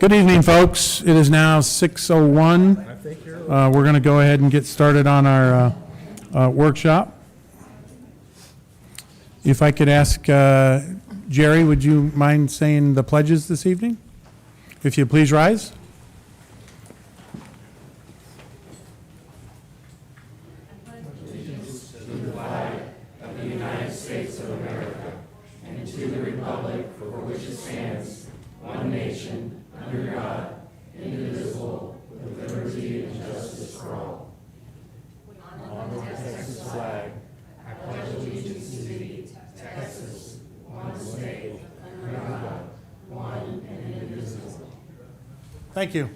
Good evening, folks. It is now 6:01. We're going to go ahead and get started on our workshop. If I could ask Jerry, would you mind saying the pledges this evening? If you please rise. Thank you.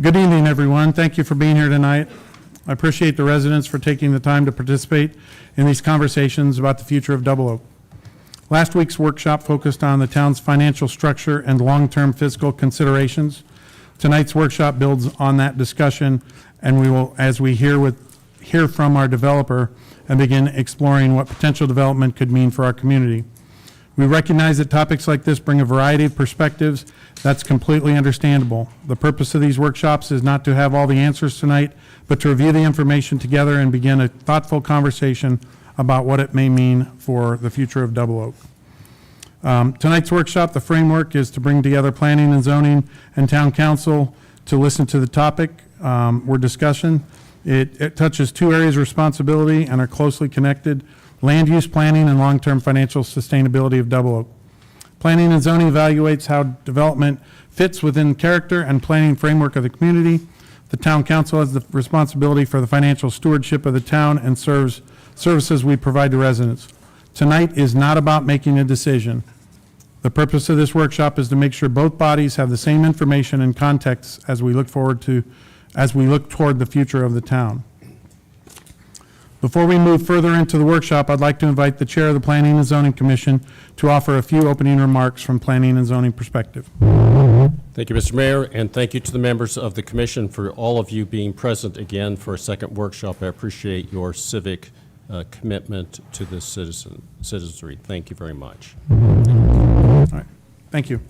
Good evening, everyone. Thank you for being here tonight. I appreciate the residents for taking the time to participate in these conversations about the future of Double Oak. Last week's workshop focused on the town's financial structure and long-term fiscal considerations. Tonight's workshop builds on that discussion, and we will, as we hear from our developer, and begin exploring what potential development could mean for our community. We recognize that topics like this bring a variety of perspectives. That's completely understandable. The purpose of these workshops is not to have all the answers tonight, but to review the information together and begin a thoughtful conversation about what it may mean for the future of Double Oak. Tonight's workshop, the framework is to bring together planning and zoning and town council to listen to the topic we're discussing. It touches two areas of responsibility and are closely connected: land use planning and long-term financial sustainability of Double Oak. Planning and zoning evaluates how development fits within character and planning framework of the community. The town council has the responsibility for the financial stewardship of the town and services we provide to residents. Tonight is not about making a decision. The purpose of this workshop is to make sure both bodies have the same information and context as we look toward the future of the town. Before we move further into the workshop, I'd like to invite the chair of the Planning and Zoning Commission to offer a few opening remarks from planning and zoning perspective. Thank you, Mr. Mayor, and thank you to the members of the commission for all of you being present again for a second workshop. I appreciate your civic commitment to this citizenry. Thank you very much. All right. Thank you.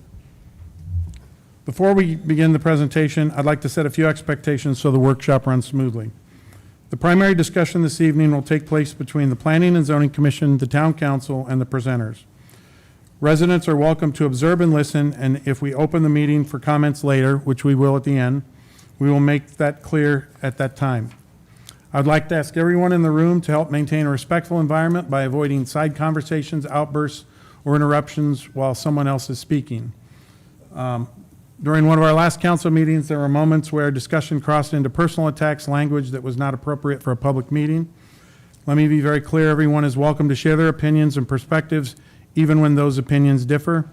Before we begin the presentation, I'd like to set a few expectations so the workshop runs smoothly. The primary discussion this evening will take place between the Planning and Zoning Commission, the Town Council, and the presenters. Residents are welcome to observe and listen, and if we open the meeting for comments later, which we will at the end, we will make that clear at that time. I'd like to ask everyone in the room to help maintain a respectful environment by avoiding side conversations, outbursts, or interruptions while someone else is speaking. During one of our last council meetings, there were moments where discussion crossed into personal attacks, language that was not appropriate for a public meeting. Let me be very clear, everyone is welcome to share their opinions and perspectives, even when those opinions differ.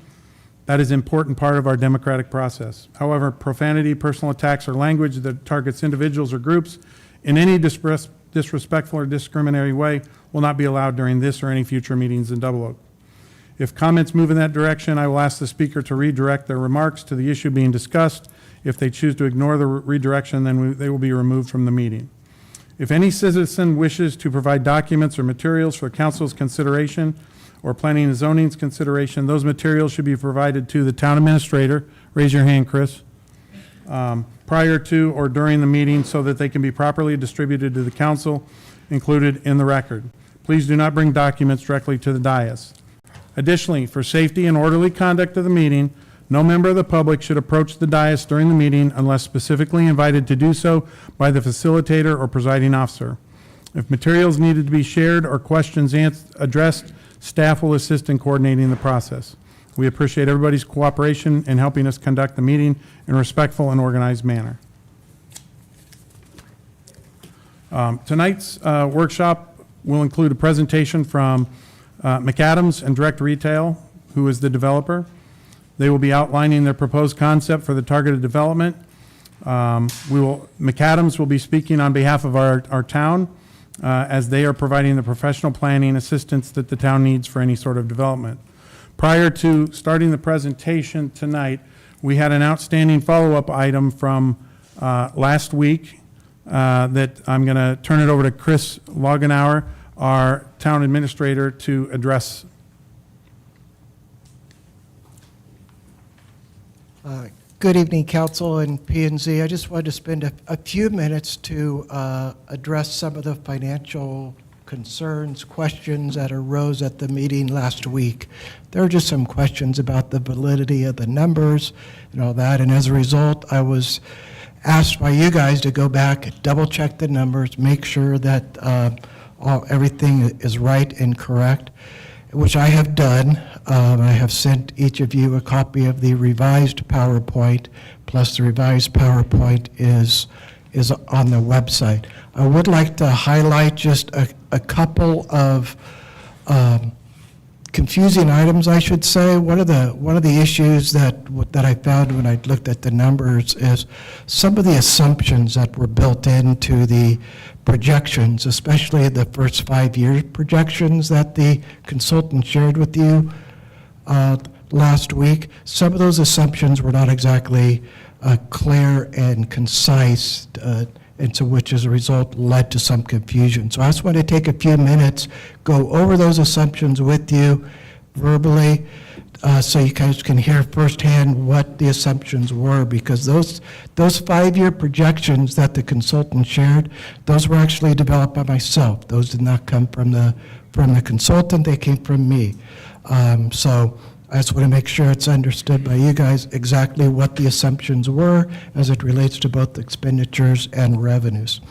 That is an important part of our democratic process. However, profanity, personal attacks, or language that targets individuals or groups in any disrespectful or discriminatory way will not be allowed during this or any future meetings in Double Oak. If comments move in that direction, I will ask the speaker to redirect their remarks to the issue being discussed. If they choose to ignore the redirection, then they will be removed from the meeting. If any citizen wishes to provide documents or materials for council's consideration or planning and zoning's consideration, those materials should be provided to the town administrator. Raise your hand, Chris. Prior to or during the meeting so that they can be properly distributed to the council, included in the record. Please do not bring documents directly to the dais. Additionally, for safety and orderly conduct of the meeting, no member of the public should approach the dais during the meeting unless specifically invited to do so by the facilitator or presiding officer. If materials needed to be shared or questions addressed, staff will assist in coordinating the process. We appreciate everybody's cooperation in helping us conduct the meeting in a respectful and organized manner. Tonight's workshop will include a presentation from McAdams and Direct Retail, who is the developer. They will be outlining their proposed concept for the targeted development. McAdams will be speaking on behalf of our town as they are providing the professional planning assistance that the town needs for any sort of development. Prior to starting the presentation tonight, we had an outstanding follow-up item from last week that I'm going to turn it over to Chris Loganauer, our town administrator to address. Good evening, Council and P&Z. I just wanted to spend a few minutes to address some of the financial concerns, questions that arose at the meeting last week. There are just some questions about the validity of the numbers and all that, and as a result, I was asked by you guys to go back, double-check the numbers, make sure that everything is right and correct, which I have done. I have sent each of you a copy of the revised PowerPoint, plus the revised PowerPoint is on the website. I would like to highlight just a couple of confusing items, I should say. One of the issues that I found when I looked at the numbers is some of the assumptions that were built into the projections, especially the first 5-year projections that the consultant shared with you last week. Some of those assumptions were not exactly clear and concise, and so which as a result led to some confusion. So I just want to take a few minutes, go over those assumptions with you verbally, so you guys can hear firsthand what the assumptions were, because those 5-year projections that the consultant shared, those were actually developed by myself. Those did not come from the consultant, they came from me. So I just want to make sure it's understood by you guys exactly what the assumptions were as it relates to both expenditures and revenues.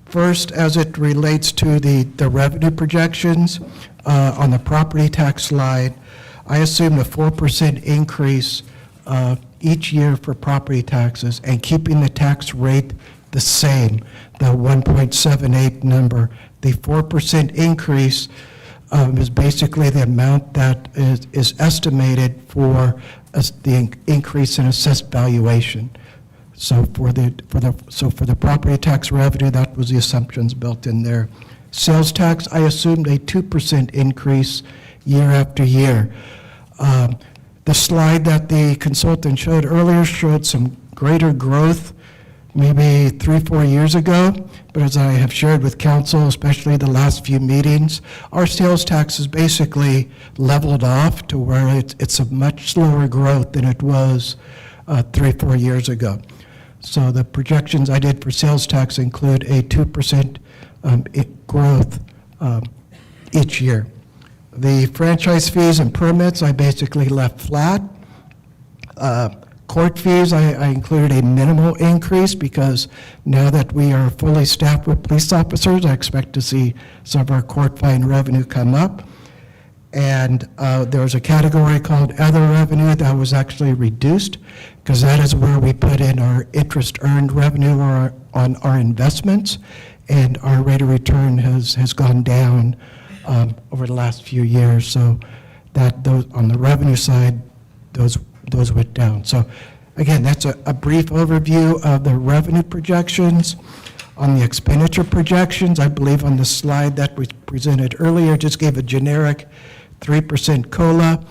First, as it relates to the revenue projections, on the property tax line, I assumed a 4% increase each year for property taxes and keeping the tax rate the same, the 1.78 number. The 4% increase is basically the amount that is estimated for the increase in assessed valuation. So for the property tax revenue, that was the assumptions built in there. Sales tax, I assumed a 2% increase year after year. The slide that the consultant showed earlier showed some greater growth maybe 3-4 years ago, but as I have shared with council, especially the last few meetings, our sales tax is basically leveled off to where it's a much slower growth than it was 3-4 years ago. So the projections I did for sales tax include a 2% growth each year. The franchise fees and permits, I basically left flat. Court fees, I included a minimal increase because now that we are fully staffed with police officers, I expect to see some of our court fine revenue come up. And there was a category called other revenue that was actually reduced because that is where we put in our interest earned revenue on our investments, and our rate of return has gone down over the last few years. So that those on the revenue side, those went down. So again, that's a brief overview of the revenue projections. On the expenditure projections, I believe on the slide that was presented earlier, just gave a generic 3% COLA.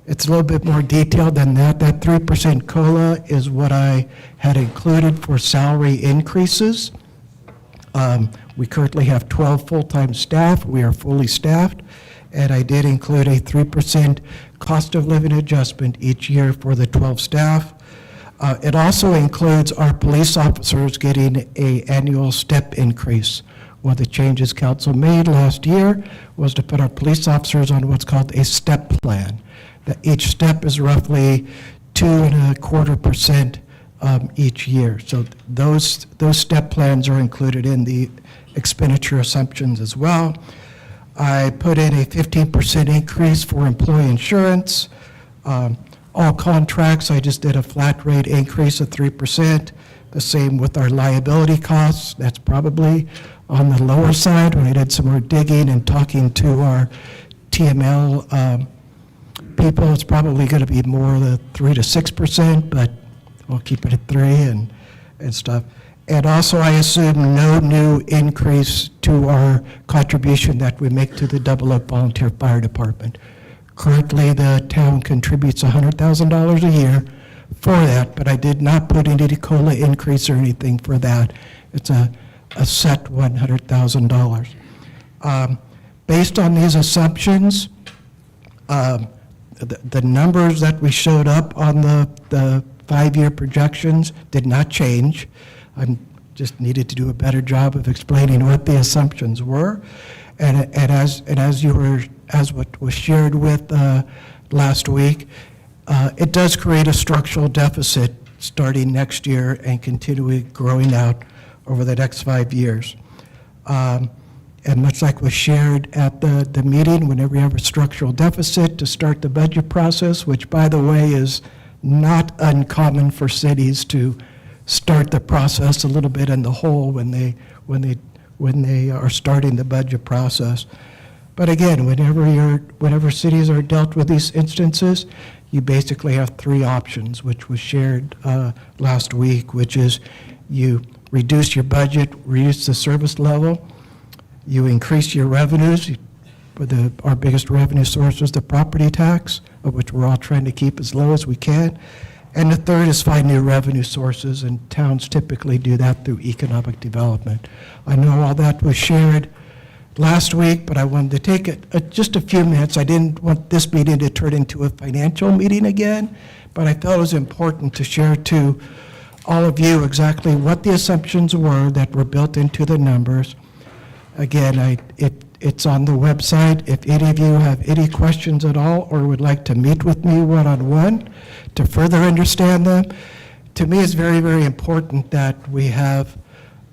It's a little bit more detailed than that. That 3% COLA is what I had included for salary increases. We currently have 12 full-time staff. We are fully staffed. And I did include a 3% cost of living adjustment each year for the 12 staff. It also includes our police officers getting an annual step increase. One of the changes council made last year was to put our police officers on what's called a step plan. That each step is roughly 2.25% each year. So those step plans are included in the expenditure assumptions as well. I put in a 15% increase for employee insurance. All contracts, I just did a flat rate increase of 3%. The same with our liability costs. That's probably on the lower side. When I did some more digging and talking to our TML people, it's probably going to be more the 3 to 6%, but we'll keep it at 3 and stuff. And also, I assume no new increase to our contribution that we make to the Double Oak Volunteer Fire Department. Currently, the town contributes $100,000 a year for that, but I did not put any COLA increase or anything for that. It's a set $100,000. Based on these assumptions, the numbers that we showed up on the 5-year projections did not change. I just needed to do a better job of explaining what the assumptions were. And as what was shared with last week, it does create a structural deficit starting next year and continuing growing out over the next 5 years. And much like was shared at the meeting, whenever you have a structural deficit to start the budget process, which by the way is not uncommon for cities to start the process a little bit in the hole when they are starting the budget process. But again, whenever cities are dealt with these instances, you basically have 3 options, which was shared last week, which is you reduce your budget, reduce the service level, you increase your revenues. Our biggest revenue source is the property tax, of which we're all trying to keep as low as we can. And the third is find new revenue sources, and towns typically do that through economic development. I know all that was shared last week, but I wanted to take just a few minutes. I didn't want this meeting to turn into a financial meeting again, but I felt it was important to share to all of you exactly what the assumptions were that were built into the numbers. Again, it's on the website. If any of you have any questions at all or would like to meet with me one-on-one to further understand them, to me it's very, very important that we have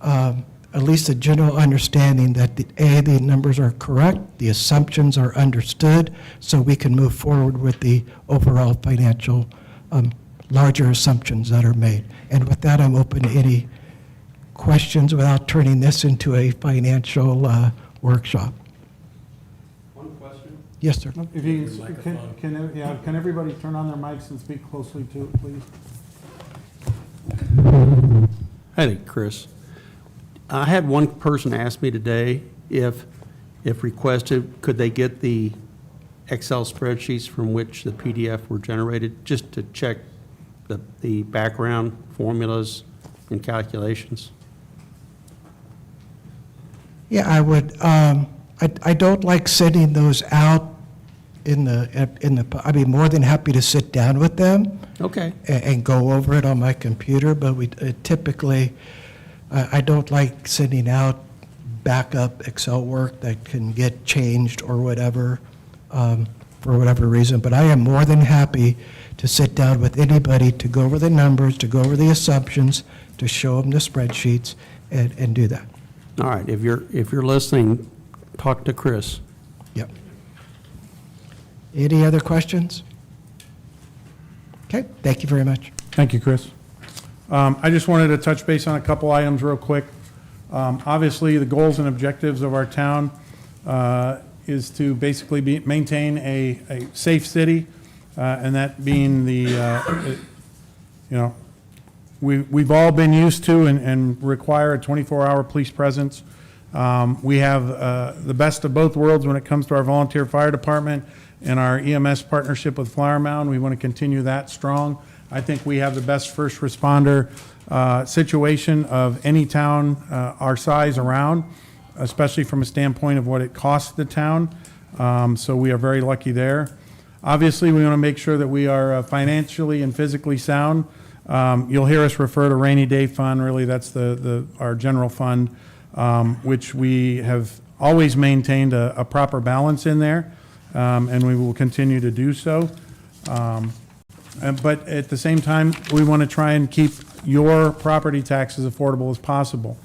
at least a general understanding that the numbers are correct, the assumptions are understood, so we can move forward with the overall financial larger assumptions that are made. And with that, I'm open to any questions without turning this into a financial workshop. One question? Yes, sir. If you can everybody turn on their mics and speak closely to it, please? Hey, Chris. I had one person ask me today if requested, could they get the Excel spreadsheets from which the PDF were generated, just to check the background formulas and calculations? Yeah, I would. I don't like sending those out I'd be more than happy to sit down with them. Okay. And go over it on my computer, but we typically, I don't like sending out backup Excel work that can get changed or whatever, for whatever reason. But I am more than happy to sit down with anybody to go over the numbers, to go over the assumptions, to show them the spreadsheets, and do that. All right. If you're listening, talk to Chris. Yep. Any other questions? Okay, thank you very much. Thank you, Chris. I just wanted to touch base on a couple items real quick. Obviously, the goals and objectives of our town is to basically maintain a safe city, and that being we've all been used to and require a 24-hour police presence. We have the best of both worlds when it comes to our volunteer fire department and our EMS partnership with Flower Mound. We want to continue that strong. I think we have the best first responder situation of any town our size around, especially from a standpoint of what it costs the town. So we are very lucky there. Obviously, we want to make sure that we are financially and physically sound. You'll hear us refer to rainy day fund. Really, that's our general fund, which we have always maintained a proper balance in there, and we will continue to do so. But at the same time, we want to try and keep your property taxes affordable as possible.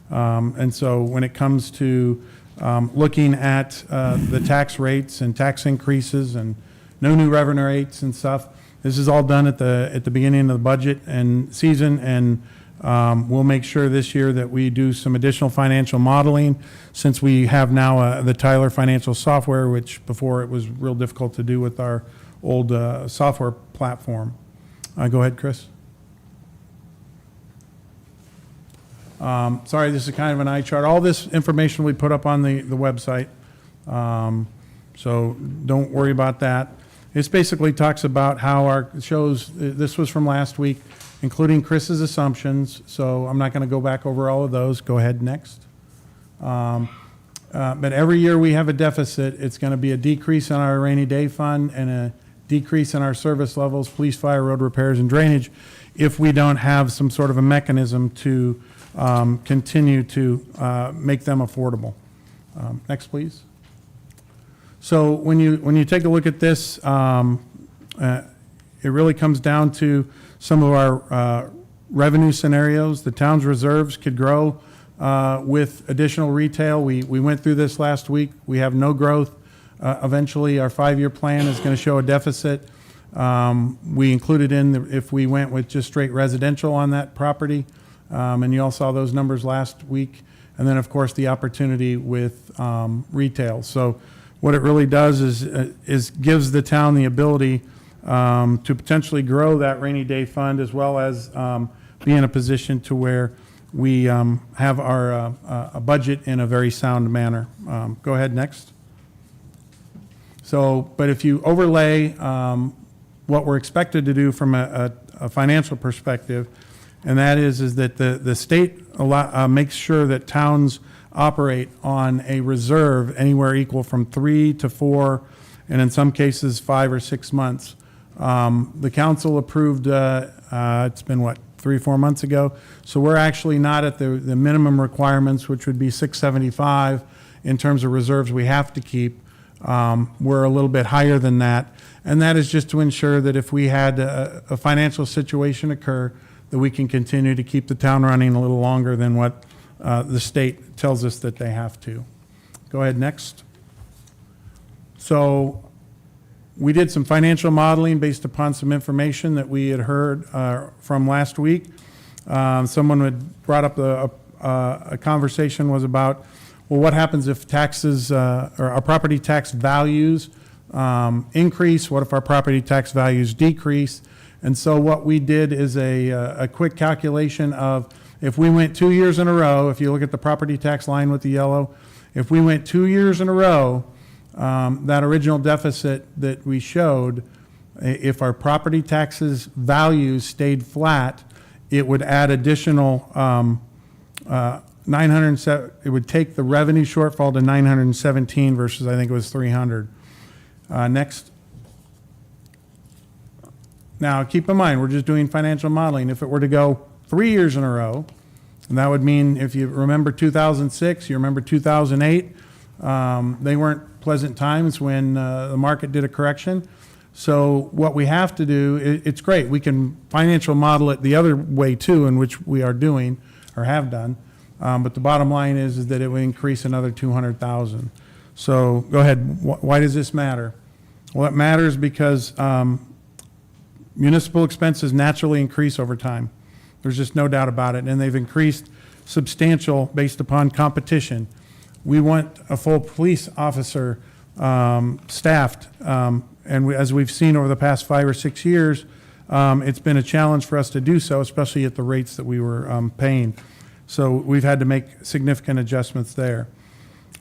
And so when it comes to looking at the tax rates and tax increases and no new revenue rates and stuff, this is all done at the beginning of the budget and season, and we'll make sure this year that we do some additional financial modeling, since we have now the Tyler financial software, which before it was real difficult to do with our old software platform. Go ahead, Chris. Sorry, this is kind of an eye chart. All this information we put up on the website, so don't worry about that. It basically talks about how our shows, this was from last week, including Chris's assumptions, so I'm not going to go back over all of those. Go ahead, next. But every year we have a deficit, it's going to be a decrease in our rainy day fund and a decrease in our service levels, police, fire, road repairs, and drainage, if we don't have some sort of a mechanism to continue to make them affordable. Next, please. So when you take a look at this, it really comes down to some of our revenue scenarios. The town's reserves could grow with additional retail. We went through this last week. We have no growth. Eventually, our 5-year plan is going to show a deficit. We included if we went with just straight residential on that property, and you all saw those numbers last week. And then, of course, the opportunity with retail. So what it really does is gives the town the ability to potentially grow that rainy day fund, as well as be in a position to where we have our a budget in a very sound manner. Go ahead, next. So, but if you overlay what we're expected to do from a financial perspective, and that is that the state makes sure that towns operate on a reserve anywhere equal from 3 to 4, and in some cases 5 or 6 months. The council approved, it's been what, 3 or 4 months ago? So we're actually not at the minimum requirements, which would be 675 in terms of reserves we have to keep. We're a little bit higher than that. And that is just to ensure that if we had a financial situation occur, that we can continue to keep the town running a little longer than what the state tells us that they have to. Go ahead, next. So we did some financial modeling based upon some information that we had heard from last week. Someone had brought up a conversation was about, well, what happens if taxes or our property tax values increase? What if our property tax values decrease? And so what we did is a quick calculation of if we went 2 years in a row, if you look at the property tax line with the yellow, if we went 2 years in a row, that original deficit that we showed, if our property taxes values stayed flat, it would add additional 907. It would take the revenue shortfall to 917 versus I think it was 300. Next. Now keep in mind we're just doing financial modeling. If it were to go 3 years in a row, and that would mean if you remember 2006, you remember 2008, they weren't pleasant times when the market did a correction. So what we have to do, it's great. We can financial model it the other way too, in which we are doing or have done. But the bottom line is that it would increase another 200,000. So go ahead. Why does this matter? Well, it matters because municipal expenses naturally increase over time. There's just no doubt about it. And they've increased substantial based upon competition. We want a full police officer staffed, and as we've seen over the past 5 or 6 years, it's been a challenge for us to do so, especially at the rates that we were paying. So we've had to make significant adjustments there.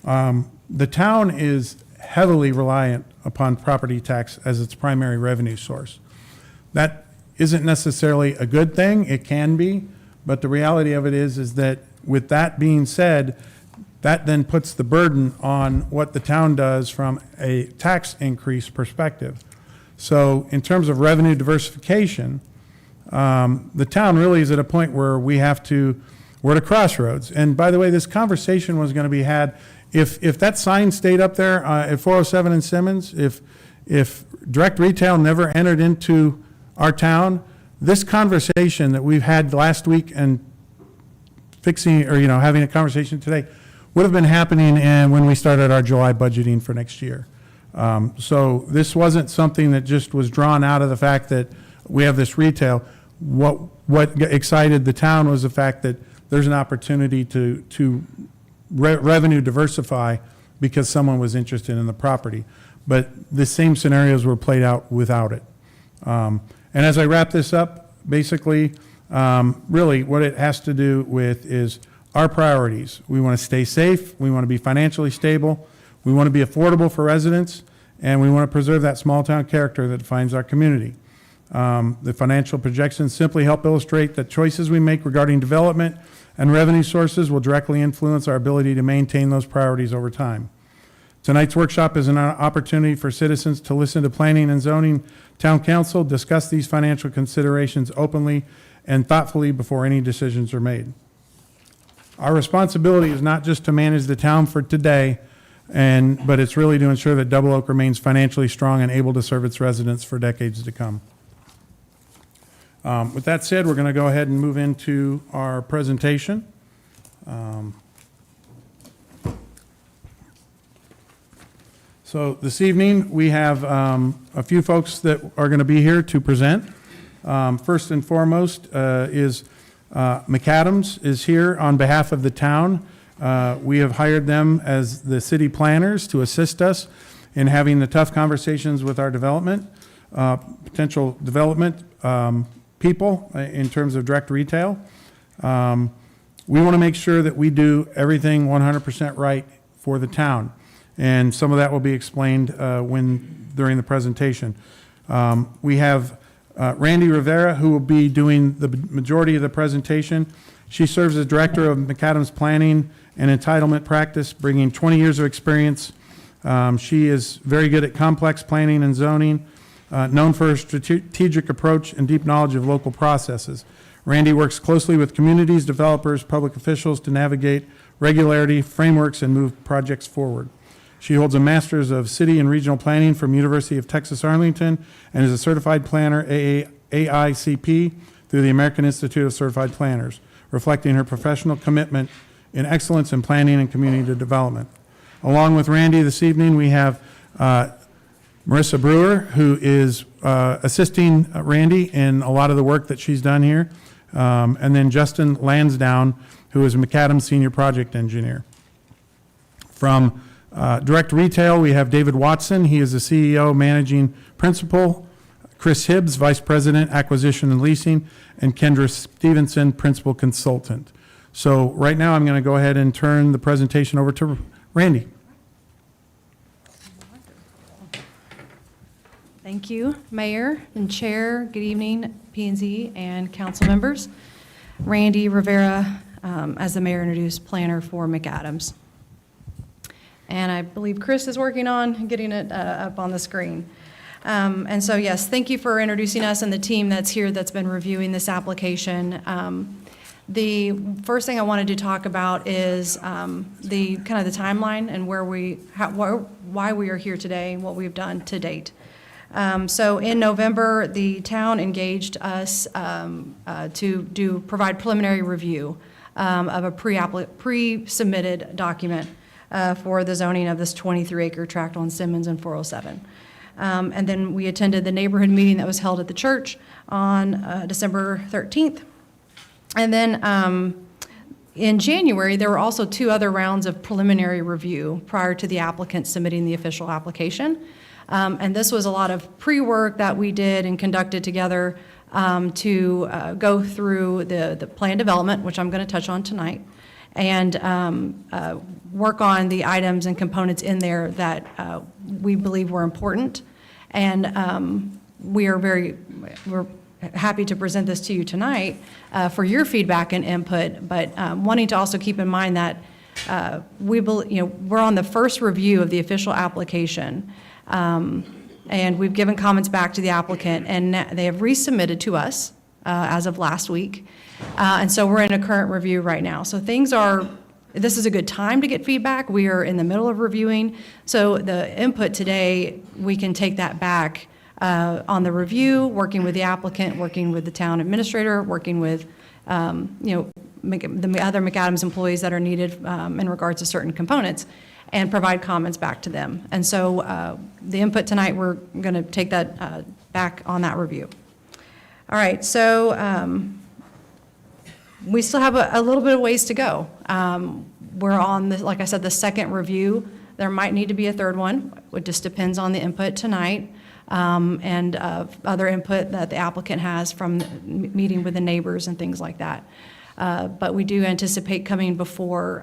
The town is heavily reliant upon property tax as its primary revenue source. That isn't necessarily a good thing. It can be, but the reality of it is that with that being said, that then puts the burden on what the town does from a tax increase perspective. So in terms of revenue diversification, the town really is at a point where we're at a crossroads. And by the way, this conversation was going to be had, if that sign stayed up there at 407 and Simmons, if direct retail never entered into our town, this conversation that we've had last week and having a conversation today would have been happening when we started our July budgeting for next year. So this wasn't something that just was drawn out of the fact that we have this retail. What excited the town was the fact that there's an opportunity to revenue diversify because someone was interested in the property. But the same scenarios were played out without it. And as I wrap this up, basically, really what it has to do with is our priorities. We want to stay safe, we want to be financially stable, we want to be affordable for residents, and we want to preserve that small town character that defines our community. The financial projections simply help illustrate that choices we make regarding development and revenue sources will directly influence our ability to maintain those priorities over time. Tonight's workshop is an opportunity for citizens to listen to Planning and Zoning Town Council discuss these financial considerations openly and thoughtfully before any decisions are made. Our responsibility is not just to manage the town for today, but it's really to ensure that Double Oak remains financially strong and able to serve its residents for decades to come. With that said, we're going to go ahead and move into our presentation. So this evening, we have a few folks that are going to be here to present. First and foremost is McAdams is here on behalf of the town. We have hired them as the city planners to assist us in having the tough conversations with our potential development people in terms of direct retail. We want to make sure that we do everything 100% right for the town. And some of that will be explained during the presentation. We have Randy Rivera, who will be doing the majority of the presentation. She serves as Director of McAdams Planning and Entitlement Practice, bringing 20 years of experience. She is very good at complex planning and zoning, known for her strategic approach and deep knowledge of local processes. Randy works closely with communities, developers, public officials to navigate regularity, frameworks, and move projects forward. She holds a Master's of City and Regional Planning from University of Texas Arlington and is a Certified Planner, AICP, through the American Institute of Certified Planners, reflecting her professional commitment in excellence in planning and community development. Along with Randy this evening, we have Marissa Brewer, who is assisting Randy in a lot of the work that she's done here, and then Justin Lansdowne, who is a McAdams Senior Project Engineer. From Direct Retail, we have David Watson. He is the CEO, Managing Principal. Chris Hibbs, Vice President, Acquisition and Leasing, and Kendra Stevenson, Principal Consultant. So right now, I'm going to go ahead and turn the presentation over to Randy. Thank you, Mayor and Chair. Good evening, P&Z and council members. Randy Rivera, as the mayor introduced, planner for McAdams. And I believe Chris is working on getting it up on the screen. And so, yes, thank you for introducing us and the team that's here that's been reviewing this application. The first thing I wanted to talk about is the kind of the timeline and why we are here today and what we've done to date. So in November, the town engaged us to provide preliminary review of a pre-submitted document for the zoning of this 23-acre tract on Simmons and 407. And then we attended the neighborhood meeting that was held at the church on December 13th. And then in January, there were also 2 other rounds of preliminary review prior to the applicant submitting the official application. And this was a lot of pre-work that we did and conducted together to go through the plan development, which I'm going to touch on tonight, and work on the items and components in there that we believe were important. And we're happy to present this to you tonight for your feedback and input, but wanting to also keep in mind that we're on the first review of the official application, and we've given comments back to the applicant, and they have resubmitted to us as of last week. And so we're in a current review right now. So this is a good time to get feedback. We are in the middle of reviewing. So the input today, we can take that back on the review, working with the applicant, working with the town administrator, working with the other McAdams employees that are needed in regards to certain components, and provide comments back to them. And so the input tonight, we're going to take that back on that review. All right, so we still have a little bit of ways to go. We're on, like I said, the second review. There might need to be a third one. It just depends on the input tonight and other input that the applicant has from meeting with the neighbors and things like that. But we do anticipate coming before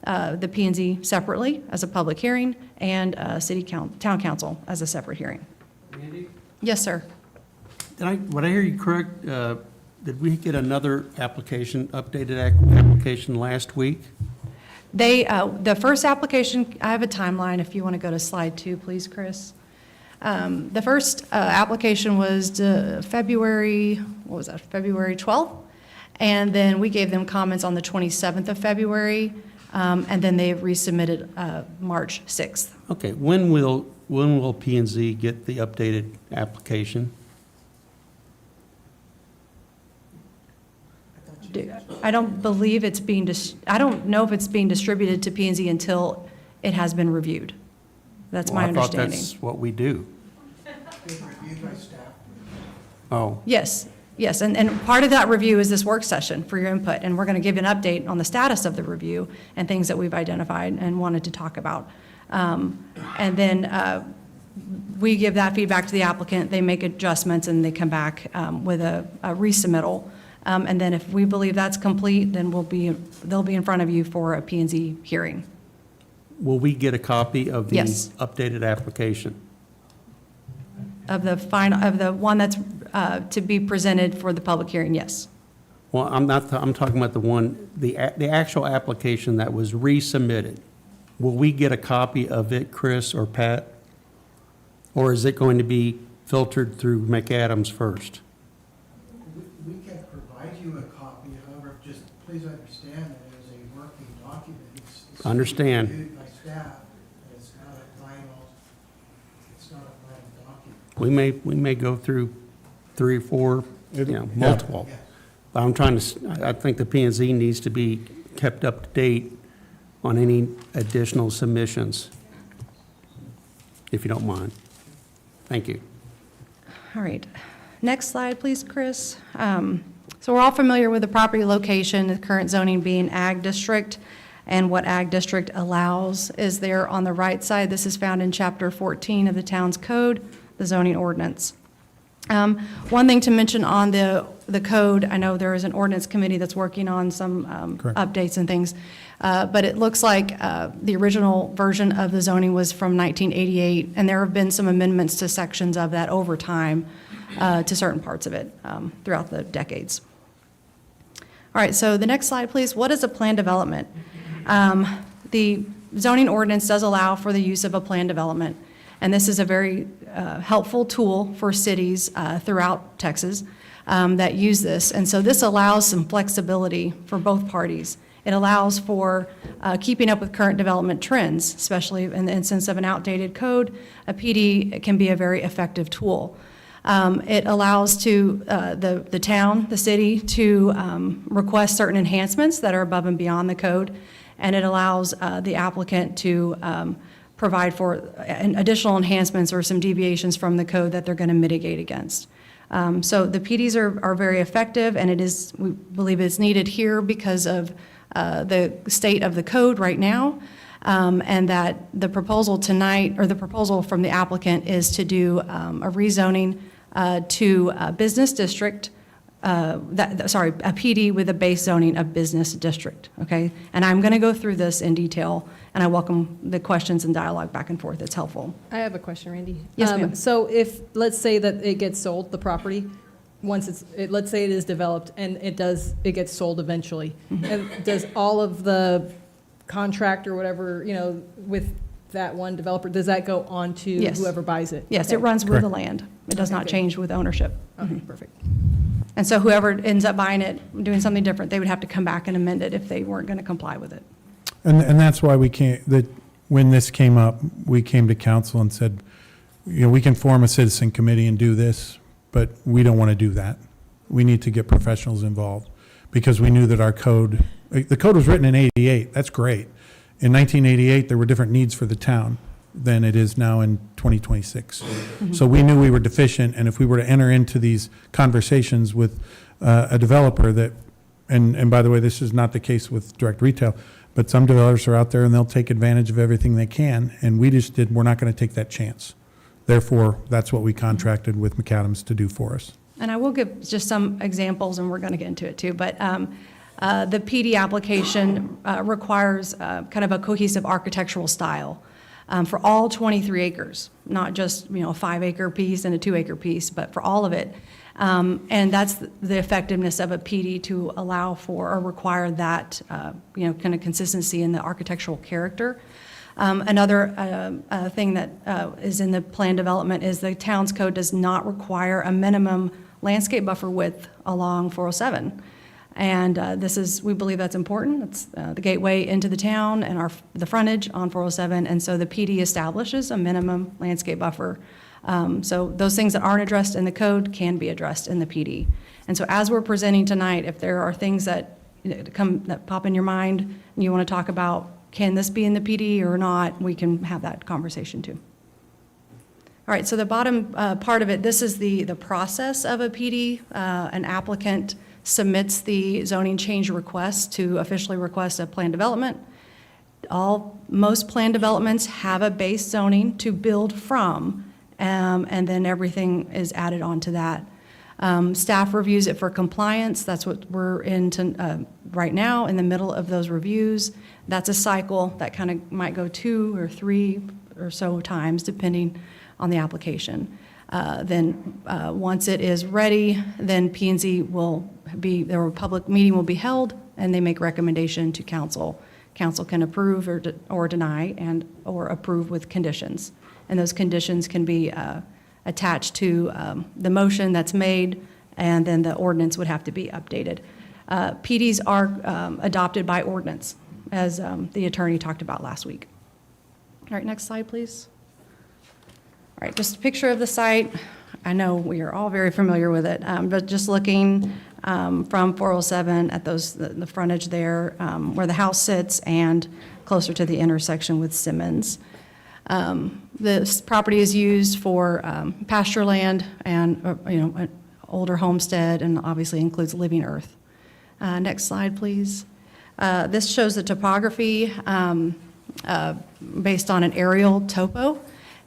the P&Z separately as a public hearing and town council as a separate hearing. Andy, Yes, sir. Would I hear you correct? Did we get another application, updated application last week? They, the first application, I have a timeline if you want to go to slide 2, please, Chris. The first application was February, what was that, February 12th? And then we gave them comments on the 27th of February, and then they resubmitted March 6th. Okay, when will P and Z get the updated application? I don't believe it's being, I don't know if it's being distributed to P and Z until it has been reviewed. That's my Well, I thought understanding. that's what we do. Oh, Yes, yes, and part of that review is this work session for your input, and we're going to give you an update on the status of the review and things that we've identified and wanted to talk about. And then we give that feedback to the applicant, they make adjustments, and they come back with a resubmittal. And then if we believe that's complete, then they'll be in front of you for a P and Z hearing. will we get a copy of the Yes. updated application? Of the one that's to be presented for the public hearing, yes. Well, I'm talking about the actual application that was resubmitted. Will we get a copy of it, Chris or Pat? Or is it going to be filtered through McAdams first? We can provide you a copy, however, just please understand that it is a working document. It's Understand. reviewed by staff, and it's not a final document. We may go through 3 or 4, multiple. Yes. But I'm trying to, I think the P and Z needs to be kept up to date on any additional submissions, if you don't mind. Thank you. All right. Next slide, please, Chris. So we're all familiar with the property location, the current zoning being Ag District, and what Ag District allows is there on the right side. This is found in Chapter 14 of the town's code, the zoning ordinance. One thing to mention on the code, I know there is an ordinance committee that's working on some Correct. updates and things, but it looks like the original version of the zoning was from 1988, and there have been some amendments to sections of that over time to certain parts of it throughout the decades. All right, so the next slide, please. What is a plan development? The zoning ordinance does allow for the use of a plan development, and this is a very helpful tool for cities throughout Texas that use this. And so this allows some flexibility for both parties. It allows for keeping up with current development trends, especially in the instance of an outdated code. A PD can be a very effective tool. It allows to the town, the city, to request certain enhancements that are above and beyond the code, and it allows the applicant to provide for additional enhancements or some deviations from the code that they're going to mitigate against. So the PDs are very effective, and we believe it's needed here because of the state of the code right now, and that the proposal tonight, or the proposal from the applicant, is to do a rezoning to a business district, a PD with a base zoning of business district, okay? And I'm going to go through this in detail, and I welcome the questions and dialogue back and forth. It's helpful. I have a question, Randy. Yes, ma'am. So if, let's say that it gets sold, the property, once let's say it is developed and it gets sold eventually, Mm-hmm. and does all of the contract or whatever, with that one developer, does that go on to Yes. whoever buys it? Yes, Okay. it runs with the Correct. land. It does Okay, not good. change with ownership. Okay, perfect. And so whoever ends up buying it, doing something different, they would have to come back and amend it if they weren't going to comply with it. And that's why when this came up, we came to council and said, we can form a citizen committee and do this, but we don't want to do that. We need to get professionals involved, because we knew that the code was written in 88, that's great. In 1988, there were different needs for the town than it is now in 2026. So we knew we were deficient, and if we were to enter into these conversations with a developer and by the way, this is not the case with direct retail, but some developers are out there and they'll take advantage of everything they can, and we're not going to take that chance. Therefore, that's what we contracted with McAdams to do for us. And I will give just some examples, and we're going to get into it too, but the PD application requires kind of a cohesive architectural style. for all 23 acres, not just, a 5-acre piece and a 2-acre piece, but for all of it. And that's the effectiveness of a PD to allow for or require that, kind of consistency in the architectural character. Another thing that is in the plan development is the town's code does not require a minimum landscape buffer width along 407. And we believe that's important. It's the gateway into the town and the frontage on 407. And so the PD establishes a minimum landscape buffer. So those things that aren't addressed in the code can be addressed in the PD. And so as we're presenting tonight, if there are things that that pop in your mind and you want to talk about, can this be in the PD or not, we can have that conversation too. All right, so the bottom part of it, this is the process of a PD. An applicant submits the zoning change request to officially request a plan development. Most plan developments have a base zoning to build from, and then everything is added onto that. Staff reviews it for compliance. That's what we're into right now, in the middle of those reviews. That's a cycle that kind of might go 2 or 3 or so times, depending on the application. Then once it is ready, then P&Z their public meeting will be held, and they make recommendation to council. Council can approve or deny or approve with conditions. And those conditions can be attached to the motion that's made, and then the ordinance would have to be updated. PDs are adopted by ordinance, as the attorney talked about last week. All right, next slide, please. All right, just a picture of the site. I know we are all very familiar with it, but just looking from 407 at the frontage there, where the house sits, and closer to the intersection with Simmons. This property is used for pasture land and an older homestead, and obviously includes living earth. Next slide, please. This shows the topography based on an aerial topo.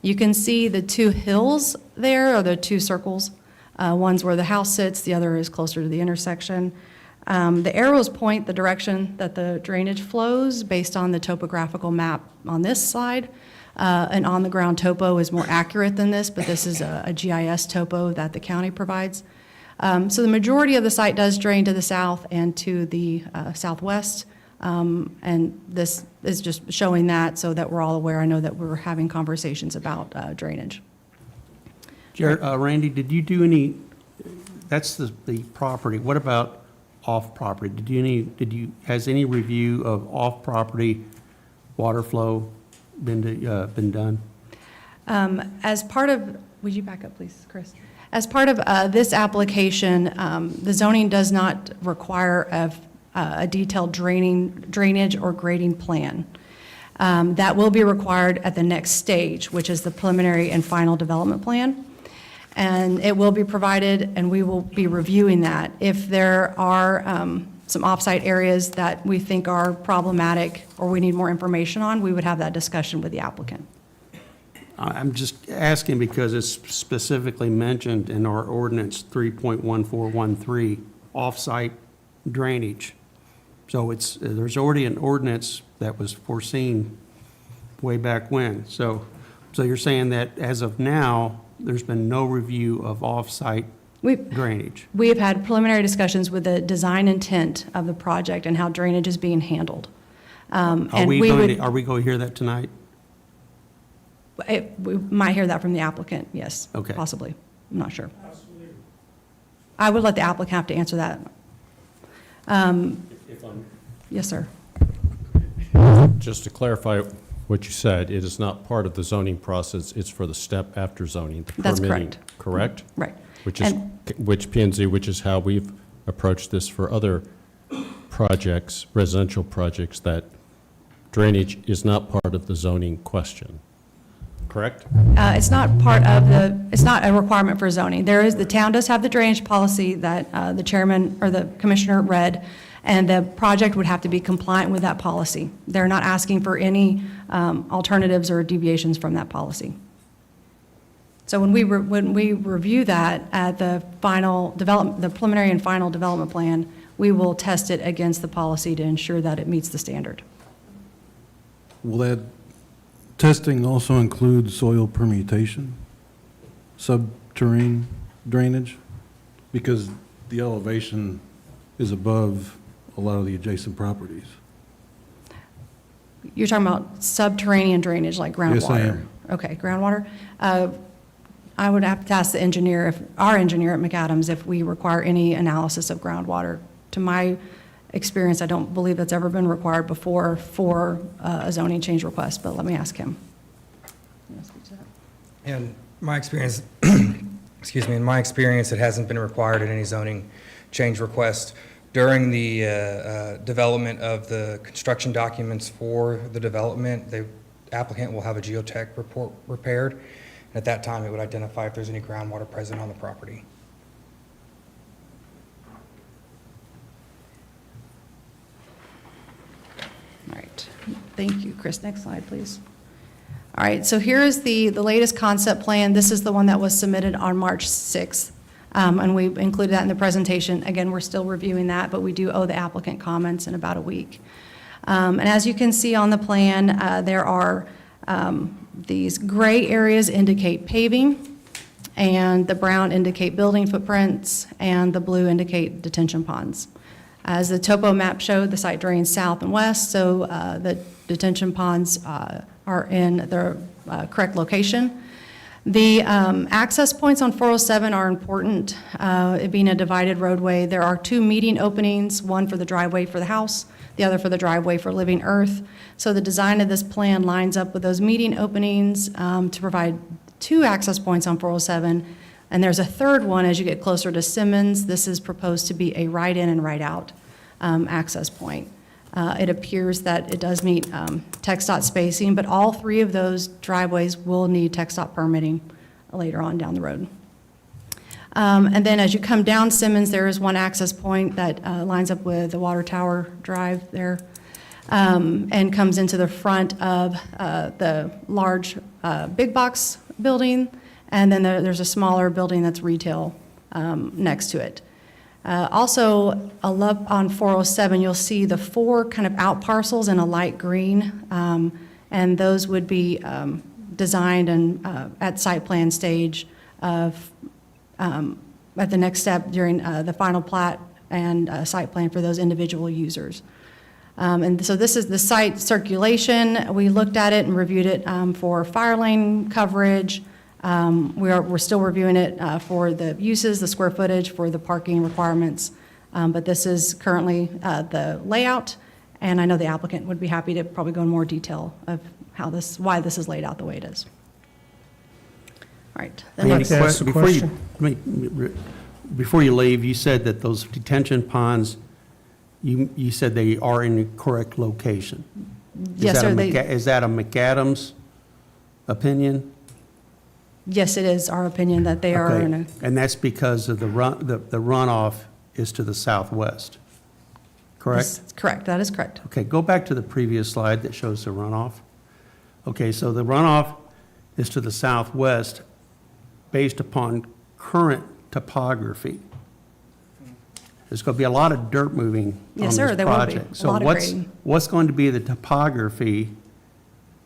You can see the 2 hills there, or the 2 circles. One's where the house sits, the other is closer to the intersection. The arrows point the direction that the drainage flows based on the topographical map on this slide. An on-the-ground topo is more accurate than this, but this is a GIS topo that the county provides. So the majority of the site does drain to the south and to the southwest. And this is just showing that so that we're all aware. I know that we're having conversations about drainage. Randy, did you do any, that's the property, what about off-property? Has any review of off-property water flow been done? As part of, would you back up, please, Chris? As part of this application, the zoning does not require a detailed drainage or grading plan. That will be required at the next stage, which is the preliminary and final development plan. And it will be provided, and we will be reviewing that. If there are some offsite areas that we think are problematic or we need more information on, we would have that discussion with the applicant. I'm just asking because it's specifically mentioned in our ordinance 3.1413, off-site drainage. So there's already an ordinance that was foreseen way back when. So you're saying that as of now, there's been no review of off-site drainage? We have had preliminary discussions with the design intent of the project and how drainage is being handled. Are we going to hear that tonight? We might hear that from the applicant, yes. Okay. Possibly. I'm not sure. I would let the applicant have to answer that. Yes, sir. Just to clarify what you said, it is not part of the zoning process, it's for the step after zoning, the That's permitting, correct. correct? Right. Which P&Z, which is how we've approached this for other projects, residential projects, that drainage is not part of the zoning question, correct? It's not it's not a requirement for zoning. The town does have the drainage policy that the chairman or the commissioner read, and the project would have to be compliant with that policy. They're not asking for any alternatives or deviations from that policy. So when we review that at the the preliminary and final development plan, we will test it against the policy to ensure that it meets the standard. Will that testing also include soil permutation, subterranean drainage? Because the elevation is above a lot of the adjacent properties. You're talking about subterranean drainage, like groundwater? Yes, I am. Okay, groundwater. I would have to ask the engineer, our engineer at McAdams, if we require any analysis of groundwater. To my experience, I don't believe that's ever been required before for a zoning change request, but let me ask him. You wanna speak to that? In my experience, excuse me, in my experience, it hasn't been required in any zoning change request. During the development of the construction documents for the development, the applicant will have a geotech report prepared. And at that time, it would identify if there's any groundwater present on the property. All right, thank you. Chris, next slide, please. All right, so here is the latest concept plan. This is the one that was submitted on March 6th, and we included that in the presentation. Again, we're still reviewing that, but we do owe the applicant comments in about a week. And as you can see on the plan, there are these gray areas indicate paving, and the brown indicate building footprints, and the blue indicate detention ponds. As the topo map showed, the site drains south and west, so the detention ponds are in their correct location. The access points on 407 are important. It being a divided roadway, there are 2 meeting openings, one for the driveway for the house, the other for the driveway for Living Earth. So the design of this plan lines up with those meeting openings to provide 2 access points on 407. And there's a third one as you get closer to Simmons. This is proposed to be a right-in and right-out access point. It appears that it does meet TxDOT spacing, but all 3 of those driveways will need TxDOT permitting later on down the road. And then as you come down Simmons, there is one access point that lines up with the Water Tower Drive there and comes into the front of the large big box building, and then there's a smaller building that's retail next to it. Also, on 407, you'll see the 4 kind of out parcels in a light green, and those would be designed and at site plan stage of at the next step during the final plat and site plan for those individual users. And so this is the site circulation. We looked at it and reviewed it for fire lane coverage. We're still reviewing it for the uses, the square footage, for the parking requirements. But this is currently the layout, and I know the applicant would be happy to probably go in more detail of why this is laid out the way it is. All right. the Randy, next- ask a Before you leave, you said that those detention ponds, you said they are in the correct location. Yes, sir. Is that a McAdams opinion? Yes, it is our opinion that they are Okay. in a, And that's because of the runoff is to the southwest, correct? correct, that is correct. Okay, go back to the previous slide that shows the runoff. Okay, so the runoff is to the southwest based upon current topography. There's going to be a lot of dirt moving on Yes, this sir, there will be. project. A lot of So grading. what's going to be the topography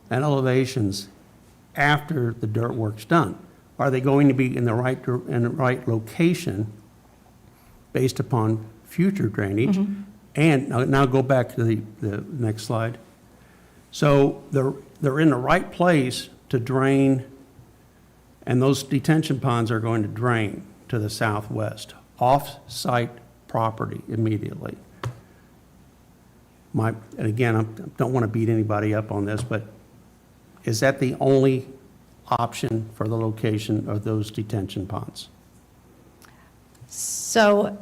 and elevations after the dirt work's done? Are they going to be in the right location based upon future drainage? Mm-hmm. And now go back to the next slide. So they're in the right place to drain, and those detention ponds are going to drain to the southwest, off-site property immediately. And again, I don't want to beat anybody up on this, but is that the only option for the location of those detention ponds? So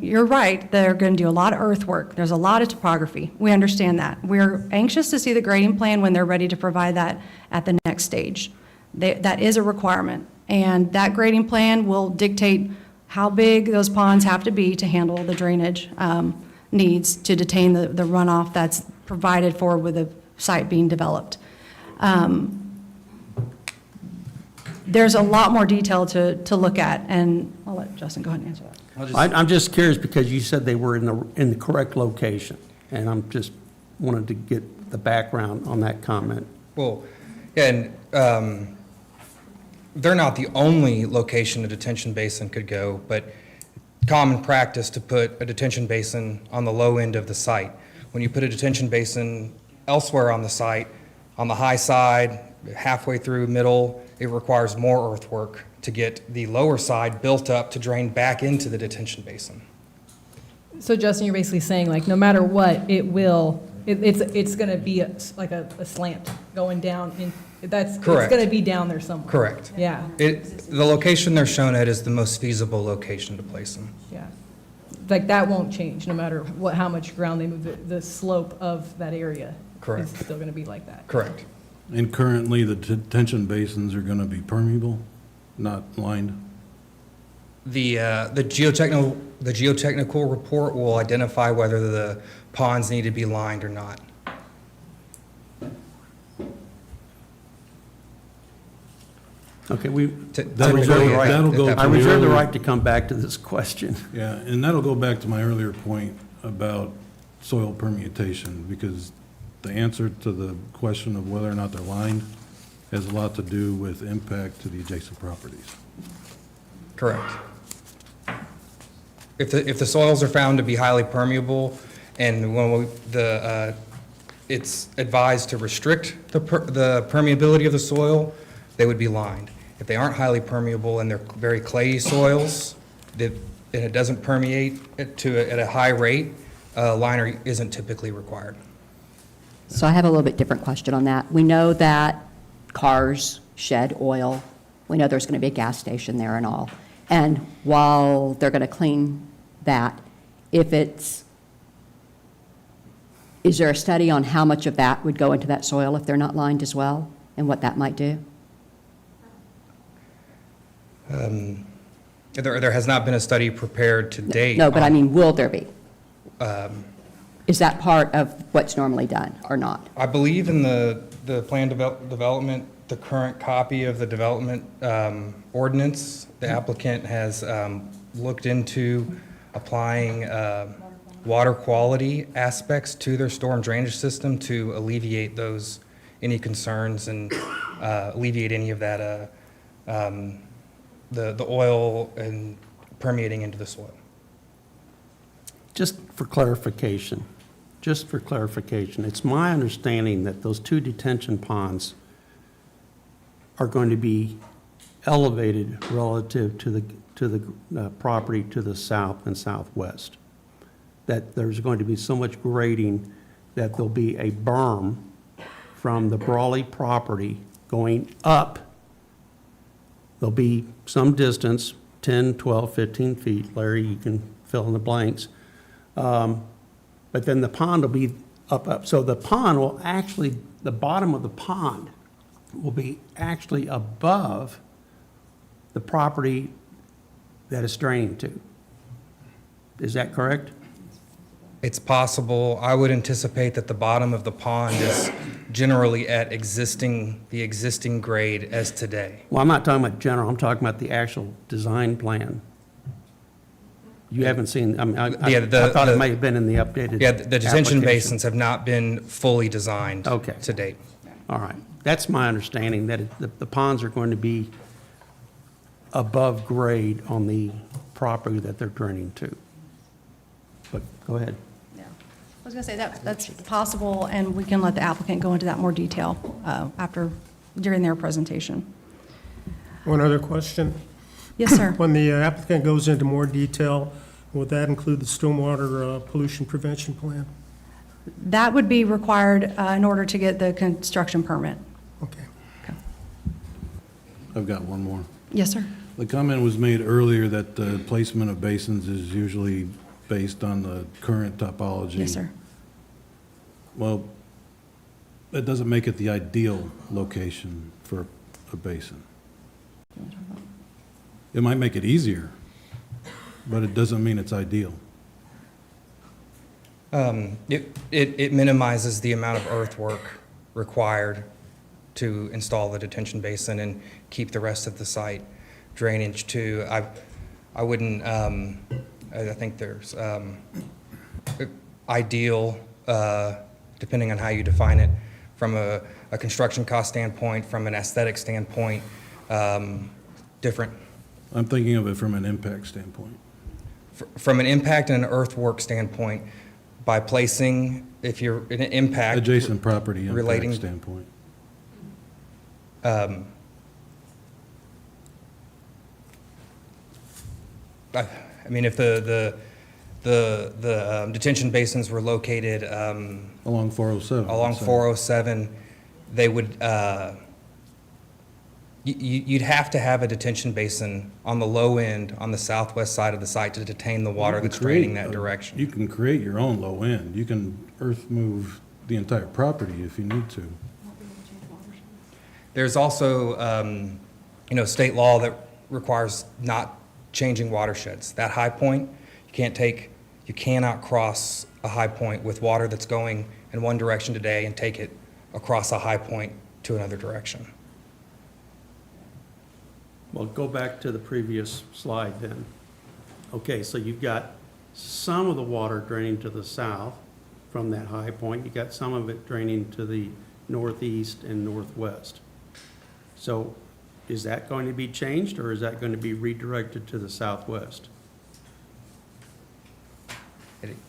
you're right, they're going to do a lot of earthwork. There's a lot of topography. We understand that. We're anxious to see the grading plan when they're ready to provide that at the next stage. That is a requirement. And that grading plan will dictate how big those ponds have to be to handle the drainage needs to detain the runoff that's provided for with the site being developed. There's a lot more detail to look at, and I'll let Justin go ahead and answer that. I'm just curious because you said they were in the correct location, and I'm just wanted to get the background on that comment. Well, yeah, and they're not the only location a detention basin could go, but common practice to put a detention basin on the low end of the site. When you put a detention basin elsewhere on the site, on the high side, halfway through, middle, it requires more earthwork to get the lower side built up to drain back into the detention basin. So Justin, you're basically saying, like, no matter what, it's going to be like a slant going down in, it's Correct. going to be down there somewhere. Correct. Yeah, The location they're shown at is the most feasible location to place them. yeah. Like, that won't change, no matter how much ground they move, the slope of that area. Correct. Is still going to be like that. Correct. And currently, the detention basins are going to be permeable, not lined? The geotechnical report will identify whether the ponds need to be lined or not. Okay, That'll go I to the reserve the earlier- right to come back to this question. Yeah, and that'll go back to my earlier point about soil permutation, because the answer to the question of whether or not they're lined has a lot to do with impact to the adjacent properties. Correct. If the soils are found to be highly permeable, and it's advised to restrict the permeability of the soil, they would be lined. If they aren't highly permeable and they're very clayey soils, and it doesn't permeate at a high rate, a liner isn't typically required. So I have a little bit different question on that. We know that cars shed oil. We know there's going to be a gas station there and all. And while they're going to clean that, is there a study on how much of that would go into that soil if they're not lined as well, and what that might do? There has not been a study prepared to date. No, but I on- mean, will there be? Is that part of what's normally done or not? I believe in the plan development, the current copy of the development ordinance, the applicant has looked into applying water quality aspects to their storm drainage system to alleviate any concerns and alleviate any of that, the oil and permeating into the soil. Just for clarification, it's my understanding that those two detention ponds are going to be elevated relative to the property to the south and southwest. That there's going to be so much grading that there'll be a berm from the Brawley property going up. There'll be some distance, 10, 12, 15 feet. Larry, you can fill in the blanks. But then the pond will be up. So the pond will actually, the bottom of the pond will be actually above the property that it's draining to. Is that correct? It's possible. I would anticipate that the bottom of the pond is generally at the existing grade as today. Well, I'm not talking about general, I'm talking about the actual design plan. You haven't seen, I mean, I thought it may have been in the updated. Yeah, the detention application. basins have not been fully designed Okay. to date. All right. That's my understanding, that the ponds are going to be above grade on the property that they're draining to. But go ahead. Yeah. I was going to say that's possible, and we can let the applicant go into that more detail during their presentation. One other question. Yes, sir. When the applicant goes into more detail, would that include the stormwater pollution prevention plan? That would be required in order to get the construction permit. Okay. I've got one more. Yes, sir. The comment was made earlier that the placement of basins is usually based on the current topology. Yes, sir. Well, that doesn't make it the ideal location for a basin. It might make it easier, but it doesn't mean it's ideal. It minimizes the amount of earthwork required to install the detention basin and keep the rest of the site drainage to. I wouldn't, I think there's ideal, depending on how you define it, from a construction cost standpoint, from an aesthetic standpoint, different. I'm thinking of it from an impact standpoint. From an impact and an earthwork standpoint, by placing, if you're in an impact. Adjacent property impact relating- standpoint. I mean, if the detention basins were located Along 407. along so- 407, they would, you'd have to have a detention basin on the low end, on the southwest side of the site to detain the water You can that's draining create that a- direction. You can create your own low end. You can earth move the entire property if you need to. There's also, state law that requires not changing watersheds. That high point, you cannot cross a high point with water that's going in one direction today and take it across a high point to another direction. Well, go back to the previous slide then. Okay, so you've got some of the water draining to the south from that high point. You got some of it draining to the northeast and northwest. So is that going to be changed, or is that going to be redirected to the southwest?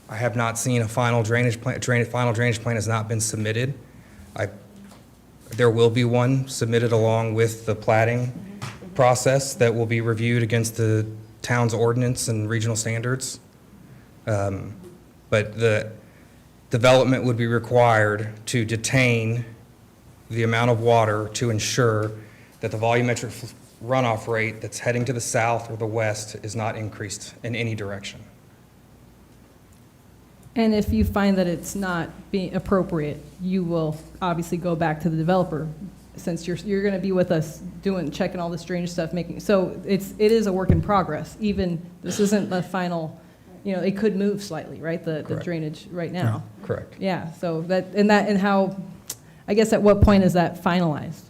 I have not seen a final drainage plan. Final drainage plan has not been submitted. There will be one submitted along with the plating process that will be reviewed against the town's ordinance and regional standards. But the development would be required to detain the amount of water to ensure that the volumetric runoff rate that's heading to the south or the west is not increased in any direction. And if you find that it's not being appropriate, you will obviously go back to the developer, since you're going to be with us checking all this drainage stuff, so it is a work in progress. Even, this isn't the final, it could move slightly, right? The Correct. drainage right now. Correct. Yeah, so and how, I guess at what point is that finalized?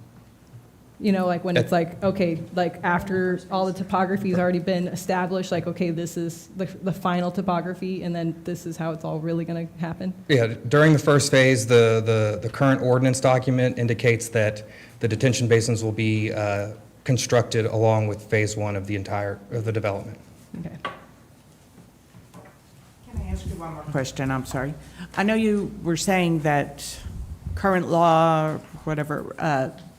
Like when it's like, okay, like after all the topography's already been established, like, okay, this is the final topography, and then this is how it's all really going to happen? Yeah, during the first phase, the current ordinance document indicates that the detention basins will be constructed along with phase one of the development. Okay. Can I ask you one more question? I'm sorry. I know you were saying that current law, or whatever,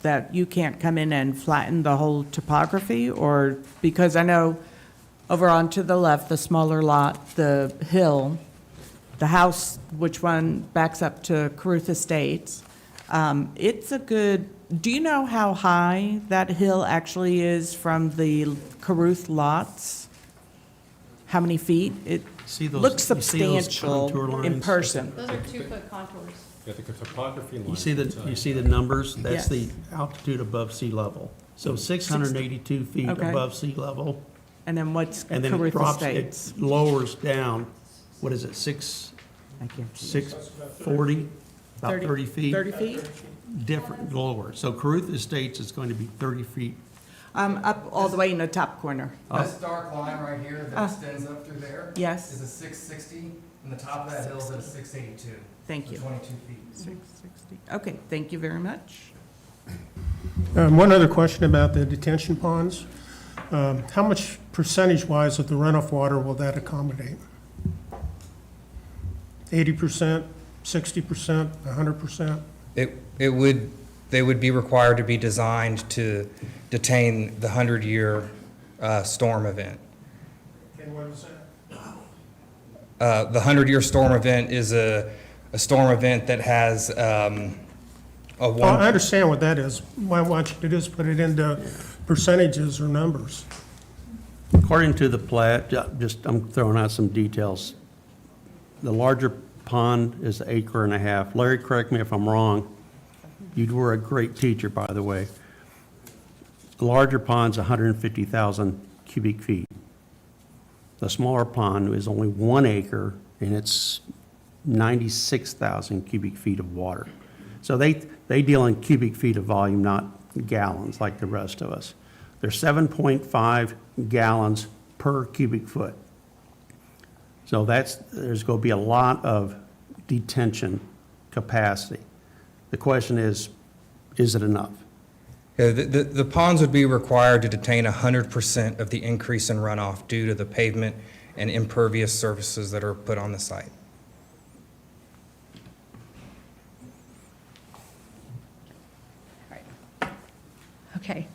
that you can't come in and flatten the whole topography, or, because I know over on to the left, the smaller lot, the hill, the house, which one backs up to Caruth Estates, it's a good, do you know how high that hill actually is from the Caruth lots? How many feet? It See those- looks you see those substantial contour in lines? person. Those are 2-foot contours. Yeah, the topography line. You see the numbers? That's Yes. the altitude above sea level. So 682 feet Okay. above sea level. And then what's And then it Caruth drops, Estates? it lowers down, what is it, I can't see. 640? About 30 feet? 30 feet? Different, lower. So Caruth Estates is going to be 30 feet. Up all the way in the top corner. This dark line right here that extends up through there Yes. is a 660, and the top of that hill is at a 682. Thank you. 22 feet. 660. Okay, thank you very much. One other question about the detention ponds. How much percentage-wise of the runoff water will that accommodate? 80%, 60%, 100%? They would be required to be designed to detain the 100-year storm event. And what is that? The 100-year storm event is a storm event that has Well, I understand what that is. What I want you to do is put it into percentages or numbers. According to the plat, I'm throwing out some details. The larger pond is 1.5 acres. Larry, correct me if I'm wrong. You were a great teacher, by the way. The larger pond's 150,000 cubic feet. The smaller pond is only 1 acre, and it's 96,000 cubic feet of water. So they deal in cubic feet of volume, not gallons like the rest of us. They're 7.5 gallons per cubic foot. So there's going to be a lot of detention capacity. The question is it enough? Yeah, the ponds would be required to detain 100% of the increase in runoff due to the pavement and impervious surfaces that are put on the site. Okay.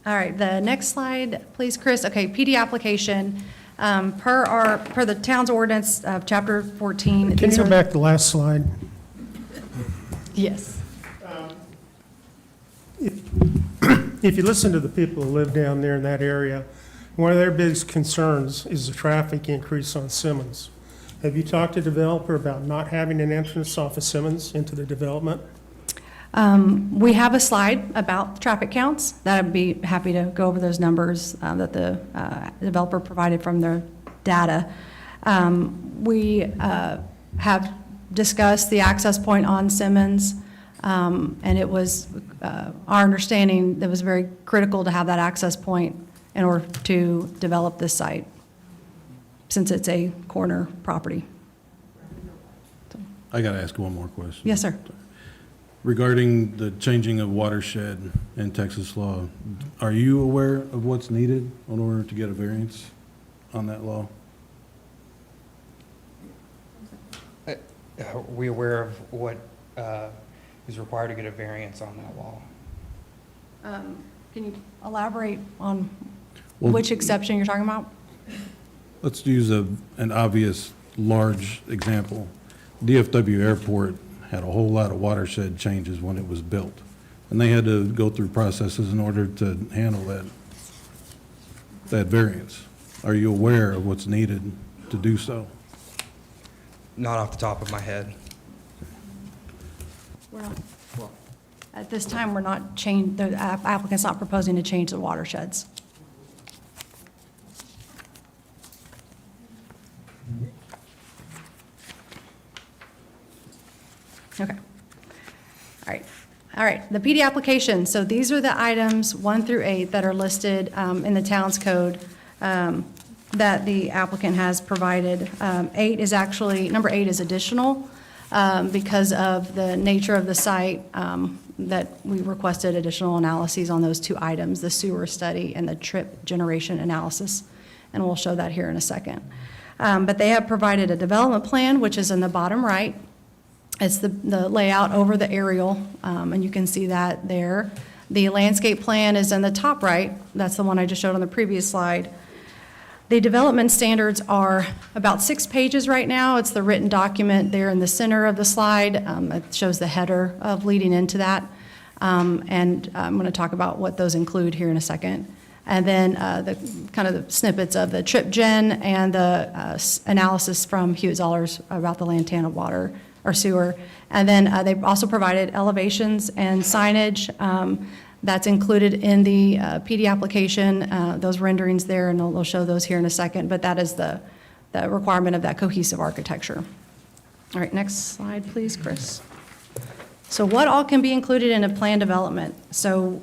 All right, the next slide, please, Chris. Okay, PD application, per the town's ordinance of chapter 14. Can these you go are- back to the last slide? Yes. If you listen to the people who live down there in that area, one of their biggest concerns is the traffic increase on Simmons. Have you talked to the developer about not having an entrance off of Simmons into the development? We have a slide about traffic counts that I'd be happy to go over those numbers that the developer provided from their data. We have discussed the access point on Simmons, and it was our understanding that it was very critical to have that access point in order to develop this site, since it's a corner property. I got to ask one more question. Yes, sir. Regarding the changing of watershed in Texas law, are you aware of what's needed in order to get a variance on that law? Are we aware of what is required to get a variance on that law? Can you elaborate on Well- which exception you're talking about? Let's use an obvious large example. DFW Airport had a whole lot of watershed changes when it was built, and they had to go through processes in order to handle that variance. Are you aware of what's needed to do so? Not off the top of my head. We're not, well, at this time, we're not the applicant's not proposing to change the watersheds. Okay. All right. All right, the PD application. So these are the items 1 through 8 that are listed in the town's code that the applicant has provided. Number 8 is additional because of the nature of the site that we requested additional analyses on those 2 items, the sewer study and the trip generation analysis. And we'll show that here in a second. But they have provided a development plan, which is in the bottom right. It's the layout over the aerial, and you can see that there. The landscape plan is in the top right. That's the one I just showed on the previous slide. The development standards are about 6 pages right now. It's the written document there in the center of the slide. It shows the header of leading into that. And I'm going to talk about what those include here in a second. And then the kind of the snippets of the trip gen and the analysis from Hewitt-Zollars about the Lantana water or sewer. And then they've also provided elevations and signage that's included in the PD application, those renderings there, and they'll show those here in a second, but that is the requirement of that cohesive architecture. All right, next slide, please, Chris. So what all can be included in a plan development? So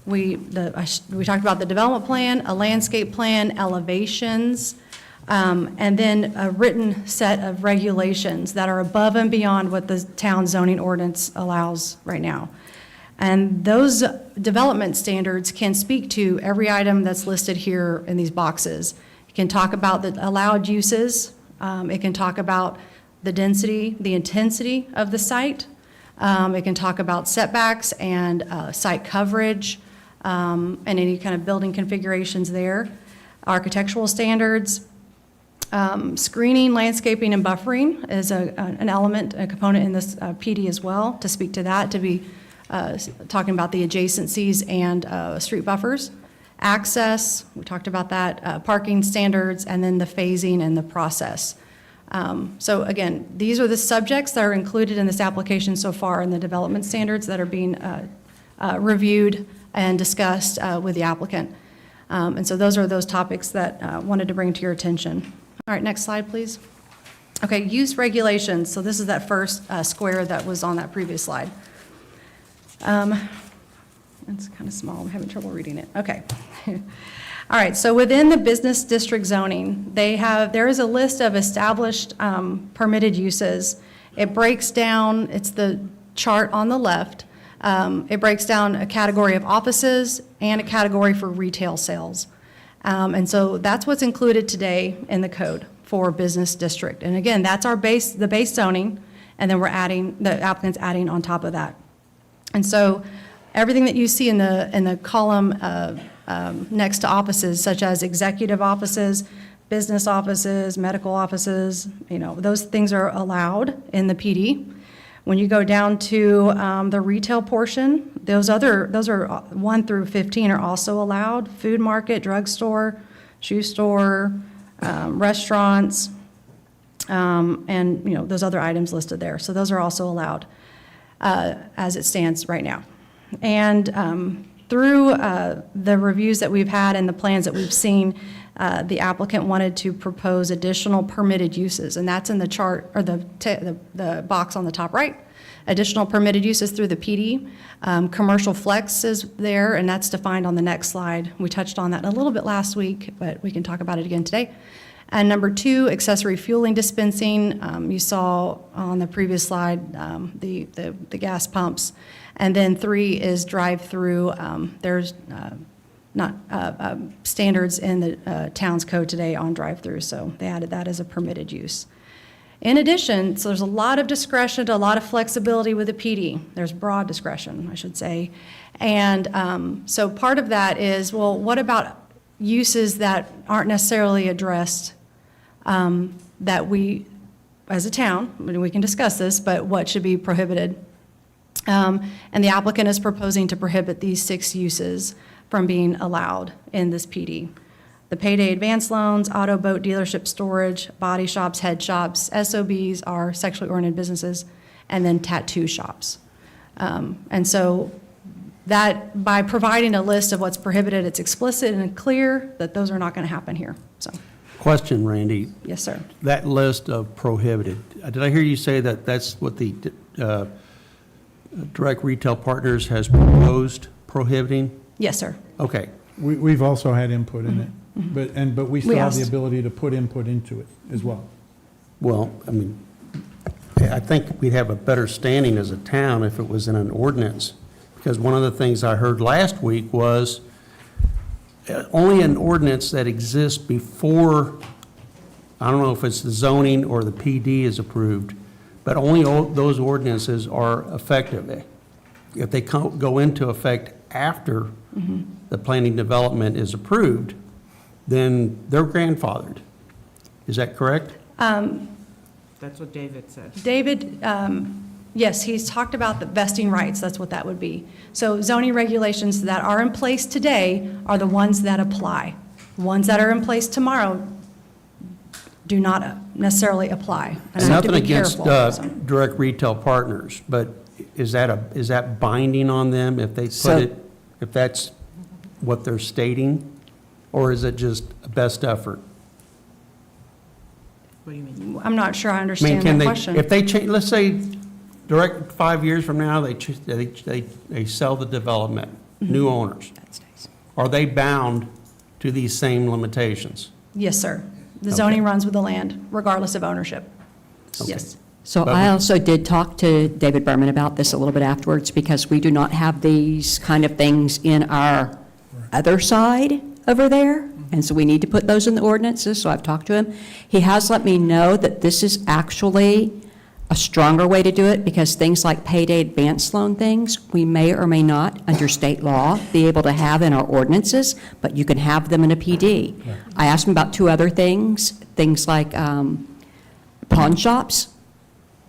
we talked about the development plan, a landscape plan, elevations, and then a written set of regulations that are above and beyond what the town zoning ordinance allows right now. And those development standards can speak to every item that's listed here in these boxes. It can talk about the allowed uses. It can talk about the density, the intensity of the site. It can talk about setbacks and site coverage and any kind of building configurations there. Architectural standards. Screening, landscaping, and buffering is an element, a component in this PD as well, to speak to that, to be talking about the adjacencies and street buffers. Access, we talked about that, parking standards, and then the phasing and the process. So again, these are the subjects that are included in this application so far in the development standards that are being reviewed and discussed with the applicant. And so those are those topics that I wanted to bring to your attention. All right, next slide, please. Okay, use regulations. So this is that first square that was on that previous slide. It's kind of small. I'm having trouble reading it. Okay. All right, so within the business district zoning, there is a list of established permitted uses. It breaks down, it's the chart on the left, it breaks down a category of offices and a category for retail sales. And so that's what's included today in the code for business district. And again, that's our base, the base zoning, and then we're adding, the applicant's adding on top of that. And so everything that you see in the column next to offices, such as executive offices, business offices, medical offices, those things are allowed in the PD. When you go down to the retail portion, those are 1 through 15 are also allowed. Food market, drugstore, shoe store, restaurants, and those other items listed there. So those are also allowed as it stands right now. And through the reviews that we've had and the plans that we've seen, the applicant wanted to propose additional permitted uses, and that's in the chart, or the box on the top right. Additional permitted uses through the PD. Commercial flex is there, and that's defined on the next slide. We touched on that a little bit last week, but we can talk about it again today. And number 2, accessory fueling dispensing. You saw on the previous slide the gas pumps. And then 3 is drive-through. There's not standards in the town's code today on drive-through, so they added that as a permitted use. In addition, so there's a lot of discretion, a lot of flexibility with the PD. There's broad discretion, I should say. And so part of that is, well, what about uses that aren't necessarily addressed that we, as a town, we can discuss this, but what should be prohibited? And the applicant is proposing to prohibit these 6 uses from being allowed in this PD. The payday advance loans, auto boat dealership storage, body shops, head shops, SOBs are sexually oriented businesses, and then tattoo shops. And so that, by providing a list of what's prohibited, it's explicit and clear that those are not going to happen here, so. Question, Randy. Yes, sir. That list of prohibited, did I hear you say that that's what the Direct Retail Partners has proposed prohibiting? Yes, sir. Okay. We've also had input in it, but we still have the asked. ability to put input into it as well. Well, I mean, I think we'd have a better standing as a town if it was in an ordinance. Because one of the things I heard last week was only an ordinance that exists before, I don't know if it's the zoning or the PD is approved, but only those ordinances are effective. If they go into effect after the planning development is approved, then they're grandfathered. Is that correct? That's what David said. David, yes, he's talked about the vesting rights, that's what that would be. So zoning regulations that are in place today are the ones that apply. Ones that are in place tomorrow do not necessarily apply. And I have to Nothing be against careful, so. Direct Retail Partners, but is that binding on them if they So- put it, if that's what they're stating? Or is it just a best effort? What do you mean? I'm not sure I I mean, understand can that they, question. if they change, let's say, Direct, 5 years from now, they sell the development, new owners. Are they bound to these same limitations? Yes, sir. The Okay. zoning runs with the land regardless of ownership. Okay. Yes. So But I we- also did talk to David Berman about this a little bit afterwards, because we do not have these kind of things in our other side over there, and so we need to put those in the ordinances, so I've talked to him. He has let me know that this is actually a stronger way to do it, because things like payday advance loan things, we may or may not, under state law, be able to have in our ordinances, but you can have them in a PD. I asked him about 2 other things like pawn shops.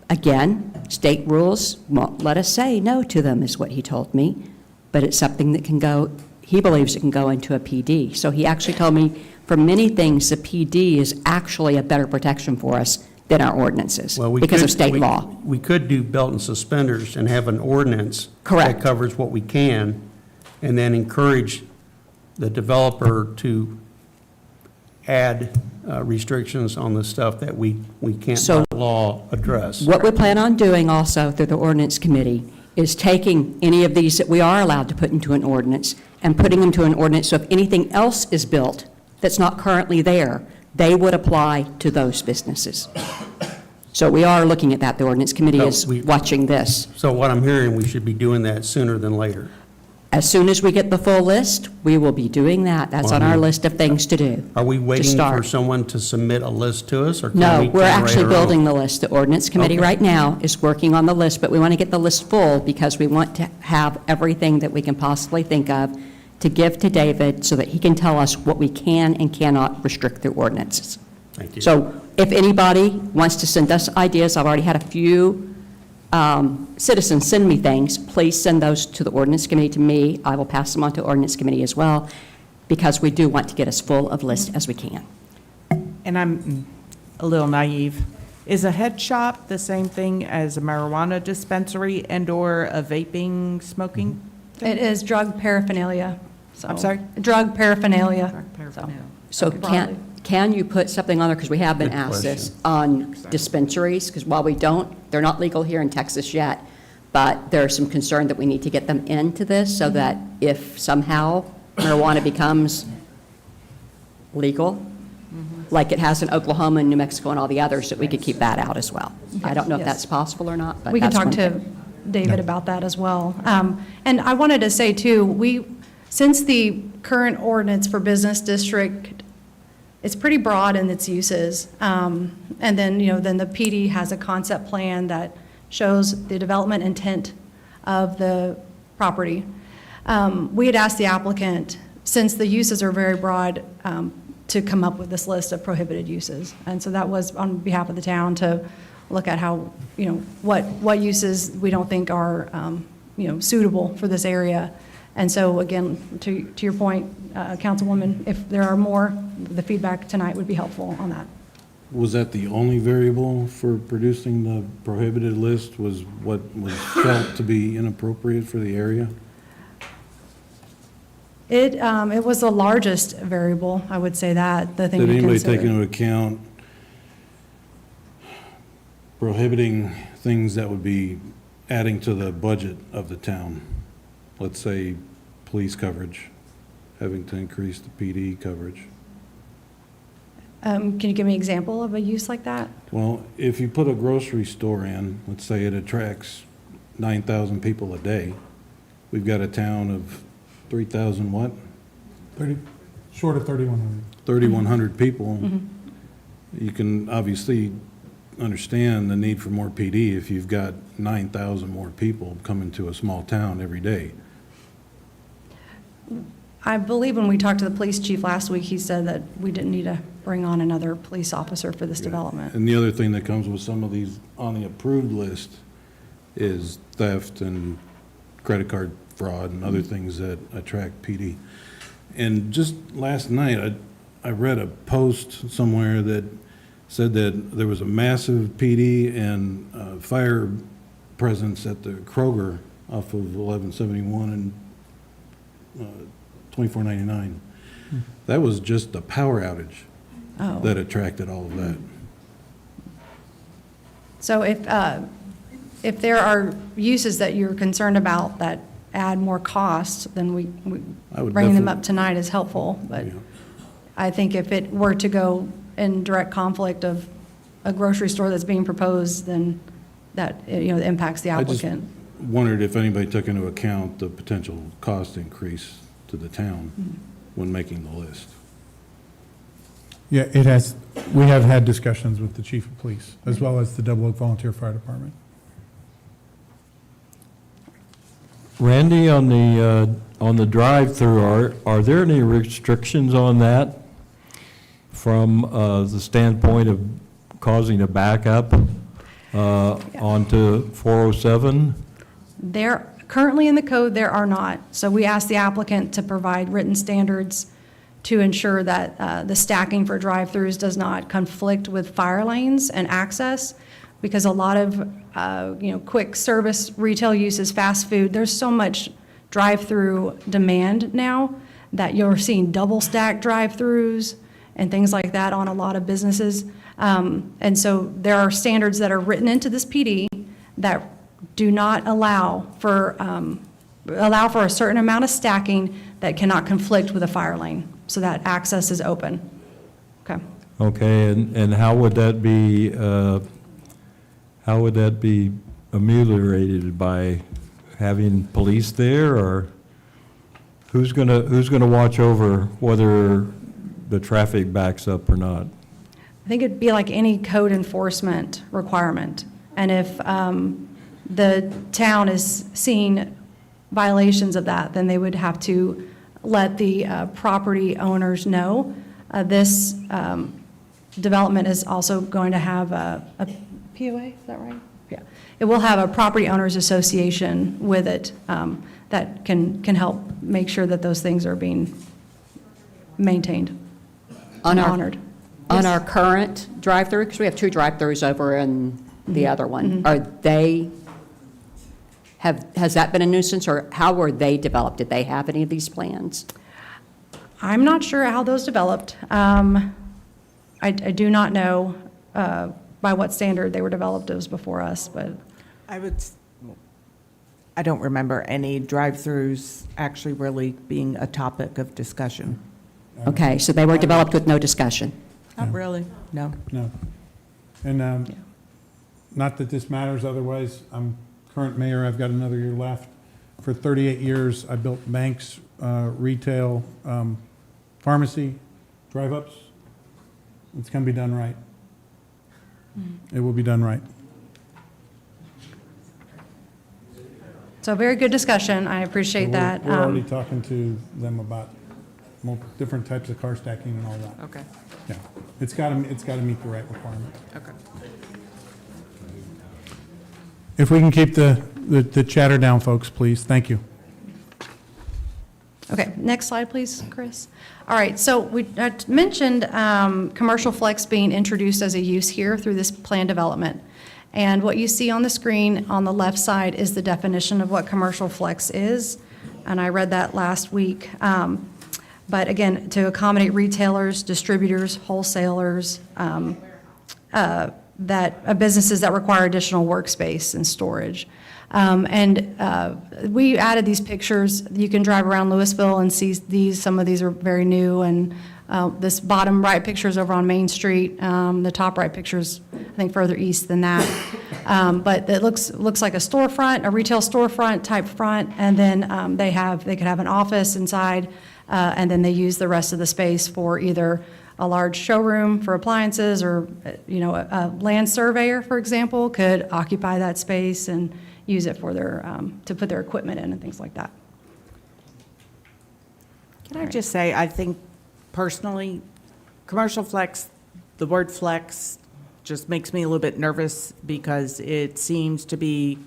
Again, state rules won't let us say no to them, is what he told me, but it's something that can go, he believes it can go into a PD. So he actually told me, for many things, the PD is actually a better protection for us than our ordinances, Well, we because of could- state we- law. We could do belt and suspenders and have an ordinance Correct. that covers what we can, and then encourage the developer to add restrictions on the stuff that we can't So- by law address. What we plan on doing also through the ordinance committee is taking any of these that we are allowed to put into an ordinance and putting them to an ordinance, so if anything else is built that's not currently there, they would apply to those businesses. So we are looking at that. The ordinance committee No, is we- watching this. So what I'm hearing, we should be doing that sooner than later. As soon as we get the full list, we will be doing that. That's on our list of things to do. Are we waiting for start. someone to submit a list to us, or can No, we we're generate actually our own? building the list. The ordinance committee Okay. right now is working on the list, but we want to get the list full because we want to have everything that we can possibly think of to give to David so that he can tell us what we can and cannot restrict through ordinances. Thank you. So if anybody wants to send us ideas, I've already had a few citizens send me things. Please send those to the ordinance committee, to me. I will pass them on to ordinance committee as well, because we do want to get as full of list as we can. And I'm a little naive. Is a head shop the same thing as a marijuana dispensary and/or a vaping, smoking? It is drug paraphernalia. So- I'm sorry? Drug paraphernalia. Drug paraphernalia. So Okay. Broadly. can you put something on there, because we have been Good asked this, question. on dispensaries? Because while we don't, they're not legal here in Texas yet, but there's some concern that we need to get them into this so that if somehow marijuana becomes legal, like it has in Oklahoma and New Mexico and all the others, that we could keep that out as well. I don't know if Yes. that's possible or not, but We can that's talk one to thing. David about that as well. And I wanted to say too, since the current ordinance for business district, it's pretty broad in its uses. And then, then the PD has a concept plan that shows the development intent of the property. We had asked the applicant, since the uses are very broad, to come up with this list of prohibited uses. And so that was on behalf of the town to look at how, what uses we don't think are, suitable for this area. And so again, to your point, Councilwoman, if there are more, the feedback tonight would be helpful on that. Was that the only variable for producing the prohibited list, was what was felt to be inappropriate for the area? It was the largest variable, I would say that, the thing Did to anybody take consider. into account prohibiting things that would be adding to the budget of the town? Let's say police coverage, having to increase the PD coverage. Can you give me an example of a use like that? Well, if you put a grocery store in, let's say it attracts 9,000 people a day, we've got a town of 3,000 what? Short of 3,100. 3,100 people. You can obviously understand the need for more PD if you've got 9,000 more people coming to a small town every day. I believe when we talked to the police chief last week, he said that we didn't need to bring on another police officer for this development. And the other thing that comes with some of these on the approved list is theft and credit card fraud and other things that attract PD. And just last night, I read a post somewhere that said that there was a massive PD and fire presence at the Kroger off of 1171 and 2499. That was just the power outage Oh. that attracted all of that. So if there are uses that you're concerned about that add more costs, then I would bringing them definitely- up tonight is helpful. But Yeah. I think if it were to go in direct conflict of a grocery store that's being proposed, then that, impacts the I just applicant. wondered if anybody took into account the potential cost increase to the town when making the list. Yeah, we have had discussions with the chief of police, as well as the Double Oak Volunteer Fire Department. Randy, on the drive-through, are there any restrictions on that from the standpoint of causing a backup onto 407? Currently in the code, there are not. So we asked the applicant to provide written standards to ensure that the stacking for drive-throughs does not conflict with fire lanes and access, because a lot of, quick service retail uses, fast food, there's so much drive-through demand now that you're seeing double-stack drive-throughs and things like that on a lot of businesses. And so there are standards that are written into this PD that do not allow for a certain amount of stacking that cannot conflict with a fire lane, so that access is open. Okay. Okay, and how would that be how would that be ameliorated? By having police there, or who's gonna watch over whether the traffic backs up or not? I think it'd be like any code enforcement requirement. And if the town is seeing violations of that, then they would have to let the property owners know. This development is also going to have a POA, is that right? Yeah. It will have a property owners association with it that can help make sure that those things are being maintained and honored. On Yes. our current drive-through, because we have 2 drive-throughs over in the other one, are they, has that been a nuisance, or how were they developed? Did they have any of these plans? I'm not sure how those developed. I do not know by what standard they were developed. It was before us, but I don't remember any drive-throughs actually really being a topic of discussion. Okay, so they were developed with no discussion. Not really, no. No. And not that this matters, otherwise, I'm current mayor, I've got another year left. For 38 years, I built banks, retail, pharmacy, drive-ups. It's going to be done right. It will be done right. So very good discussion. I appreciate that. We're already talking to them about different types of car stacking and all that. Okay, Yeah, it's got to meet the right requirement. okay. If we can keep the chatter down, folks, please. Thank you. Okay, next slide, please, Chris. All right, so we mentioned commercial flex being introduced as a use here through this plan development. And what you see on the screen on the left side is the definition of what commercial flex is. And I read that last week. But again, to accommodate retailers, distributors, wholesalers, businesses that require additional workspace and storage. We added these pictures. You can drive around Louisville and see these. Some of these are very new. And this bottom right picture is over on Main Street. The top right picture is, I think, further east than that. But it looks like a storefront, a retail storefront type front. And then they could have an office inside. And then they use the rest of the space for either a large showroom for appliances, or, a land surveyor, for example, could occupy that space and use it for to put their equipment in and things like that. Can I just say, I think personally, commercial flex, the word flex just makes me a little bit nervous because it seems to be,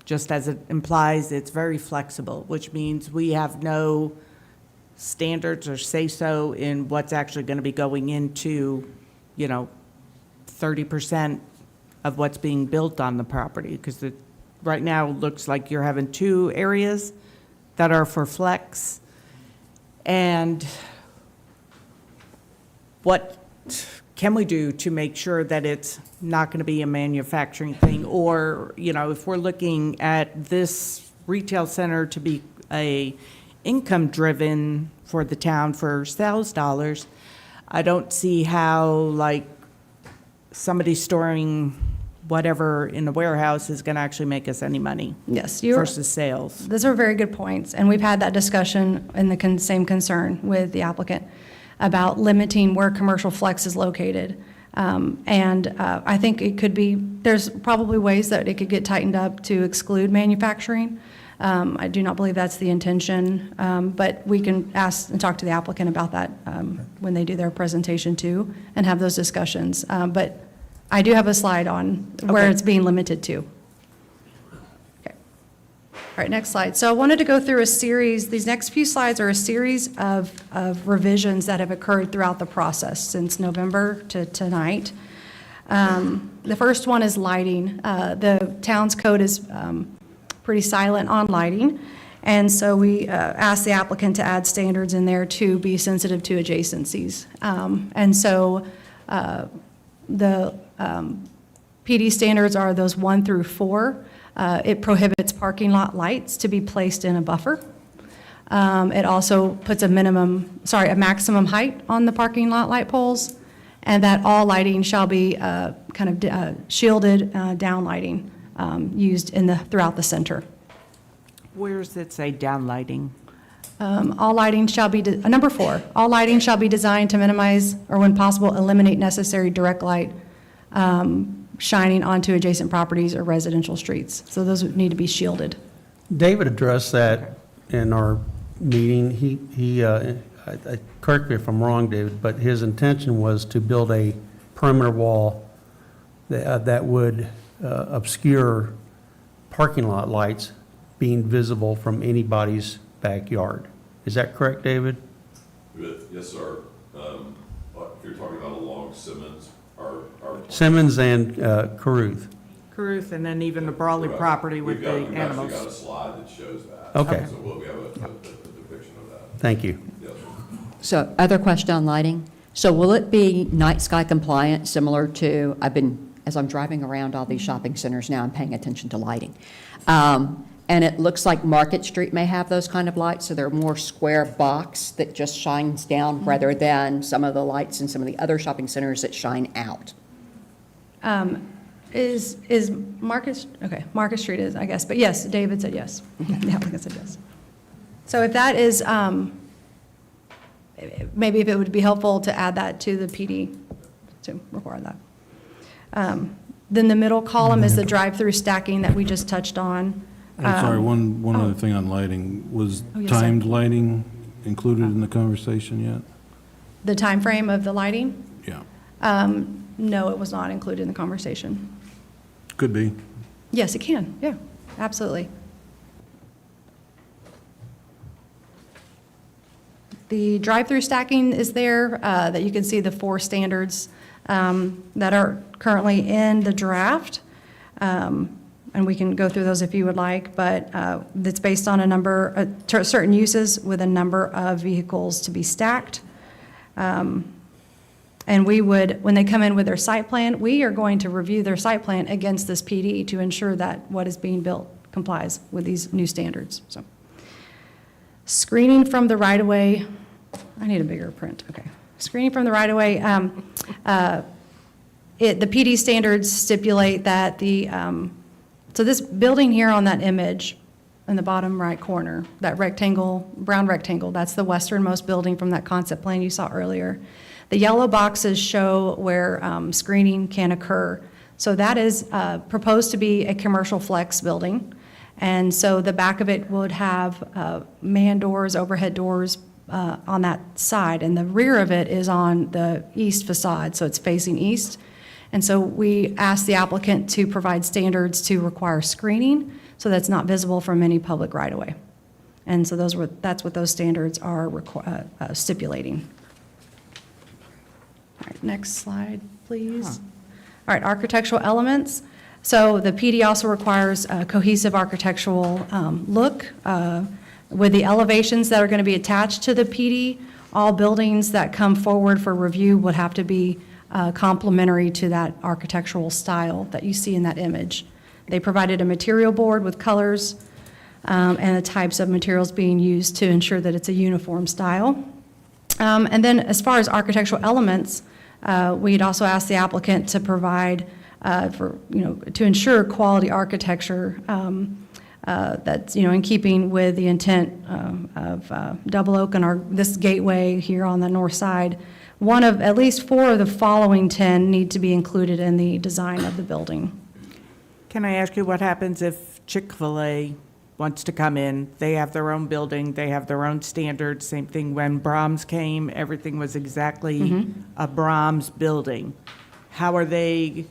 just as it implies, it's very flexible, which means we have no standards or say-so in what's actually going to be going into, 30% of what's being built on the property. Because right now, it looks like you're having 2 areas that are for flex. And what can we do to make sure that it's not going to be a manufacturing thing? Or, if we're looking at this retail center to be a income-driven for the town for sales dollars, I don't see how, like, somebody storing whatever in the warehouse is going to actually make us any money Yes, versus sales. those are very good points. And we've had that discussion and the same concern with the applicant about limiting where commercial flex is located. I think it could be, there's probably ways that it could get tightened up to exclude manufacturing. I do not believe that's the intention, but we can ask and talk to the applicant about that when they do their presentation too, and have those discussions. But I do have a slide on where Okay. it's being limited to. Okay. All right, next slide. So I wanted to go through a series, these next few slides are a series of revisions that have occurred throughout the process since November to tonight. The first one is lighting. The town's code is pretty silent on lighting. And so we asked the applicant to add standards in there to be sensitive to adjacencies. And so the PD standards are those 1 through 4. It prohibits parking lot lights to be placed in a buffer. It also puts a maximum height on the parking lot light poles. and that all lighting shall be kind of shielded down lighting used throughout the center. Where does it say downlighting? All lighting shall be, number 4, all lighting shall be designed to minimize, or when possible, eliminate necessary direct light shining onto adjacent properties or residential streets. So those would need to be shielded. David addressed that in our meeting. Correct me if I'm wrong, David, but his intention was to build a perimeter wall that would obscure parking lot lights being visible from anybody's backyard. Is that correct, David? Yes, sir. If you're talking about along Simmons, our Simmons and Caruth. Caruth, and then even the Brawley property with the We've actually got a animals. slide that shows that. Okay. So we have a depiction of that. Thank you. Yes, sir. So, other question on lighting. So will it be night sky compliant, similar to, as I'm driving around all these shopping centers now, I'm paying attention to lighting. And it looks like Market Street may have those kind of lights, so they're more square box that just shines down rather than some of the lights in some of the other shopping centers that shine out. Is Market, okay, Market Street is, I guess, but yes, David said yes. The applicant said yes. So if that is, maybe if it would be helpful to add that to the PD, to require that. Then the middle column is the drive-through stacking that we just touched on. I'm sorry, one other thing on lighting. Was Oh, yes, sir. timed lighting included in the conversation yet? The time frame of the lighting? Yeah, No, it was not included in the conversation. could be. Yes, it can, yeah, absolutely. The drive-through stacking is there, that you can see the 4 standards that are currently in the draft. And we can go through those if you would like, but it's based on a number, certain uses with a number of vehicles to be stacked. And we would, when they come in with their site plan, we are going to review their site plan against this PD to ensure that what is being built complies with these new standards, so. Screening from the right-of-way, I need a bigger print, okay. Screening from the right-of-way, the PD standards stipulate that so this building here on that image, in the bottom right corner, that rectangle, brown rectangle, that's the westernmost building from that concept plan you saw earlier. The yellow boxes show where screening can occur. So that is proposed to be a commercial flex building. And so the back of it would have man doors, overhead doors on that side. And the rear of it is on the east facade, so it's facing east. And so we asked the applicant to provide standards to require screening so that's not visible from any public right-of-way. And so that's what those standards are stipulating. All right, next slide, please. All right, architectural elements. So the PD also requires a cohesive architectural look with the elevations that are going to be attached to the PD. All buildings that come forward for review would have to be complementary to that architectural style that you see in that image. They provided a material board with colors and the types of materials being used to ensure that it's a uniform style. And then as far as architectural elements, we'd also asked the applicant to provide to ensure quality architecture that's, in keeping with the intent of Double Oak and this gateway here on the north side. One of, at least 4 of the following 10 need to be included in the design of the building. Can I ask you what happens if Chick-fil-A wants to come in? They have their own building, they have their own standards. Same thing when Brahms came, everything was exactly a Brahms building. How are they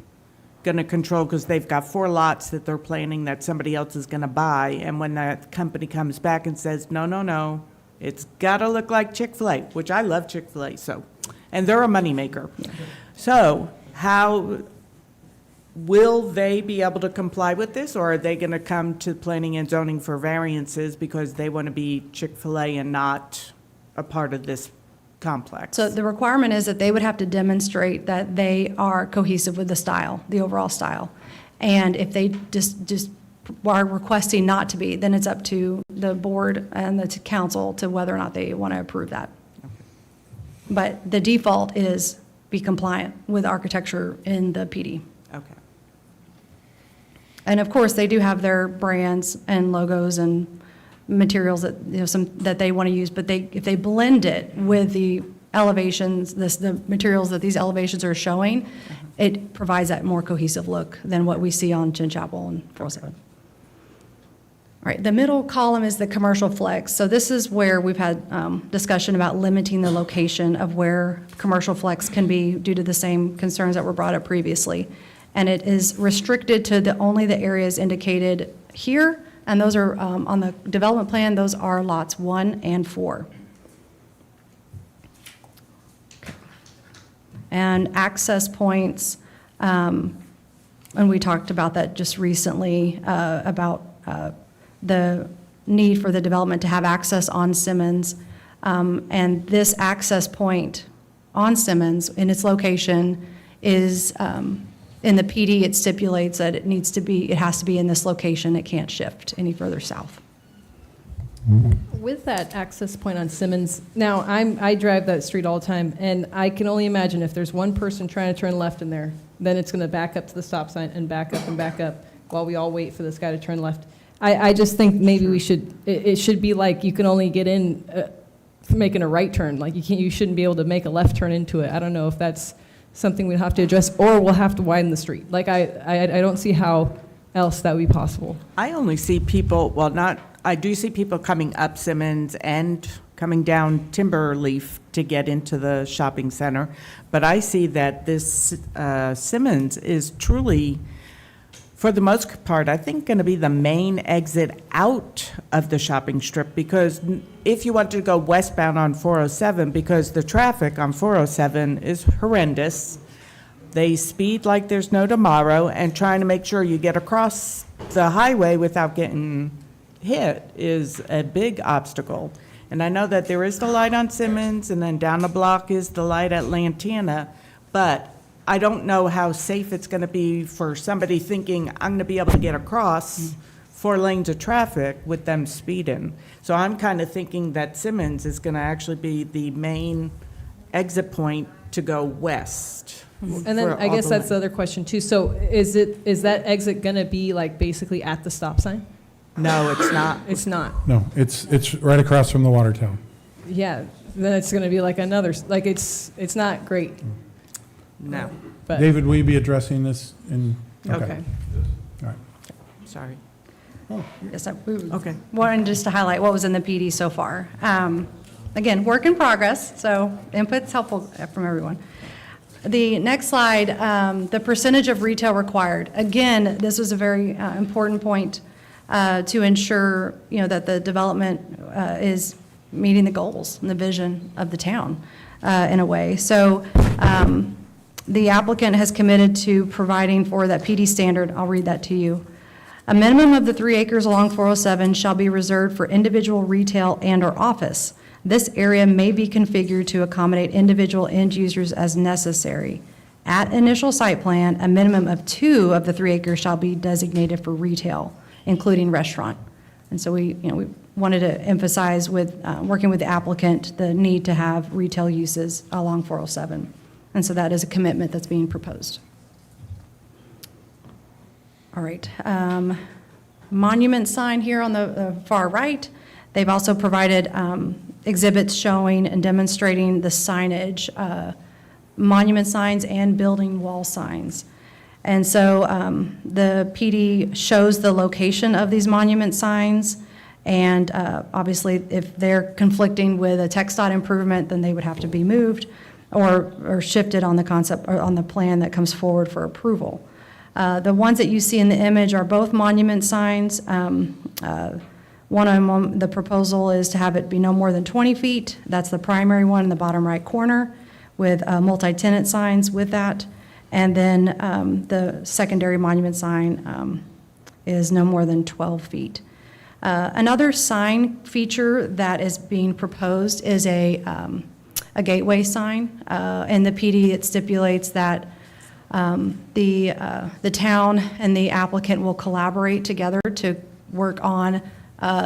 going to control, because they've got 4 lots that they're planning that somebody else is going to buy, and when that company comes back and says, no, it's got to look like Chick-fil-A, which I love Chick-fil-A, so, and they're a moneymaker. So how will they be able to comply with this, or are they going to come to planning and zoning for variances because they want to be Chick-fil-A and not a part of this complex? So the requirement is that they would have to demonstrate that they are cohesive with the style, the overall style. And if they just are requesting not to be, then it's up to the board and the council to whether or not they want to approve that. But the default is be compliant with architecture in the PD. Okay. And of course, they do have their brands and logos and materials that, some that they want to use, but if they blend it with the elevations, the materials that these elevations are showing, it provides that more cohesive look than what we see on Chin Chapel and 407. All right, the middle column is the commercial flex. So this is where we've had discussion about limiting the location of where commercial flex can be due to the same concerns that were brought up previously. And it is restricted to only the areas indicated here, and those are, on the development plan, those are lots 1 and 4. And access points, and we talked about that just recently, about the need for the development to have access on Simmons. And this access point on Simmons, in its location, is, in the PD, it stipulates that it has to be in this location. It can't shift any further south. With that access point on Simmons, now I drive that street all the time, and I can only imagine if there's one person trying to turn left in there, then it's going to back up to the stop sign and back up while we all wait for this guy to turn left. I just think maybe it should be like you can only get in making a right turn. Like you shouldn't be able to make a left turn into it. I don't know if that's something we'd have to address, or we'll have to widen the street. Like I don't see how else that would be possible. I only see people, I do see people coming up Simmons and coming down Timberleaf to get into the shopping center, but I see that this Simmons is truly, for the most part, I think going to be the main exit out of the shopping strip, because if you want to go westbound on 407, because the traffic on 407 is horrendous, they speed like there's no tomorrow, and trying to make sure you get across the highway without getting hit is a big obstacle. And I know that there is the light on Simmons, and then down the block is the light at Lantana, but I don't know how safe it's going to be for somebody thinking, I'm going to be able to get across 4 lanes of traffic with them speeding. So I'm kind of thinking that Simmons is going to actually be the main exit point to go west. And then I guess that's the other question too. So is that exit going to be like basically at the stop sign? No, it's not. It's not. No, it's right across from the water tower. Yeah, then it's going to be like another, like it's not great. No. But David, will you be addressing this in? okay. All right. Sorry. Yes, Okay. wanted just to highlight what was in the PD so far. Again, work in progress, so input's helpful from everyone. The next slide, the percentage of retail required. Again, this was a very important point to ensure, that the development is meeting the goals and the vision of the town in a way. So the applicant has committed to providing for that PD standard. I'll read that to you. A minimum of the 3 acres along 407 shall be reserved for individual retail and/or office. This area may be configured to accommodate individual end users as necessary. At initial site plan, a minimum of 2 of the 3 acres shall be designated for retail, including restaurant. And so we wanted to emphasize with working with the applicant the need to have retail uses along 407. And so that is a commitment that's being proposed. All right. Monument sign here on the far right. They've also provided exhibits showing and demonstrating the signage, monument signs and building wall signs. And so the PD shows the location of these monument signs, and obviously if they're conflicting with a TxDOT improvement, then they would have to be moved or shifted on the concept or on the plan that comes forward for approval. The ones that you see in the image are both monument signs. One of them, the proposal is to have it be no more than 20 feet. That's the primary one in the bottom right corner with multi-tenant signs with that. And then the secondary monument sign is no more than 12 feet. Another sign feature that is being proposed is a gateway sign. In the PD, it stipulates that the town and the applicant will collaborate together to work on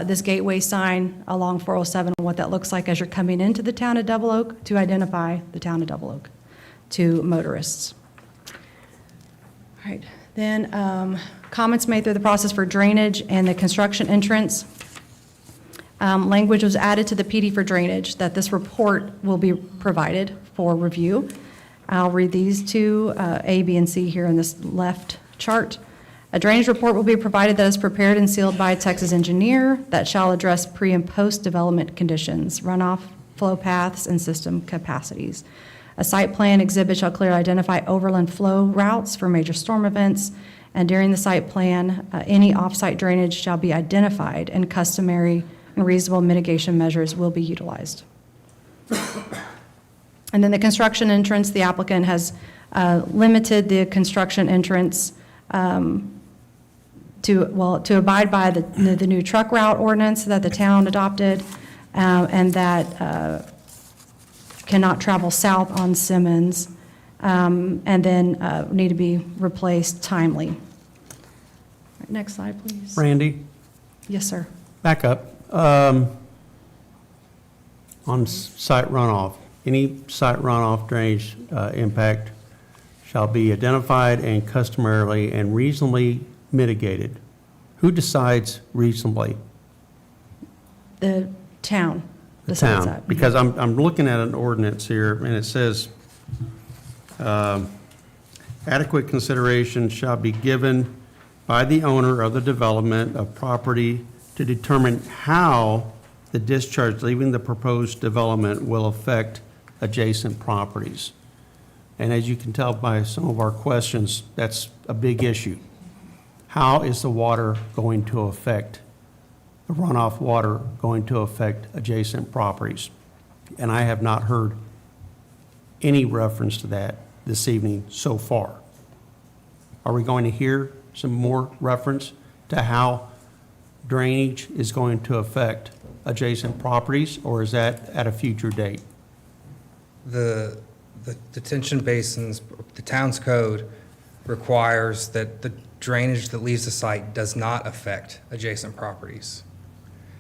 this gateway sign along 407 and what that looks like as you're coming into the town of Double Oak to identify the town of Double Oak. to motorists. All right, then comments made through the process for drainage and the construction entrance. Language was added to the PD for drainage that this report will be provided for review. I'll read these two, A, B, and C here in this left chart. A drainage report will be provided that is prepared and sealed by a Texas engineer that shall address pre- and post-development conditions, runoff, flow paths, and system capacities. A site plan exhibit shall clearly identify overland flow routes for major storm events, and during the site plan, any off-site drainage shall be identified, and customary and reasonable mitigation measures will be utilized. And then the construction entrance, the applicant has limited the construction entrance to abide by the new truck route ordinance that the town adopted, and that cannot travel south on Simmons, and then need to be replaced timely. All right, next slide, please. Randy, Yes, sir. back up. On site runoff, any site runoff drainage impact shall be identified and customarily and reasonably mitigated. Who decides reasonably? The town The decides town. that. Because I'm looking at an ordinance here, and it says, adequate consideration shall be given by the owner of the development of property to determine how the discharge leaving the proposed development will affect adjacent properties. And as you can tell by some of our questions, that's a big issue. How is the water going to affect, the runoff water going to affect adjacent properties? And I have not heard any reference to that this evening so far. Are we going to hear some more reference to how drainage is going to affect adjacent properties, or is that at a future date? The detention basins, the town's code requires that the drainage that leaves the site does not affect adjacent properties.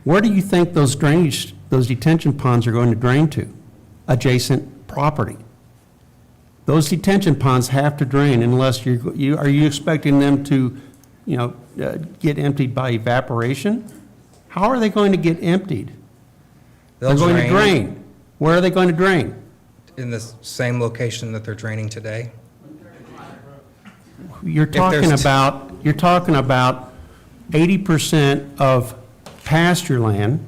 Where do you think those detention ponds are going to drain to? Adjacent property. Those detention ponds have to drain unless are you expecting them to, get emptied by evaporation? How are they going to get emptied? They're They'll going to drain. Where are they going to drain? in the same location that they're draining today. You're talking there's- about 80% of pasture land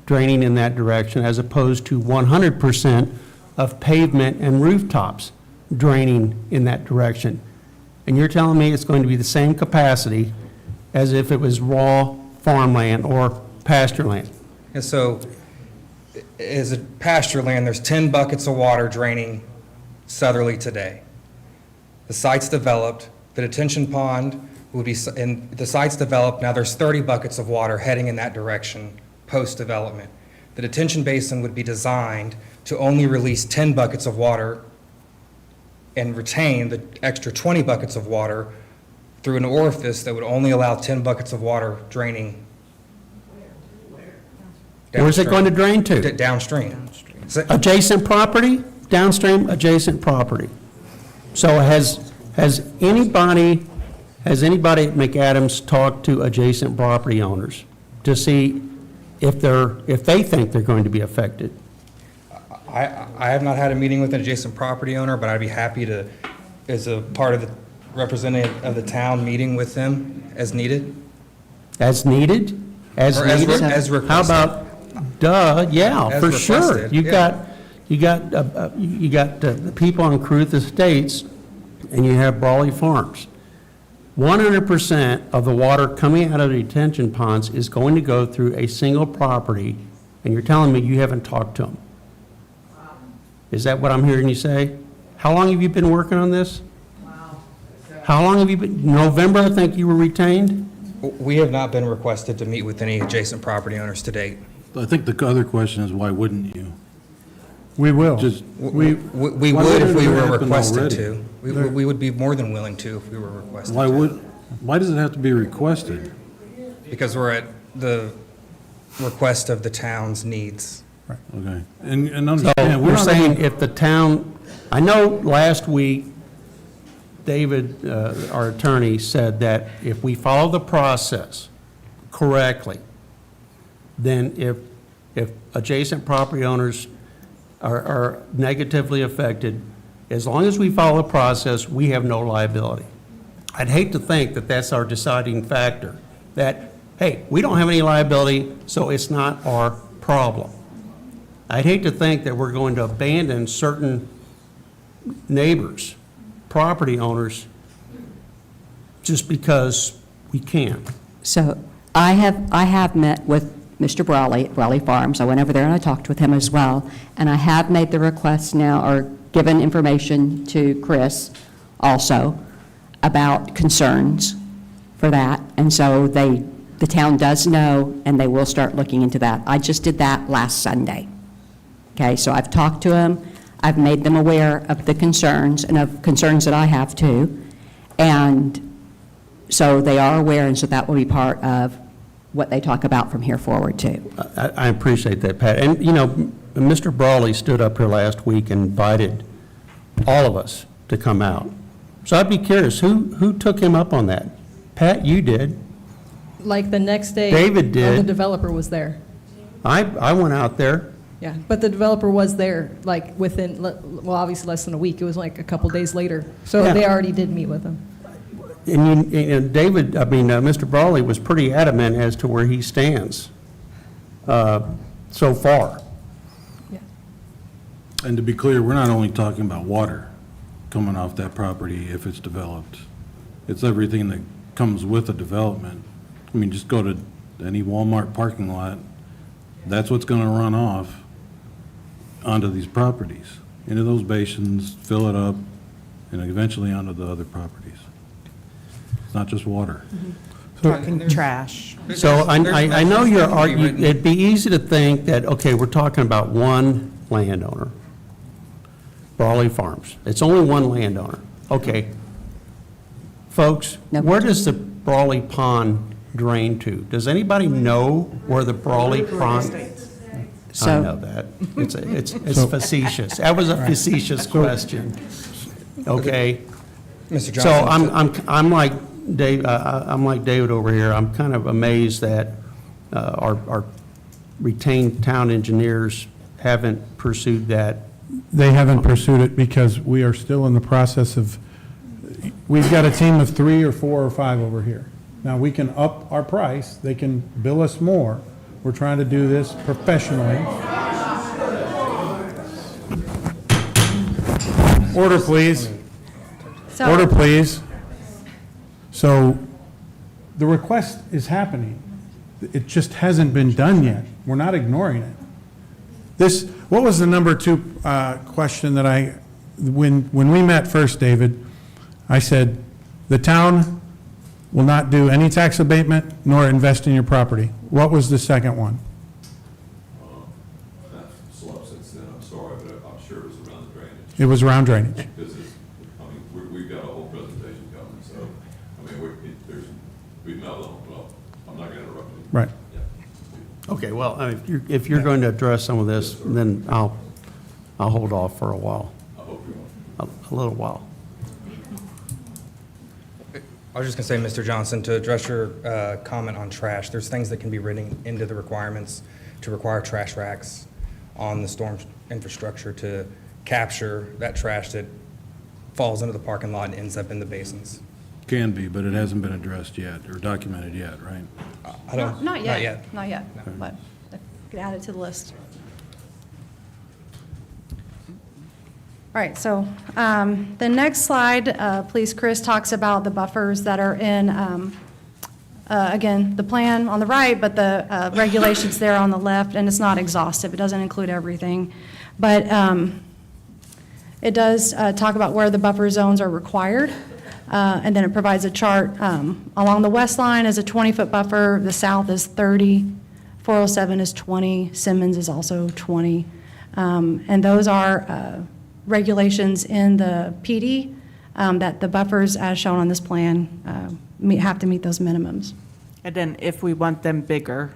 draining in that direction as opposed to 100% of pavement and rooftops draining in that direction. And you're telling me it's going to be the same capacity as if it was raw farmland or pasture land? And so, as a pasture land, there's 10 buckets of water draining southerly today. The site's developed, the detention pond would be, and the site's developed, now there's 30 buckets of water heading in that direction post-development. The detention basin would be designed to only release 10 buckets of water and retain the extra 20 buckets of water through an orifice that would only allow 10 buckets of water draining. Where's it going to drain to? Downstream. So- Adjacent property, downstream adjacent property. So has anybody at McAdams talked to adjacent property owners to see if they think they're going to be affected? I have not had a meeting with an adjacent property owner, but I'd be happy to, as a part of the representative of the town, meeting with them as needed. As needed? As Or as needed? as requested. How about, yeah, As for sure. requested, You yeah. got the people on Caruth Estates, and you have Brawley Farms. 100% of the water coming out of the detention ponds is going to go through a single property, and you're telling me you haven't talked to them? Is that what I'm hearing you say? How long have you been working on this? How long have you been, November, I think you were retained? We have not been requested to meet with any adjacent property owners to date. I think the other question is, why wouldn't you? We will. Just, We Why would if we wouldn't it were happen requested already? to. We would be more than willing to if we were requested why to. why does it have to be requested? Because we're at the request of the town's needs. Okay, and So understand, we're we're not saying saying, if the town, I know last week, David, our attorney, said that if we follow the process correctly, then if adjacent property owners are negatively affected, as long as we follow the process, we have no liability. I'd hate to think that that's our deciding factor, that, hey, we don't have any liability, so it's not our problem. I'd hate to think that we're going to abandon certain neighbors, property owners, just because we can. So I have met with Mr. Brawley at Brawley Farms. I went over there and I talked with him as well. And I have made the request now, or given information to Chris also about concerns for that. And so the town does know, and they will start looking into that. I just did that last Sunday. Okay, so I've talked to them. I've made them aware of the concerns and of concerns that I have too. And so they are aware, and so that will be part of what they talk about from here forward too. I appreciate that, Pat. And, you know, Mr. Brawley stood up here last week and invited all of us to come out. So I'd be curious, who took him up on that? Pat, you did. Like the next day. David did. The developer was there. I went out there. Yeah, but the developer was there, like, within, well, obviously less than a week. It was like a couple days later. So Yeah. they already did meet with him. And David, Mr. Brawley was pretty adamant as to where he stands so far. and to be clear, we're not only talking about water coming off that property if it's developed. It's everything that comes with a development. I mean, just go to any Walmart parking lot, that's what's gonna run off onto these properties, into those basins, fill it up, and eventually onto the other properties. It's not just water. Talking trash. So I know it'd be easy to think that, okay, we're talking about one landowner, Brawley Farms. It's only one landowner. Okay. Folks, No. where does the Brawley Pond drain to? Does anybody know where the Brawley Pond? I So- know that. It's facetious. That was a facetious question. Okay? Mr. So Johnson. I'm like Dave, I'm like David over here. I'm kind of amazed that our retained town engineers haven't pursued that. They haven't pursued it because we are still in the process of, we've got a team of 3 or 4 or 5 over here. Now, we can up our price, they can bill us more. We're trying to do this professionally. Order, please. So- Order, please. So the request is happening. It just hasn't been done yet. We're not ignoring it. This, what was the number 2 question that when we met first, David, I said, the town will not do any tax abatement nor invest in your property. What was the second one? That's slept since then, I'm sorry, but I'm sure it was around the drainage. It was around drainage. Because it's, we've got a whole presentation coming, so, we've met them, well, I'm not gonna interrupt you. Right. Yeah. Okay, well, if you're going to address some of this, then I'll hold off for a while, I hope you will. a little while. I was just going to say, Mr. Johnson, to address your comment on trash, there's things that can be written into the requirements to require trash racks on the storm infrastructure to capture that trash that falls into the parking lot and ends up in the basins. Can be, but it hasn't been addressed yet or documented yet, right? I don't. Not yet. Not yet, but get added to the list. All right, so the next slide, please, Chris, talks about the buffers that are in, again, the plan on the right, but the regulations there on the left, and it's not exhaustive. It doesn't include everything. But it does talk about where the buffer zones are required, and then it provides a chart. Along the west line is a 20-foot buffer, the south is 30, 407 is 20, Simmons is also 20. And those are regulations in the PD that the buffers, as shown on this plan, have to meet those minimums. And then if we want them bigger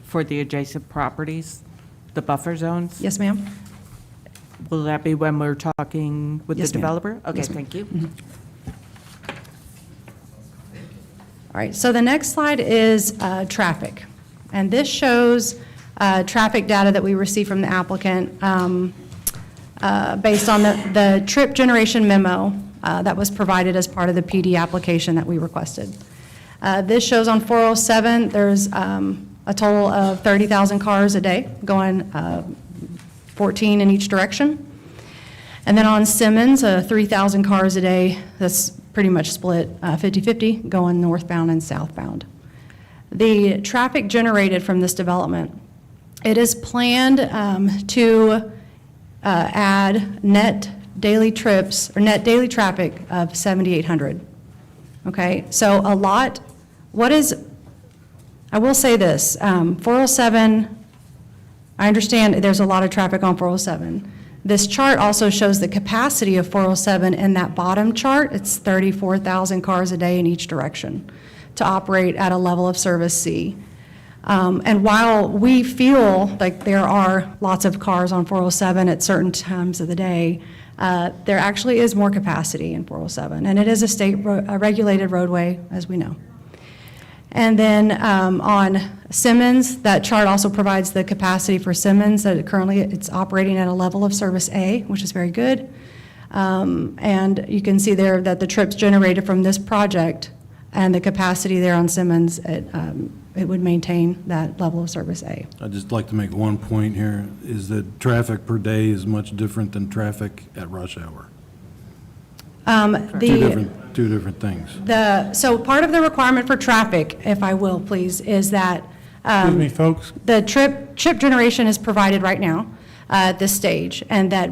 for the adjacent properties, the buffer zones? Yes, ma'am? Will that be when we're talking with the Yes, ma'am. developer? Okay, Yes, ma'am. thank you. All right, so the next slide is traffic. And this shows traffic data that we received from the applicant based on the trip generation memo that was provided as part of the PD application that we requested. This shows on 407, there's a total of 30,000 cars a day going 14 in each direction. And then on Simmons, 3,000 cars a day, that's pretty much split 50-50, going northbound and southbound. The traffic generated from this development, it is planned to add net daily trips, or net daily traffic of 7,800. Okay, so a lot, I will say this, 407, I understand there's a lot of traffic on 407. This chart also shows the capacity of 407 in that bottom chart. It's 34,000 cars a day in each direction to operate at a level of service C. And while we feel like there are lots of cars on 407 at certain times of the day, there actually is more capacity in 407, and it is a state-regulated roadway, as we know. And then on Simmons, that chart also provides the capacity for Simmons, that currently it's operating at a level of service A, which is very good. And you can see there that the trips generated from this project and the capacity there on Simmons, it would maintain that level of service A. I'd just like to make one point here, is that traffic per day is much different than traffic at rush hour. Two different things. So part of the requirement for traffic, if I will, please, is that Excuse me, folks. the chip generation is provided right now at this stage, and that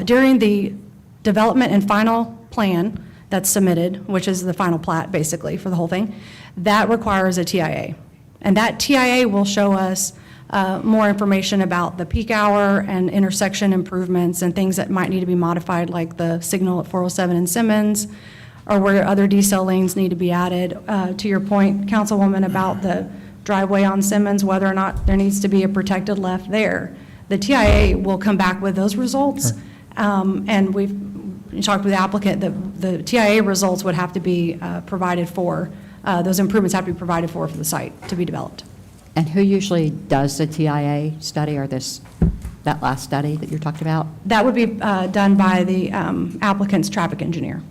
during the development and final plan that's submitted, which is the final plat, basically, for the whole thing, that requires a TIA. And that TIA will show us more information about the peak hour and intersection improvements and things that might need to be modified, like the signal at 407 and Simmons, or where other decel lanes need to be added. To your point, Councilwoman, about the driveway on Simmons, whether or not there needs to be a protected left there. The TIA will come back with those results. And we've talked with the applicant, the TIA results would have to be provided for, those improvements have to be provided for the site to be developed. And who usually does the TIA study, or that last study that you're talking about? That would be done by the applicant's traffic engineer.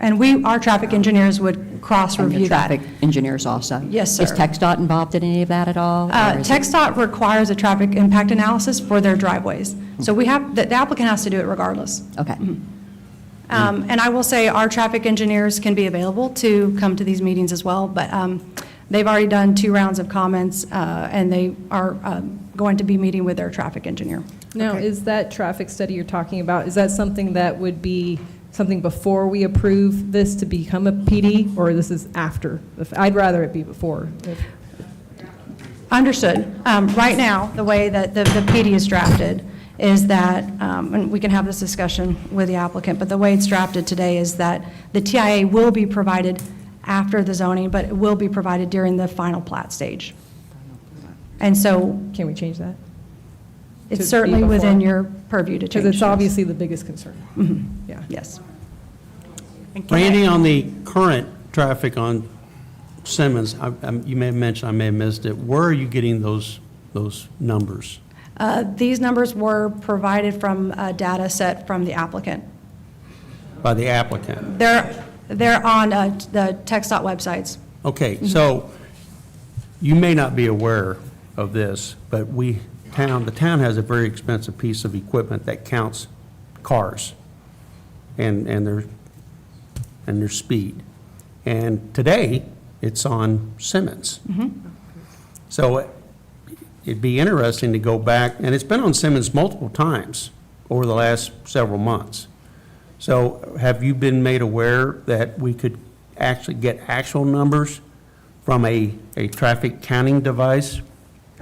And our traffic engineers would cross-review that. Traffic engineers also? Yes, sir. Is TxDOT involved in any of that at all? or is it- TxDOT requires a traffic impact analysis for their driveways. So the applicant has to do it regardless. Okay. And I will say, our traffic engineers can be available to come to these meetings as well, but they've already done 2 rounds of comments, and they are going to be meeting with their traffic engineer. Now, Okay. is that traffic study you're talking about, is that something that would be something before we approve this to become a PD, or this is after? I'd rather it be before. Understood. Right now, the way that the PD is drafted is that, and we can have this discussion with the applicant, but the way it's drafted today is that the TIA will be provided after the zoning, but it will be provided during the final plat stage. And so Can we change that? To it's be certainly within before? your purview to change. Because it's this. obviously the biggest concern. Yeah. Yes. And can I- Randy, on the current traffic on Simmons, you may have mentioned, I may have missed it, where are you getting those numbers? These numbers were provided from a data set from the applicant. By the applicant? They're on the TxDOT websites. Okay, so you may not be aware of this, but the town has a very expensive piece of equipment that counts cars and their speed. And today, it's on Simmons. So it'd be interesting to go back, and it's been on Simmons multiple times over the last several months. So have you been made aware that we could actually get actual numbers from a traffic counting device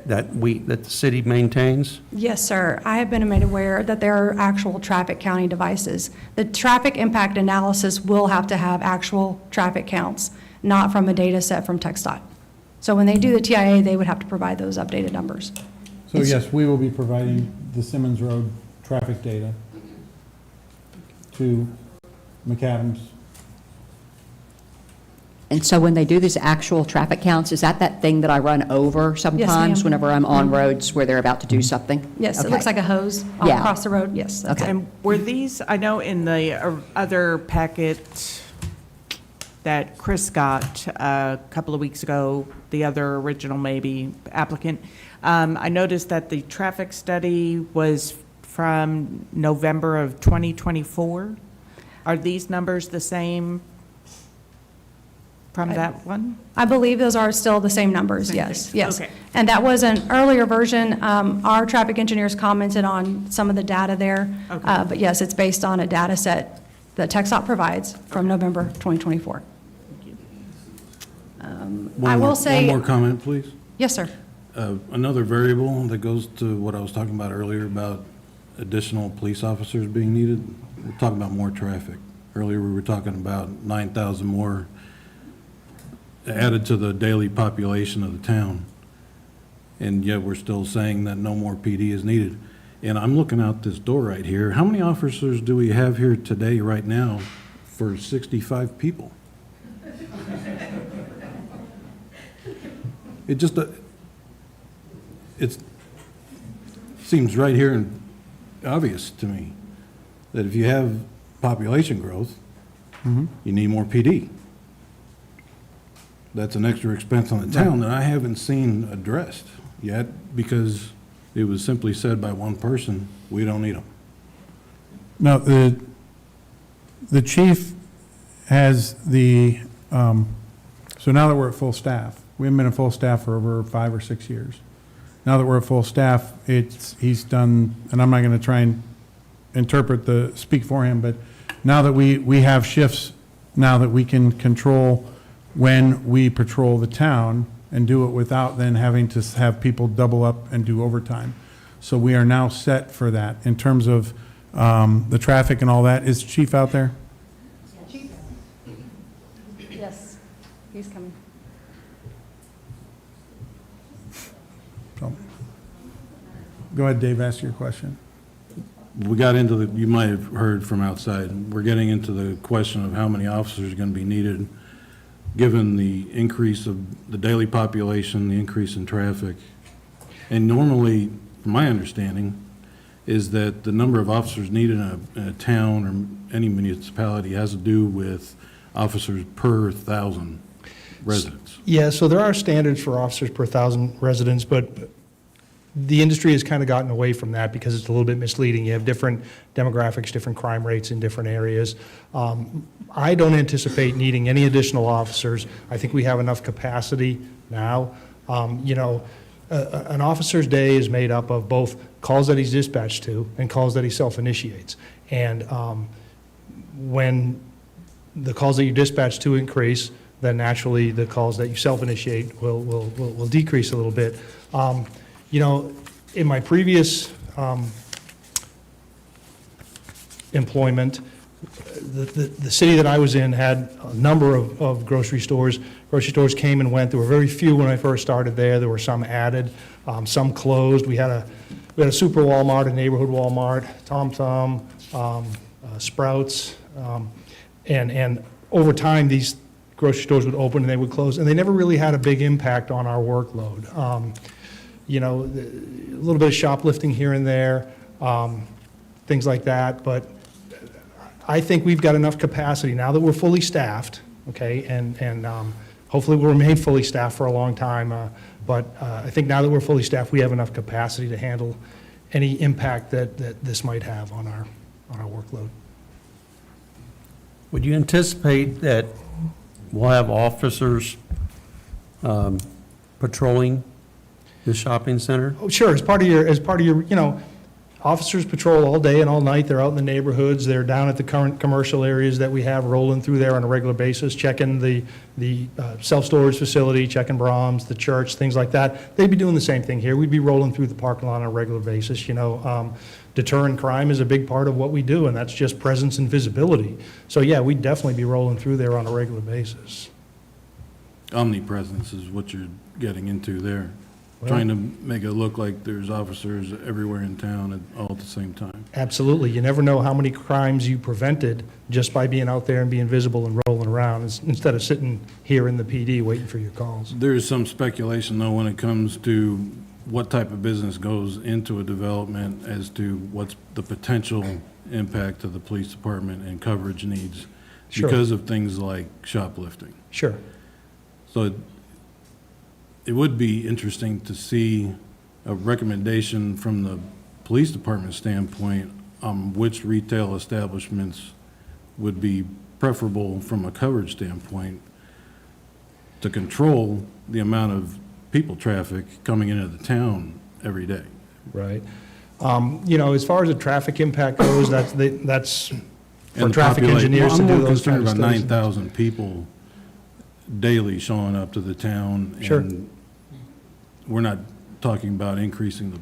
that the city maintains? Yes, sir. I have been made aware that there are actual traffic counting devices. The traffic impact analysis will have to have actual traffic counts, not from a data set from TxDOT. So when they do the TIA, they would have to provide those updated numbers. So yes, we will be providing the Simmons Road traffic data to McAdams. And so when they do these actual traffic counts, is that thing that I run over sometimes ma'am. whenever I'm on roads where they're about to do something? Yes, it Okay. looks like a hose all Yeah. across the road, yes. That's Okay. it. And were these, I know in the other packet that Chris got a couple of weeks ago, the other original maybe applicant, I noticed that the traffic study was from November of 2024. Are these numbers the same from that one? I believe those are still the same numbers, Same yes, things. yes. Okay. And that was an earlier version. Our traffic engineers commented on some of the data there. Okay. But yes, it's based on a data set that TxDOT provides from November 2024. I will say. One more comment, please. Yes, sir. Another variable that goes to what I was talking about earlier about additional police officers being needed, we're talking about more traffic. Earlier, we were talking about 9,000 more added to the daily population of the town, and yet we're still saying that no more PD is needed. And I'm looking out this door right here. How many officers do we have here today, right now, for 65 people? It just, it seems right here and obvious to me that if you have population growth, you need more PD. That's an extra expense on the town that I haven't seen addressed yet because it was simply said by one person, we don't need them. No, the chief has the, so now that we're at full staff, we haven't been at full staff for over 5 or 6 years. Now that we're at full staff, he's done, and I'm not going to try and speak for him, but now that we have shifts, now that we can control when we patrol the town and do it without then having to have people double up and do overtime. So we are now set for that. In terms of the traffic and all that, is Chief out there? Chief? Yes, he's coming. So, go ahead, Dave, ask your question. We got into the, you might have heard from outside, we're getting into the question of how many officers are going to be needed, given the increase of the daily population, the increase in traffic. And normally, from my understanding, is that the number of officers needed in a town or any municipality has to do with officers per 1,000 residents. Yeah, so there are standards for officers per 1,000 residents, but the industry has kind of gotten away from that because it's a little bit misleading. You have different demographics, different crime rates in different areas. I don't anticipate needing any additional officers. I think we have enough capacity now. An officer's day is made up of both calls that he's dispatched to and calls that he self-initiates. And when the calls that you dispatch to increase, then naturally the calls that you self-initiate will decrease a little bit. In my previous employment, the city that I was in had a number of grocery stores. Grocery stores came and went. There were very few when I first started there. There were some added, some closed. We had a Super Walmart, a neighborhood Walmart, Tom Thumb, Sprouts, and over time these grocery stores would open and they would close, and they never really had a big impact on our workload. A little bit of shoplifting here and there, things like that, but I think we've got enough capacity now that we're fully staffed, okay, and hopefully we'll remain fully staffed for a long time, but I think now that we're fully staffed, we have enough capacity to handle any impact that this might have on our workload. Would you anticipate that we'll have officers patrolling the shopping center? Oh, sure, as part of your, officers patrol all day and all night. They're out in the neighborhoods. They're down at the current commercial areas that we have rolling through there on a regular basis, checking the self-storage facility, checking Brahms, the church, things like that. They'd be doing the same thing here. We'd be rolling through the parking lot on a regular basis, Deterring crime is a big part of what we do, and that's just presence and visibility. So, yeah, we'd definitely be rolling through there on a regular basis. Omnipresence is what you're getting into there. trying to make it look like there's officers everywhere in town all at the same time. Absolutely. You never know how many crimes you prevented just by being out there and being visible and rolling around instead of sitting here in the PD waiting for your calls. There is some speculation, though, when it comes to what type of business goes into a development as to what's the potential impact to the police department and coverage needs Sure. because of things like shoplifting. Sure. So it would be interesting to see a recommendation from the police department standpoint on which retail establishments would be preferable from a coverage standpoint to control the amount of people traffic coming into the town every day. Right. As far as the traffic impact goes, that's for And traffic populate- engineers to I'm do more those kind concerned of about studies. 9,000 people daily showing up to the town. Sure. And we're not talking about increasing the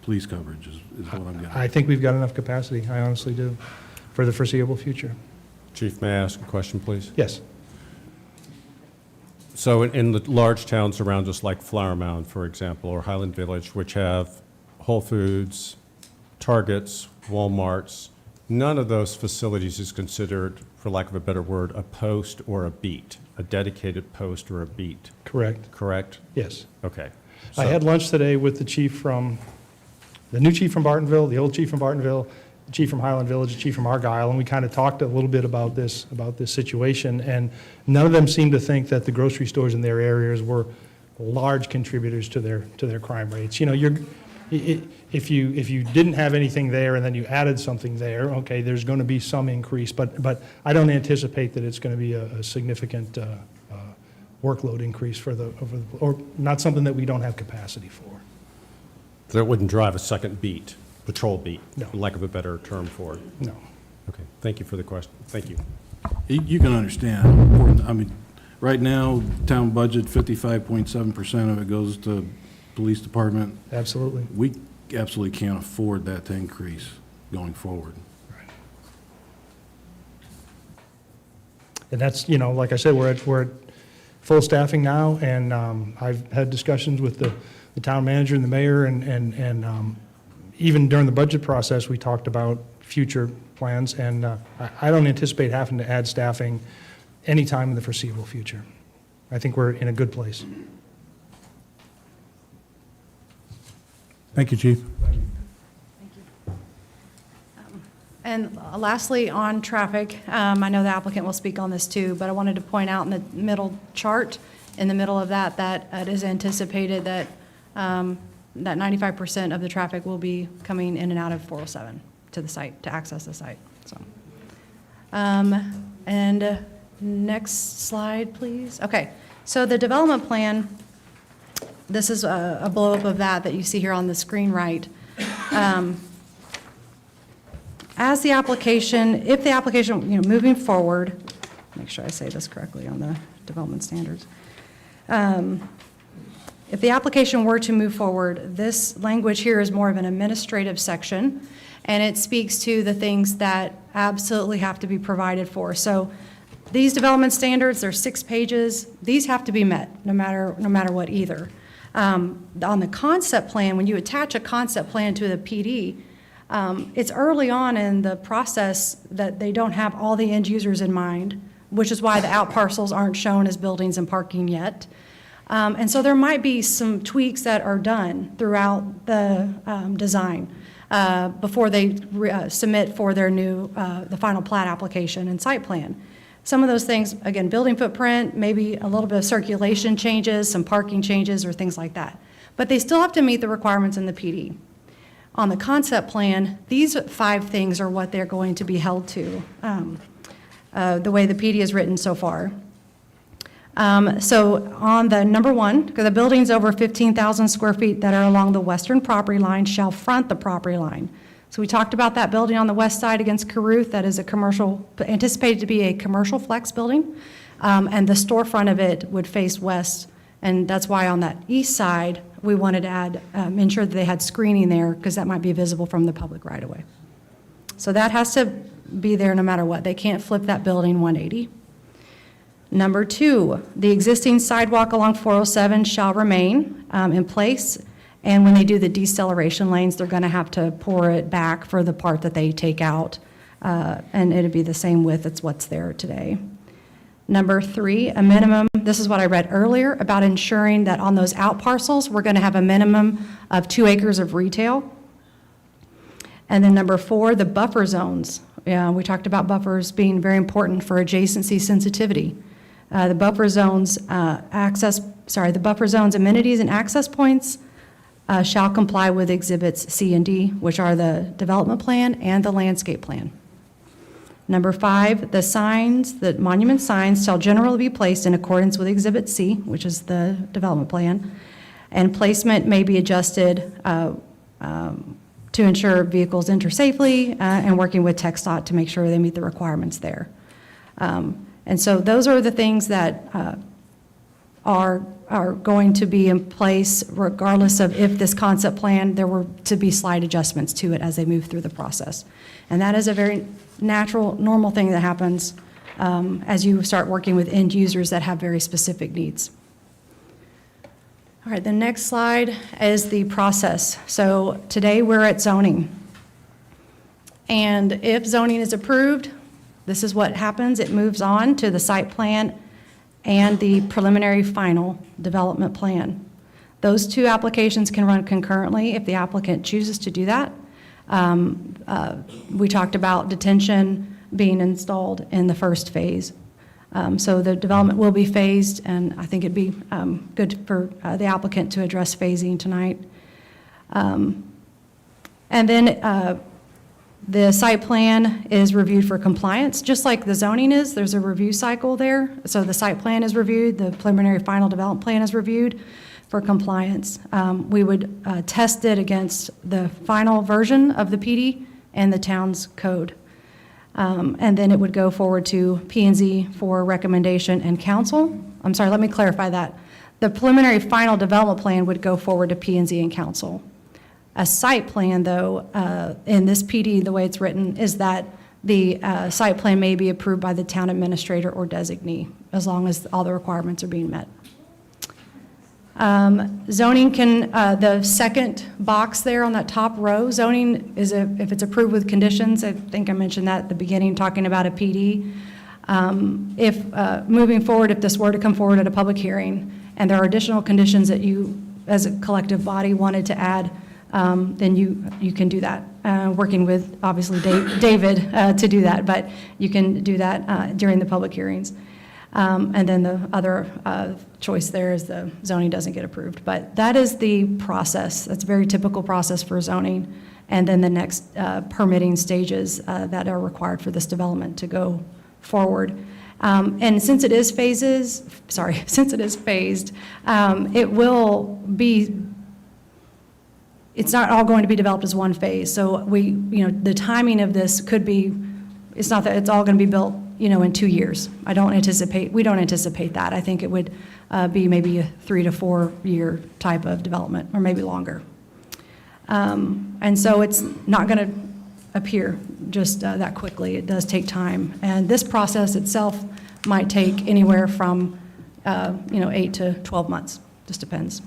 police coverage is what I'm getting. I think we've got enough capacity, I honestly do, for the foreseeable future. Chief, may I ask a question, please? Yes. So in the large towns around us, like Flower Mound, for example, or Highland Village, which have Whole Foods, Targets, Walmarts, none of those facilities is considered, for lack of a better word, a post or a beat, a dedicated post or a beat, Correct. correct? Yes. Okay. I So- had lunch today with the new chief from Bartonville, the old chief from Bartonville, the chief from Highland Village, the chief from Argyle, and we kind of talked a little bit about this situation, and none of them seemed to think that the grocery stores in their areas were large contributors to their crime rates. If you didn't have anything there and then you added something there, okay, there's going to be some increase, but I don't anticipate that it's going to be a significant workload increase or not something that we don't have capacity for. That wouldn't drive a second beat, patrol beat, No. for lack of a better term for it. No. Okay, thank you for the question. Thank you. You can understand how important, I mean, right now, town budget, 55.7% of it goes to police department. Absolutely. We absolutely can't afford that to increase going forward. And that's, like I said, we're at full staffing now, and I've had discussions with the town manager and the mayor, and even during the budget process, we talked about future plans, and I don't anticipate having to add staffing anytime in the foreseeable future. I think we're in a good place. Thank you, Chief. And lastly, on traffic, I know the applicant will speak on this too, but I wanted to point out in the middle chart, in the middle of that it is anticipated that 95% of the traffic will be coming in and out of 407 to the site, to access the site, so. And next slide, please. Okay, so the development plan, this is a blow-up of that you see here on the screen right. As the application, if the application, moving forward, make sure I say this correctly on the development standards. If the application were to move forward, this language here is more of an administrative section, and it speaks to the things that absolutely have to be provided for. So these development standards, they're 6 pages. These have to be met, no matter what either. On the concept plan, when you attach a concept plan to the PD, it's early on in the process that they don't have all the end users in mind, which is why the out parcels aren't shown as buildings and parking yet. And so there might be some tweaks that are done throughout the design before they submit for their new, the final plat application and site plan. Some of those things, again, building footprint, maybe a little bit of circulation changes, some parking changes or things like that. But they still have to meet the requirements in the PD. On the concept plan, these 5 things are what they're going to be held to, the way the PD is written so far. So on the number 1, because the buildings over 15,000 square feet that are along the western property line shall front the property line. So we talked about that building on the west side against Caruth. That is a commercial, anticipated to be a commercial flex building. And the storefront of it would face west. And that's why on that east side, we wanted to add, ensure that they had screening there because that might be visible from the public right away. So that has to be there no matter what. They can't flip that building 180. Number 2, the existing sidewalk along 407 shall remain in place, and when they do the deceleration lanes, they're going to have to pour it back for the part that they take out, and it'd be the same width as what's there today. Number 3, a minimum, this is what I read earlier, about ensuring that on those out parcels, we're going to have a minimum of 2 acres of retail. And then number 4, the buffer zones. Yeah, we talked about buffers being very important for adjacency sensitivity. The buffer zones the buffer zones amenities and access points shall comply with exhibits C and D, which are the development plan and the landscape plan. Number 5, the signs, the monument signs shall generally be placed in accordance with exhibit C, which is the development plan, and placement may be adjusted to ensure vehicles enter safely and working with TxDOT to make sure they meet the requirements there. And so those are the things that are going to be in place regardless of if this concept plan, there were to be slight adjustments to it as they move through the process. And that is a very natural, normal thing that happens as you start working with end users that have very specific needs. All right, the next slide is the process. So today we're at zoning. And if zoning is approved, this is what happens. It moves on to the site plan and the preliminary final development plan. Those 2 applications can run concurrently if the applicant chooses to do that. We talked about detention being installed in the first phase. So the development will be phased, and I think it'd be good for the applicant to address phasing tonight. And then the site plan is reviewed for compliance, just like the zoning is. There's a review cycle there. So the site plan is reviewed, the preliminary final development plan is reviewed for compliance. We would test it against the final version of the PD and the town's code. And then it would go forward to P&Z for recommendation and council. I'm sorry, let me clarify that. The preliminary final development plan would go forward to P&Z and council. A site plan, though, in this PD, the way it's written, is that the site plan may be approved by the town administrator or designee, as long as all the requirements are being met. Zoning can, the second box there on that top row, zoning is, if it's approved with conditions, I think I mentioned that at the beginning, talking about a PD. If moving forward, if this were to come forward at a public hearing, and there are additional conditions that you, as a collective body, wanted to add, then you can do that, working with, obviously, David to do that, but you can do that during the public hearings. And then the other choice there is the zoning doesn't get approved. But that is the process. That's a very typical process for zoning. And then the next permitting stages that are required for this development to go forward. And since it is phased, it will be, it's not all going to be developed as one phase. So the timing of this could be, it's not that it's all going to be built in 2 years. We don't anticipate that. I think it would be maybe a 3 to 4 year type of development, or maybe longer. And so it's not going to appear just that quickly. It does take time. And this process itself might take anywhere from 8 to 12 months. Just depends.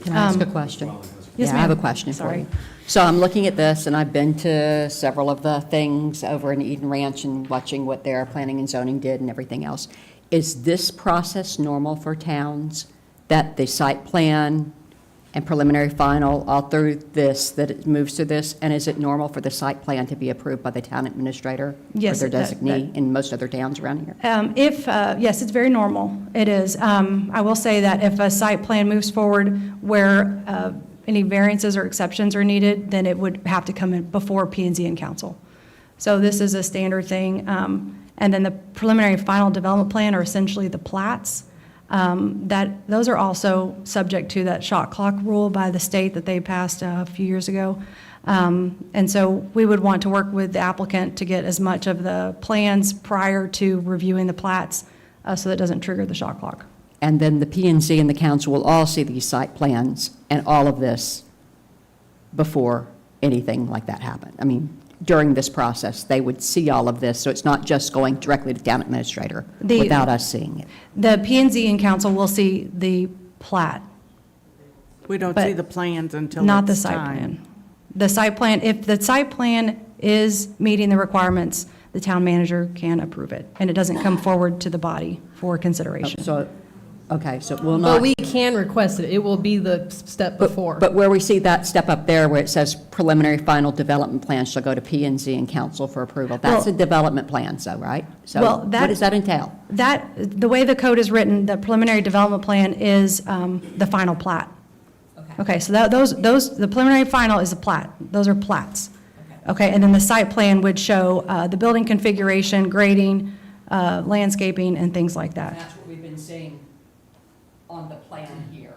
Can I ask a question? Yes, Yeah, I have a ma'am. question for Sorry. you. So I'm looking at this, and I've been to several of the things over in Eden Ranch and watching what their planning and zoning did and everything else. Is this process normal for towns, that the site plan and preliminary final, all through this, that it moves through this? And is it normal for the site plan to be approved by the town administrator? Yes, Or their that- designee in most other towns around here? Yes, it's very normal. It is. I will say that if a site plan moves forward where any variances or exceptions are needed, then it would have to come in before P&Z and council. So this is a standard thing. And then the preliminary final development plan are essentially the plats. Those are also subject to that shot clock rule by the state that they passed a few years ago. And so we would want to work with the applicant to get as much of the plans prior to reviewing the plats so that it doesn't trigger the shot clock. And then the P&Z and the council will all see these site plans and all of this before anything like that happened. I mean, during this process, they would see all of this, so it's not just going directly to town administrator The- without us seeing it. The P and Z and council will see the plat, We don't But see the plans until not the it's site time. plan. The site plan, if the site plan is meeting the requirements, the town manager can approve it, and it doesn't come forward to the body for consideration. So, okay, so it will not. But we can request it. It will be the step before. But where we see that step up there where it says preliminary final development plan shall go to P and Z and council for approval, that's a Well- development plan, so, right? So Well, what that- does that entail? The way the code is written, the preliminary development plan is the final plat. Okay, so the preliminary final is a plat. Those are plats. Okay, and then the site plan would show the building configuration, grading, landscaping, and things like that. That's what we've been seeing on the plan here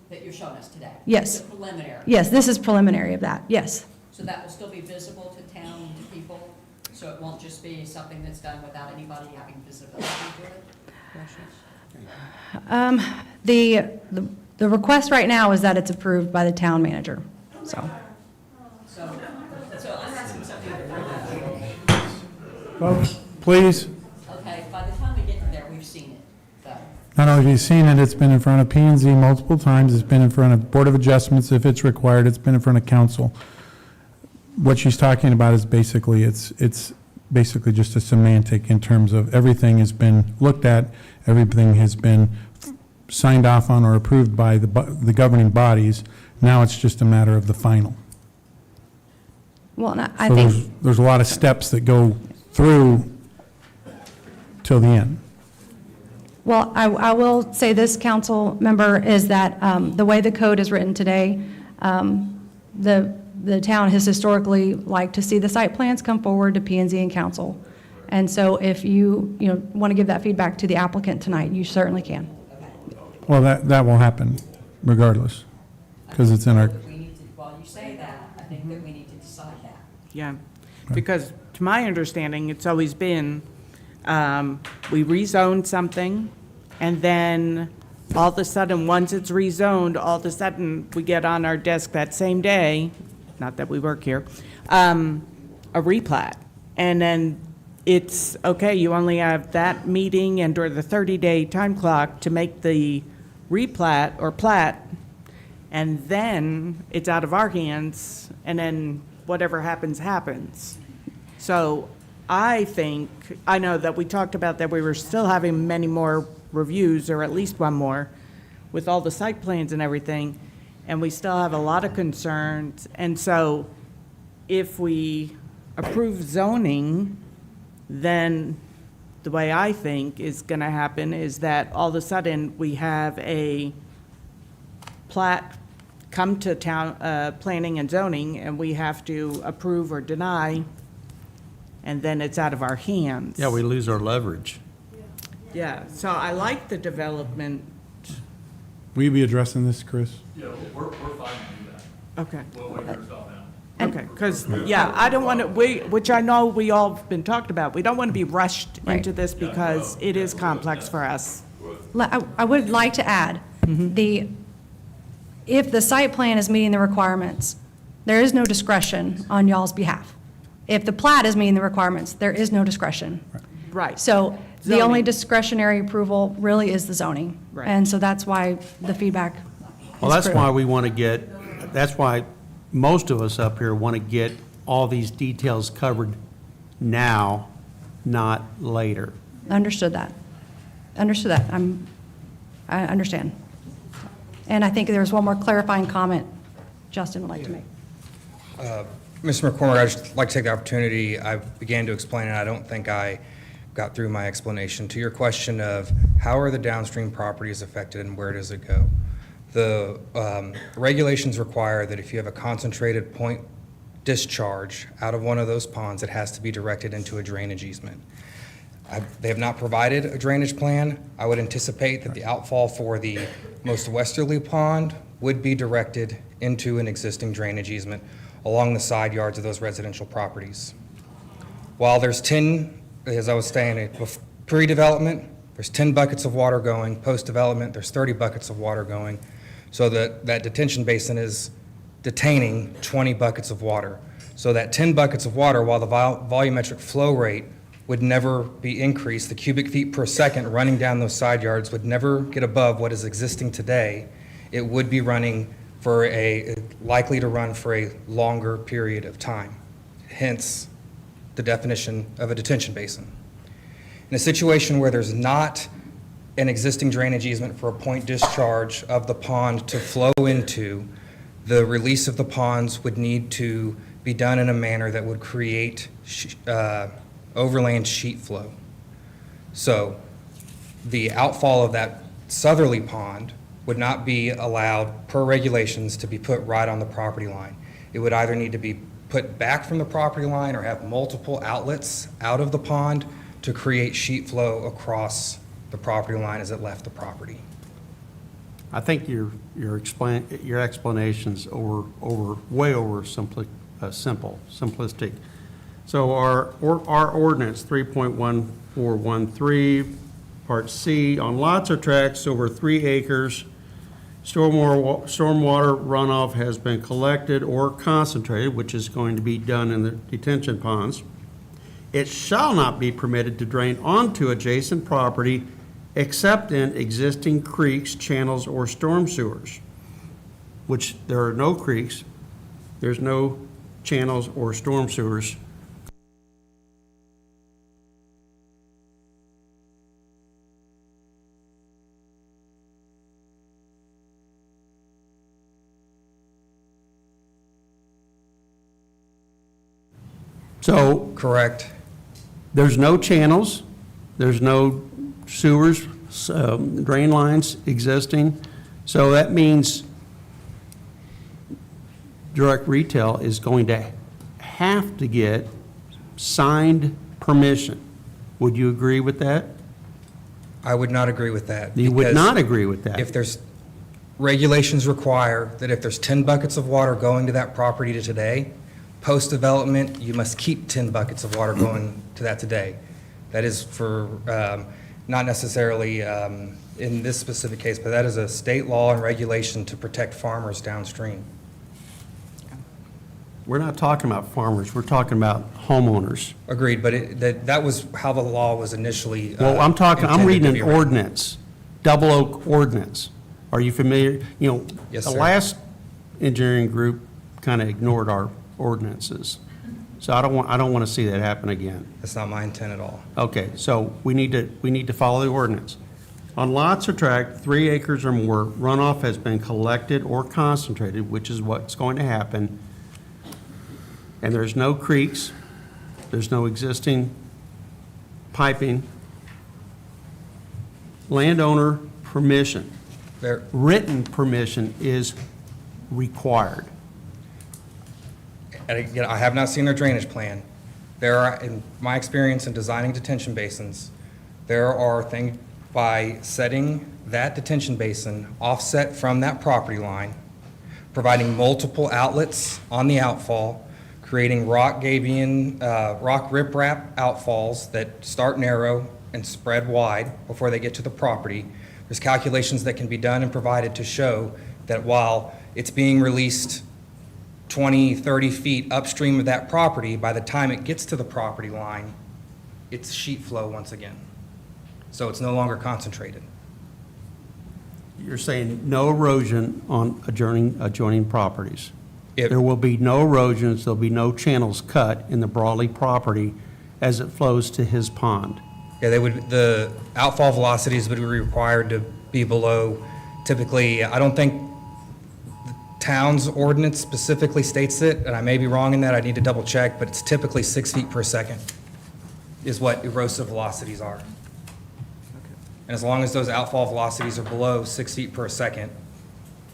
that you're showing us today? Yes. The preliminary? Yes, this is preliminary of that, yes. So that will still be visible to town, to people? So it won't just be something that's done without anybody having visibility to it? The request right now is that it's approved by the town manager, so. So I'm asking something different. Folks, please, Okay, by the time we get to there, we've seen it, though. not only have you seen it, it's been in front of P and Z multiple times, it's been in front of Board of Adjustments if it's required, it's been in front of council. What she's talking about is basically, it's basically just a semantic in terms of everything has been looked at, everything has been signed off on or approved by the governing bodies. Now it's just a matter of the final. Well, and I So think, there's a lot of steps that go through till the end. well, I will say this, council member, is that the way the code is written today, the town has historically liked to see the site plans come forward to P and Z and council. And so if you want to give that feedback to the applicant tonight, you certainly can. Well, that will happen regardless, because it's in our, We need to, while you say that, I think that we need to decide that. Yeah, because to my understanding, it's always been, we rezoned something, and then all of a sudden, once it's rezoned, all of a sudden, we get on our desk that same day, not that we work here, a replat. And then it's, okay, you only have that meeting and or the 30-day time clock to make the replat or plat, and then it's out of our hands, and then whatever happens, happens. So I think, I know that we talked about that we were still having many more reviews, or at least one more, with all the site plans and everything, and we still have a lot of concerns. And so if we approve zoning, then the way I think is going to happen is that all of a sudden, we have a plat come to town, planning and zoning, and we have to approve or deny, and then it's out of our hands. Yeah, we lose our leverage. Yeah, so I like the development. will you be addressing this, Chris? Yeah, we're fine to do that. Okay. We'll wait for Scott now. Okay, because, yeah, I don't want to, which I know we all have been talked about, we don't want to be rushed Right. into this because it is complex for us. I would like to add, if the site plan is meeting the requirements, there is no discretion on y'all's behalf. If the plat is meeting the requirements, there is no discretion. Right. So the only Zoning. discretionary approval really is the zoning. Right. And so that's why the feedback Well, is that's critical. why we want to get, that's why most of us up here want to get all these details covered now, not later. Understood that. Understood that. I understand. And I think there's one more clarifying comment Justin would like to make. Mr. McCormick, I'd just like to take the opportunity, I began to explain, and I don't think I got through my explanation, to your question of how are the downstream properties affected and where does it go? The regulations require that if you have a concentrated point discharge out of one of those ponds, it has to be directed into a drainage easement. They have not provided a drainage plan. I would anticipate that the outfall for the most westerly pond would be directed into an existing drainage easement along the side yards of those residential properties. While there's 10, as I was saying, pre-development, there's 10 buckets of water going. Post-development, there's 30 buckets of water going. So that detention basin is detaining 20 buckets of water. So that 10 buckets of water, while the volumetric flow rate would never be increased, the cubic feet per second running down those side yards would never get above what is existing today. It would be running for likely to run for a longer period of time, hence the definition of a detention basin. In a situation where there's not an existing drainage easement for a point discharge of the pond to flow into, the release of the ponds would need to be done in a manner that would create overland sheet flow. So the outfall of that southerly pond would not be allowed per regulations to be put right on the property line. It would either need to be put back from the property line or have multiple outlets out of the pond to create sheet flow across the property line as it left the property. I think your explanation's way over simplistic. So our ordinance 3.1413, Part C, on lots or tracts over 3 acres, stormwater runoff has been collected or concentrated, which is going to be done in the detention ponds. It shall not be permitted to drain onto adjacent property except in existing creeks, channels, or storm sewers, which there are no creeks, there's no channels or storm sewers. So Correct. there's no channels, there's no sewers, drain lines existing. So that means direct retail is going to have to get signed permission. Would you agree with that? I would not agree with that. You would because not agree with that? If there's, regulations require that if there's 10 buckets of water going to that property to today, post-development, you must keep 10 buckets of water going to that today. That is for, not necessarily in this specific case, but that is a state law and regulation to protect farmers downstream. We're not talking about farmers, we're talking about homeowners. Agreed, but that was how the law was initially Well, I'm intended reading to an be written. ordinance, Double Oak ordinance. Are you familiar? Yes, The sir. last engineering group kind of ignored our ordinances. So I don't want to see that happen again. That's not my intent at all. Okay, so we need to follow the ordinance. On lots or tract 3 acres or more, runoff has been collected or concentrated, which is what's going to happen, and there's no creeks, there's no existing piping. Landowner permission, There, written permission is required. and again, I have not seen their drainage plan. There are, in my experience in designing detention basins, there are things by setting that detention basin offset from that property line, providing multiple outlets on the outfall, creating rock gabion, rock riprap outfalls that start narrow and spread wide before they get to the property. There's calculations that can be done and provided to show that while it's being released 20, 30 feet upstream of that property, by the time it gets to the property line, it's sheet flow once again. So it's no longer concentrated. You're saying no erosion on adjoining properties. If- There will be no erosions, there'll be no channels cut in the Brawley property as it flows to his pond. Yeah, the outfall velocities would be required to be below, typically, I don't think the town's ordinance specifically states it, and I may be wrong in that, I need to double check, but it's typically 6 feet per second is what erosive velocities are. And as long as those outfall velocities are below 6 feet per second,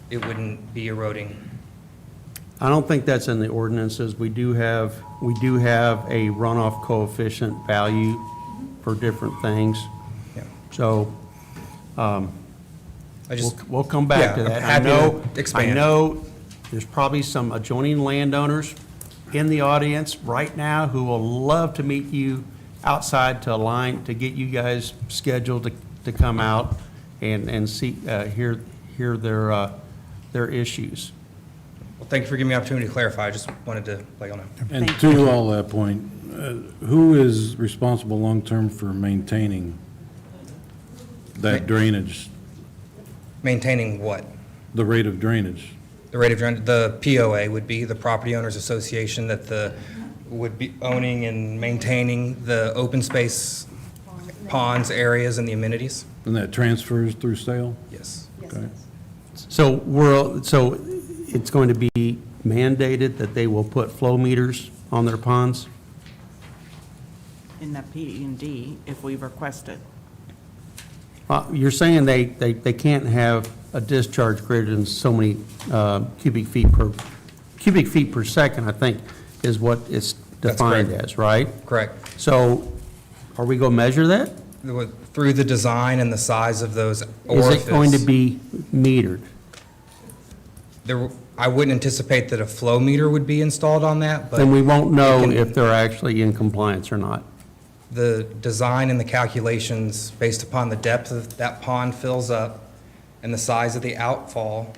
it wouldn't be eroding. I don't think that's in the ordinances. We do have a runoff coefficient value for different things. Yeah. So, I just, we'll come back to Yeah, I'm that. happy to I expand. know there's probably some adjoining landowners in the audience right now who will love to meet you outside to get you guys scheduled to come out and see, hear their issues. thank you for giving me the opportunity to clarify. I just wanted to let you know. And to all that point, who is responsible long-term for maintaining that drainage, Maintaining what? the rate of drainage? The rate of drainage, the POA would be the Property Owners Association that would be owning and maintaining the open space ponds, areas, and the amenities? And that transfers through sale? Yes. Okay. So so it's going to be mandated that they will put flow meters on their ponds? In the P&D, if we request it. You're saying they can't have a discharge greater than so many cubic feet per second, I think, is what it's defined correct. as, right? Correct. So are we going to measure that? Through the design and the size of those Is orifices. it going to be metered? I wouldn't anticipate that a flow meter would be installed on that, but. Then we won't know it can- if they're actually in compliance or not. The design and the calculations based upon the depth of that pond fills up and the size of the outfall,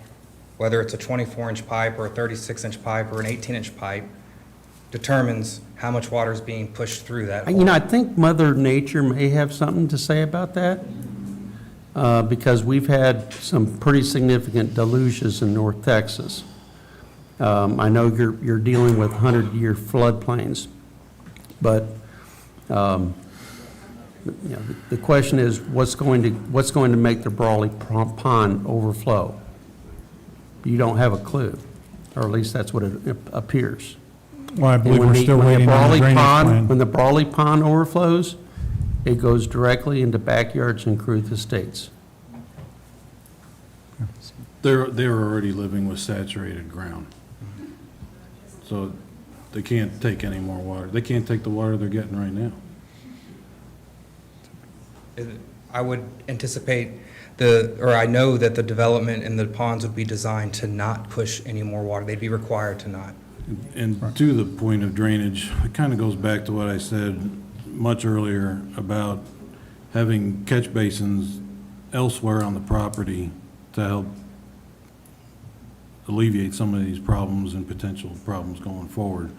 whether it's a 24-inch pipe or a 36-inch pipe or an 18-inch pipe, determines how much water is being pushed through that hole. You know, I think Mother Nature may have something to say about that, because we've had some pretty significant deluges in North Texas. I know you're dealing with 100-year floodplains, but you know, the question is, what's going to make the Brawley Pond overflow? You don't have a clue, or at least that's what it appears. Well, I believe And we're when still when waiting on the Brawley drainage Pond- plan. When the Brawley Pond overflows, it goes directly into backyards and Cruth Estates. They're already living with saturated ground. So they can't take any more water. They can't take the water they're getting right now. I would anticipate I know that the development in the ponds would be designed to not push any more water. They'd be required to not. And to the point of drainage, it kind of goes back to what I said much earlier about having catch basins elsewhere on the property to help alleviate some of these problems and potential problems going forward.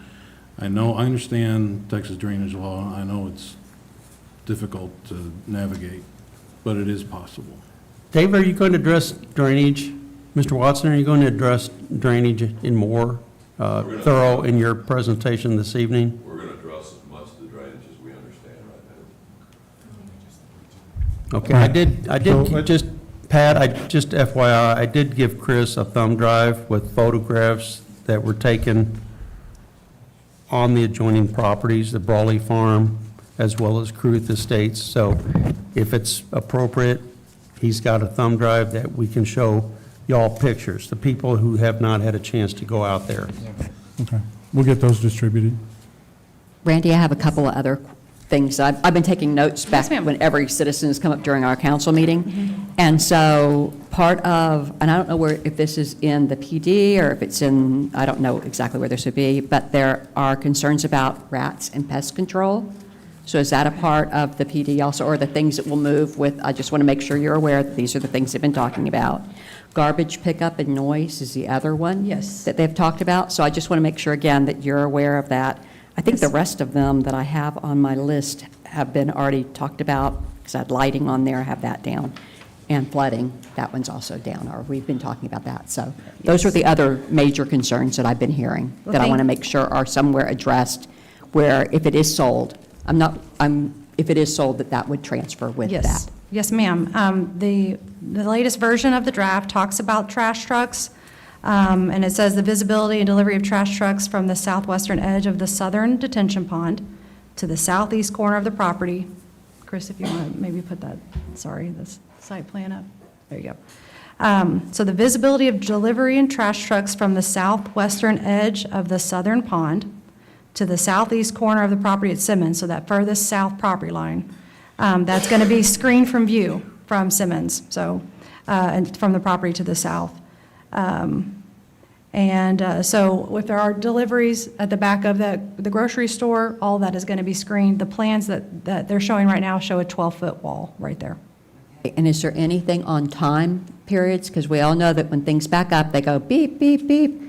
I understand Texas drainage law. I know it's difficult to navigate, but it is possible. Dave, are you going to address drainage? Mr. Watson, are you going to address drainage in more thorough in your presentation this evening? We're going to address as much of the drainage as we understand right now. Okay, just FYI, I did give Chris a thumb drive with photographs that were taken on the adjoining properties, the Brawley Farm, as well as Cruth Estates. So if it's appropriate, he's got a thumb drive that we can show y'all pictures, the people who have not had a chance to go out there. Okay, we'll get those distributed. Randy, I have a couple of other things. I've been taking notes back when every citizen has come up during our council meeting. And so part of, and I don't know if this is in the PD or if it's in, I don't know exactly where this would be, but there are concerns about rats and pest control. So is that a part of the PD also, or the things that will move with, I just want to make sure you're aware that these are the things they've been talking about. Garbage pickup and noise is the other one. Yes. That they've talked about. So I just want to make sure, again, that you're aware of that. I think the rest of them that I have on my list have been already talked about, because I had lighting on there, I have that down. And flooding, that one's also down, or we've been talking about that. So those are the other major concerns that I've been hearing, Well, that I thank- want to make sure are somewhere addressed, where if it is sold, if it is sold, that would transfer with Yes. that. Yes, ma'am. The latest version of the draft talks about trash trucks, and it says the visibility and delivery of trash trucks from the southwestern edge of the southern detention pond to the southeast corner of the property. Chris, if you want to maybe put that, this site plan up. There you go. So the visibility of delivery and trash trucks from the southwestern edge of the southern pond to the southeast corner of the property at Simmons, so that furthest south property line. That's going to be screened from view from Simmons, so, and from the property to the south. So if there are deliveries at the back of the grocery store, all that is going to be screened. The plans that they're showing right now show a 12-foot wall right there. And is there anything on time periods? Because we all know that when things back up, they go beep, beep, beep.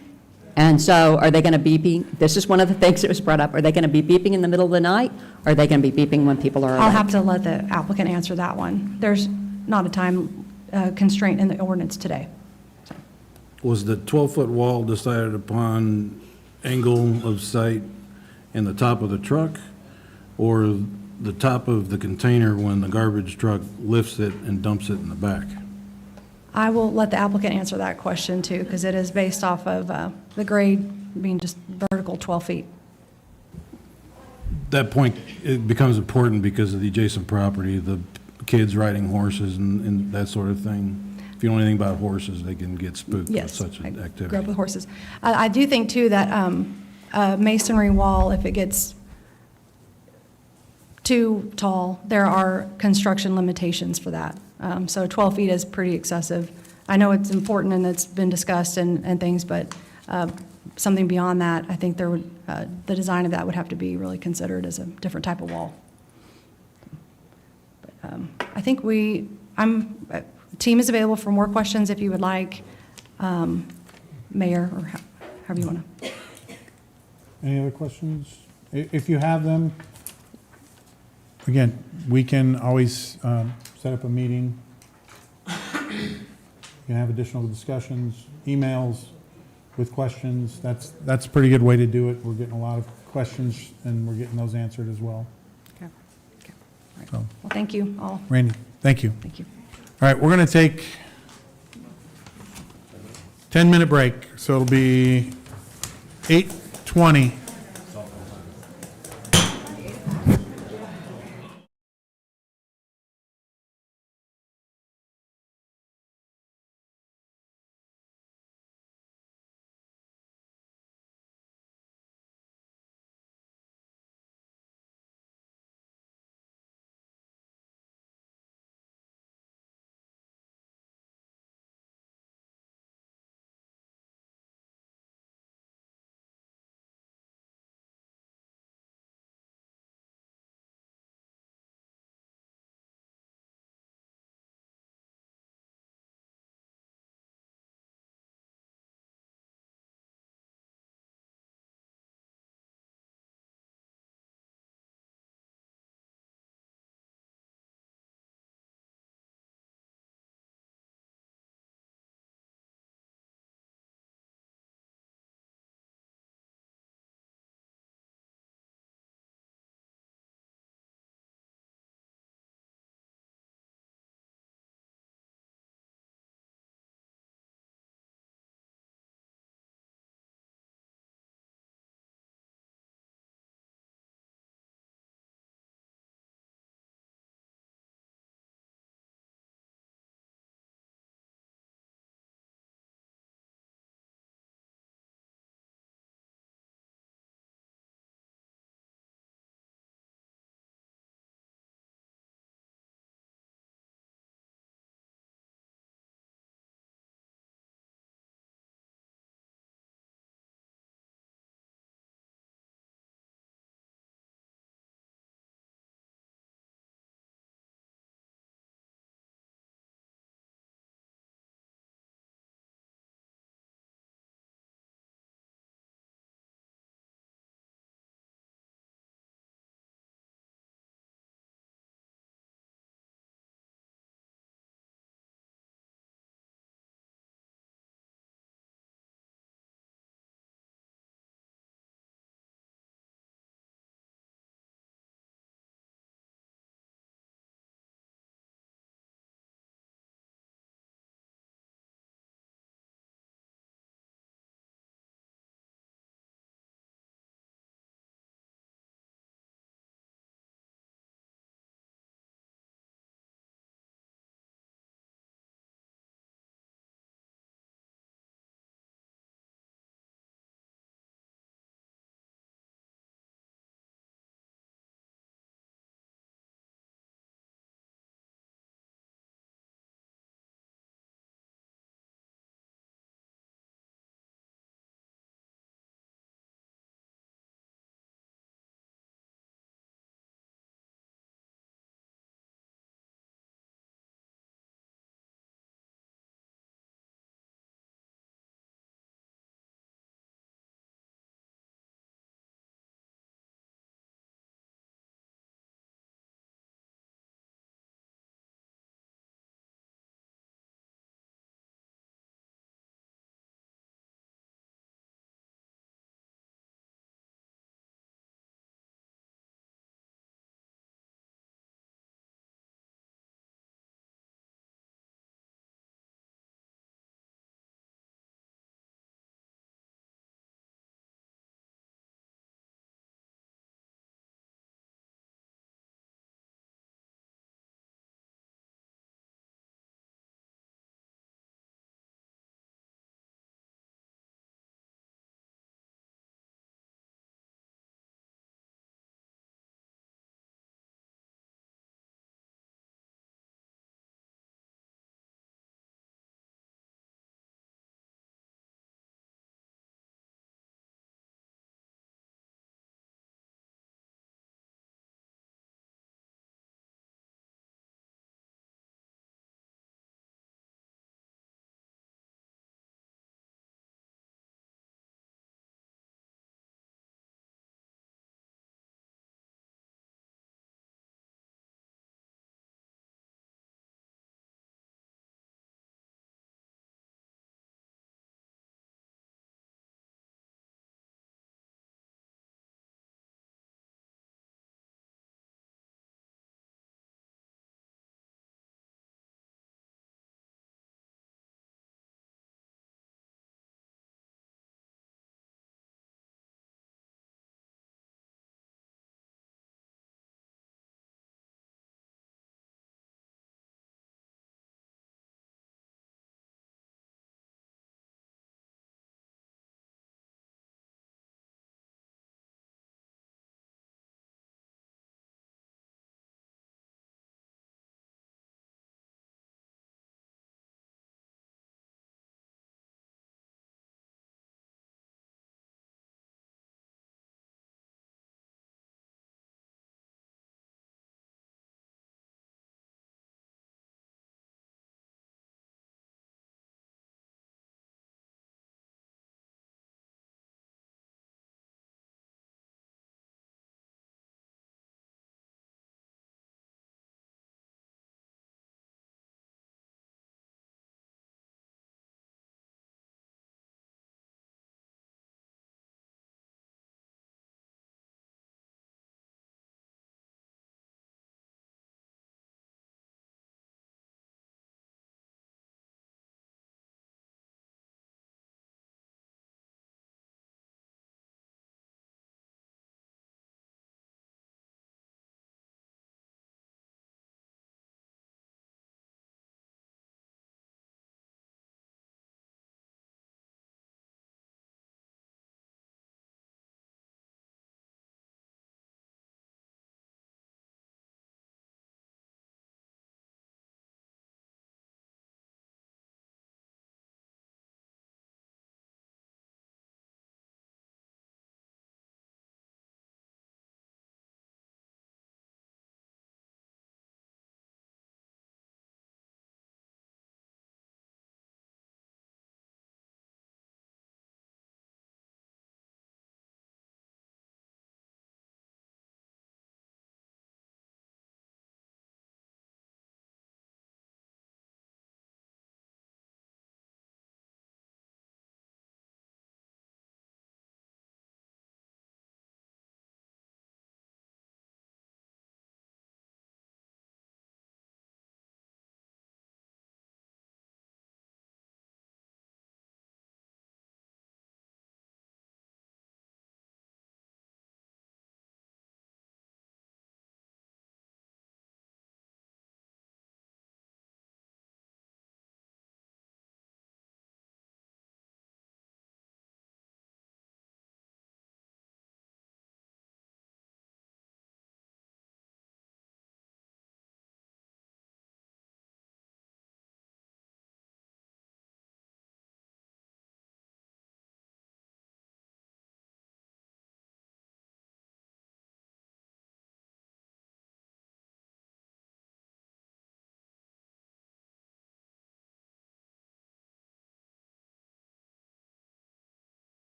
And so are they going to be beeping? This is one of the things that was brought up. Are they going to be beeping in the middle of the night? Or are they going to be beeping when people are awake? I'll have to let the applicant answer that one. There's not a time constraint in the ordinance today. Was the 12-foot wall decided upon angle of sight and the top of the truck, or the top of the container when the garbage truck lifts it and dumps it in the back? I will let the applicant answer that question too, because it is based off of the grade being just vertical 12 feet. That point, it becomes important because of the adjacent property, the kids riding horses and that sort of thing. If you know anything about horses, they can get spooked with Yes, such I an grew up activity. with horses. I do think too that a masonry wall, if it gets too tall, there are construction limitations for that. So 12 feet is pretty excessive. I know it's important and it's been discussed and things, but something beyond that, I think the design of that would have to be really considered as a different type of wall. But, I think the team is available for more questions if you would like, Mayor, or however you want to. Any other questions? If you have them, again, we can always set up a meeting. You can have additional discussions, emails with questions. That's a pretty good way to do it. We're getting a lot of questions, and we're getting those answered as well. Okay. Okay. All right. So, Well, thank you all. Randy, thank you. Thank you. All right, we're going to take 10-minute break, so it'll be 8:20.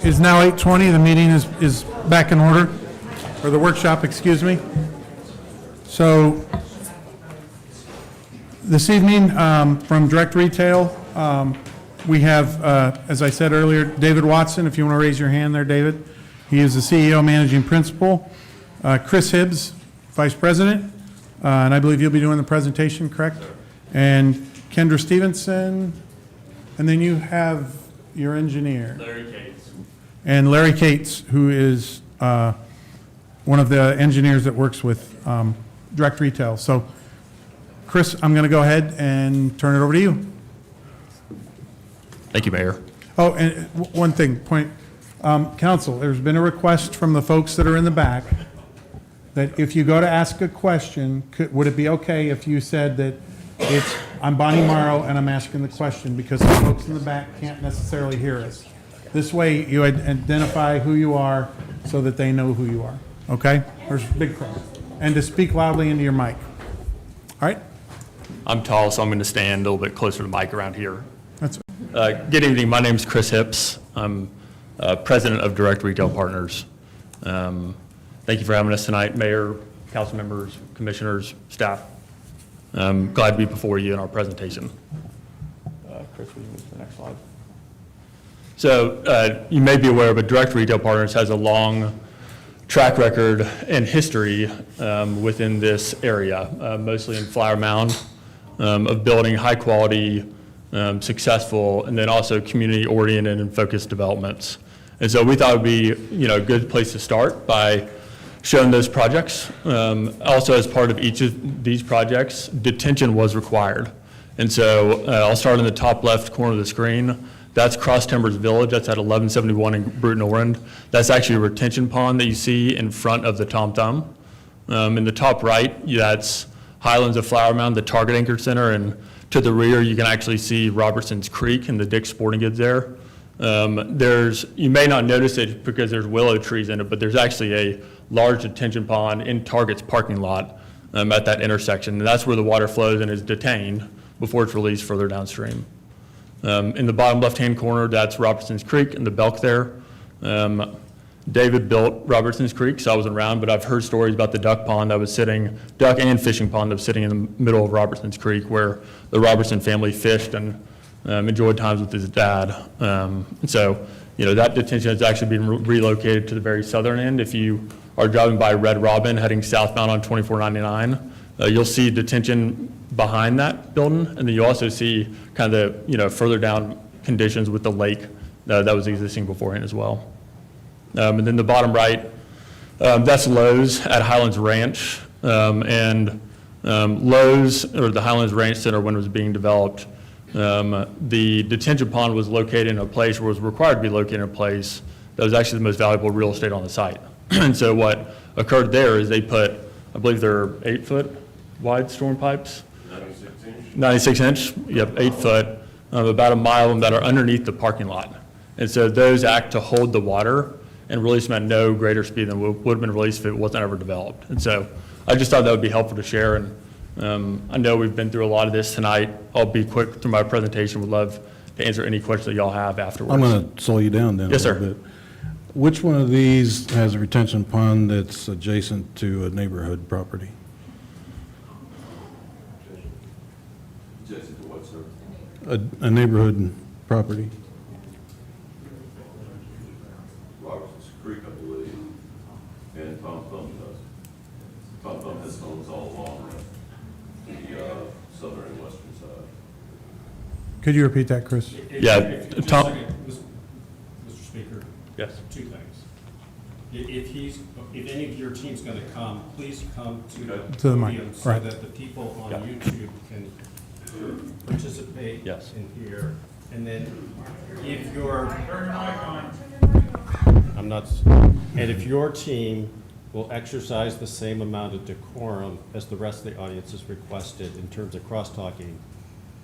is now 8:20. The meeting is back in order, or the workshop, excuse me. So this evening, from Direct Retail, we have, as I said earlier, David Watson, if you want to raise your hand there, David. He is the CEO, Managing Principal. Chris Hibbs, Vice President, and I believe you'll be doing the presentation, correct? And Kendra Stevenson, and then you have your engineer. Larry Cates. And Larry Cates, who is one of the engineers that works with Direct Retail. So, Chris, I'm going to go ahead and turn it over to you. Thank you, Mayor. Oh, and one thing, council, there's been a request from the folks that are in the back that if you go to ask a question, would it be okay if you said that I'm Bonnie Morrow and I'm asking the question, because the folks in the back can't necessarily hear us. This way you identify who you are so that they know who you are, okay? There's a big crowd. And to speak loudly into your mic. All right? I'm tall, so I'm going to stand a little bit closer to the mic around here. That's Good evening. My name's Chris Hips. I'm president of Direct Retail Partners. Thank you for having us tonight, Mayor, council members, commissioners, staff. I'm glad to be before you in our presentation. Chris, will you move to the next slide? So you may be aware, but Direct Retail Partners has a long track record and history within this area, mostly in Flower Mound, of building high-quality, successful, and then also community-oriented and focused developments. And so we thought it would be, a good place to start by showing those projects. Also, as part of each of these projects, detention was required. And so I'll start in the top left corner of the screen. That's Cross Timbers Village. That's at 1171 in Bruton Orland. That's actually a retention pond that you see in front of the Tom Thumb. In the top right, that's Highlands of Flower Mound, the Target Anchor Center, and to the rear, you can actually see Robertson's Creek and the Dick's Sporting Goods there. You may not notice it because there's willow trees in it, but there's actually a large detention pond in Target's parking lot at that intersection. And that's where the water flows and is detained before it's released further downstream. In the bottom left-hand corner, that's Robertson's Creek and the Belk there. David built Robertson's Creek, so I wasn't around, but I've heard stories about the duck and fishing pond that was sitting in the middle of Robertson's Creek, where the Robertson family fished and enjoyed times with his dad. And so, that detention has actually been relocated to the very southern end. If you are driving by Red Robin heading southbound on 2499, you'll see detention behind that building, and then you also see kind of the, further down conditions with the lake that was existing beforehand as well. And then the bottom right, that's Lowe's at Highlands Ranch. And Lowe's, or the Highlands Ranch Center, when it was being developed, the detention pond was located in a place where it was required to be located in a place that was actually the most valuable real estate on the site. And so what occurred there is they put, I believe they're 8-foot wide storm pipes. 96 inch, yep, 8 foot, about a mile of them that are underneath the parking lot. And so those act to hold the water and release them at no greater speed than would have been released if it wasn't ever developed. And so I just thought that would be helpful to share. And I know we've been through a lot of this tonight. I'll be quick through my presentation. Would love to answer any questions that y'all have afterwards. I'm going to slow you down then a Yes, little sir. bit. Which one of these has a retention pond that's adjacent to a neighborhood property? Adjacent to what, sir? A neighborhood property? Robertson's Creek, I believe, and Tom Thumb does. Tom Thumb has homes all along the southern and western side. Could you repeat that, Chris? Yeah, Tom. Mr. Speaker, Yes. two things. If any of your team's going to come, please come to the To the mic, podium so right. that the people on Yeah. YouTube can participate Yes. in here. And then if your I'm not, and if your team will exercise the same amount of decorum as the rest of the audience has requested in terms of cross-talking,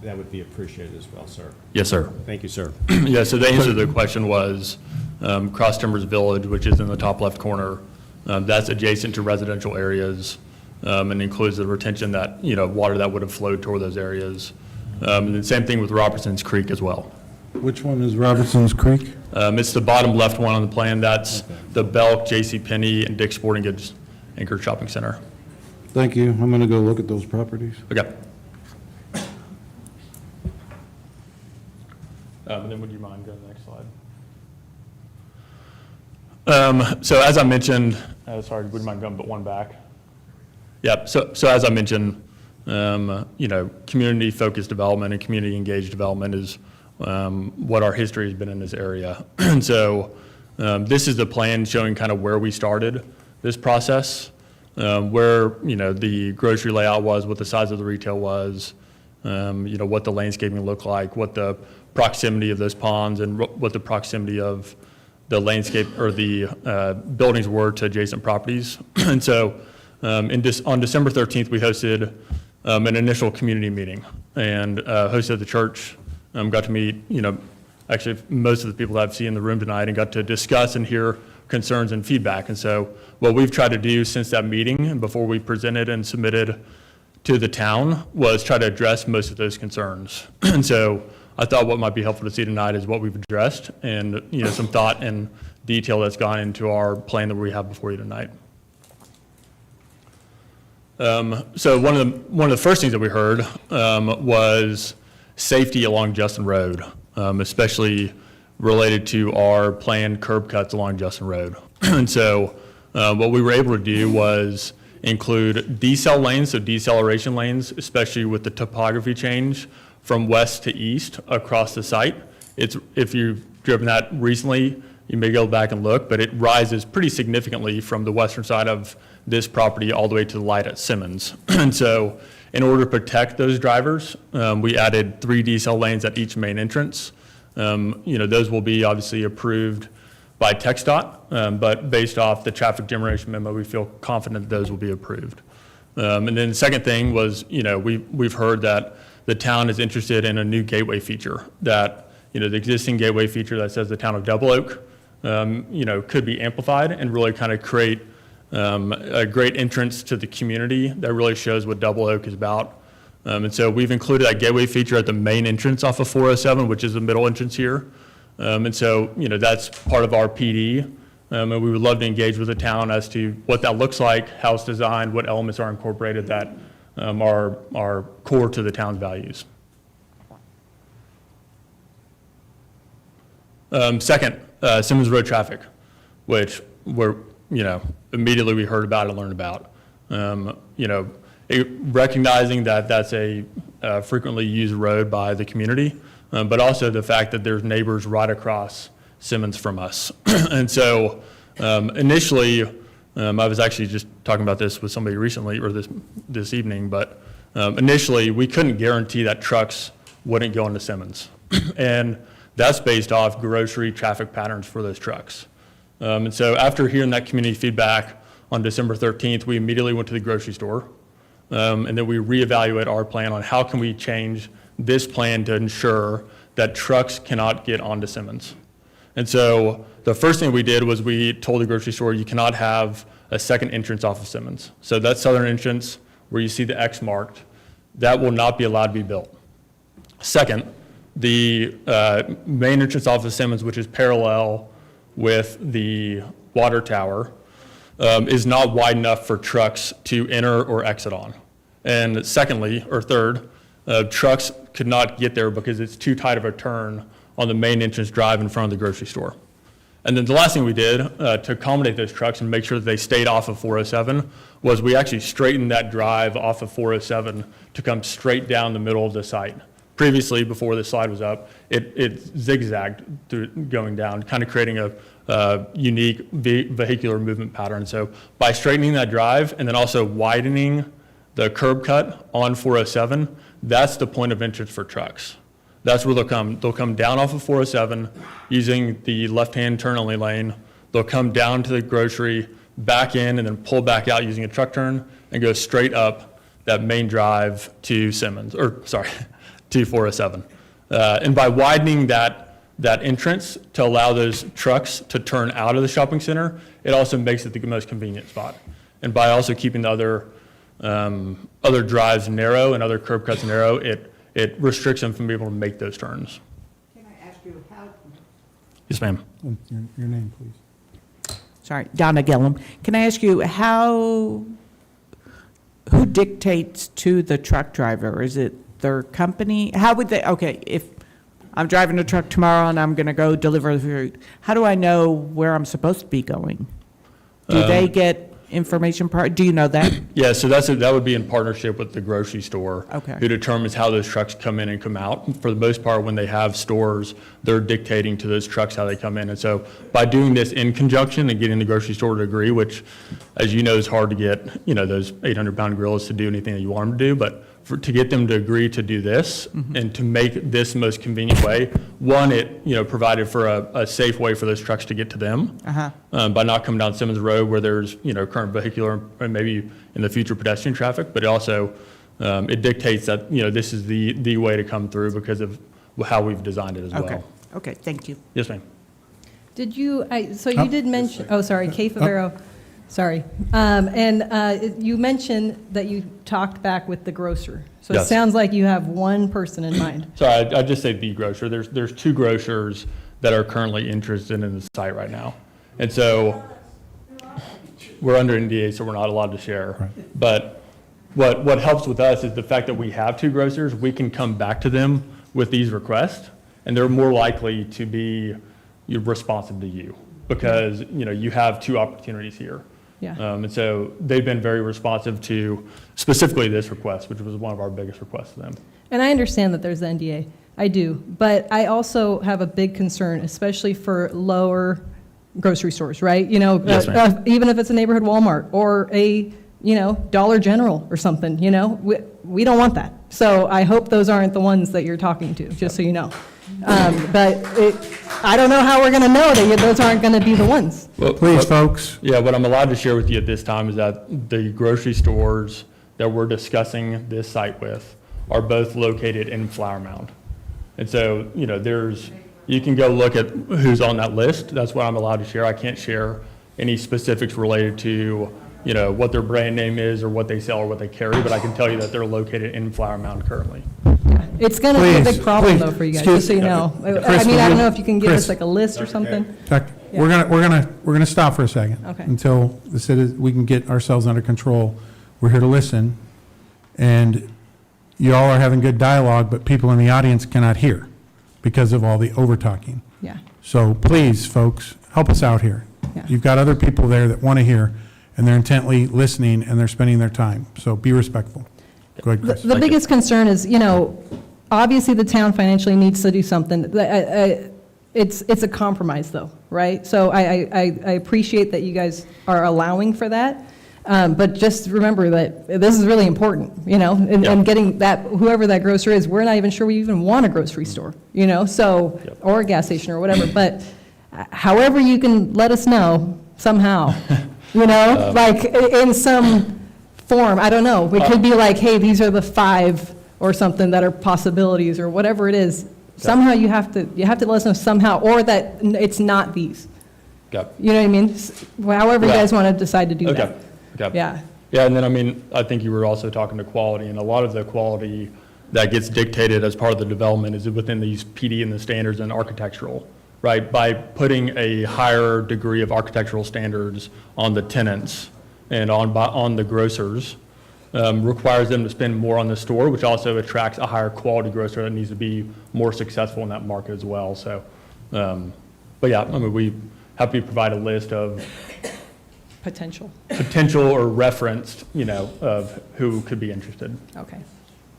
that would be appreciated as well, sir. Yes, sir. Thank you, sir. Yeah, so the answer to the question was Cross Timbers Village, which is in the top left corner. That's adjacent to residential areas and includes the retention that, water that would have flowed toward those areas. And the same thing with Robertson's Creek as well. Which one is Robertson's Creek? It's the bottom left one on the plan. That's the Belk, J.C. Penney, and Dick's Sporting Goods Anchor Shopping Center. Thank you. I'm going to go look at those properties. Okay. And then would you mind going to the next slide? So as I mentioned, sorry, would you mind going but one back? Yep. So as I mentioned, community-focused development and community-engaged development is what our history has been in this area. And so this is the plan showing kind of where we started this process, where, the grocery layout was, what the size of the retail was, what the landscaping looked like, what the proximity of those ponds and what the proximity of the landscape or the buildings were to adjacent properties. And so on December 13th, we hosted an initial community meeting and hosted the church. Got to meet, actually most of the people that I've seen in the room tonight and got to discuss and hear concerns and feedback. And so what we've tried to do since that meeting and before we presented and submitted to the town was try to address most of those concerns. And so I thought what might be helpful to see tonight is what we've addressed and, some thought and detail that's gone into our plan that we have before you tonight. So one of the first things that we heard was safety along Justin Road, especially related to our planned curb cuts along Justin Road. And so what we were able to do was include decel lanes, so deceleration lanes, especially with the topography change from west to east across the site. If you've driven that recently, you may go back and look, but it rises pretty significantly from the western side of this property all the way to the light at Simmons. And so in order to protect those drivers, we added 3 decel lanes at each main entrance. Those will be obviously approved by TxDOT, but based off the traffic generation memo, we feel confident that those will be approved. And then the second thing was, we've heard that the town is interested in a new gateway feature, that, the existing gateway feature that says the town of Double Oak, could be amplified and really kind of create a great entrance to the community that really shows what Double Oak is about. And so we've included that gateway feature at the main entrance off of 407, which is the middle entrance here. And so, that's part of our PD. And we would love to engage with the town as to what that looks like, how it's designed, what elements are incorporated that are core to the town's values. Second, Simmons Road traffic, which immediately we heard about and learned about. Recognizing that that's a frequently used road by the community, but also the fact that there's neighbors right across Simmons from us. And so initially, I was actually just talking about this with somebody recently or this evening, but initially we couldn't guarantee that trucks wouldn't go into Simmons. And that's based off grocery traffic patterns for those trucks. And so after hearing that community feedback on December 13th, we immediately went to the grocery store. And then we reevaluate our plan on how can we change this plan to ensure that trucks cannot get onto Simmons. And so the first thing we did was we told the grocery store you cannot have a second entrance off of Simmons. So that southern entrance where you see the X marked, that will not be allowed to be built. Second, the main entrance off of Simmons, which is parallel with the water tower, is not wide enough for trucks to enter or exit on. And secondly, or third, trucks could not get there because it's too tight of a turn on the main entrance drive in front of the grocery store. And then the last thing we did to accommodate those trucks and make sure that they stayed off of 407 was we actually straightened that drive off of 407 to come straight down the middle of the site. Previously, before this slide was up, it zigzagged through going down, kind of creating a unique vehicular movement pattern. So by straightening that drive and then also widening the curb cut on 407, that's the point of entrance for trucks. That's where they'll come. They'll come down off of 407 using the left-hand turn-only lane. They'll come down to the grocery, back in, and then pull back out using a truck turn and go straight up that main drive to Simmons, to 407. And by widening that entrance to allow those trucks to turn out of the shopping center, it also makes it the most convenient spot. And by also keeping the other drives narrow and other curb cuts narrow, it restricts them from being able to make those turns. Can I ask you how, Yes, ma'am. And your name, please. sorry, Donna Gillum. Can I ask you who dictates to the truck driver? Is it their company? How would they, okay, if I'm driving a truck tomorrow and I'm going to go deliver the food, how do I know where I'm supposed to be going? Do they get information, do you know that? Yeah, so that would be in partnership with the grocery store. Okay. Who determines how those trucks come in and come out. For the most part, when they have stores, they're dictating to those trucks how they come in. And so by doing this in conjunction and getting the grocery store to agree, which, as you know, is hard to get, those 800-pound gorillas to do anything that you want them to do, but to get them to agree to do this and to make this the most convenient way, one, it, provided for a safe way for those trucks to get to them by not coming down Simmons Road where there's, current vehicular and maybe in the future pedestrian traffic, but it also, it dictates that, this is the way to come through because of how we've designed it as well. Okay, thank you. Yes, ma'am. Did you, so you did mention, oh, sorry, Kay Favero, sorry. You mentioned that you talked back with the grocer. So it Yes. sounds like you have one person in mind. Sorry, I just say the grocer. There's two grocers that are currently interested in the site right now. And so we're under NDA, so we're not allowed to share. But what helps with us is the fact that we have two grocers, we can come back to them with these requests, and they're more likely to be responsive to you because, you have two opportunities here. Yeah. And so they've been very responsive to specifically this request, which was one of our biggest requests to them. And I understand that there's the NDA. I do. But I also have a big concern, especially for lower grocery stores, right? Yes, ma'am. Even if it's a neighborhood Walmart or a, Dollar General or something, we don't want that. So I hope those aren't the ones that you're talking to, just so you know. But I don't know how we're going to know that those aren't going to be the ones. Well, Please, folks. Yeah, what I'm allowed to share with you at this time is that the grocery stores that we're discussing this site with are both located in Flower Mound. And so, you can go look at who's on that list. That's what I'm allowed to share. I can't share any specifics related to, what their brand name is or what they sell or what they carry, but I can tell you that they're located in Flower Mound currently. It's going to be a Please, big problem, please, though, for you guys, excuse- just so you know. Chris, I don't know if you can give Chris. us like a list or something. Chuck, we're gonna stop for a second. Okay. Until we can get ourselves under control. We're here to listen, and you all are having good dialogue, but people in the audience cannot hear because of all the over-talking. Yeah. So please, folks, help us out here. Yeah. You've got other people there that want to hear, and they're intently listening, and they're spending their time. So be respectful. Go ahead, Chris. The biggest concern is, obviously the town financially needs to do something. It's a compromise though, right? So I appreciate that you guys are allowing for that. But just remember that this is really important, and getting that, whoever that grocer is, we're not even sure we even want a grocery store, so, or a gas station or whatever. But however you can let us know somehow, like in some form, I don't know. It could be like, hey, these are the 5 or something that are possibilities or whatever it is. Somehow you have to let us know somehow, or that it's not these. Yep. You know what I mean? However you Yeah. guys want to decide to do that. Okay. Yeah. Yeah, and then, I think you were also talking to quality, and a lot of the quality that gets dictated as part of the development is within these PD and the standards and architectural, right? By putting a higher degree of architectural standards on the tenants and on the grocers, requires them to spend more on the store, which also attracts a higher quality grocer that needs to be more successful in that market as well. So, but yeah, we happy to provide a list of Potential. or referenced, of who could be interested. Okay.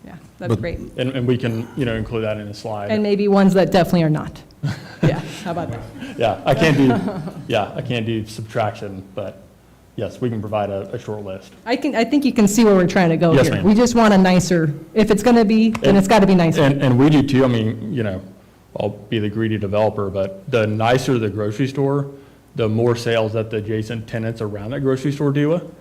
Yeah, that'd be great. And we can, include that in a slide. And maybe ones that definitely are not. Yeah, how about that? Yeah, I can't do subtraction, but yes, we can provide a short list. I think you can see where we're trying to go Yes, here. ma'am. We just want a nicer, if it's going to be, then it's got to be nicer. And we do too. I'll be the greedy developer, but the nicer the grocery store, the more sales that the adjacent tenants around that grocery store do,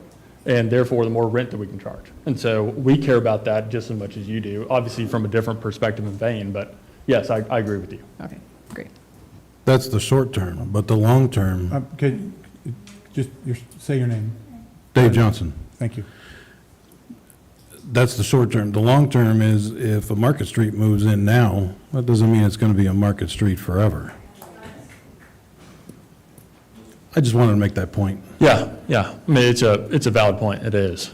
and therefore the more rent that we can charge. And so we care about that just as much as you do, obviously from a different perspective and vein, but yes, I agree with you. Okay, great. That's the short term, but the long term, Could just say your name. Dave Johnson. Thank you. that's the short term. The long term is if a Market Street moves in now, that doesn't mean it's going to be a Market Street forever. I just wanted to make that point. Yeah, yeah. I mean, it's a valid point. It is.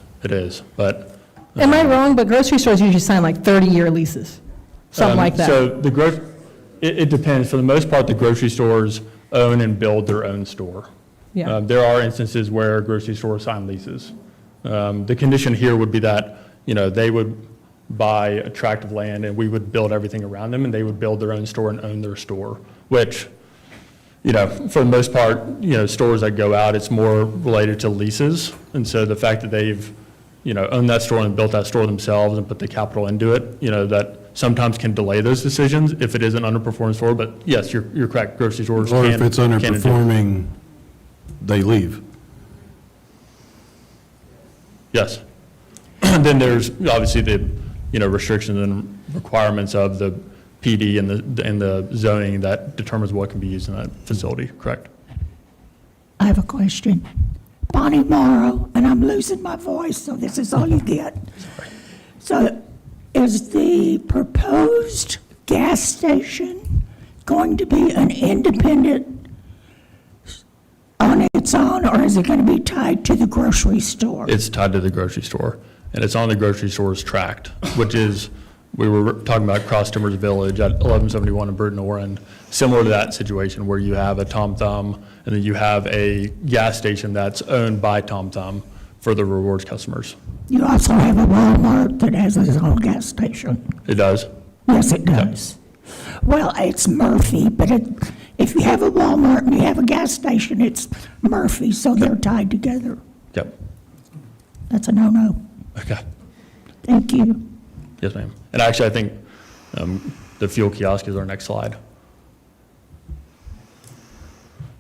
But Am I wrong, but grocery stores usually sign like 30-year leases, something like that? So it depends. For the most part, the grocery stores own and build their own store. Yeah. There are instances where grocery stores sign leases. The condition here would be that, they would buy a tract of land and we would build everything around them and they would build their own store and own their store, which, for the most part, stores that go out, it's more related to leases. And so the fact that they've, owned that store and built that store themselves and put the capital into it, that sometimes can delay those decisions if it is an underperforming store. But yes, you're correct, grocery stores can. Or if it's can and do. underperforming, they leave. Yes. Then there's obviously the, restrictions and requirements of the PD and the zoning that determines what can be used in that facility, correct? I have a question. Bonnie Morrow, and I'm losing my voice, so this is all you get. So is the proposed gas station going to be an independent on its own, or is it going to be tied to the grocery store? It's tied to the grocery store, and it's on the grocery store's tract, which is, we were talking about Cross Timbers Village at 1171 in Burton Orland, similar to that situation where you have a Tom Thumb, and then you have a gas station that's owned by Tom Thumb for the rewards customers. You also have a Walmart that has its own gas station. It does? Yes, it does. Well, it's Murphy, but if you have a Walmart and you have a gas station, it's Murphy, so they're tied together. Yep. That's a no-no. Okay. Thank you. Yes, ma'am. And actually, I think the fuel kiosk is our next slide.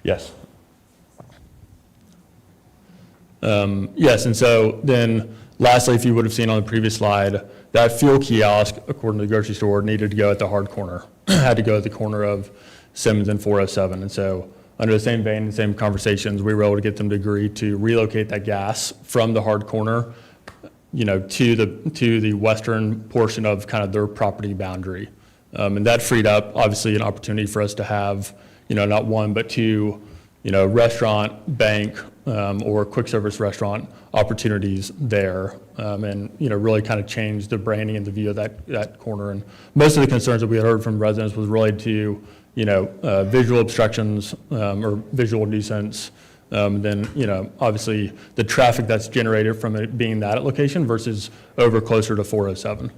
Yes. Yes, and so then lastly, if you would have seen on the previous slide, that fuel kiosk, according to the grocery store, needed to go at the hard corner, had to go at the corner of Simmons and 407. And so under the same vein and same conversations, we were able to get them to agree to relocate that gas from the hard corner, to the western portion of kind of their property boundary. And that freed up, obviously, an opportunity for us to have, not one, but two, restaurant, bank, or quick service restaurant opportunities there, and really kind of change the branding and the view of that corner. And most of the concerns that we had heard from residents was related to visual obstructions or visual nuisance. Then obviously the traffic that's generated from it being that location versus over closer to 407.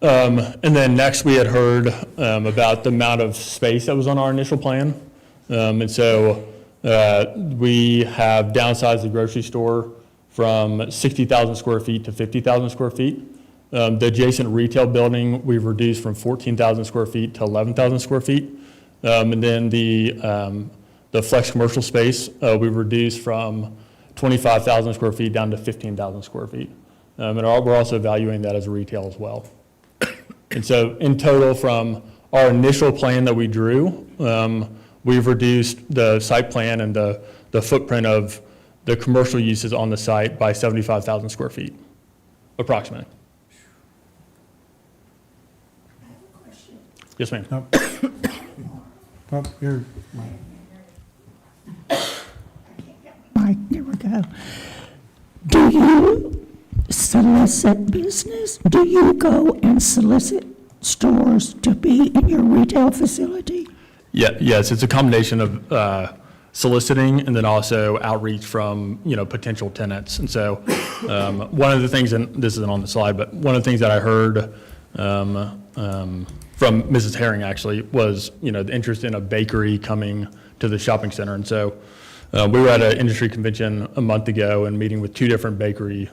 And then next we had heard about the amount of space that was on our initial plan. And so we have downsized the grocery store from 60,000 square feet to 50,000 square feet. The adjacent retail building we've reduced from 14,000 square feet to 11,000 square feet. And then the flex commercial space we've reduced from 25,000 square feet down to 15,000 square feet. And we're also evaluating that as retail as well. And so in total, from our initial plan that we drew, we've reduced the site plan and the footprint of the commercial uses on the site by 75,000 square feet, approximately. Yes, ma'am. Oh, here. Mike, there we go. Do you solicit business? Do you go and solicit stores to be in your retail facility? Yeah, yes, it's a combination of soliciting and then also outreach from, potential tenants. And so one of the things, and this isn't on the slide, but one of the things that I heard from Mrs. Herring actually was, the interest in a bakery coming to the shopping center. And so we were at an industry convention a month ago and meeting with two different bakery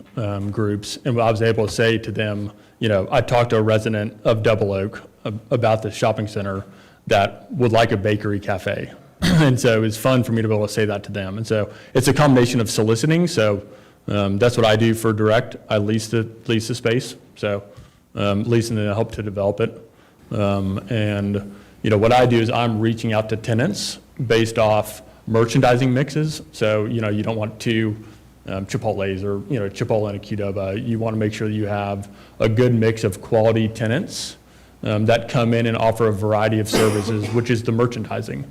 groups. And I was able to say to them, I talked to a resident of Double Oak about the shopping center that would like a bakery cafe. And so it's fun for me to be able to say that to them. And so it's a combination of soliciting. So that's what I do for direct. I lease the space. So lease and then help to develop it. And what I do is I'm reaching out to tenants based off merchandising mixes. So, you know, you don't want two Chipotle's or, you know, Chipotle and a Qdoba. You want to make sure that you have a good mix of quality tenants that come in and offer a variety of services, which is the merchandising.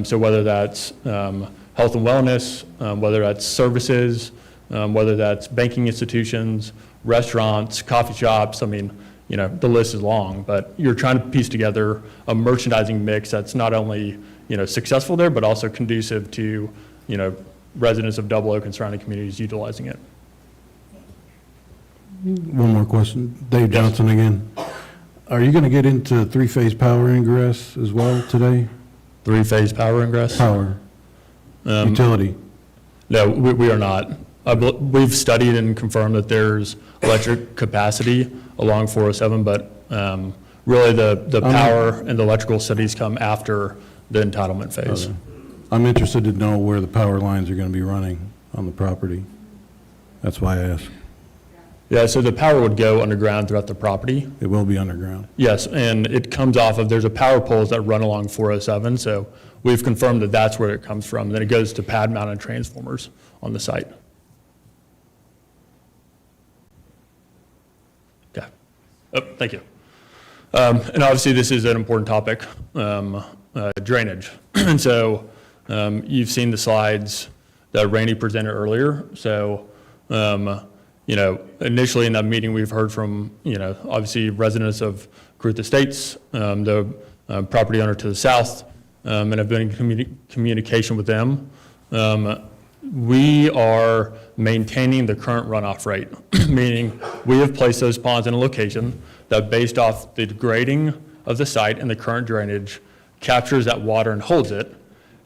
So whether that's health and wellness, whether that's services, whether that's banking institutions, restaurants, coffee shops, I mean, you know, the list is long, but you're trying to piece together a merchandising mix that's not only, you know, successful there, but also conducive to, you know, residents of Double Oak and surrounding communities utilizing it. One more question. Dave Johnson again. Are you going to get into three-phase power ingress as well today? Three-phase power ingress? Power, utility. No, we are not. We've studied and confirmed that there's electric capacity along 407, but really the power and the electrical studies come after the entitlement phase. Okay. I'm interested to know where the power lines are going to be running on the property. That's why I asked. Yeah, so the power would go underground throughout the property. It will be underground. Yes, and it comes off of, there's a power poles that run along 407, so we've confirmed that that's where it comes from. Then it goes to pad mounted transformers on the site. Okay. Oh, thank you. And obviously this is an important topic, drainage. And so you've seen the slides that Randy presented earlier. So, you know, initially in that meeting, we've heard from, you know, obviously residents of Caruth Estates, the property owner to the south, and have been in communication with them. We are maintaining the current runoff rate, meaning we have placed those ponds in a location that, based off the grading of the site and the current drainage, captures that water and holds it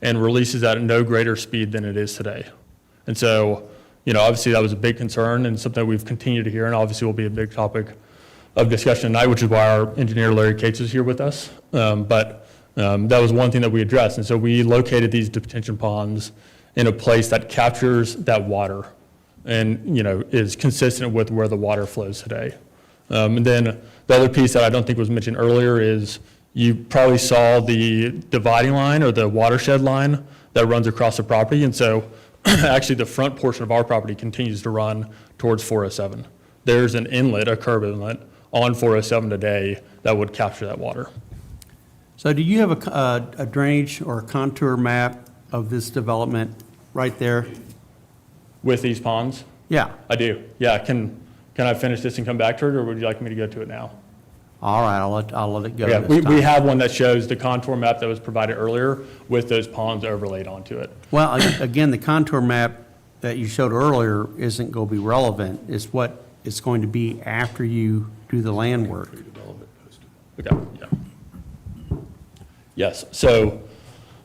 and releases that at no greater speed than it is today. And so, you know, obviously that was a big concern and something we've continued to hear, and obviously will be a big topic of discussion tonight, which is why our engineer Larry Cates is here with us. But that was one thing that we addressed. And so we located these detention ponds in a place that captures that water and, you know, is consistent with where the water flows today. And then the other piece that I don't think was mentioned earlier is you probably saw the dividing line or the watershed line that runs across the property. And so actually the front portion of our property continues to run towards 407. There's an inlet, a curb inlet on 407 today that would capture that water. So do you have a drainage or a contour map of this development right there? With these ponds? Yeah. I do. Yeah, can I finish this and come back to it, or would you like me to go to it now? All right, I'll let it go Yeah, this time. we have one that shows the contour map that was provided earlier with those ponds overlaid onto it. Well, again, the contour map that you showed earlier isn't going to be relevant. It's what it's going to be after you do the land work. Okay, yeah. Yes, so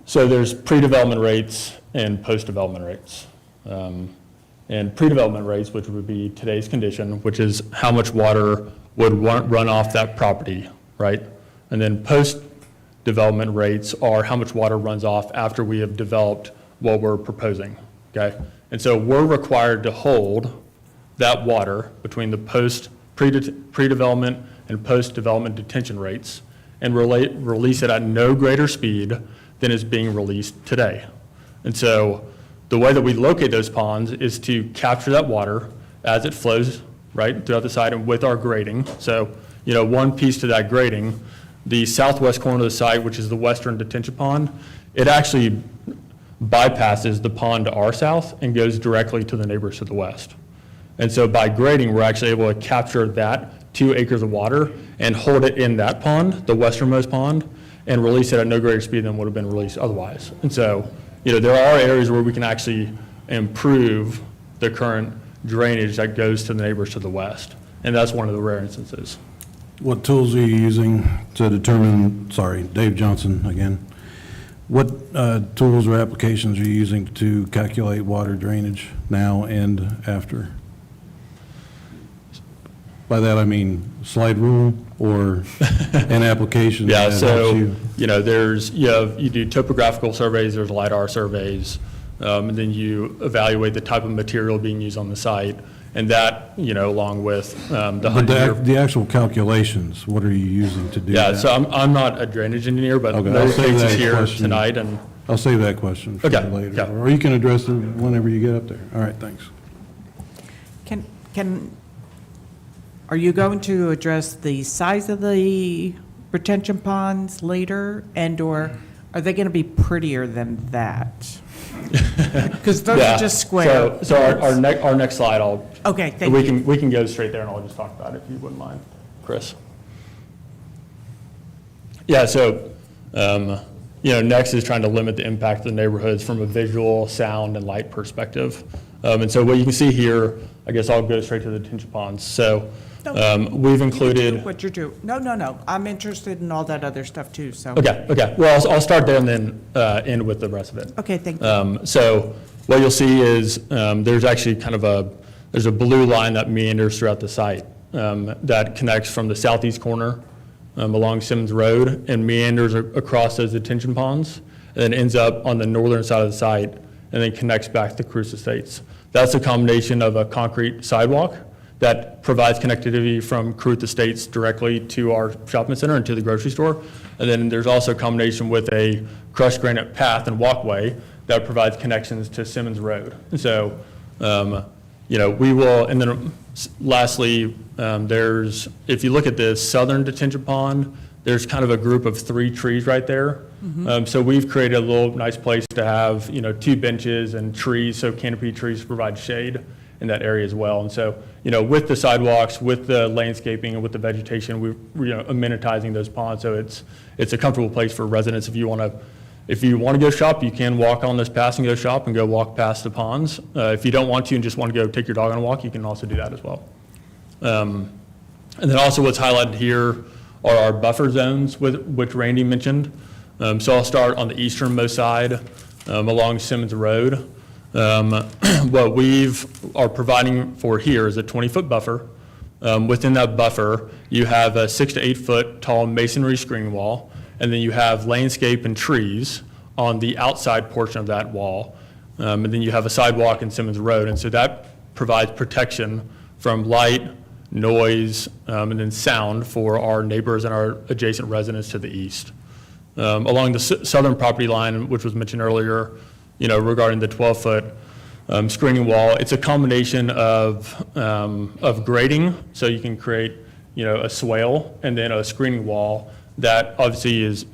there's pre-development rates and post-development rates. And pre-development rates, which would be today's condition, which is how much water would run off that property, right? And then post-development rates are how much water runs off after we have developed what we're proposing, okay? And so we're required to hold that water between the pre-development and post-development detention rates and release it at no greater speed than is being released today. And so the way that we locate those ponds is to capture that water as it flows right throughout the site and with our grading. So, you know, one piece to that grading, the southwest corner of the site, which is the western detention pond, it actually bypasses the pond to our south and goes directly to the neighbors to the west. And so by grading, we're actually able to capture that 2 acres of water and hold it in that pond, the westernmost pond, and release it at no greater speed than would have been released otherwise. And so, you know, there are areas where we can actually improve the current drainage that goes to the neighbors to the west. And that's one of the rare instances. What tools are you using to determine, sorry, Dave Johnson again. What tools or applications are you using to calculate water drainage now and after? By that I mean slide rule or an application Yeah, that so, helps you? you know, you do topographical surveys, there's LiDAR surveys, and then you evaluate the type of material being used on the site, and that, you know, along with the But 100-year. the actual calculations, what are you using to do that? Yeah, so I'm not a drainage engineer, but Okay, I'll Larry save Cates that is here question. tonight, and I'll save that question for Okay, later. yeah. Or you can address it whenever you get up there. All right, thanks. Are you going to address the size of the retention ponds later, and/or are they going to be prettier than that? Because those Yeah. are just square. So our next slide, Okay, thank we you. can, we can go straight there and I'll just talk about it if you wouldn't mind, Chris. Yeah, so, next is trying to limit the impact of the neighborhoods from a visual, sound, and light perspective. And so what you can see here, I guess I'll go straight to the detention ponds. So, we've included. What you're doing. No. I'm interested in all that other stuff too, so. Okay. Well, I'll start there and then end with the rest of it. Okay, thank you. So what you'll see is there's actually there's a blue line that meanders throughout the site that connects from the southeast corner along Simmons Road and meanders across those detention ponds and then ends up on the northern side of the site and then connects back to Cruce Estates. That's a combination of a concrete sidewalk that provides connectivity from Cruce Estates directly to our shopping center and to the grocery store. And then there's also a combination with a crushed granite path and walkway that provides connections to Simmons Road. And so, we will, and then lastly, if you look at this southern detention pond, there's kind of a group of 3 trees right there. So we've created a little nice place to have, 2 benches and trees, so canopy trees provide shade in that area as well. And so, with the sidewalks, with the landscaping, and with the vegetation, we're amenitizing those ponds, so it's a comfortable place for residents. If you want to go shop, you can walk on this path and go shop and go walk past the ponds. If you don't want to and just want to go take your dog on a walk, you can also do that as well. And then also what's highlighted here are our buffer zones, which Randy mentioned. So I'll start on the easternmost side along Simmons Road. What are providing for here is a 20-foot buffer. Within that buffer, you have a 6 to 8 foot tall masonry screening wall, and then you have landscape and trees on the outside portion of that wall. And then you have a sidewalk in Simmons Road, and so that provides protection from light, noise, and then sound for our neighbors and our adjacent residents to the east. Along the southern property line, which was mentioned earlier, regarding the 12-foot screening wall, it's a combination of grading, so you can create, a swale and then a screening wall that obviously is,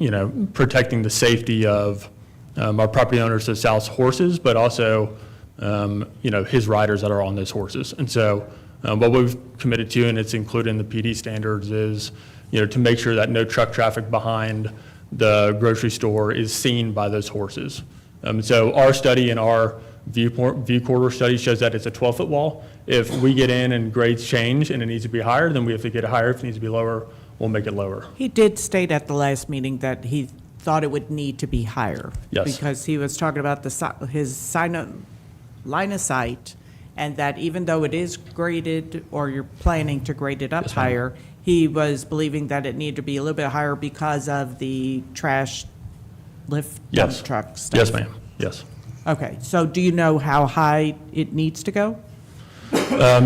protecting the safety of our property owners to South's horses, but also, his riders that are on those horses. And so what we've committed to, and it's included in the PD standards, is, to make sure that no truck traffic behind the grocery store is seen by those horses. So our study and our view corridor study shows that it's a 12-foot wall. If we get in and grades change and it needs to be higher, then we have to get it higher. If it needs to be lower, we'll make it lower. He did state at the last meeting that he thought it would need to be higher. Yes. Because he was talking about his line of sight, and that even though it is graded, or you're planning to grade it up Yes, ma'am. higher, he was believing that it needed to be a little bit higher because of the trash lift dump Yes. truck stuff. Yes, ma'am. Yes. Okay, so do you know how high it needs to go?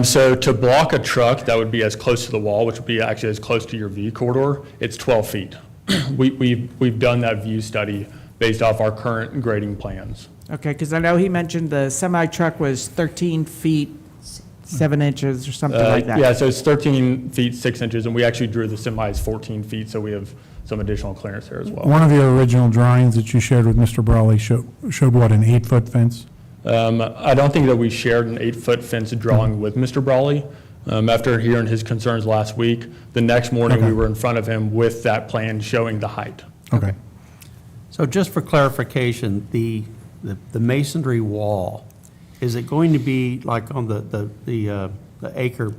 So to block a truck, that would be as close to the wall, which would be actually as close to your view corridor, it's 12 feet. We've done that view study based off our current grading plans. Okay, because I know he mentioned the semi-truck was 13 feet, 7 inches or something like that. Yeah, so it's 13 feet, 6 inches, and we actually drew the semis 14 feet, so we have some additional clearance there as well. One of your original drawings that you shared with Mr. Brawley showed what, an 8-foot fence? I don't think that we shared an 8-foot fence drawing with Mr. Brawley. After hearing his concerns last week, the next morning Okay. we were in front of him with that plan showing the height. Okay. So just for clarification, the masonry wall, is it going to be like on the acre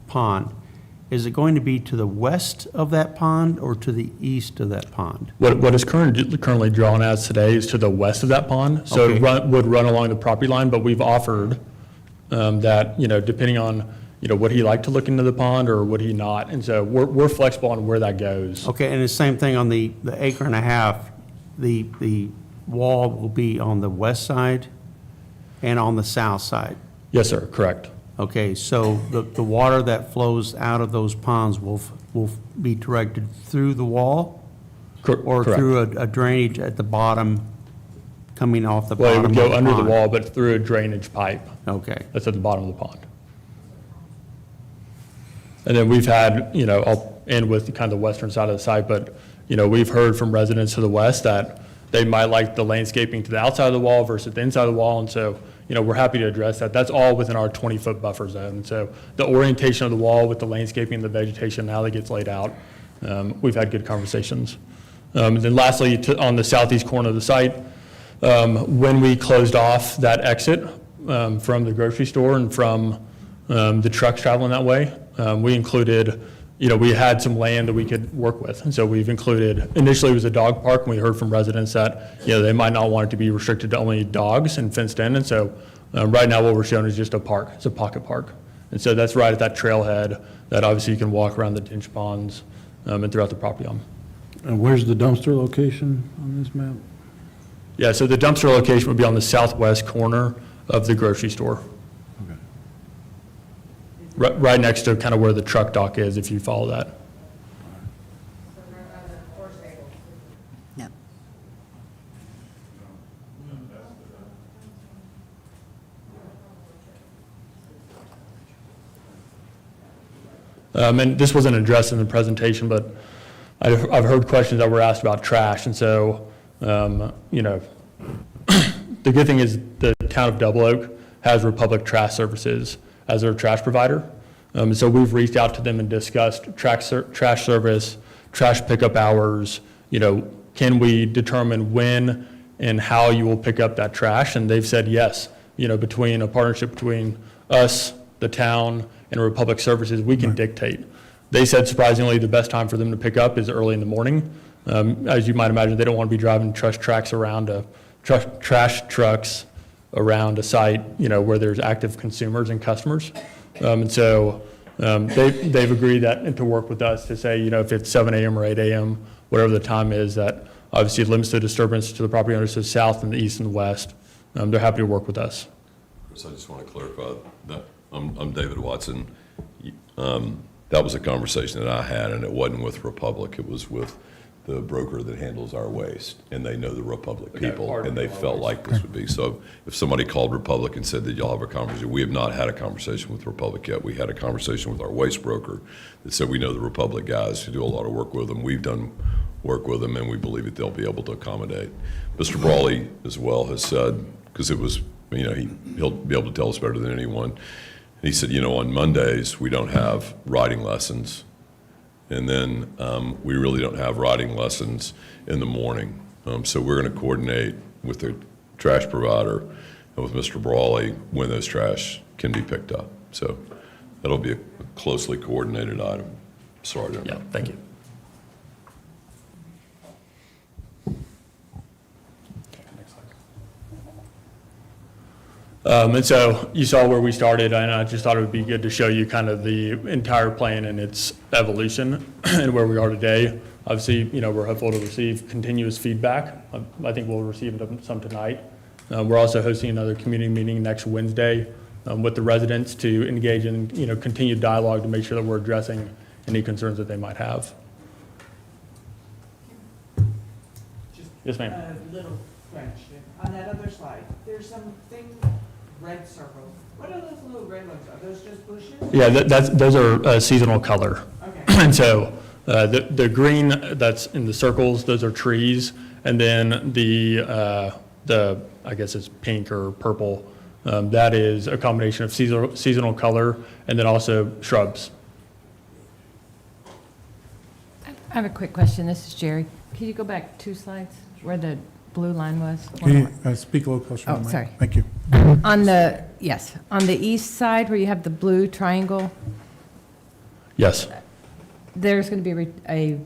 pond? Is it going to be to the west of that pond or to the east of that pond? What is currently drawn as today is to the west of that pond, so Okay. it would run along the property line, but we've offered that, depending on, would he like to look into the pond or would he not? And so we're flexible on where that goes. Okay, and the same thing on the acre and a half, the wall will be on the west side and on the south side? Yes, sir, correct. Okay, so the water that flows out of those ponds will be directed through the wall? Or Correct. through a drainage at the bottom coming off the Well, it bottom would of the go under the pond? wall, but through a drainage pipe Okay. that's at the bottom of the pond. And then we've had, I'll end with kind of the western side of the site, but, we've heard from residents to the west that they might like the landscaping to the outside of the wall versus the inside of the wall, and so, we're happy to address that. That's all within our 20-foot buffer zone. And so the orientation of the wall with the landscaping and the vegetation, how that gets laid out, we've had good conversations. And then lastly, on the southeast corner of the site, when we closed off that exit from the grocery store and from the trucks traveling that way, we included, we had some land that we could work with. And so we've included, initially it was a dog park, and we heard from residents that, they might not want it to be restricted to only dogs and fenced in. And so right now what we're showing is just a park. It's a pocket park. And so that's right at that trailhead that obviously you can walk around the ditch ponds and throughout the property on. And where's the dumpster location on this map? Yeah, so the dumpster location would be on the southwest corner of the grocery store. Okay. Right next to kind of where the truck dock is, if you follow that. No. And this wasn't addressed in the presentation, but I've heard questions that were asked about trash. And so, the good thing is the town of Double Oak has Republic Trash Services as their trash provider. And so we've reached out to them and discussed trash service, trash pickup hours, can we determine when and how you will pick up that trash? And they've said yes, between a partnership between us, the town, and Republic Services, we can dictate. They said surprisingly the best time for them to pick up is early in the morning. As you might imagine, they don't want to be driving trash trucks around a site, where there's active consumers and customers. And so they've agreed that and to work with us to say, if it's 7 a.m. or 8 a.m., whatever the time is, that obviously it limits the disturbance to the property owners to the south and the east and the west. They're happy to work with us. Chris, I just want to clarify that I'm David Watson. That was a conversation that I had, and it wasn't with Republic. It was with the broker that handles our waste, and they know the Republic people, and they felt like this would be. So if somebody called Republic and said that y'all have a conversation, we have not had a conversation with Republic yet. We had a conversation with our waste broker that said we know the Republic guys who do a lot of work with them. We've done work with them, and we believe that they'll be able to accommodate. Mr. Brawley as well has said, because it was, he'll be able to tell us better than anyone. He said, on Mondays, we don't have riding lessons. And then we really don't have riding lessons in the morning. So we're going to coordinate with the trash provider and with Mr. Brawley when those trash can be picked up. So that'll be a closely coordinated item. Sorry to Yeah, thank you. And so you saw where we started, and I just thought it would be good to show you kind of the entire plan and its evolution and where we are today. Obviously, we're hopeful to receive continuous feedback. I think we'll receive some tonight. We're also hosting another community meeting next Wednesday with the residents to engage in, continued dialogue to make sure that we're addressing any concerns that they might have. Yes, ma'am. A little question. On that other slide, there's something red circle. What are those little red ones? Are those just bushes? Yeah, those are seasonal color. Okay. And so the green that's in the circles, those are trees. And then the I guess it's pink or purple, that is a combination of seasonal color and then also shrubs. I have a quick question. This is Jerry. Can you go back 2 slides where the blue line was? Can you speak a little closer to the Oh, mic? sorry. Thank you. On the east side where you have the blue triangle, Yes. there's going to be a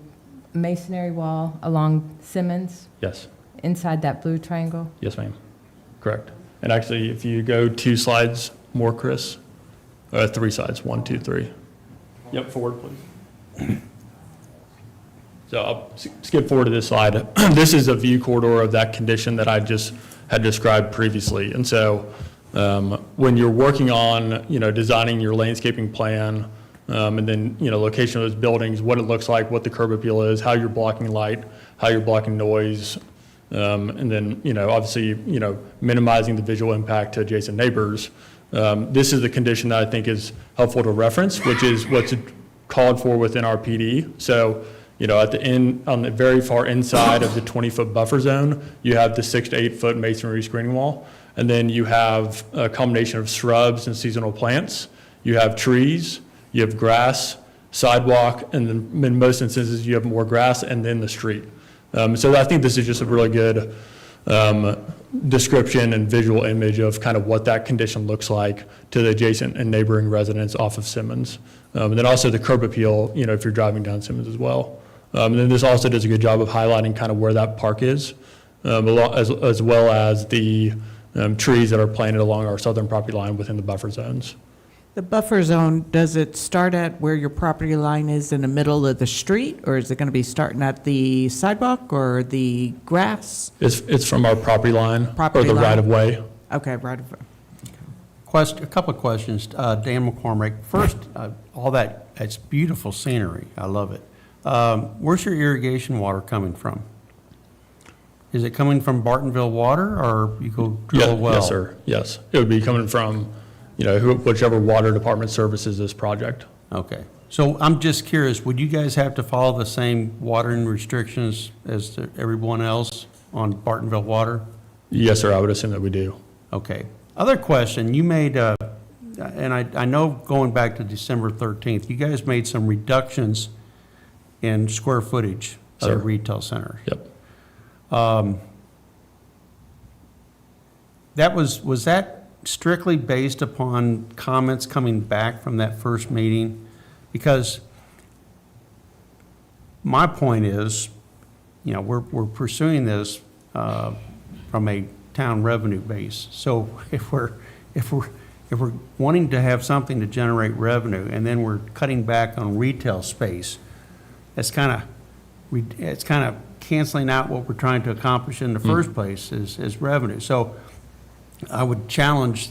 masonry wall along Simmons Yes. inside that blue triangle. Yes, ma'am. Correct. And actually, if you go 2 slides more, Chris, 3 slides, 1, 2, 3. Yep, forward, please. So I'll skip forward to this slide. This is a view corridor of that condition that I just had described previously. And so when you're working on, designing your landscaping plan, and then, location of those buildings, what it looks like, what the curb appeal is, how you're blocking light, how you're blocking noise, And then, obviously, minimizing the visual impact to adjacent neighbors. This is the condition that I think is helpful to reference, which is what's called for within our PD. So, at the end, on the very far inside of the 20-foot buffer zone, you have the 6 to 8 foot masonry screening wall. And then you have a combination of shrubs and seasonal plants. You have trees, you have grass, sidewalk, and then in most instances, you have more grass and then the street. So I think this is just a really good description and visual image of kind of what that condition looks like to the adjacent and neighboring residents off of Simmons. And then also the curb appeal, if you're driving down Simmons as well. And then this also does a good job of highlighting kind of where that park is, as well as the trees that are planted along our southern property line within the buffer zones. The buffer zone, does it start at where your property line is in the middle of the street, or is it going to be starting at the sidewalk or the grass? It's from our property line Property or the line? right-of-way. Okay, right of way. A couple of questions. Dan McCormick, first, all that's beautiful scenery. I love it. Where's your irrigation water coming from? Is it coming from Bartonville Water, or you go drill a well? Yes, sir. Yes. It would be coming from, whichever water department services this project. Okay. So I'm just curious, would you guys have to follow the same watering restrictions as to everyone else on Bartonville Water? Yes, sir. I would assume that we do. Okay. Other question, you made, and I know going back to December 13th, you guys made some reductions in square footage of the Sir. retail center. Yep. Was that strictly based upon comments coming back from that first meeting? Because my point is, we're pursuing this from a town revenue base. So if we're wanting to have something to generate revenue, and then we're cutting back on retail space, it's kind of canceling out what we're trying to accomplish in the first place is revenue. So I would challenge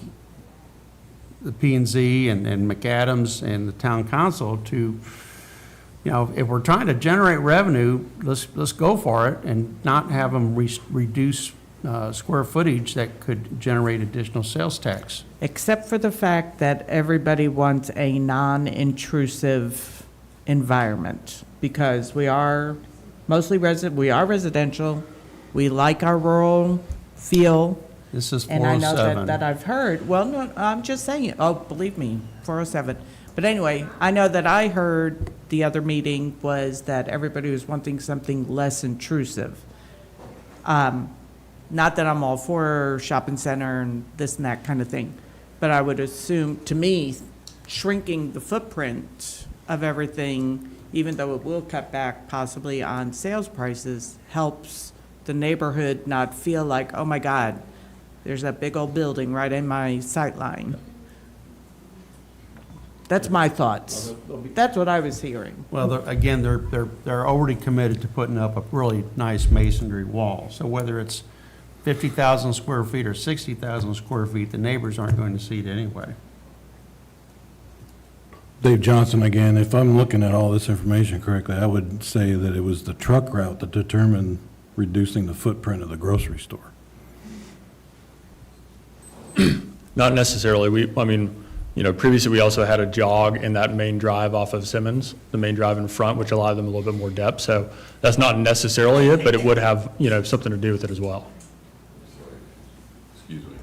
the P&Z and McAdams and the town council to, if we're trying to generate revenue, let's go for it and not have them reduce square footage that could generate additional sales tax. Except for the fact that everybody wants a non-intrusive environment, because we are mostly residential, we like our rural feel. This is And I know 407. that I've heard, well, no, I'm just saying, believe me, 407. But anyway, I know that I heard the other meeting was that everybody was wanting something less intrusive. Not that I'm all for shopping center and this and that kind of thing, but I would assume, to me, shrinking the footprint of everything, even though it will cut back possibly on sales prices, helps the neighborhood not feel like, oh my God, there's that big old building right in my sight line. That's my thoughts. That's what I was hearing. Well, they're already committed to putting up a really nice masonry wall. So whether it's 50,000 square feet or 60,000 square feet, the neighbors aren't going to see it anyway. Dave Johnson again, if I'm looking at all this information correctly, I would say that it was the truck route that determined reducing the footprint of the grocery store. Not necessarily. Previously we also had a jog in that main drive off of Simmons, the main drive in front, which allowed them a little bit more depth. So that's not necessarily it, but it would have, something to do with it as well. Excuse me.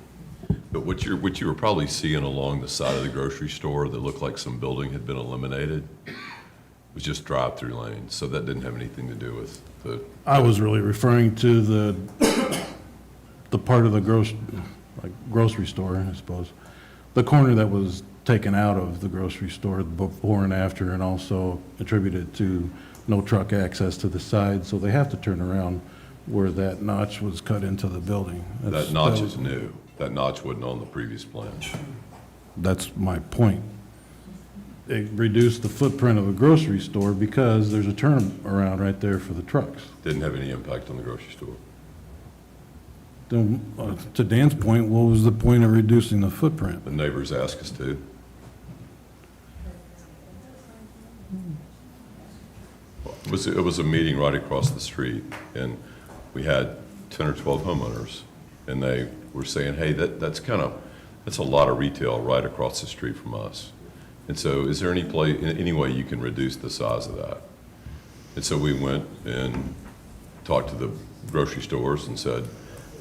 But what you were probably seeing along the side of the grocery store that looked like some building had been eliminated was just drive-through lanes. So that didn't have anything to do with the. I was really referring to the part of the grocery store, I suppose. The corner that was taken out of the grocery store before and after, and also attributed to no truck access to the side. So they have to turn around where that notch was cut into the building. That notch is new. That notch wasn't on the previous plan. That's my point. It reduced the footprint of a grocery store because there's a turnaround right there for the trucks. Didn't have any impact on the grocery store. Then, to Dan's point, what was the point of reducing the footprint? The neighbors asked us to. It was a meeting right across the street, and we had 10 or 12 homeowners, and they were saying, hey, that's a lot of retail right across the street from us. And so is there any way you can reduce the size of that? And so we went and talked to the grocery stores and said,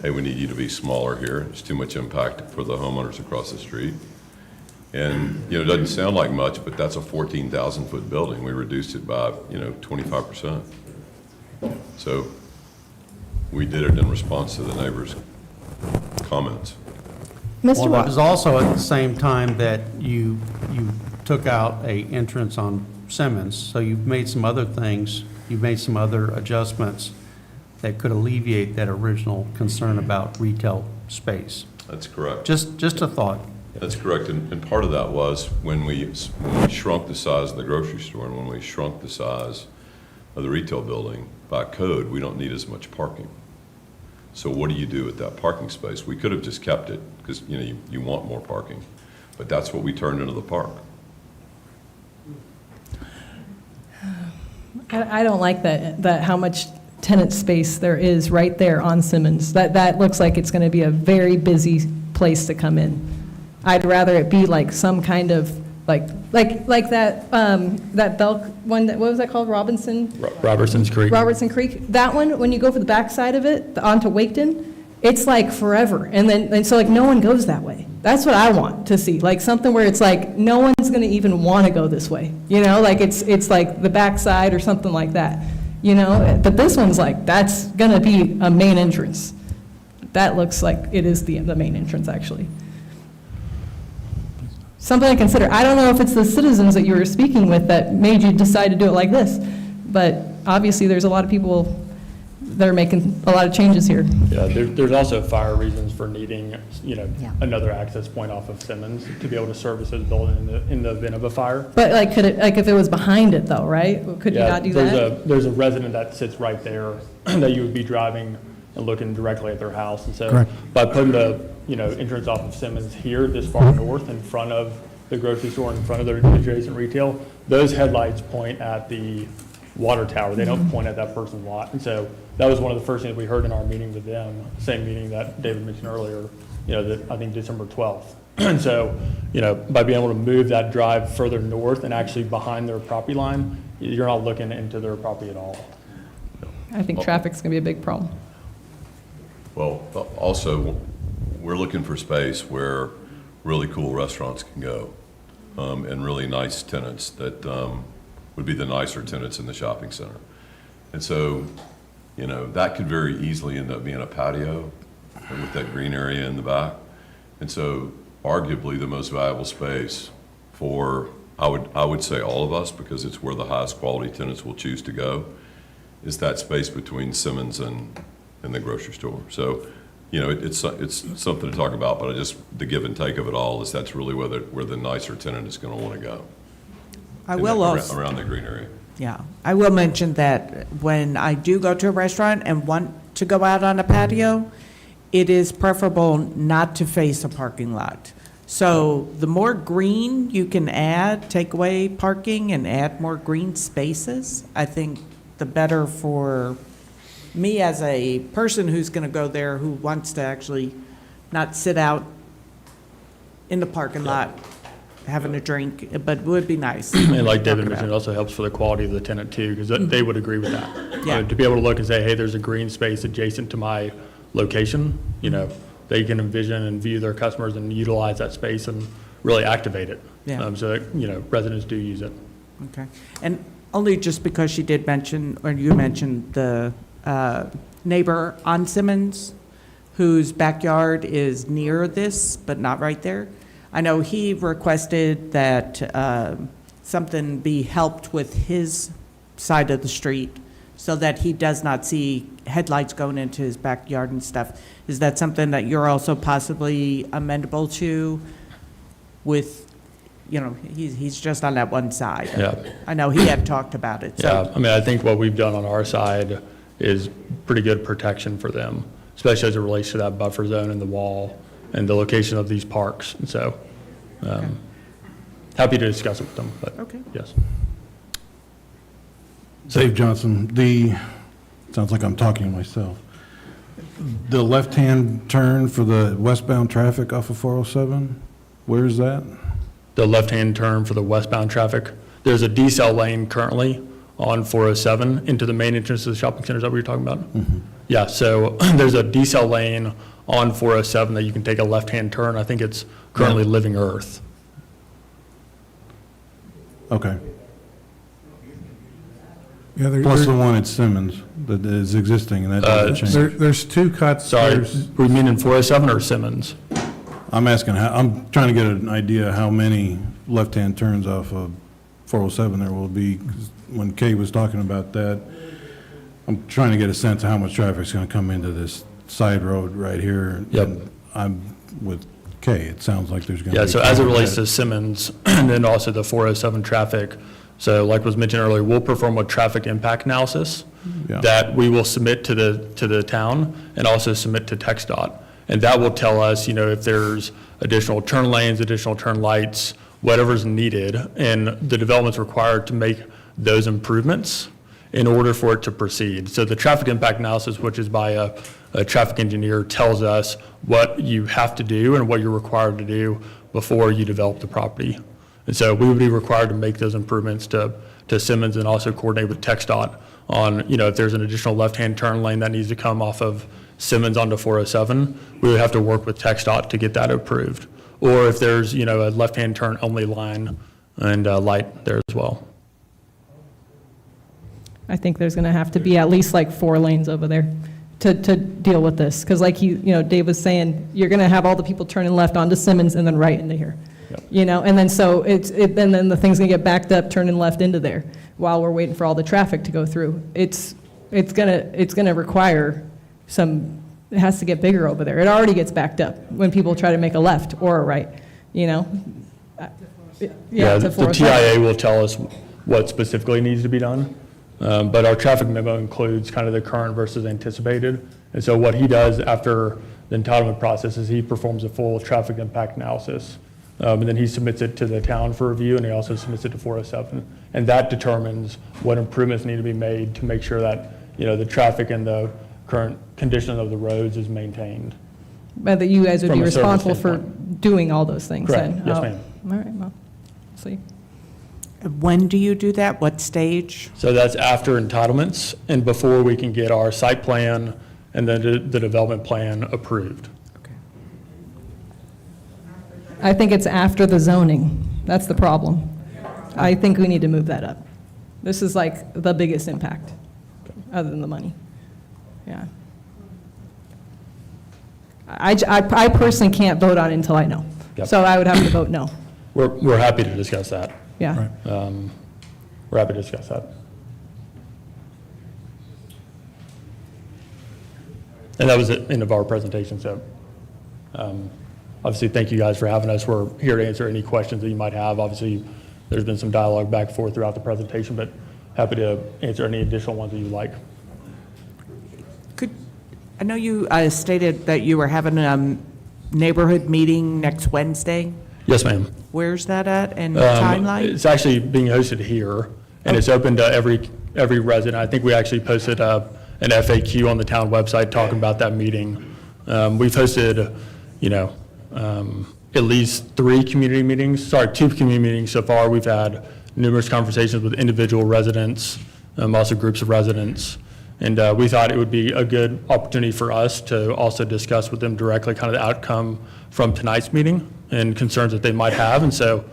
hey, we need you to be smaller here. It's too much impact for the homeowners across the street. And, it doesn't sound like much, but that's a 14,000-foot building. We reduced it by, 25%. So we did it in response to the neighbors' comments. Mr. Well, it Watt, was also at the same time that you took out a entrance on Simmons, so you've made some other things, you've made some other adjustments that could alleviate that original concern about retail space. That's correct. Just a thought. That's correct, and part of that was when we shrunk the size of the grocery store and when we shrunk the size of the retail building, by code, we don't need as much parking. So what do you do with that parking space? We could have just kept it, because, you want more parking, but that's what we turned into the park. I don't like that how much tenant space there is right there on Simmons. That looks like it's going to be a very busy place to come in. I'd rather it be like some kind of, like that Belk one, what was that called, Robertson's Creek. Robertson Creek. That one, when you go for the backside of it, onto Waketon, it's like forever. And so like no one goes that way. That's what I want to see, like something where it's like no one's going to even want to go this way. Like it's like the backside or something like that. But this one's like, that's going to be a main entrance. That looks like it is the main entrance, actually. Something to consider. I don't know if it's the citizens that you were speaking with that made you decide to do it like this, but obviously there's a lot of people that are making a lot of changes here. Yeah, there's also fire reasons for needing, another access point off of Simmons to be able to service those buildings in the event of a fire. But like, could it, like if it was behind it though, right? Could you not do that? There's a resident that sits right there that you would be driving and looking directly at their house. And so Correct. by putting the, entrance off of Simmons here, this far north in front of the grocery store, in front of the adjacent retail, those headlights point at the water tower. They don't point at that person's lot. And so that was one of the first things we heard in our meeting with them, same meeting that David mentioned earlier, that I think December 12th. And so, by being able to move that drive further north and actually behind their property line, you're not looking into their property at all. I think traffic's going to be a big problem. Well, also, we're looking for space where really cool restaurants can go, and really nice tenants that would be the nicer tenants in the shopping center. And so, that could very easily end up being a patio with that green area in the back. And so arguably the most valuable space for, I would say all of us, because it's where the highest quality tenants will choose to go, is that space between Simmons and the grocery store. So, it's something to talk about, but the give and take of it all is that's really where the nicer tenant is going to want to go. I will also. Around the green area. Yeah, I will mention that when I do go to a restaurant and want to go out on a patio, it is preferable not to face a parking lot. So the more green you can add, take away parking and add more green spaces, I think the better for me as a person who's going to go there who wants to actually not sit out in the parking lot having a drink, but it would be nice. And like David mentioned, it also helps for the quality of the tenant too, because they would agree with that. Yeah. To be able to look and say, hey, there's a green space adjacent to my location, they can envision and view their customers and utilize that space and really activate it. Yeah. So that, residents do use it. Okay. And only just because she did mention, or you mentioned the neighbor on Simmons, whose backyard is near this, but not right there. I know he requested that something be helped with his side of the street so that he does not see headlights going into his backyard and stuff. Is that something that you're also possibly amendable to with, he's just on that one side? Yeah. I know he had talked about it. So. Yeah, I mean, I think what we've done on our side is pretty good protection for them, especially as it relates to that buffer zone and the wall and the location of these parks. And so, happy to discuss it with them, but yes. Dave Johnson, sounds like I'm talking to myself. The left-hand turn for the westbound traffic off of 407, where is that? The left-hand turn for the westbound traffic. There's a decel lane currently on 407 into the main entrance of the shopping center. Is that what you're talking about? Yeah, so there's a decel lane on 407 that you can take a left-hand turn. I think it's currently Living Earth. Okay. Yeah, Plus the one at Simmons that is existing, and that doesn't change. There's two cuts. Sorry, There's- we mean in 407 or Simmons? I'm asking, I'm trying to get an idea how many left-hand turns off of 407 there will be. 'Cause when Kay was talking about that, I'm trying to get a sense of how much traffic's going to come into this side road right here. Yep. And I'm with Kay. It sounds like there's going to be. Yeah, so as it relates to Simmons and then also the 407 traffic, so like was mentioned earlier, we'll perform a traffic impact analysis Yeah. that we will submit to the town and also submit to TxDOT. And that will tell us, if there's additional turn lanes, additional turn lights, whatever's needed, and the development's required to make those improvements in order for it to proceed. So the traffic impact analysis, which is by a traffic engineer, tells us what you have to do and what you're required to do before you develop the property. And so we would be required to make those improvements to Simmons and also coordinate with TxDOT on, if there's an additional left-hand turn lane that needs to come off of Simmons onto 407, we would have to work with TxDOT to get that approved. Or if there's, a left-hand turn only line and light there as well. I think there's going to have to be at least like 4 lanes over there to deal with this. Because like Dave was saying, you're going to have all the people turning left onto Simmons and then right into here. Yep. And then so and then the thing's going to get backed up, turning left into there while we're waiting for all the traffic to go through. It's going to require it has to get bigger over there. It already gets backed up when people try to make a left or a right, Yeah, to the 407. TIA will tell us what specifically needs to be done. But our traffic memo includes kind of the current versus anticipated. And so what he does after the entitlement process is he performs a full traffic impact analysis. And then he submits it to the town for review, and he also submits it to 407. And that determines what improvements need to be made to make sure that, the traffic and the current condition of the roads is maintained. But that you guys would From be a service responsible for standpoint. doing all those things Correct. then? Yes, Oh, ma'am. All right, well, see. When do you do that? What stage? So that's after entitlements and before we can get our site plan and then the development plan approved. I think it's after the zoning. That's the problem. I think we need to move that up. This is like the biggest impact, other than the money. Yeah. I personally can't vote on it until I know. Yep. So I would have to vote no. We're happy to discuss that. Yeah. We're happy to discuss that. And that was the end of our presentation, so obviously, thank you guys for having us. We're here to answer any questions that you might have. Obviously, there's been some dialogue back and forth throughout the presentation, but happy to answer any additional ones that you like. I know you stated that you were having a neighborhood meeting next Wednesday. Yes, ma'am. Where's that at and timeline? It's actually being hosted here, and it's open to every resident. I think we actually posted an FAQ on the town website talking about that meeting. We've hosted, at least 2 community meetings so far. We've had numerous conversations with individual residents, also groups of residents. And we thought it would be a good opportunity for us to also discuss with them directly kind of the outcome from tonight's meeting and concerns that they might have. And so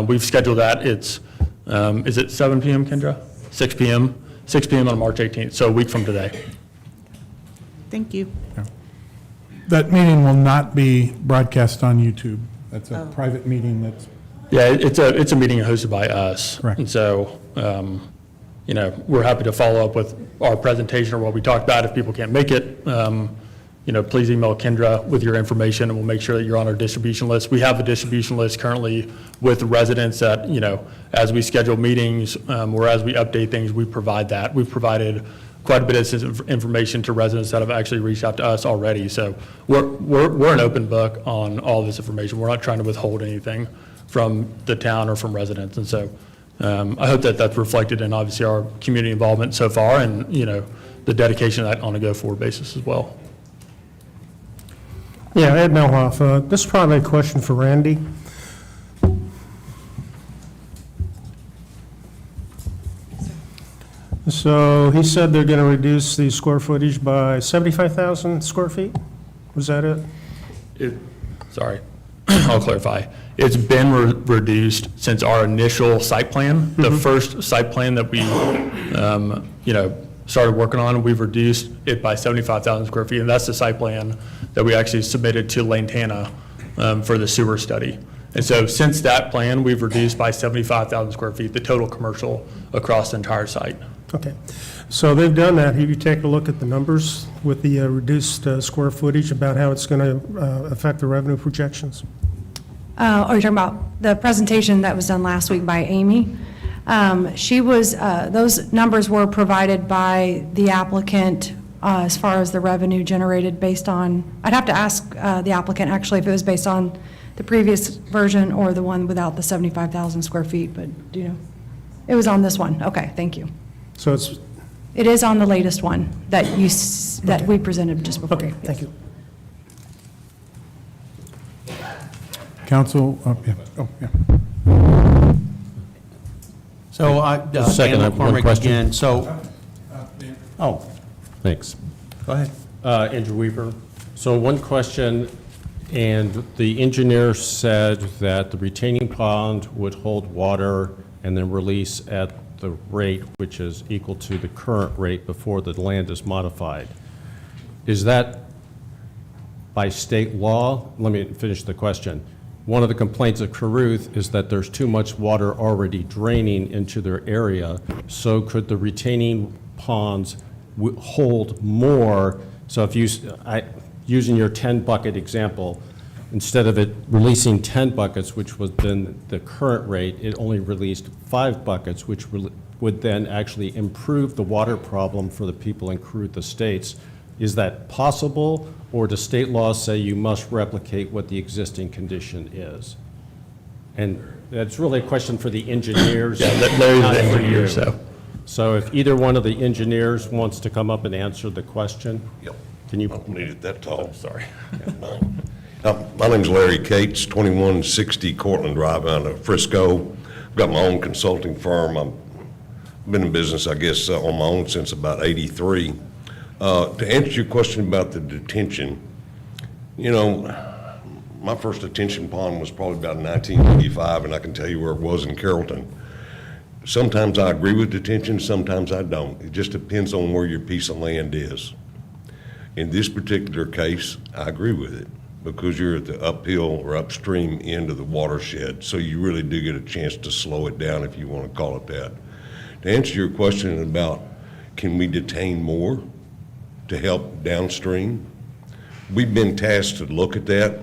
we've scheduled that. It's, is it 7 p.m., Kendra? 6 p.m.? 6 p.m. on March 18th, so a week from today. Thank you. That meeting will not be broadcast on YouTube. That's a private meeting that's. Yeah, it's a meeting hosted by us. Correct. And so, we're happy to follow up with our presentation or what we talked about. If people can't make it, please email Kendra with your information and we'll make sure that you're on our distribution list. We have a distribution list currently with residents that, as we schedule meetings or as we update things, we provide that. We've provided quite a bit of information to residents that have actually reached out to us already. So we're an open book on all this information. We're not trying to withhold anything from the town or from residents. And so I hope that that's reflected in obviously our community involvement so far and, the dedication of that on a go-forward basis as well. Yeah, Ed Melhoff. This is probably a question for Randy. So he said they're going to reduce the square footage by 75,000 square feet? Was that it? Sorry, I'll clarify. It's been reduced since our initial site plan. The first site plan that we, started working on, we've reduced it by 75,000 square feet. And that's the site plan that we actually submitted to Lantana for the sewer study. And so since that plan, we've reduced by 75,000 square feet, the total commercial across the entire site. Okay. So they've done that. Have you taken a look at the numbers with the reduced square footage about how it's going to affect the revenue projections? Are you talking about the presentation that was done last week by Amy? Those numbers were provided by the applicant as far as the revenue generated based on, I'd have to ask the applicant actually if it was based on the previous version or the one without the 75,000 square feet, but do you know? It was on this one. Okay, thank you. So It is on the latest one that that we presented just before. Okay, thank you. Council, yeah. So Second, I have one Dan McCormick question. again. So, oh, Thanks. go ahead. Andrew Weaver. So one question, and the engineer said that the retaining pond would hold water and then release at the rate which is equal to the current rate before the land is modified. Is that by state law? Let me finish the question. One of the complaints of Caruth is that there's too much water already draining into their area, so could the retaining ponds hold more? So if using your 10 bucket example, instead of it releasing 10 buckets, which was then the current rate, it only released 5 buckets, which would then actually improve the water problem for the people in Caruth Estates. Is that possible, or does state law say you must replicate what the existing condition is? And that's really a question for the engineers. Yeah, Larry's not the for engineer, you. so. So if either one of the engineers wants to come up and answer the question? Yep. Can you? I don't need it that tall. Sorry. My name's Larry Cates, 2160 Cortland Drive out of Frisco. I've got my own consulting firm. I've been in business, I guess, on my own since about '83. To answer your question about the detention, my first detention pond was probably about 1985, and I can tell you where it was in Carrollton. Sometimes I agree with detention, sometimes I don't. It just depends on where your piece of land is. In this particular case, I agree with it because you're at the uphill or upstream end of the watershed, so you really do get a chance to slow it down if you want to call it that. To answer your question about can we detain more to help downstream, we've been tasked to look at that,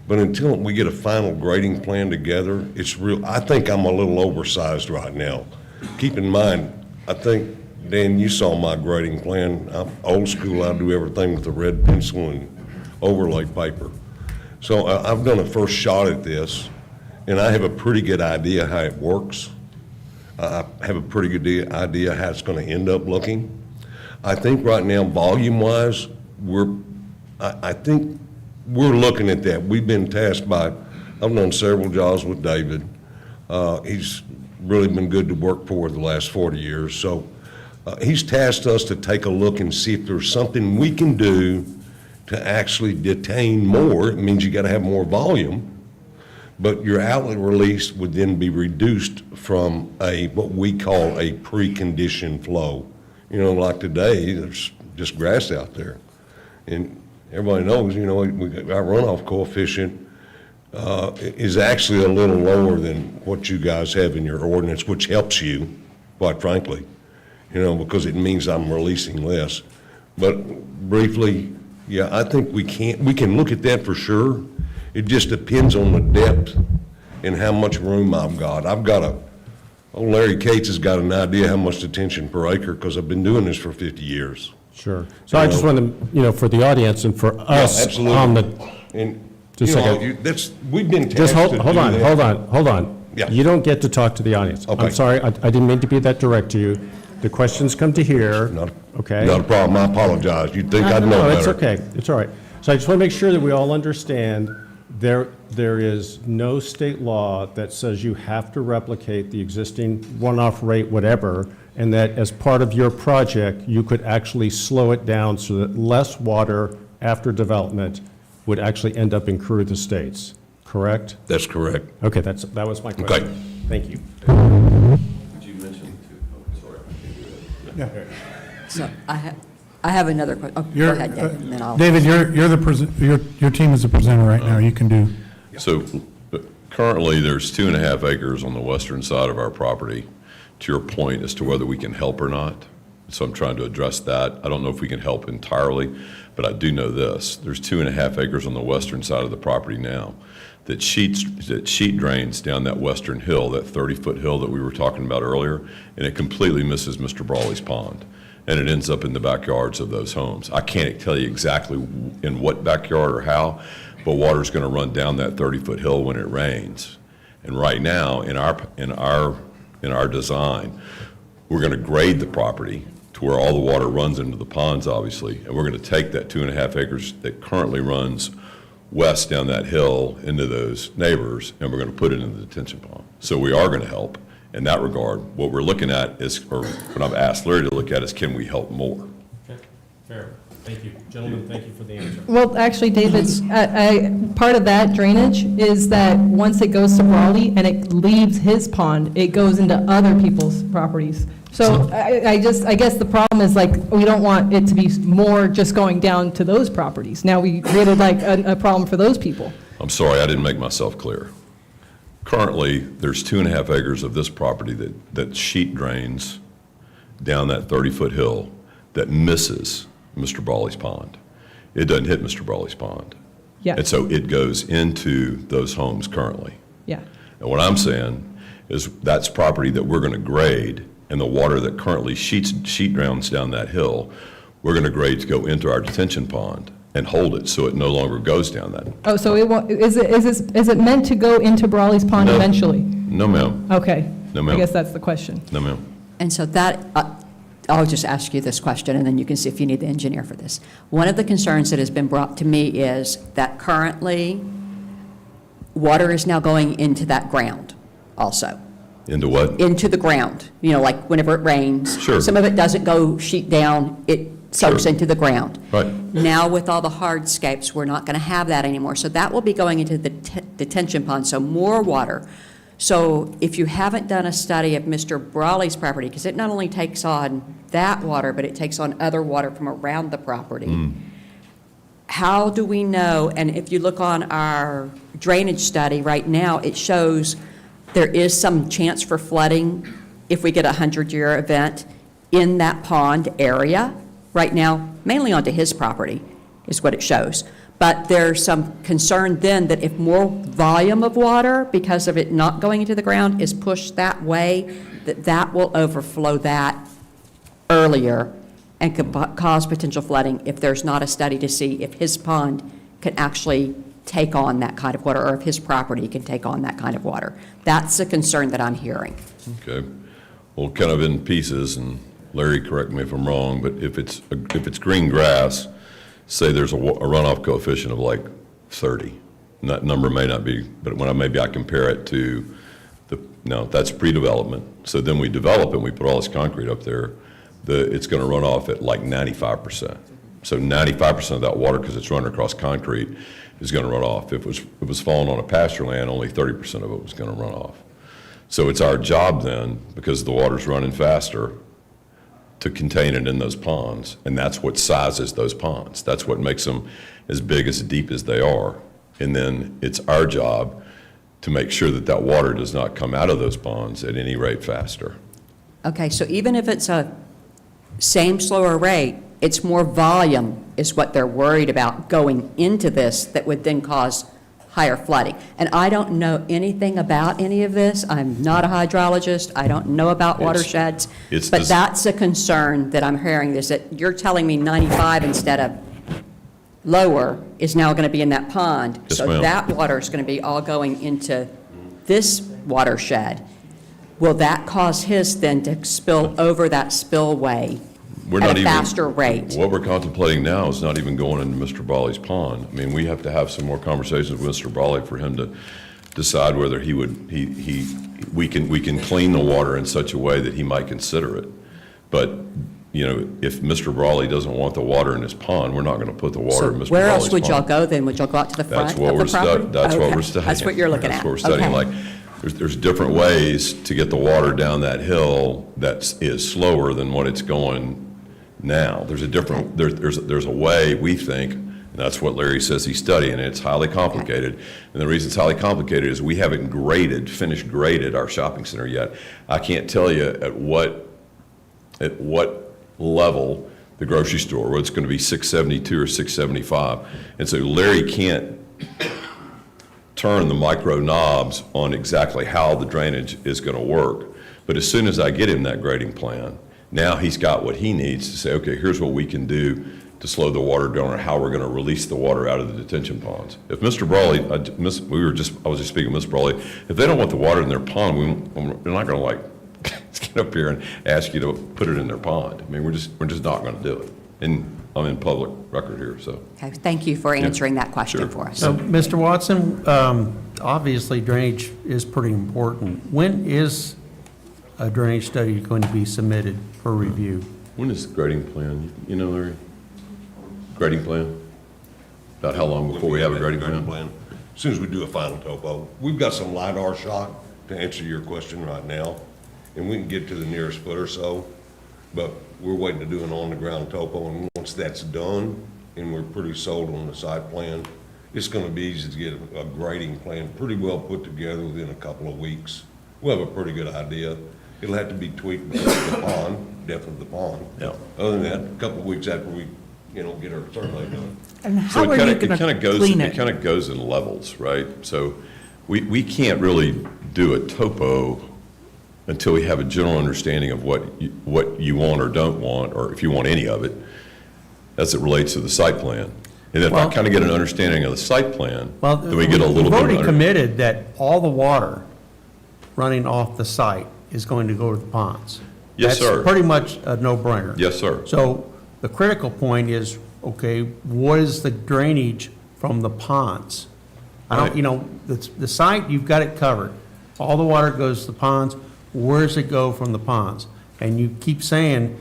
but until we get a final grading plan together, I think I'm a little oversized right now. Keep in mind, I think, Dan, you saw my grading plan. I'm old school, I do everything with a red pencil and overlay paper. So I've done a first shot at this, and I have a pretty good idea how it works. I have a pretty good idea how it's going to end up looking. I think right now, volume-wise, I think we're looking at that. We've been tasked by, I've done several jobs with David. He's really been good to work for the last 40 years. So he's tasked us to take a look and see if there's something we can do to actually detain more. It means you got to have more volume, but your outlet release would then be reduced from what we call a preconditioned flow. Like today, there's just grass out there. And everybody knows, our runoff coefficient is actually a little lower than what you guys have in your ordinance, which helps you, quite frankly, because it means I'm releasing less. But briefly, yeah, I think we can look at that for sure. It just depends on the depth and how much room I've got. Larry Cates has got an idea how much detention per acre, because I've been doing this for 50 years. Sure. So I just want to, for the audience and for us absolutely. on the. And, Just a second. we've been Just tasked to do that. hold on. Yeah. You don't get to talk to the audience. Okay. I'm sorry, I didn't mean to be that direct to you. The questions come to here, okay? Not a problem, I apologize. You'd think I'd know No, better. it's okay, it's all right. So I just want to make sure that we all understand there is no state law that says you have to replicate the existing runoff rate, whatever, and that as part of your project, you could actually slow it down so that less water after development would actually end up in Crew of the States, correct? That's correct. Okay, that was my question. Okay. Thank you. Did you mention sorry. Yeah. So I have another question. Oh, go ahead, David, and then I'll. David, your team is the presenter right now. You can do. So currently, there's 2.5 acres on the western side of our property, to your point as to whether we can help or not. So I'm trying to address that. I don't know if we can help entirely, but I do know this. There's 2.5 acres on the western side of the property now that sheet drains down that western hill, that 30-foot hill that we were talking about earlier, and it completely misses Mr. Brawley's pond. And it ends up in the backyards of those homes. I can't tell you exactly in what backyard or how, but water's going to run down that 30-foot hill when it rains. And right now, in our design, we're going to grade the property to where all the water runs into the ponds, obviously, and we're going to take that 2.5 acres that currently runs west down that hill into those neighbors, and we're going to put it in the detention pond. So we are going to help in that regard. What we're looking at is, or what I've asked Larry to look at is, can we help more? Okay, fair. Thank you. Gentlemen, thank you for the answer. Well, actually, David's, part of that drainage is that once it goes to Brawley and it leaves his pond, it goes into other people's properties. So I guess the problem is, like, we don't want it to be more just going down to those properties. Now we created like a problem for those people. I'm sorry, I didn't make myself clear. Currently, there's 2.5 acres of this property that sheet drains down that 30-foot hill that misses Mr. Brawley's pond. It doesn't hit Mr. Brawley's pond. Yeah. And so it goes into those homes currently. Yeah. And what I'm saying is that's property that we're going to grade, and the water that currently sheet drowns down that hill, we're going to grade to go into our detention pond and hold it so it no longer goes down that. Oh, so it won't, is it meant to go into Brawley's pond No. eventually? No, ma'am. Okay. No, ma'am. I guess that's the question. No, ma'am. And so that, I'll just ask you this question, and then you can see if you need the engineer for this. One of the concerns that has been brought to me is that currently, water is now going into that ground also. Into what? Into the ground, like whenever it rains. Sure. Some of it doesn't go sheet down, it soaks Sure. into the ground. Right. Now, with all the hardscapes, we're not going to have that anymore. So that will be going into the detention pond, so more water. So if you haven't done a study of Mr. Brawley's property, because it not only takes on that water, but it takes on other water from around the property, how do we know, and if you look on our drainage study right now, it shows there is some chance for flooding if we get a 100-year event in that pond area right now, mainly onto his property is what it shows. But there's some concern then that if more volume of water, because of it not going into the ground, is pushed that way, that will overflow that earlier and could cause potential flooding if there's not a study to see if his pond can actually take on that kind of water, or if his property can take on that kind of water. That's a concern that I'm hearing. Okay. Well, kind of in pieces, and Larry, correct me if I'm wrong, but if it's green grass, say there's a runoff coefficient of like 30. And that number may not be, but maybe I compare it to that's pre-development. So then we develop and we put all this concrete up there, it's going to run off at like 95%. So 95% of that water, because it's running across concrete, is going to run off. If it was falling on a pasture land, only 30% of it was going to run off. So it's our job then, because the water's running faster, to contain it in those ponds, and that's what sizes those ponds. That's what makes them as big, as deep as they are. And then it's our job to make sure that that water does not come out of those ponds at any rate faster. Okay, so even if it's a same slower rate, it's more volume is what they're worried about going into this that would then cause higher flooding. And I don't know anything about any of this. I'm not a hydrologist. I don't know about watersheds. But that's a concern that I'm hearing, is that you're telling me 95 instead of lower is now going to be in that pond. Yes, so ma'am. that water is going to be all going into this watershed. Will that cause his then to spill over that spillway We're at not a even. faster rate. What we're contemplating now is not even going into Mr. Brawley's pond. I mean, we have to have some more conversations with Mr. Brawley for him to decide whether we can clean the water in such a way that he might consider it. But, you know, if Mr. Brawley doesn't want the water in his pond, we're not going to put the water So in Mr. Brawley's pond. where else would y'all go then? Would y'all go out to the front That's of what the we're property? that's what Okay. we're studying. That's what you're looking That's at. what we're studying. Okay. Like, there's different ways to get the water down that hill that is slower than what it's going now. There's a different, there's a way, we think, and that's what Larry says he's studying, and it's highly complicated. And the reason it's highly complicated is we haven't finished graded our shopping center yet. I can't tell you at what level the grocery store, whether it's going to be 672 or 675. And so Larry can't turn the micro knobs on exactly how the drainage is going to work. But as soon as I get him that grading plan, now he's got what he needs to say, okay, here's what we can do to slow the water down, or how we're going to release the water out of the detention ponds. If Mr. Brawley, I was just speaking with Mr. Brawley, if they don't want the water in their pond, they're not going to like get up here and ask you to put it in their pond. I mean, we're just not going to do it. And I'm in public record here, so. Okay, thank you for answering that question Sure. for us. So, Mr. Watson, obviously drainage is pretty important. When is a drainage study going to be submitted for review? When is the grading plan? You know, Larry? Grading plan? About how long before we have a grading plan? As soon as we do a final topo. We've got some LiDAR shot to answer your question right now, and we can get to the nearest foot or so, but we're waiting to do an on-the-ground topo, and once that's done, and we're pretty sold on the site plan, it's gonna be easy to get a grading plan pretty well put together within a couple of weeks. We'll have a pretty good idea. It'll have to be tweaked because of the pond, depth of the pond. Yeah. Other than that, a couple of weeks after we, get our survey done. And So how are you going to clean It it? kind of goes in levels, right? So we can't really do a topo until we have a general understanding of what you want or don't want, or if you want any of it, as it relates to the site plan. And if I Well- kind of get an understanding of the site plan, Well, then we get a little we've bit. already committed that all the water running off the site is going to go to the ponds. Yes, sir. That's pretty much a no-brainer. Yes, sir. So the critical point is, okay, what is the drainage from the ponds? I Right. don't, the site, you've got it covered. All the water goes to the ponds. Where does it go from the ponds? And you keep saying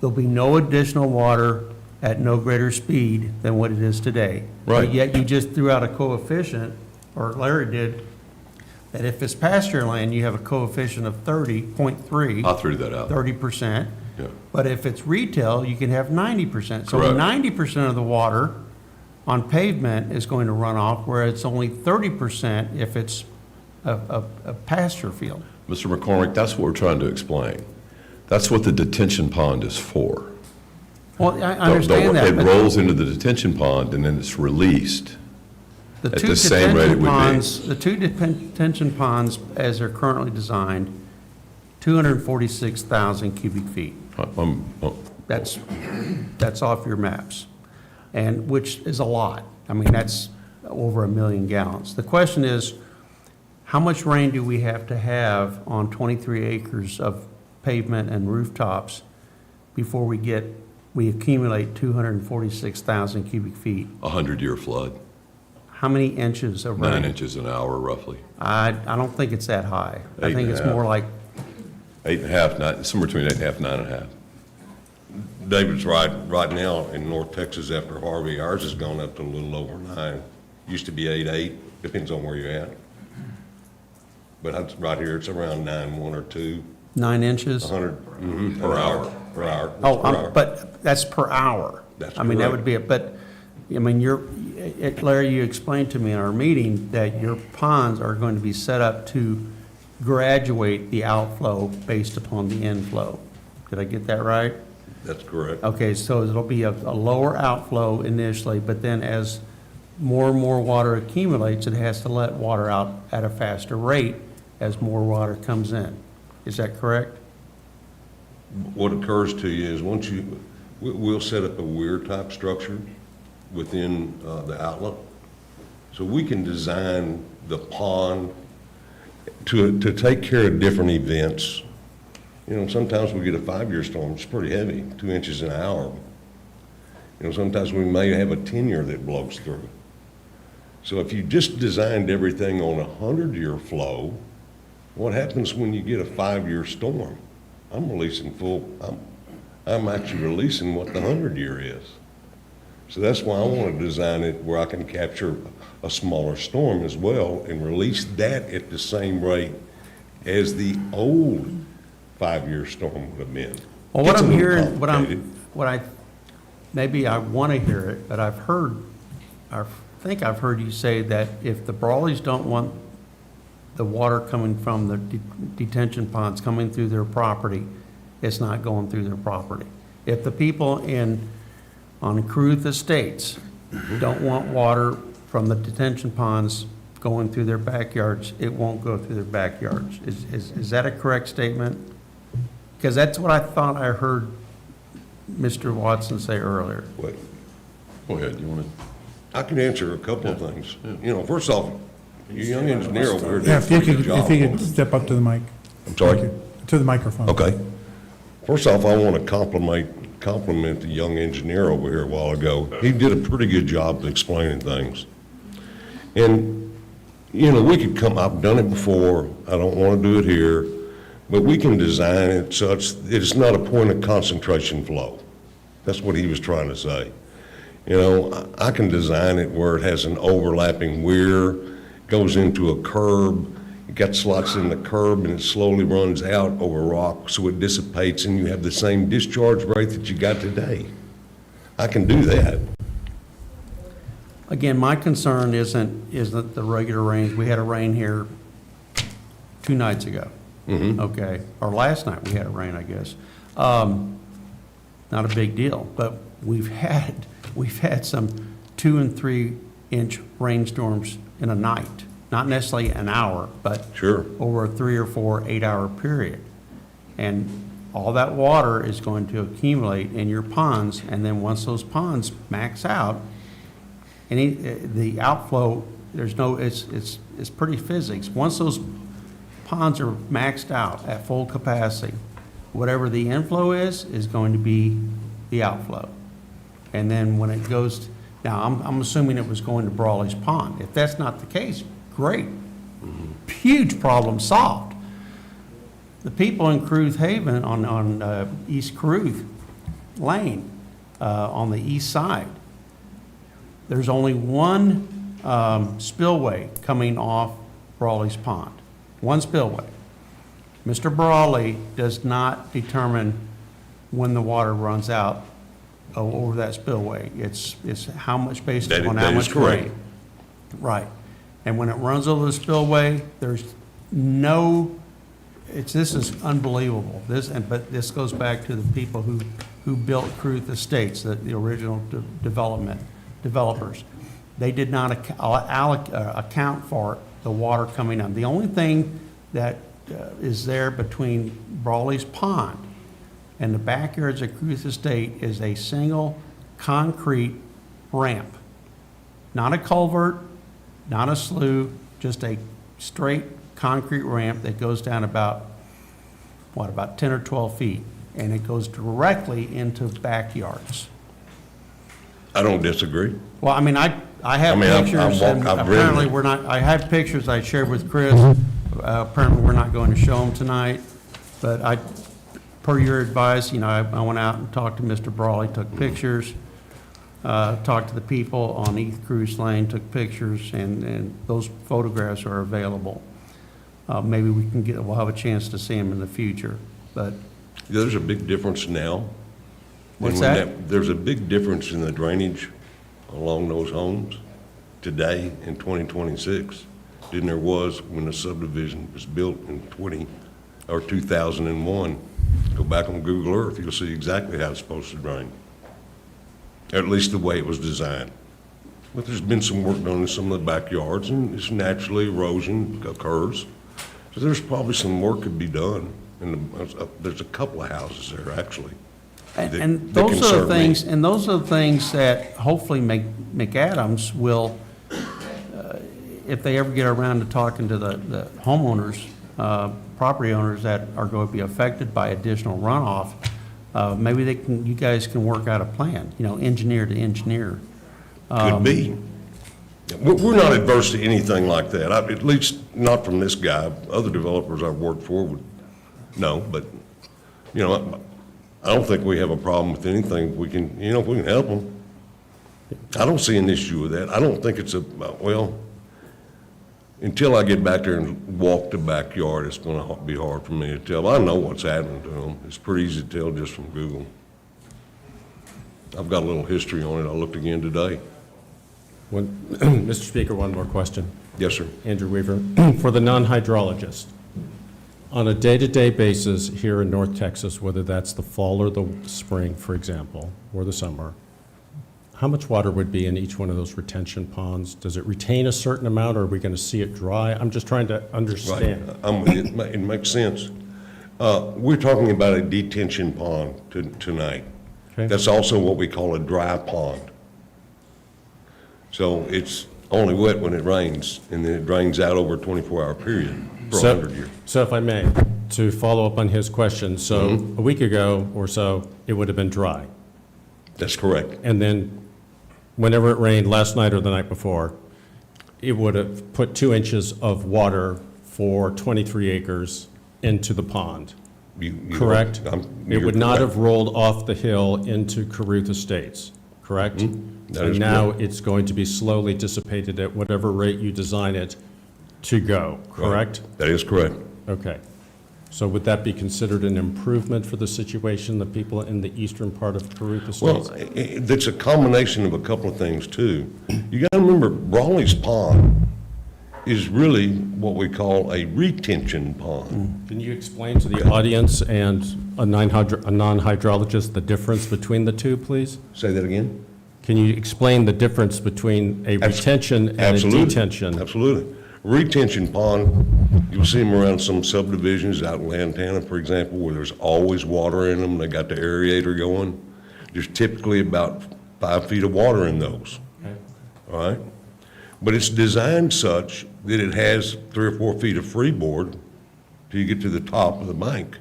there'll be no additional water at no greater speed than what it is today. Right. But yet you just threw out a coefficient, or Larry did, that if it's pasture land, you have a coefficient of 30.3. I threw that out. 30%. Yeah. But if it's retail, you can have 90%. So Correct. 90% of the water on pavement is going to run off, where it's only 30% if it's a pasture field. Mr. McCormick, that's what we're trying to explain. That's what the detention pond is for. Well, I understand that. It but rolls into the detention pond and then it's released the at two the same rate it detention would ponds, be. the two detention ponds, as they're currently designed, 246,000 cubic feet. That's off your maps, and which is a lot. I mean, that's over 1 million gallons. The question is, how much rain do we have to have on 23 acres of pavement and rooftops before we accumulate 246,000 cubic feet? 100-year flood, How many inches of rain? 9 inches an hour roughly. I don't think it's that high. I think it's 8.5. more like, 8.5, somewhere between 8.5 and 9.5. David's right now in North Texas after Harvey, ours has gone up to a little over 9. Used to be 8.8, depends on where you're at. But right here, it's around 9.1 or 2, 9 inches? 100 per hour. Per hour. Oh, Per hour. but that's per hour. That's I mean, that correct. would be it, but, I mean, Larry, you explained to me in our meeting that your ponds are going to be set up to graduate the outflow based upon the inflow. Did I get that right? That's correct. Okay, so it'll be a lower outflow initially, but then as more and more water accumulates, it has to let water out at a faster rate as more water comes in. Is that correct? What occurs to you is we'll set up a weir type structure within the outlet. So we can design the pond to take care of different events You know, sometimes we get a 5-year storm, it's pretty heavy, 2 inches an hour. You know, sometimes we may have a 10-year that blows through. So if you just designed everything on a 100-year flow, what happens when you get a 5-year storm? I'm actually releasing what the 100-year is. So that's why I want to design it where I can capture a smaller storm as well and release that at the same rate as the old 5-year storm would have been. Well, what Gets a I'm little hearing, complicated. maybe I want to hear it, but I think I've heard you say that if the Brawleys don't want the water coming from the detention ponds coming through their property, it's not going through their property. If the people on Cruth Estates don't want water from the detention ponds going through their backyards, it won't go through their backyards. Is that a correct statement? Because that's what I thought I heard Mr. Watson say earlier. Wait, Go ahead, you want to? I can answer a couple of things. You know, first off, your young engineer over here did Yeah, a pretty good job. if you could step up to the mic. I'm sorry? Thank you. To the microphone. Okay. First off, I want to compliment the young engineer over here a while ago. He did a pretty good job of explaining things. And, you know, we could I've done it before, I don't want to do it here, but we can design it such that it's not a point of concentration flow. That's what he was trying to say. You know, I can design it where it has an overlapping weir, goes into a curb, it got slots in the curb, and it slowly runs out over rock, so it dissipates, and you have the same discharge rate that you got today. I can do that. Again, my concern isn't the regular rains. We had a rain here 2 nights ago. Okay, or last night we had a rain, I guess. Not a big deal, but we've had some 2 and 3 inch rainstorms in a night. Not necessarily an hour, but Sure. over a 3 or 4 8-hour period. And all that water is going to accumulate in your ponds, and then once those ponds max out, the outflow, it's pretty physics. Once those ponds are maxed out at full capacity, whatever the inflow is going to be the outflow. And then when it goes, now I'm assuming it was going to Brawley's Pond. If that's not the case, great. Huge problem solved. The people in Cruth Haven on East Cruth Lane, on the east side, there's only one spillway coming off Brawley's Pond. One spillway. Mr. Brawley does not determine when the water runs out over that spillway. It's how much based on how much rain. Right. And when it runs over the spillway, there's this is unbelievable. But this goes back to the people who built Cruth Estates, the original developers. They did not account for the water coming out. The only thing that is there between Brawley's Pond and the backyards of Cruth Estate is a single concrete ramp. Not a culvert, not a slough, just a straight concrete ramp that goes down about 10 or 12 feet. And it goes directly into backyards. I don't disagree. Well, I mean, I have pictures, and apparently we're not, I have pictures I shared with Chris. Apparently, we're not going to show them tonight, but per your advice, you know, I went out and talked to Mr. Brawley, took pictures, talked to the people on East Cruise Lane, took pictures, and those photographs are available. Maybe we'll have a chance to see them in the future, but. There's a big difference now. What's that? There's a big difference in the drainage along those homes today in 2026 than there was when the subdivision was built in 2001. Go back on Google Earth, you'll see exactly how it's supposed to drain. At least the way it was designed. But there's been some work done in some of the backyards, and it's naturally erosion occurs. So there's probably some work could be done. And there's a couple of houses there, actually. And those are the things, that hopefully McAdams will, if they ever get around to talking to the homeowners, property owners that are going to be affected by additional runoff, maybe you guys can work out a plan, engineer to engineer. Could be. We're not adverse to anything like that, at least not from this guy. Other developers I've worked for would know, but, I don't think we have a problem with anything. If we can help them. I don't see an issue with that. I don't think it's until I get back there and walk the backyard, it's going to be hard for me to tell. I know what's happening to them. It's pretty easy to tell just from Google. I've got a little history on it. I looked again today. Mr. Speaker, one more question. Yes, sir. Andrew Weaver. For the non-hydrologist, on a day-to-day basis here in North Texas, whether that's the fall or the spring, for example, or the summer, how much water would be in each one of those retention ponds? Does it retain a certain amount, or are we going to see it dry? I'm just trying to understand. Right. I'm with you. It makes sense. We're talking about a detention pond tonight. Okay. That's also what we call a dry pond. So it's only wet when it rains, and then it drains out over a 24-hour period for 100 years. So if I may, to follow up on his question, so a week ago or so, it would have been dry. That's correct. And then whenever it rained last night or the night before, it would have put 2 inches of water for 23 acres into the pond, correct? It would not have rolled off the hill into Caruth Estates, correct? That is and now correct. it's going to be slowly dissipated at whatever rate you design it to go, correct? Right. That is correct. Okay. So would that be considered an improvement for the situation, the people in the eastern part of Caruth Estates? Well, it's a combination of a couple of things, too. You got to remember, Brawley's Pond is really what we call a retention pond. Can you explain to the audience and a non-hydrologist the difference between the two, please? Say that again? Can you explain the difference between a retention and a detention? Absolutely. Retention pond, you'll see them around some subdivisions out in Lantana, for example, where there's always water in them. They got the aerator going. There's typically about 5 feet of water in those. Okay. All right? But it's designed such that it has 3 or 4 feet of freeboard till you get to the top of the bank.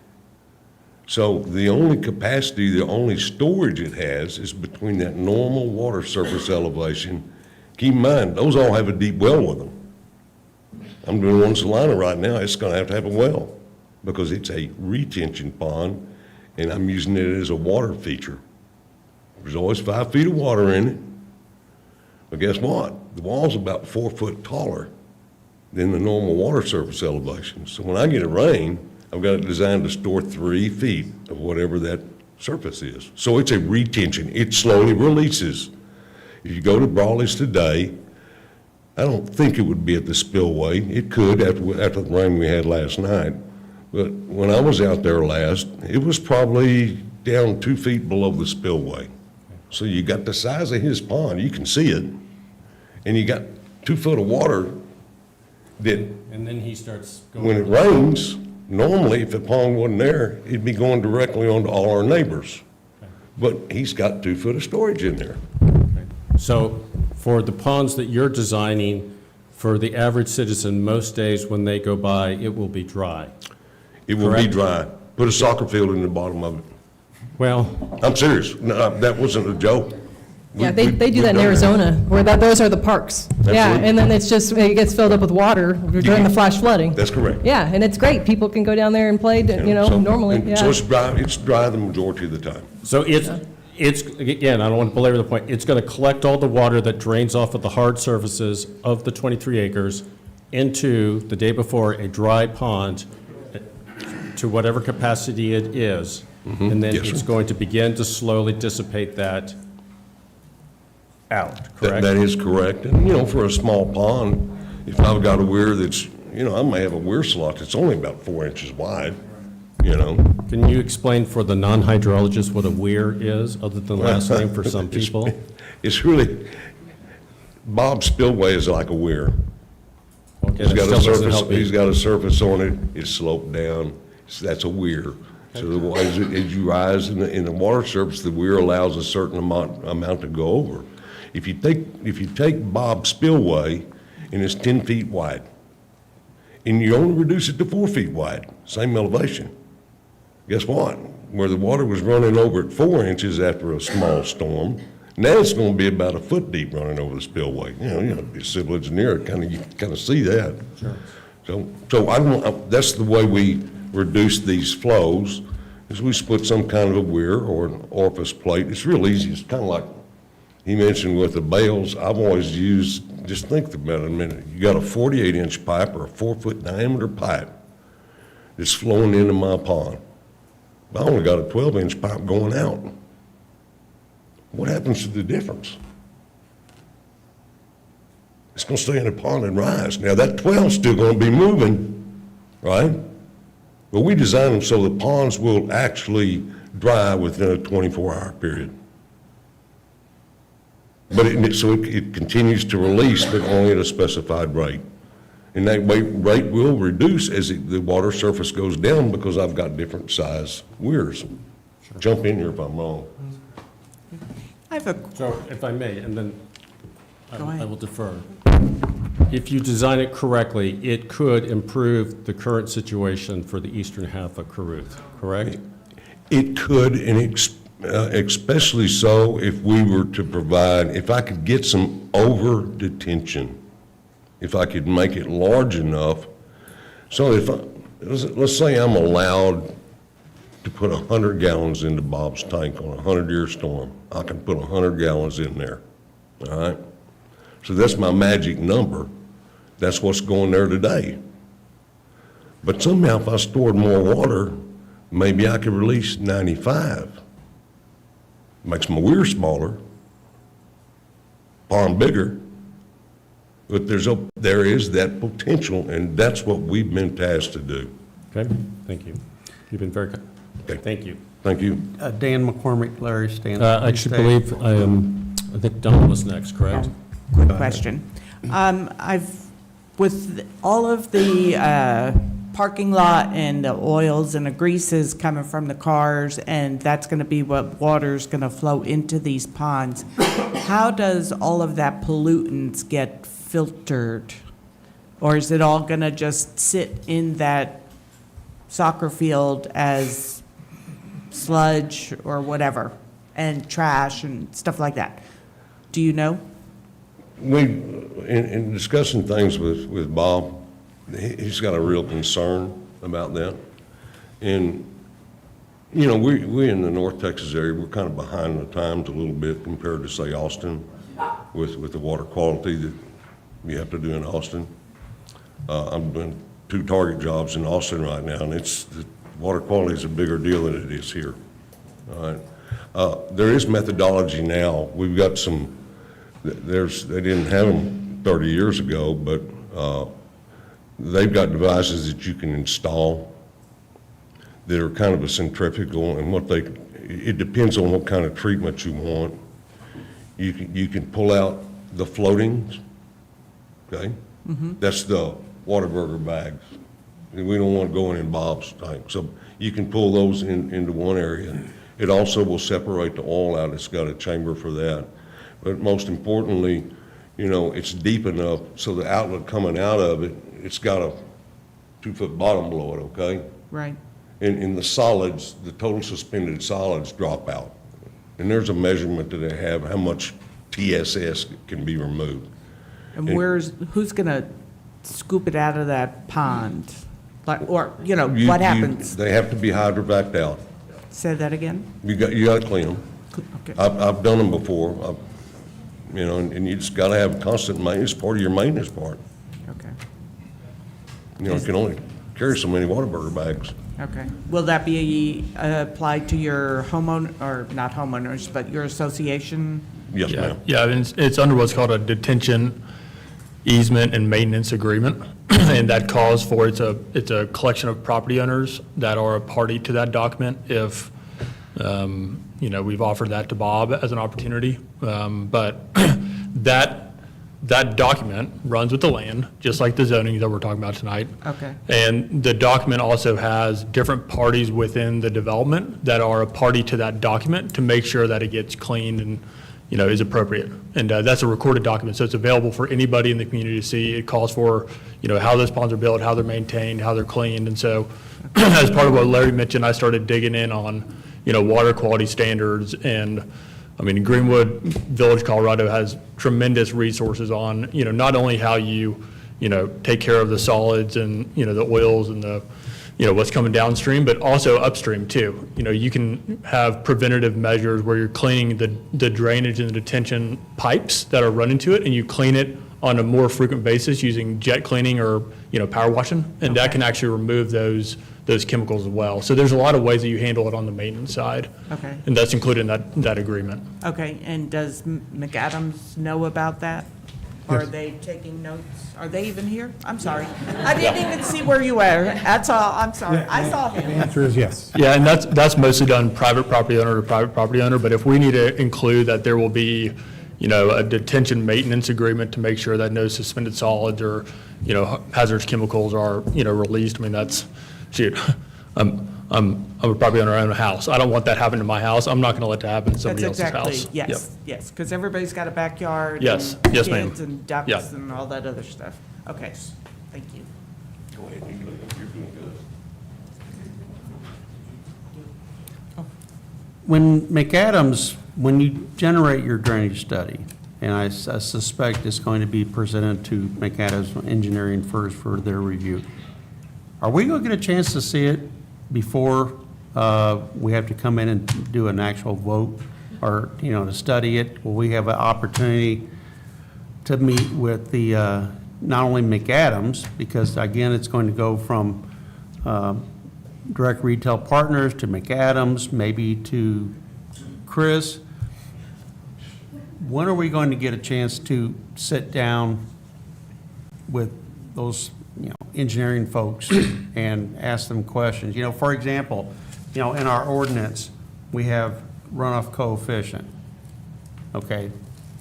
So the only capacity, the only storage it has is between that normal water surface elevation. Keep in mind, those all have a deep well with them. I'm doing one in Salina right now, it's gonna have to have a well because it's a retention pond and I'm using it as a water feature. There's always 5 feet of water in it. But guess what? The wall's about 4 foot taller than the normal water surface elevation. So when I get a rain, I've got it designed to store 3 feet of whatever that surface is. So it's a retention. It slowly releases. If you go to Brawley's today, I don't think it would be at the spillway. It could after the rain we had last night. But when I was out there last, it was probably down 2 feet below the spillway. So you got the size of his pond, you can see it, and you got 2 foot of water that And then he starts going. when it rains, normally if the pond wasn't there, it'd be going directly onto all our neighbors. But he's got 2 foot of storage in there. So for the ponds that you're designing, for the average citizen, most days when they go by, it will be dry. It will be Correct. dry. Put a soccer field in the bottom of it. Well, I'm serious. No, that wasn't a joke. Yeah, they do we've that in done Arizona, where those are the parks. Yeah, Absolutely. and then it gets filled up with water during the flash flooding. That's correct. Yeah, and it's great. People can go down there and play, So- normally, and yeah. So it's dry the majority of the time. so it's, again, I don't want to belabor the point, it's going to collect all the water that drains off of the hard surfaces of the 23 acres into, the day before, a dry pond to whatever capacity it is. And then Yes, it's sir. going to begin to slowly dissipate that out, That correct? is correct. And, for a small pond, if I've got a weir that's, I may have a weir slot that's only about 4 inches wide, Can you explain for the non-hydrologist what a weir is, other than last name for some It's- people? It's really, Bob Spillway is like a weir. Okay, He's that got still a doesn't surface, help me. he's got a surface on it, it's sloped down, that's a weir. So as you rise in the water surface, the weir allows a certain amount to go over. If you take Bob Spillway, and it's 10 feet wide, and you only reduce it to 4 feet wide, same elevation. Guess what? Where the water was running over at 4 inches after a small storm, now it's gonna be about a foot deep running over the spillway. You know, be a civil engineer, you kind of see that. So I don't, that's the way we reduce these flows, is we just put some kind of a weir or an orifice plate. It's real easy. It's kind of like he mentioned with the bales. I've always used, just think about it a minute. You got a 48-inch pipe or a 4-foot diameter pipe that's flowing into my pond. I only got a 12-inch pipe going out. What happens to the difference? It's going to stay in the pond and rise. Now, that 12's still going to be moving, right? But we design them so the ponds will actually dry within a 24-hour period. But it continues to release, but only at a specified rate. And that rate will reduce as the water surface goes down because I've got different size weirs. Jump in here if I'm wrong. I have a, So if I may, and then Go ahead. I will defer. If you design it correctly, it could improve the current situation for the eastern half of Caruth, correct? It could, and especially so if we were to provide, if I could get some over detention, if I could make it large enough, so if, let's say I'm allowed to put 100 gallons into Bob's tank on a 100-year storm, I can put 100 gallons in there, all right? So that's my magic number. That's what's going there today. But somehow if I stored more water, maybe I could release 95. Makes my weir smaller, pond bigger, but there is that potential, and that's what we've been tasked to do. Okay, thank you. You've been very good. Okay. Thank you. Thank you. Dan McCormick, Larry Stanton. I actually believe I think Don was next, correct? quick question. With all of the parking lot and the oils and the greases coming from the cars, and that's going to be what water's going to flow into these ponds, how does all of that pollutants get filtered? Or is it all going to just sit in that soccer field as sludge or whatever, and trash and stuff like that? Do you know? In discussing things with Bob, he's got a real concern about that. And, you know, we in the North Texas area, we're kind of behind the times a little bit compared to, say, Austin, with the water quality that you have to do in Austin. I'm doing 2 target jobs in Austin right now, and the water quality is a bigger deal than it is here. All right. There is methodology now. We've got some, they didn't have them 30 years ago, but they've got devices that you can install that are kind of a centrifugal, and it depends on what kind of treatment you want. You can pull out the floatings, okay? That's the Whataburger bags. We don't want to go in Bob's tank. So you can pull those into one area. It also will separate the oil out. It's got a chamber for that. But most importantly, you know, it's deep enough so the outlet coming out of it, it's got a 2-foot bottom below it, okay? Right. In the solids, the total suspended solids drop out. And there's a measurement that they have how much TSS can be removed. And who's going to scoop it out of that pond? Like, or, what happens? They have to be hydrovac'd out. Say that again? You got to clean them. Okay. I've done them before, and you just got to have constant maintenance, part of your maintenance part. Okay. You can only carry so many Whataburger bags. Okay. Will that be applied to your homeowner, or not homeowners, but your association? Yes, ma'am. Yeah, and it's under what's called a detention easement and maintenance agreement, and that calls for, it's a collection of property owners that are a party to that document. If, we've offered that to Bob as an opportunity, but that document runs with the land, just like the zoning that we're talking about tonight. Okay. And the document also has different parties within the development that are a party to that document to make sure that it gets cleaned and, is appropriate. And that's a recorded document, so it's available for anybody in the community to see. It calls for, how those ponds are built, how they're maintained, how they're cleaned. And so as part of what Larry mentioned, I started digging in on, water quality standards. And I mean, Greenwood Village, Colorado has tremendous resources on, not only how you, take care of the solids and, the oils and the, what's coming downstream, but also upstream too. You can have preventative measures where you're cleaning the drainage and the detention pipes that are running to it, and you clean it on a more frequent basis using jet cleaning or, power washing, and that can actually remove those chemicals as well. So there's a lot of ways that you handle it on the maintenance side. Okay. And that's included in that agreement. Okay, and does McAdams know about that? Are Yes. they taking notes? Are they even here? I'm sorry. I didn't even see where you were. That's all. I'm sorry. I saw The him. answer is yes. Yeah, and that's mostly done private property owner to private property owner, but if we need to include that there will be, a detention maintenance agreement to make sure that no suspended solids or, hazardous chemicals are, released, I mean, that's, shoot, I'm a property owner, I own a house. I don't want that happening to my house. I'm not gonna let that happen to somebody That's else's house. exactly, yes, yes, because everybody's got a backyard. Yes, and yes, ma'am. Kids and ducks Yeah. and all that other stuff. Okay, thank you. Go ahead, you're doing good. When McAdams, when you generate your drainage study, and I suspect it's going to be presented to McAdams Engineering first for their review, are we going to get a chance to see it before we have to come in and do an actual vote or, to study it? Will we have an opportunity to meet with the, not only McAdams, because again, it's going to go from Direct Retail Partners to McAdams, maybe to Chris. When are we going to get a chance to sit down with those, engineering folks and ask them questions? For example, in our ordinance, we have runoff coefficient. Okay,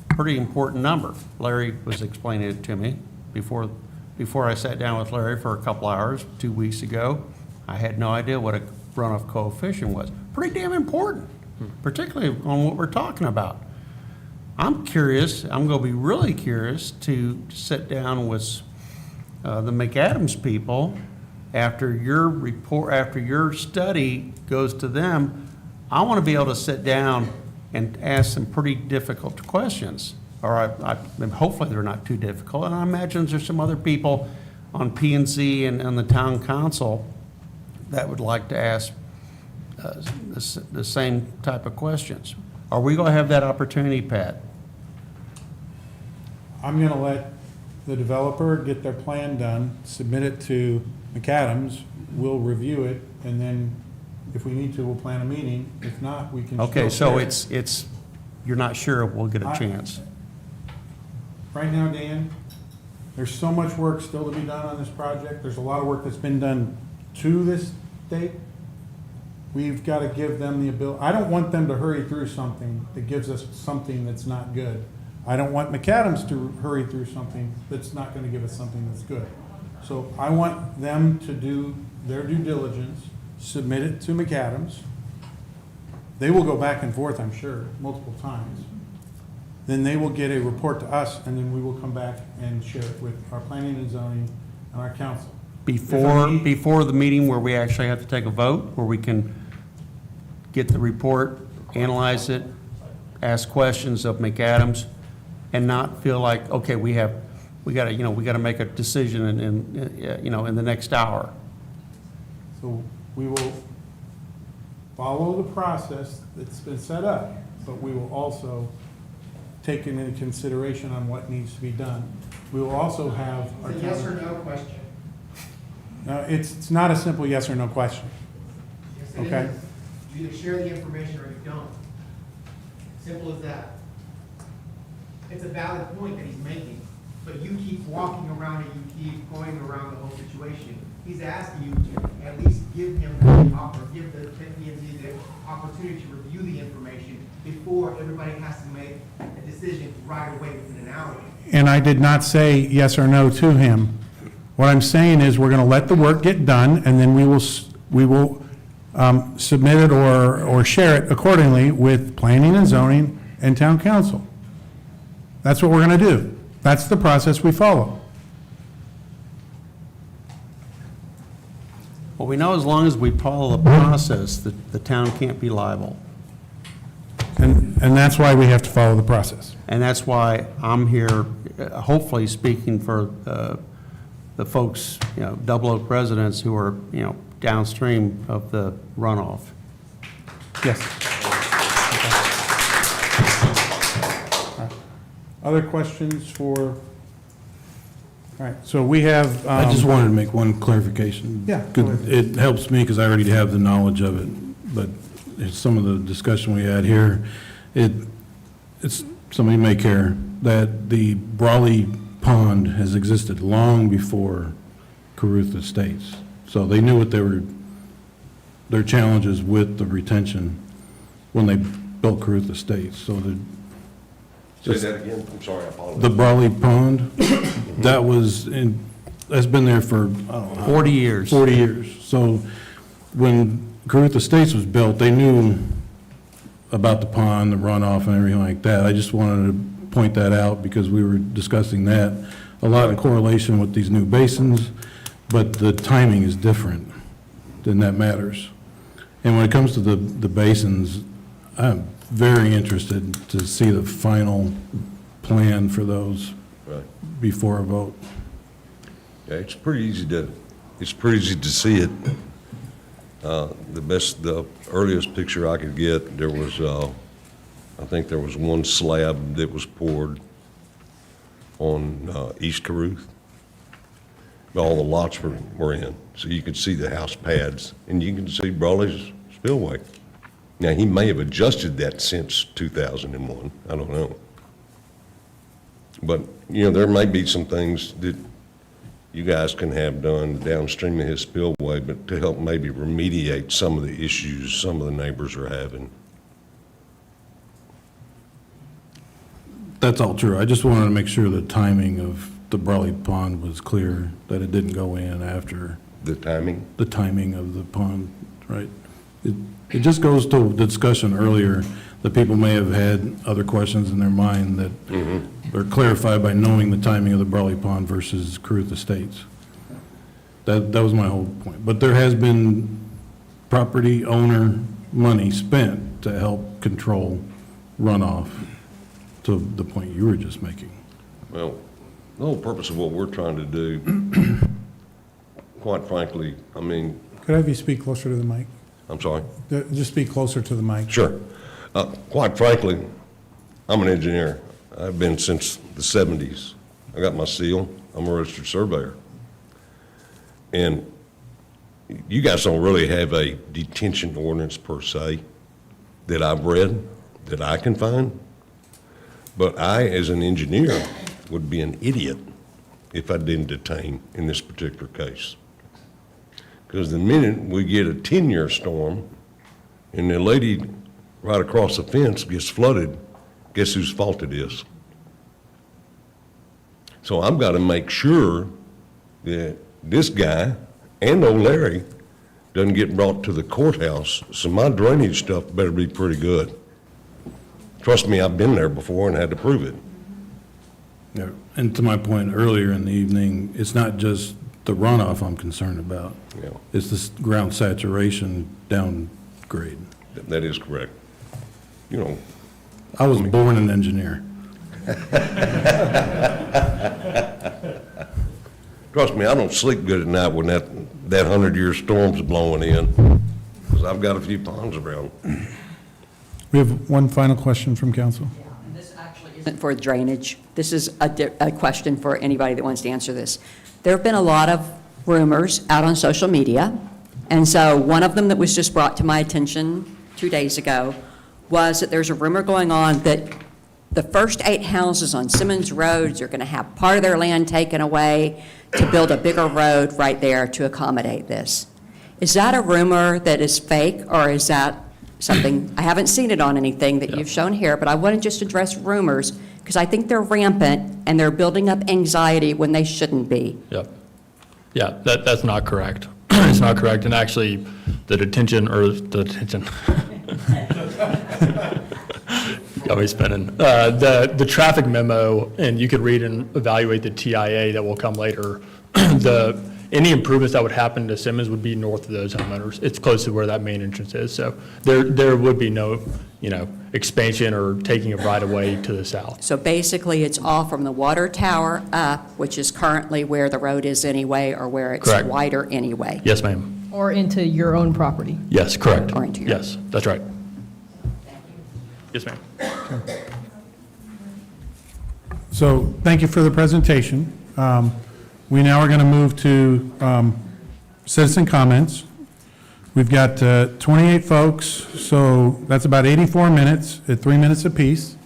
pretty important number. Larry was explaining it to me before I sat down with Larry for a couple hours 2 weeks ago. I had no idea what a runoff coefficient was. Pretty damn important, particularly on what we're talking about. I'm curious, I'm going to be really curious to sit down with the McAdams people after your report, after your study goes to them. I want to be able to sit down and ask some pretty difficult questions. Or hopefully they're not too difficult. And I imagine there's some other people on P&Z and on the town council that would like to ask the same type of questions. Are we going to have that opportunity, Pat? I'm going to let the developer get their plan done, submit it to McAdams, we'll review it, and then if we need to, we'll plan a meeting. If not, we can. Okay, still so share. it's, you're not sure if we'll get a chance. Right now, Dan, there's so much work still to be done on this project. There's a lot of work that's been done to this date. We've got to give them the ability, I don't want them to hurry through something that gives us something that's not good. I don't want McAdams to hurry through something that's not going to give us something that's good. So I want them to do their due diligence, submit it to McAdams. They will go back and forth, I'm sure, multiple times. Then they will get a report to us, and then we will come back and share it with our planning and zoning and our council. Before the meeting where we actually have to take a vote, where we can get the report, analyze it, ask questions of McAdams, and not feel like, okay, we got to make a decision in the next hour. So we will follow the process that's been set up, but we will also take into consideration on what needs to be done. We will also have. It's a yes or no question. It's not a simple yes or no question. Yes, it Okay? is. You either share the information or you don't. Simple as that. It's a valid point that he's making, but you keep walking around and you keep going around the whole situation. He's asking you to at least give him give the P&Z the opportunity to review the information before everybody has to make a decision right away within an hour. And I did not say yes or no to him. What I'm saying is we're going to let the work get done, and then we will submit it or share it accordingly with planning and zoning and town council. That's what we're going to do. That's the process we follow. Well, we know as long as we follow the process, that the town can't be liable. And that's why we have to follow the process. And that's why I'm here, hopefully speaking for the folks, Double Oak residents who are, downstream of the runoff. Yes. Other questions for, all right, so we have. I just wanted to make one clarification. Yeah, go ahead. It helps me because I already have the knowledge of it, but it's some of the discussion we had here, it's, somebody may care, that the Brawley Pond has existed long before Caruth Estates. So they knew what their challenges with the retention when they built Caruth Estates. So Say that again, I'm sorry, I apologize. the Brawley Pond, that's been there for, I don't know. 40 years. 40 years. So when Caruth Estates was built, they knew about the pond, the runoff and everything like that. I just wanted to point that out because we were discussing that. A lot in correlation with these new basins, but the timing is different, then that matters. And when it comes to the basins, I'm very interested to see the final plan for those Right. before a vote. Yeah, it's pretty easy to see it. The earliest picture I could get, there was, I think there was one slab that was poured on East Caruth. All the lots were in, so you could see the house pads, and you can see Brawley's spillway. Now, he may have adjusted that since 2001, I don't know. But, there may be some things that you guys can have done downstream of his spillway, but to help maybe remediate some of the issues some of the neighbors are having. That's all true. I just wanted to make sure the timing of the Brawley Pond was clear, that it didn't go in after. The timing? The timing of the pond, right? It just goes to the discussion earlier, that people may have had other questions in their mind that are clarified by knowing the timing of the Brawley Pond versus Caruth Estates. That was my whole point. But there has been property owner money spent to help control runoff to the point you were just making. Well, the whole purpose of what we're trying to do, quite frankly, I mean, Could I have you speak closer to the mic? I'm sorry? Just speak closer to the mic. Sure. Quite frankly, I'm an engineer. I've been since the 70s. I got my seal. I'm a registered surveyor. And you guys don't really have a detention ordinance per se that I've read, that I can find. But I, as an engineer, would be an idiot if I didn't detain in this particular case. Because the minute we get a 10-year storm and the lady right across the fence gets flooded, guess whose fault it is? So I've got to make sure that this guy and old Larry doesn't get brought to the courthouse, so my drainage stuff better be pretty good. Trust me, I've been there before and had to prove it. Yeah. And to my point earlier in the evening, it's not just the runoff I'm concerned about. Yeah. It's this ground saturation downgrade. That is correct. I was born an engineer. Trust me, I don't sleep good at night when that 100-year storm's blowing in, because I've got a few ponds around. We have one final question from council. This actually isn't for drainage. This is a question for anybody that wants to answer this. There have been a lot of rumors out on social media, and so one of them that was just brought to my attention 2 days ago was that there's a rumor going on that the first 8 houses on Simmons Road are going to have part of their land taken away to build a bigger road right there to accommodate this. Is that a rumor that is fake, or is that something, I haven't seen it on anything that you've shown here, but I want to just address rumors, because I think they're rampant, and they're building up anxiety when they shouldn't be. Yep. Yeah, that's not correct. It's not correct, and actually, the detention, Yep. got me spinning. The traffic memo, and you could read and evaluate the TIA that will come later. Any improvements that would happen to Simmons would be north of those homeowners. It's close to where that main entrance is. So there would be no, expansion or taking of right of way to the south. So basically, it's all from the water tower up, which is currently where the road is anyway, or where it's Correct. wider anyway. Yes, ma'am. Or into your own property. Yes, correct. Or into your- Yes, that's right. Yes, ma'am. So thank you for the presentation. We now are going to move to citizen comments. We've got 28 folks, so that's about 84 minutes at 3 minutes apiece.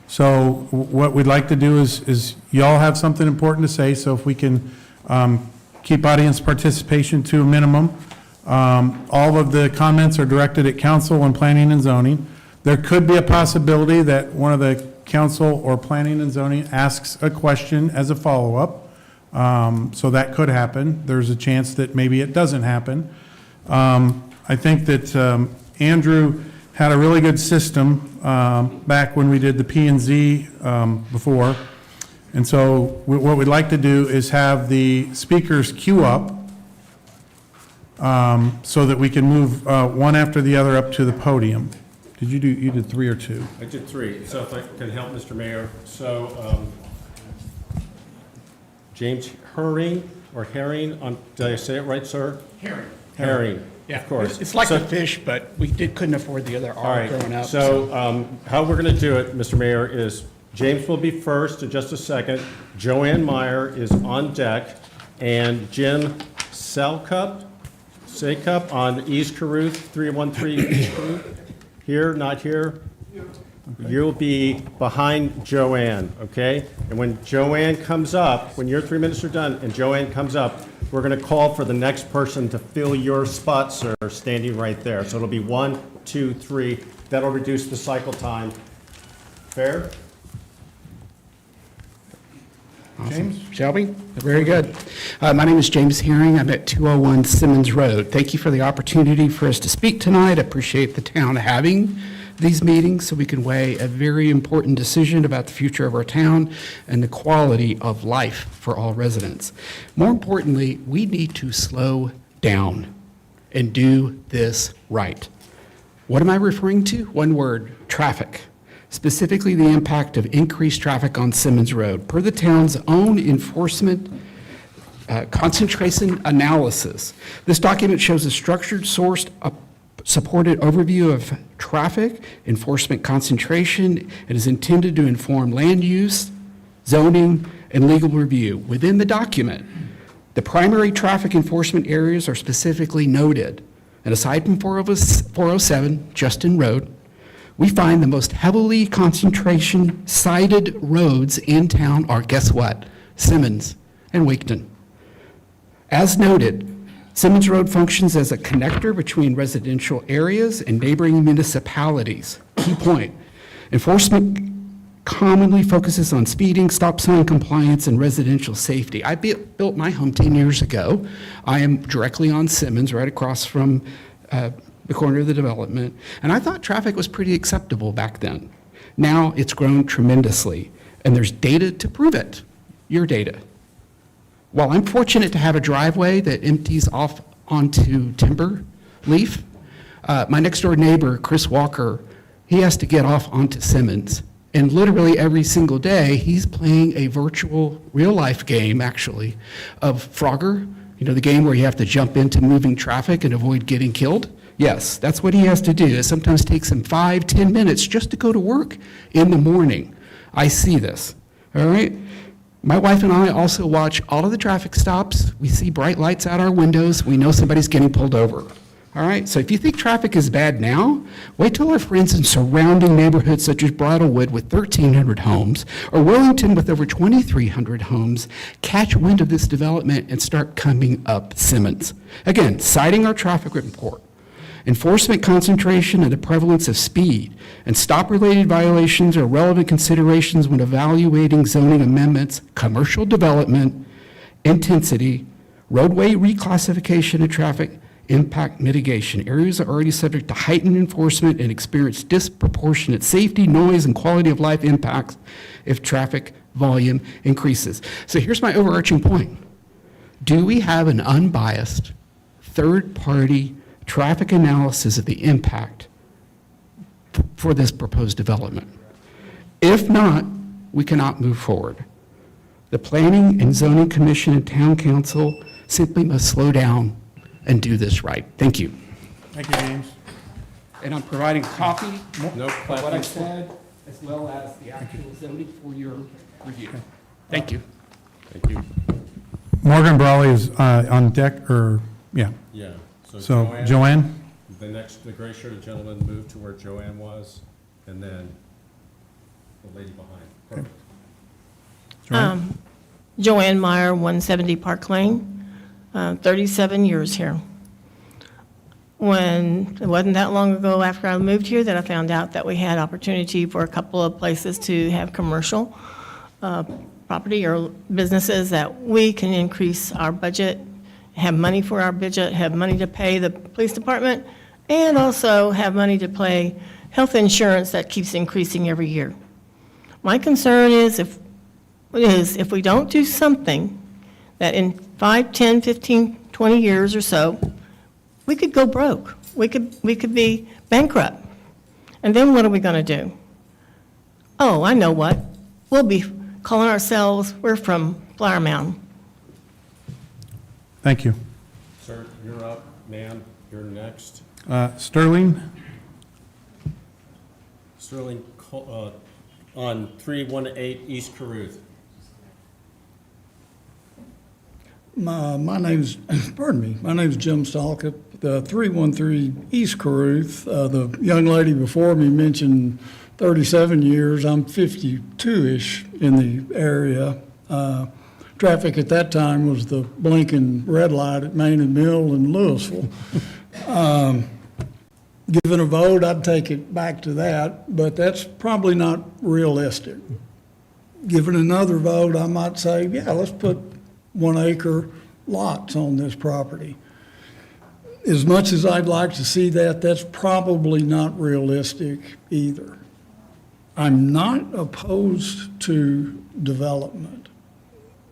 So what we'd like to do is y'all have something important to say, so if we can keep audience participation to a minimum. All of the comments are directed at council and planning and zoning. There could be a possibility that one of the council or planning and zoning asks a question as a follow-up. So that could happen. There's a chance that maybe it doesn't happen. I think that Andrew had a really good system back when we did the P&Z before. And so what we'd like to do is have the speakers queue up so that we can move one after the other up to the podium. You did 3 or 2? I did 3, so if I can help, Mr. Mayor. So James Herring, did I say it right, sir? Herring, Yeah, of course. It's like So- a fish, but we couldn't afford the other All R right, growing up. so how we're going to do it, Mr. Mayor, is James will be first in just a second. Joanne Meyer is on deck, and Jim Sakup on East Caruth, 313 East Caruth. Here, not here? You'll be behind Joanne, okay? And when Joanne comes up, when your 3 minutes are done and Joanne comes up, we're going to call for the next person to fill your spot, sir, standing right there. So it'll be 1, 2, 3. That'll reduce the cycle time. Fair? James? Shelby? Very good. My name is James Herring. I'm at 201 Simmons Road. Thank you for the opportunity for us to speak tonight. I appreciate the town having these meetings so we can weigh a very important decision about the future of our town and the quality of life for all residents. More importantly, we need to slow down and do this right. What am I referring to? One word, traffic. Specifically, the impact of increased traffic on Simmons Road. Per the town's own enforcement concentration analysis, this document shows a structured, sourced, supported overview of traffic enforcement concentration. It is intended to inform land use, zoning, and legal review. Within the document, the primary traffic enforcement areas are specifically noted. And aside from 407 Justin Road, we find the most heavily concentration cited roads in town are, guess what? Simmons and Waketon. As noted, Simmons Road functions as a connector between residential areas and neighboring municipalities. Key point, enforcement commonly focuses on speeding, stop sign compliance, and residential safety. I built my home 10 years ago. I am directly on Simmons, right across from the corner of the development, and I thought traffic was pretty acceptable back then. Now it's grown tremendously, and there's data to prove it, your data. While I'm fortunate to have a driveway that empties off onto Timber Leaf, my next door neighbor, Chris Walker, he has to get off onto Simmons. And literally every single day, he's playing a virtual, real-life game, actually, of Frogger, the game where you have to jump into moving traffic and avoid getting killed. Yes, that's what he has to do. It sometimes takes him 5-10 minutes just to go to work in the morning. I see this, all right? My wife and I also watch all of the traffic stops. We see bright lights out our windows. We know somebody's getting pulled over. All right, so if you think traffic is bad now, wait till our friends in surrounding neighborhoods such as Bridlewood with 1,300 homes, or Wellington with over 2,300 homes, catch wind of this development and start coming up Simmons. Again, citing our traffic report, enforcement concentration and the prevalence of speed and stop-related violations are relevant considerations when evaluating zoning amendments, commercial development, intensity, roadway reclassification of traffic, impact mitigation. Areas are already subject to heightened enforcement and experience disproportionate safety, noise, and quality of life impacts if traffic volume increases. So here's my overarching point. Do we have an unbiased, third-party traffic analysis of the impact for this proposed development? If not, we cannot move forward. The Planning and Zoning Commission and Town Council simply must slow down and do this right. Thank you. Thank you, James. And I'm providing a copy No of what I clapping. said, as well as the actual zoning for your review. Thank you. Thank you. Morgan Brawley is on deck, or, yeah. Yeah. So Joanne? The gray-shirted gentleman moved to where Joanne was, and then the lady behind. Perfect. Joanne Meyer, 170 Park Lane, 37 years here. When, it wasn't that long ago after I moved here that I found out that we had opportunity for a couple of places to have commercial property or businesses that we can increase our budget, have money for our budget, have money to pay the police department, and also have money to pay health insurance that keeps increasing every year. My concern is if we don't do something, that in 5, 10, 15, 20 years or so, we could go broke. We could be bankrupt. And then what are we going to do? Oh, I know what. We'll be calling ourselves, we're from Flower Mound. Thank you. Sir, you're up. Ma'am, you're next. Sterling? Sterling, on 318 East Caruth. My name's, pardon me, my name's Jim Stalkup, 313 East Caruth. The young lady before me mentioned 37 years. I'm 52-ish in the area. Traffic at that time was the blinking red light at Main and Mill in Louisville. Given a vote, I'd take it back to that, but that's probably not realistic. Given another vote, I might say, yeah, let's put 1 acre lots on this property. As much as I'd like to see that, that's probably not realistic either. I'm not opposed to development.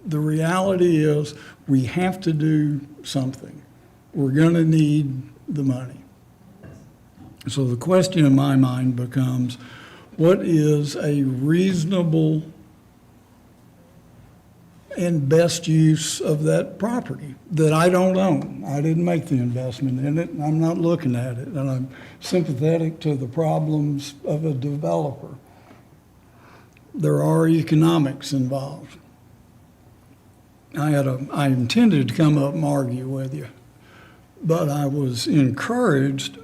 The reality is we have to do something. We're going to need the money. So the question in my mind becomes, what is a reasonable and best use of that property that I don't own? I didn't make the investment in it, and I'm not looking at it, and I'm sympathetic to the problems of a developer. There are economics involved. I intended to come up and argue with you, but I was encouraged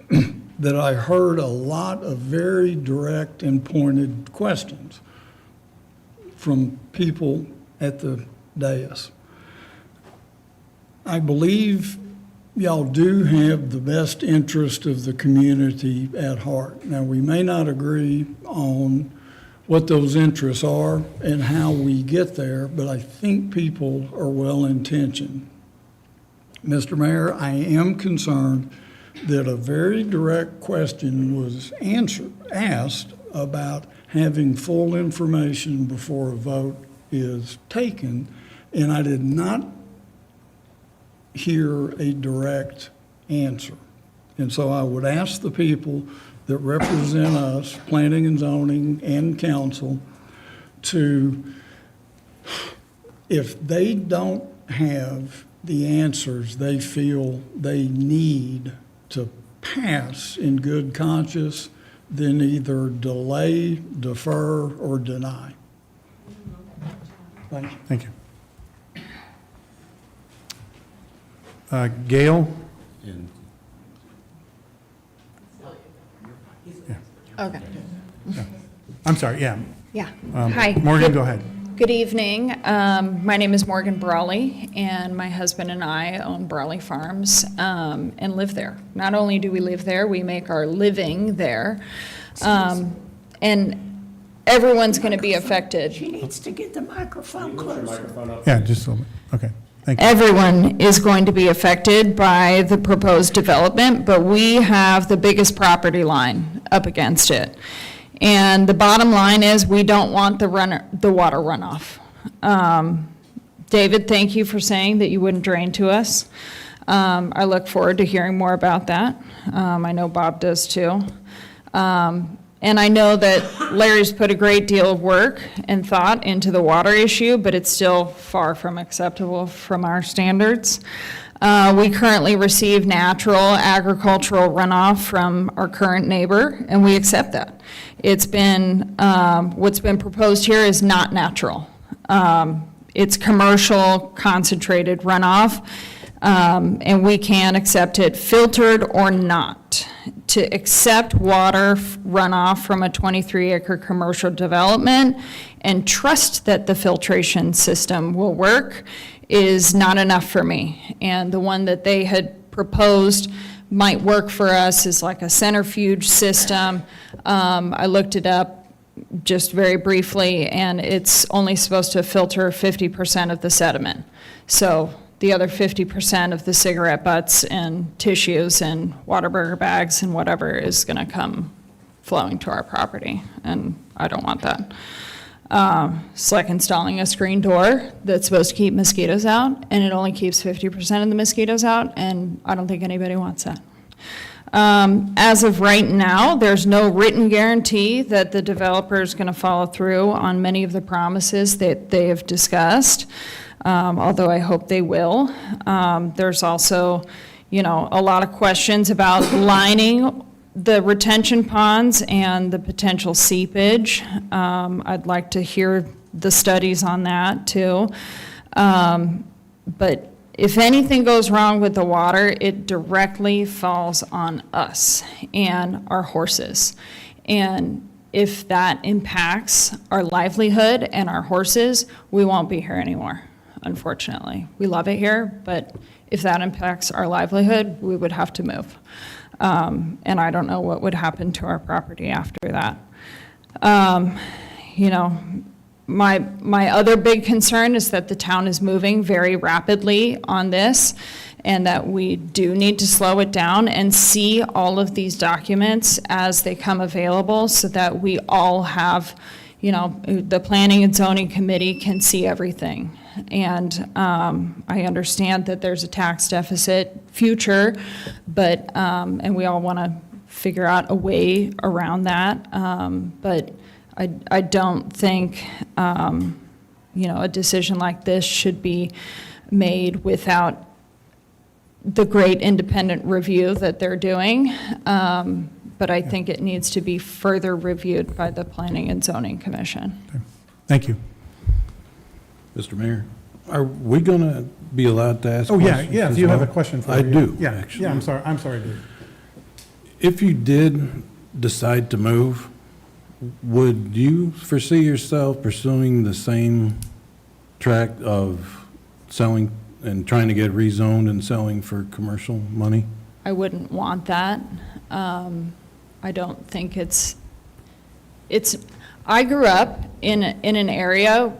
that I heard a lot of very direct and pointed questions from people at the dais. I believe y'all do have the best interest of the community at heart. Now, we may not agree on what those interests are and how we get there, but I think people are well-intentioned. Mr. Mayor, I am concerned that a very direct question was asked about having full information before a vote is taken, and I did not hear a direct answer. And so I would ask the people that represent us, planning and zoning and council, to, if they don't have the answers they feel they need to pass in good conscience, then either delay, defer, or deny. Thank you. Thank you. Gail? Okay. I'm sorry, yeah. Yeah. Hi. Morgan, Good- go ahead. Good evening. My name is Morgan Brawley, and my husband and I own Brawley Farms and live there. Not only do we live there, we make our living there. And everyone's going to be affected. She needs to get the microphone closer. Yeah, just a little bit. Okay, Thank you. Everyone is going to be affected by the proposed development, but we have the biggest property line up against it. And the bottom line is, we don't want the water runoff. David, thank you for saying that you wouldn't drain to us. I look forward to hearing more about that. I know Bob does too. And I know that Larry's put a great deal of work and thought into the water issue, but it's still far from acceptable from our standards. We currently receive natural agricultural runoff from our current neighbor, and we accept that. It's been, what's been proposed here is not natural. It's commercial concentrated runoff, and we can accept it filtered or not. To accept water runoff from a 23-acre commercial development and trust that the filtration system will work is not enough for me. And the one that they had proposed might work for us is like a centrifuge system. I looked it up just very briefly, and it's only supposed to filter 50% of the sediment. So the other 50% of the cigarette butts and tissues and Whataburger bags and whatever is going to come flowing to our property, and I don't want that. It's like installing a screen door that's supposed to keep mosquitoes out, and it only keeps 50% of the mosquitoes out, and I don't think anybody wants that. As of right now, there's no written guarantee that the developer is going to follow through on many of the promises that they have discussed. Although I hope they will. There's also, a lot of questions about lining the retention ponds and the potential seepage. I'd like to hear the studies on that too. But if anything goes wrong with the water, it directly falls on us and our horses. And if that impacts our livelihood and our horses, we won't be here anymore. Unfortunately. We love it here, but if that impacts our livelihood, we would have to move. And I don't know what would happen to our property after that. My other big concern is that the town is moving very rapidly on this, and that we do need to slow it down and see all of these documents as they come available so that we all have, the Planning and Zoning Committee can see everything. And I understand that there's a tax deficit future, but, and we all want to figure out a way around that. But I don't think, a decision like this should be made without the great independent review that they're doing. But I think it needs to be further reviewed by the Planning and Zoning Commission. Okay. Thank you. Mr. Mayor, are we going to be allowed to ask Oh, questions? yeah, if as you have a well? question for I me. do, Yeah, actually. yeah, I'm sorry, dude. If you did decide to move, would you foresee yourself pursuing the same track of selling and trying to get rezoned and selling for commercial money? I wouldn't want that. I don't think it's, I grew up in an area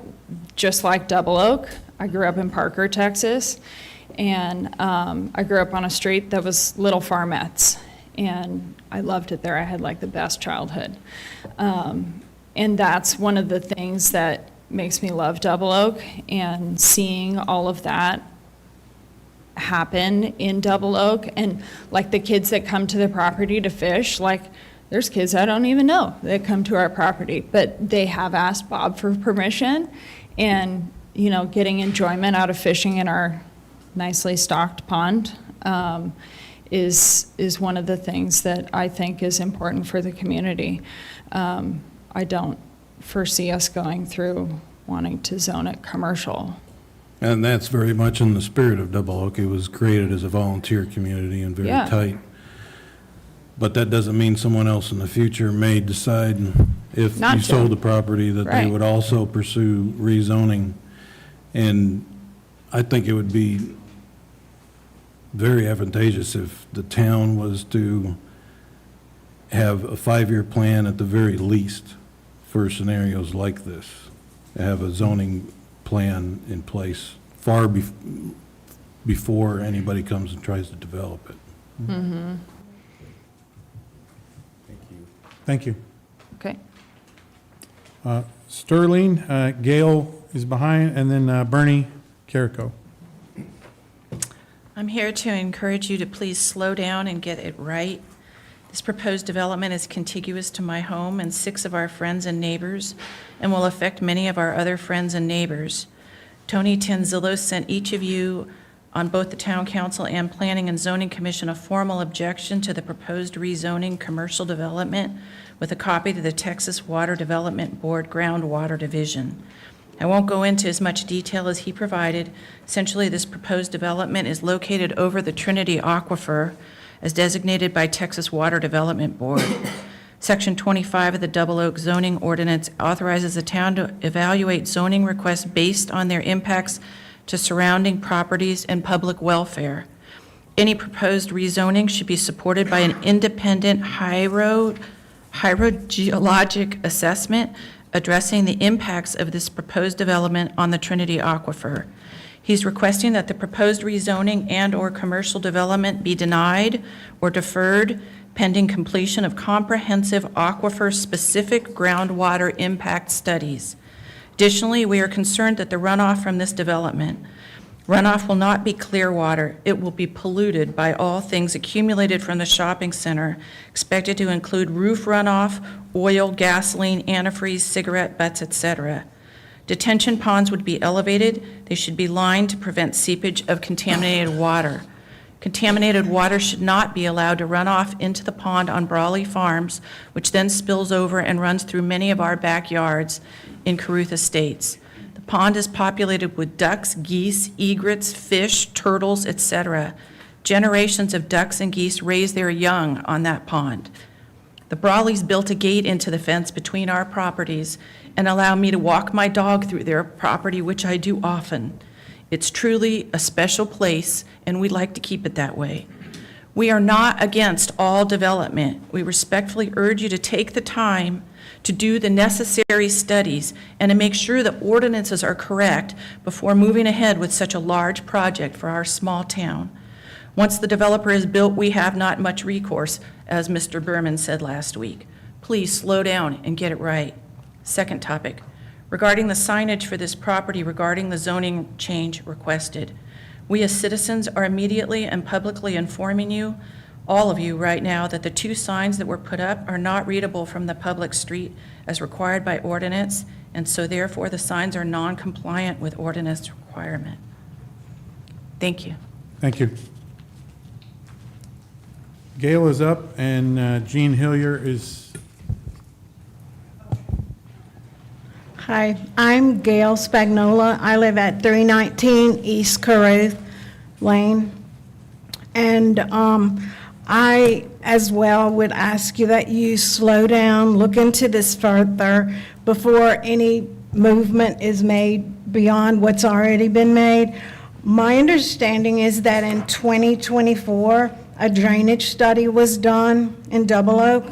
just like Double Oak. I grew up in Parker, Texas, and I grew up on a street that was Little Farmettes, and I loved it there. I had like the best childhood. And that's one of the things that makes me love Double Oak, and seeing all of that happen in Double Oak, and like the kids that come to the property to fish, like there's kids I don't even know that come to our property, but they have asked Bob for permission, and getting enjoyment out of fishing in our nicely stocked pond is one of the things that I think is important for the community. I don't foresee us going through wanting to zone it commercial. And that's very much in the spirit of Double Oak. It was created as a volunteer community and very Yeah. tight. But that doesn't mean someone else in the future may decide, if Not you to. sold the property, that they Right. would also pursue rezoning. And I think it would be very advantageous if the town was to have a 5-year plan at the very least for scenarios like this, have a zoning plan in place far before anybody comes and tries to develop it. Thank you. Okay. Sterling, Gail is behind, and then Bernie Carrico. I'm here to encourage you to please slow down and get it right. This proposed development is contiguous to my home and 6 of our friends and neighbors, and will affect many of our other friends and neighbors. Tony Tanzillo sent each of you on both the Town Council and Planning and Zoning Commission a formal objection to the proposed rezoning commercial development with a copy to the Texas Water Development Board Groundwater Division. I won't go into as much detail as he provided. Essentially, this proposed development is located over the Trinity Aquifer as designated by Texas Water Development Board. Section 25 of the Double Oak zoning ordinance authorizes the town to evaluate zoning requests based on their impacts to surrounding properties and public welfare. Any proposed rezoning should be supported by an independent hydrogeologic assessment addressing the impacts of this proposed development on the Trinity Aquifer. He's requesting that the proposed rezoning and/or commercial development be denied or deferred pending completion of comprehensive aquifer-specific groundwater impact studies. Additionally, we are concerned that the runoff from this development runoff will not be clear water. It will be polluted by all things accumulated from the shopping center, expected to include roof runoff, oil, gasoline, antifreeze, cigarette butts, etc. Detention ponds would be elevated. They should be lined to prevent seepage of contaminated water. Contaminated water should not be allowed to run off into the pond on Brawley Farms, which then spills over and runs through many of our backyards in Caruth Estates. The pond is populated with ducks, geese, egrets, fish, turtles, etc. Generations of ducks and geese raise their young on that pond. The Brawleys built a gate into the fence between our properties and allow me to walk my dog through their property, which I do often. It's truly a special place, and we'd like to keep it that way. We are not against all development. We respectfully urge you to take the time to do the necessary studies and to make sure that ordinances are correct before moving ahead with such a large project for our small town. Once the developer is built, we have not much recourse, as Mr. Berman said last week. Please slow down and get it right. Second topic, regarding the signage for this property regarding the zoning change requested. We as citizens are immediately and publicly informing you, all of you right now, that the 2 signs that were put up are not readable from the public street as required by ordinance, and so therefore the signs are non-compliant with ordinance requirement. Thank you. Thank you. Gail is up, and Jean Hillier is. Hi, I'm Gail Spagnola. I live at 319 East Caruth Lane. And I, as well, would ask you that you slow down, look into this further before any movement is made beyond what's already been made. My understanding is that in 2024, a drainage study was done in Double Oak.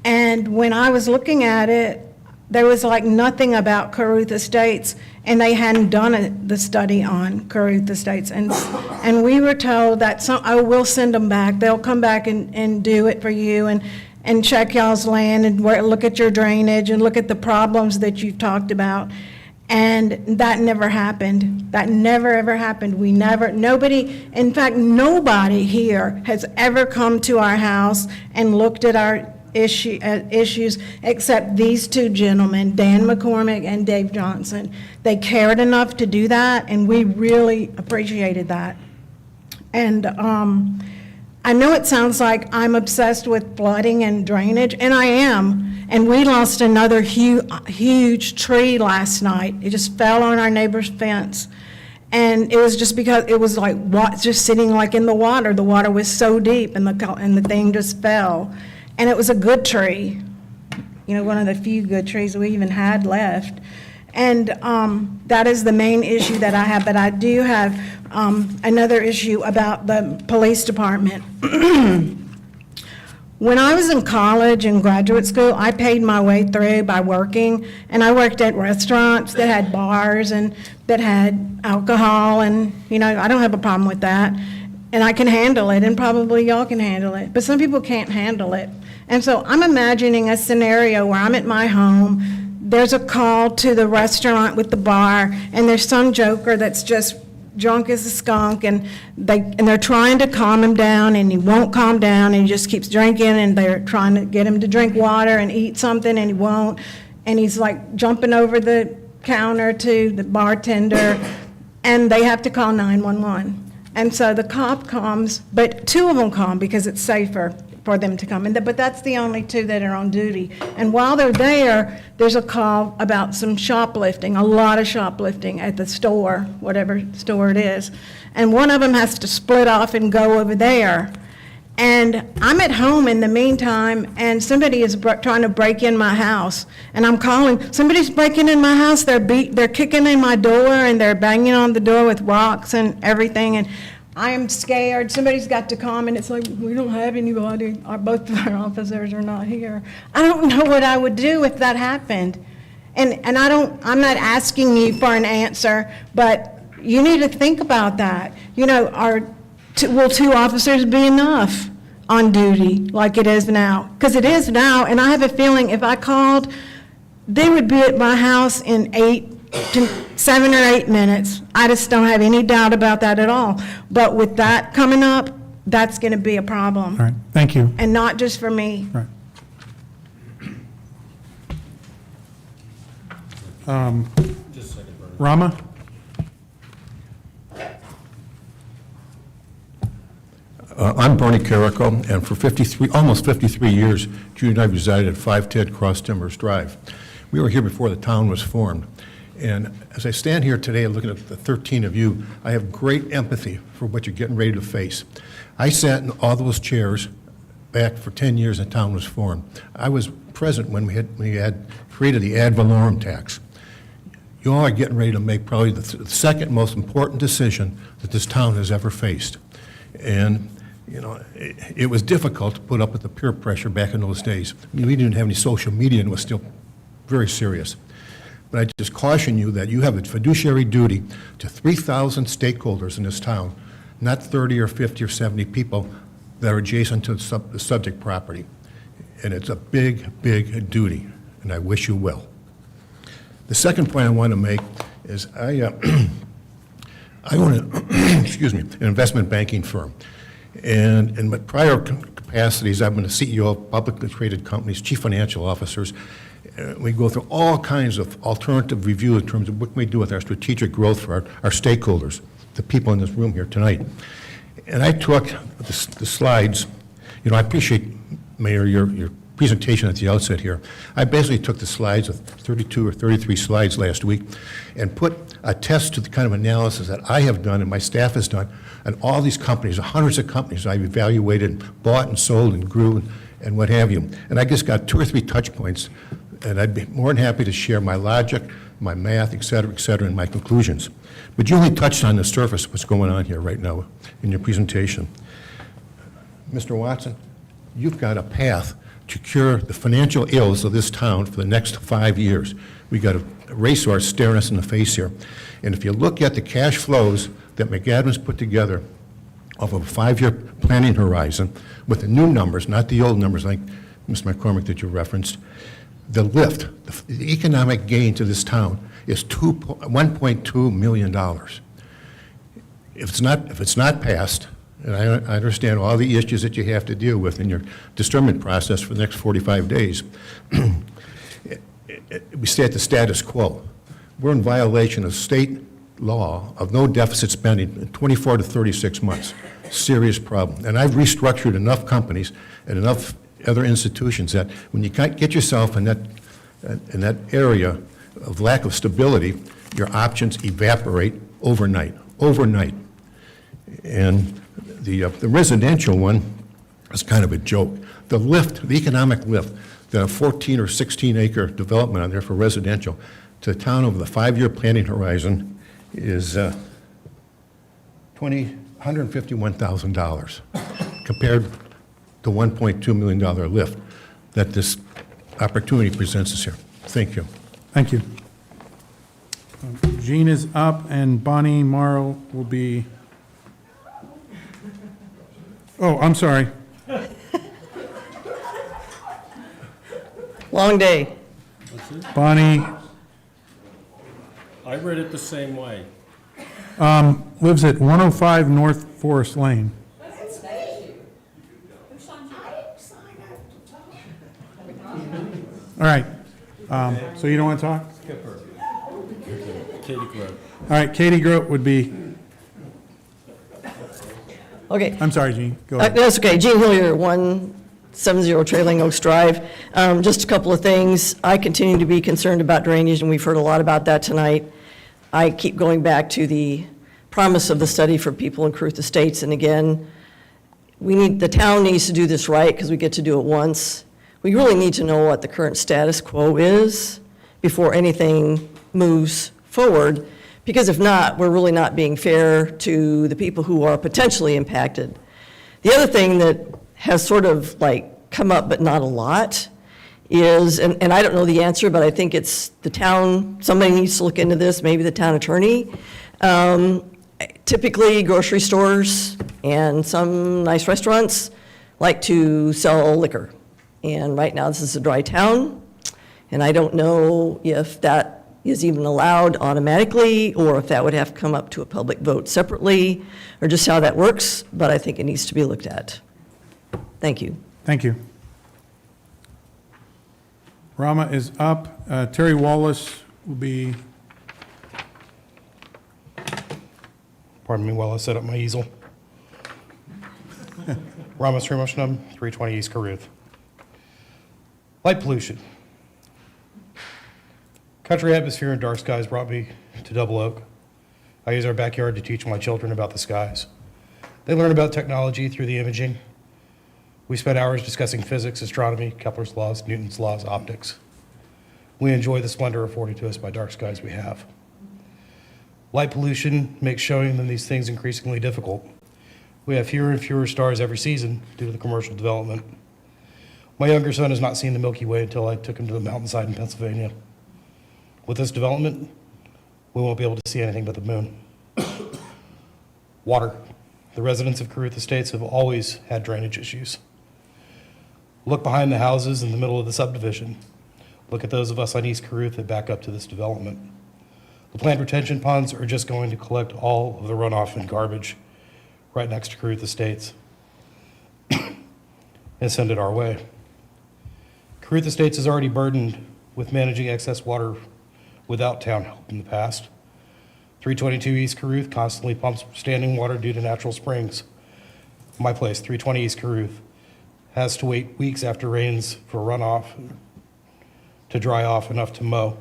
And when I was looking at it, there was like nothing about Caruth Estates, and they hadn't done the study on Caruth Estates. And we were told that I will send them back. They'll come back and do it for you and check y'all's land and look at your drainage and look at the problems that you've talked about. And that never happened. That never, ever happened. Nobody, in fact, nobody here has ever come to our house and looked at our issues except these 2 gentlemen, Dan McCormick and Dave Johnson. They cared enough to do that, and we really appreciated that. And I know it sounds like I'm obsessed with flooding and drainage, and I am. And we lost another huge tree last night. It just fell on our neighbor's fence. And it was just because it was like just sitting like in the water. The water was so deep, and the thing just fell. And it was a good tree, one of the few good trees we even had left. And that is the main issue that I have. But I do have another issue about the police department. When I was in college and graduate school, I paid my way through by working, and I worked at restaurants that had bars and that had alcohol, and, you know, I don't have a problem with that. And I can handle it, and probably y'all can handle it, but some people can't handle it. And so I'm imagining a scenario where I'm at my home, there's a call to the restaurant with the bar, and there's some joker that's just drunk as a skunk, and they're trying to calm him down, and he won't calm down, and he just keeps drinking, and they're trying to get him to drink water and eat something, and he won't, and he's like jumping over the counter to the bartender, and they have to call 911. And so the cop comes, but two of them come because it's safer for them to come in, but that's the only two that are on duty. And while they're there, there's a call about some shoplifting, a lot of shoplifting at the store, whatever store it is. And one of them has to split off and go over there. And I'm at home in the meantime, and somebody is trying to break in my house. And I'm calling, somebody's breaking in my house, they're kicking in my door, and they're banging on the door with rocks and everything. And I am scared. Somebody's got to come, and it's like, we don't have anybody. Both of our officers are not here. I don't know what I would do if that happened. And I'm not asking you for an answer, but you need to think about that. You know, will two officers be enough on duty like it is now? Because it is now, and I have a feeling if I called, they would be at my house in 7 or 8 minutes. I just don't have any doubt about that at all. But with that coming up, that's going to be a problem. All right, thank you. And not just for me. All right. Rama? I'm Bernie Carrico, and for almost 53 years, Judy and I resided at 510 Cross Timbers Drive. We were here before the town was formed. And as I stand here today looking at the 13 of you, I have great empathy for what you're getting ready to face. I sat in all those chairs back for 10 years the town was formed. I was present when we had created the ad valorem tax. You all are getting ready to make probably the second most important decision that this town has ever faced. And you know, it was difficult to put up with the peer pressure back in those days. I mean, we didn't have any social media, and it was still very serious. But I just caution you that you have a fiduciary duty to 3,000 stakeholders in this town, not 30 or 50 or 70 people that are adjacent to the subject property. And it's a big, big duty, and I wish you well. The second point I want to make is I own an investment banking firm. And in my prior capacities, I've been the CEO of publicly traded companies, chief financial officers. We go through all kinds of alternative review in terms of what we do with our strategic growth for our stakeholders, the people in this room here tonight. And I took the slides. You know, I appreciate, Mayor, your presentation at the outset here. I basically took the slides, of 32 or 33 slides last week, and put a test to the kind of analysis that I have done and my staff has done on all these companies, hundreds of companies I've evaluated, bought and sold and grew and what have you. And I just got 2 or 3 touch points, and I'd be more than happy to share my logic, my math, et cetera, and my conclusions. But you only touched on the surface of what's going on here right now in your presentation. Mr. Watson, you've got a path to cure the financial ills of this town for the next 5 years. We've got a racehorse staring us in the face here. And if you look at the cash flows that McAdams put together of a 5-year planning horizon with the new numbers, not the old numbers like Mr. McCormick that you referenced, the lift, the economic gain to this town is $1.2 million. If it's not passed, and I understand all the issues that you have to deal with in your discernment process for the next 45 days, we stay at the status quo. We're in violation of state law of no deficit spending in 24 to 36 months. Serious problem. And I've restructured enough companies and enough other institutions that when you get yourself in that area of lack of stability, your options evaporate overnight. And the residential one is kind of a joke. The lift, the economic lift, the 14 or 16 acre development on there for residential to the town over the 5-year planning horizon is $151,000 compared the $1.2 million lift that this opportunity presents us here. Thank you. Thank you. Jean is up, and Bonnie Morrow will be, oh, I'm sorry. Long day. Bonnie I read it the same way. lives at 105 North Forest Lane. All right, so you don't want to talk? Skip her. Katie Grote. All right, Katie Grote would be, Okay. I'm sorry, Jean, go ahead. That's okay. Gene Hillier, 170 Trailing Oaks Drive. Just a couple of things. I continue to be concerned about drainage, and we've heard a lot about that tonight. I keep going back to the promise of the study for people in Caruth Estates, and again, the town needs to do this right because we get to do it once. We really need to know what the current status quo is before anything moves forward, because if not, we're really not being fair to the people who are potentially impacted. The other thing that has sort of like come up but not a lot is, and I don't know the answer, but I think it's the town, somebody needs to look into this, maybe the town attorney. Typically, grocery stores and some nice restaurants like to sell liquor. And right now, this is a dry town, and I don't know if that is even allowed automatically, or if that would have to come up to a public vote separately, or just how that works, but I think it needs to be looked at. Thank you. Thank you. Rama is up. Terry Wallace will be, Pardon me while I set up my easel. Rama Srimushnam, 320 East Caruth. Light pollution. Country atmosphere and dark skies brought me to Double Oak. I use our backyard to teach my children about the skies. They learn about technology through the imaging. We spend hours discussing physics, astronomy, Kepler's laws, Newton's laws, optics. We enjoy the splendor afforded to us by dark skies we have. Light pollution makes showing them these things increasingly difficult. We have fewer and fewer stars every season due to the commercial development. My younger son has not seen the Milky Way until I took him to the mountainside in Pennsylvania. With this development, we won't be able to see anything but the moon. Water. The residents of Caruth Estates have always had drainage issues. Look behind the houses in the middle of the subdivision. Look at those of us on East Caruth that back up to this development. The planned retention ponds are just going to collect all of the runoff and garbage right next to Caruth Estates and send it our way. Caruth Estates is already burdened with managing excess water without town help in the past. 322 East Caruth constantly pumps standing water due to natural springs. My place, 320 East Caruth, has to wait weeks after rains for runoff to dry off enough to mow.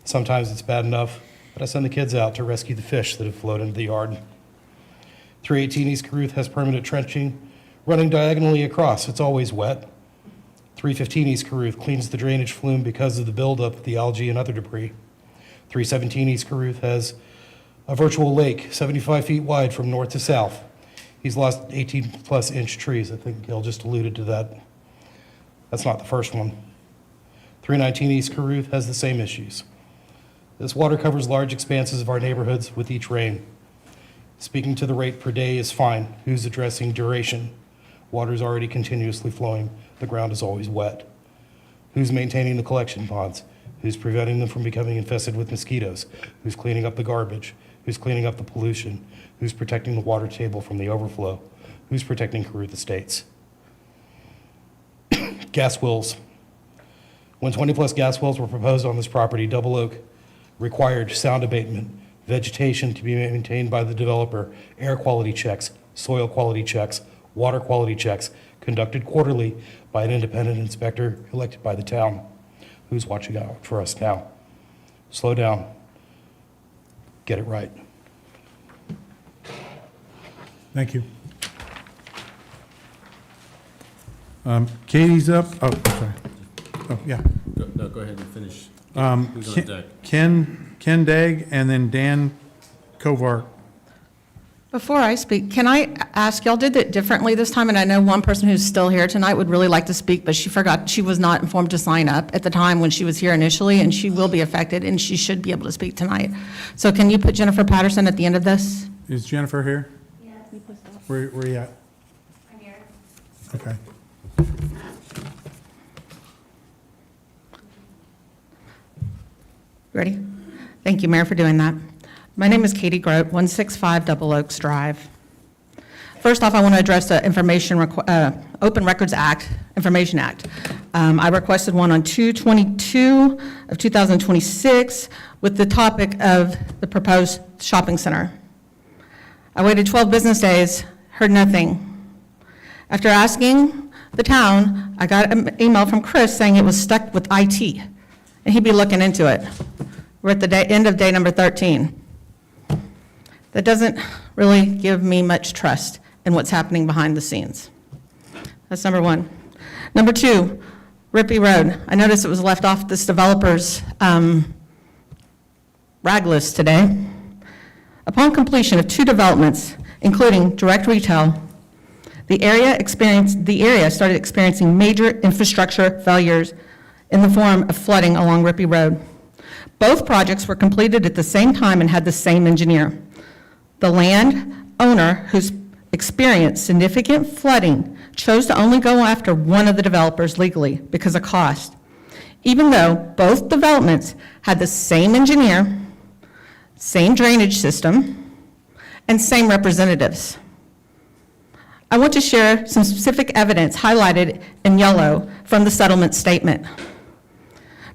Sometimes it's bad enough that I send the kids out to rescue the fish that have floated into the yard. 318 East Caruth has permanent trenching running diagonally across. It's always wet. 315 East Caruth cleans the drainage flume because of the buildup of the algae and other debris. 317 East Caruth has a virtual lake 75 feet wide from north to south. He's lost 18-plus inch trees. I think Gil just alluded to that. That's not the first one. 319 East Caruth has the same issues. This water covers large expanses of our neighborhoods with each rain. Speaking to the rate per day is fine. Who's addressing duration? Water is already continuously flowing. The ground is always wet. Who's maintaining the collection ponds? Who's preventing them from becoming infested with mosquitoes? Who's cleaning up the garbage? Who's cleaning up the pollution? Who's protecting the water table from the overflow? Who's protecting Caruth Estates? Gas wells. When 20-plus gas wells were proposed on this property, Double Oak required sound abatement, vegetation to be maintained by the developer, air quality checks, soil quality checks, water quality checks, conducted quarterly by an independent inspector elected by the town. Who's watching out for us now? Slow down. Get it right. thank you. Katie's up. Oh, sorry. Oh, yeah. No, go ahead and finish. Who's on deck? Ken Dagg, and then Dan Kovar. Before I speak, can I ask, y'all did it differently this time, and I know one person who's still here tonight would really like to speak, but she forgot, she was not informed to sign up at the time when she was here initially, and she will be affected, and she should be able to speak tonight. So can you put Jennifer Patterson at the end of this? Is Jennifer here? Yes. Where you at? I'm here. Okay. Ready? Thank you, Mayor, for doing that. My name is Katie Grote, 165 Double Oaks Drive. First off, I want to address the Open Records Act, Information Act. I requested one on 2/22 of 2026 with the topic of the proposed shopping center. I waited 12 business days, heard nothing. After asking the town, I got an email from Chris saying it was stuck with IT, and he'd be looking into it. We're at the end of day number 13. That doesn't really give me much trust in what's happening behind the scenes. That's number one. Number two, Rippey Road. I noticed it was left off this developer's RAG list today. Upon completion of 2 developments, including direct retail, the area started experiencing major infrastructure failures in the form of flooding along Rippey Road. Both projects were completed at the same time and had the same engineer. The landowner, who's experienced significant flooding, chose to only go after one of the developers legally because of cost, even though both developments had the same engineer, same drainage system, and same representatives. I want to share some specific evidence highlighted in yellow from the settlement statement,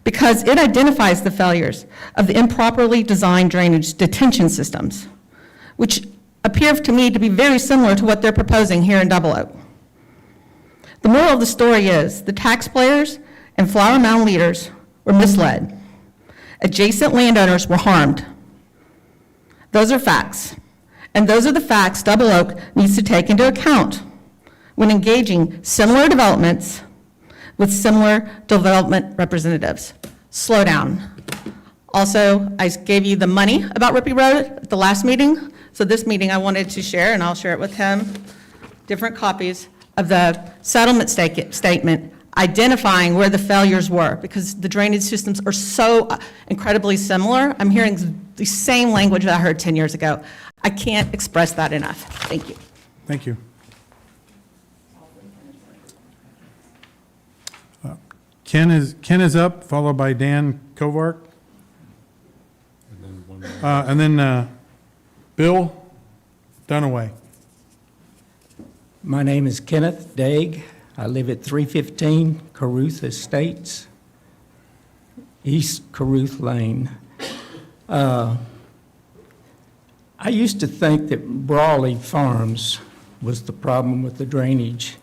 because it identifies the failures of the improperly designed drainage detention systems, which appear to me to be very similar to what they're proposing here in Double Oak. The moral of the story is the taxpayers and Flower Mound leaders were misled. Adjacent landowners were harmed. Those are facts, and those are the facts Double Oak needs to take into account when engaging similar developments with similar development representatives. Slow down. Also, I gave you the money about Rippey Road at the last meeting. So this meeting I wanted to share, and I'll share it with him, different copies of the settlement statement identifying where the failures were, because the drainage systems are so incredibly similar. I'm hearing the same language that I heard 10 years ago. I can't express that enough. Thank you. Thank you. Ken is up, followed by Dan Kovark. And then Bill Dunaway. My name is Kenneth Daig. I live at 315 Caruth Estates, East Caruth Lane. I used to think that Brawley Farms was the problem with the drainage,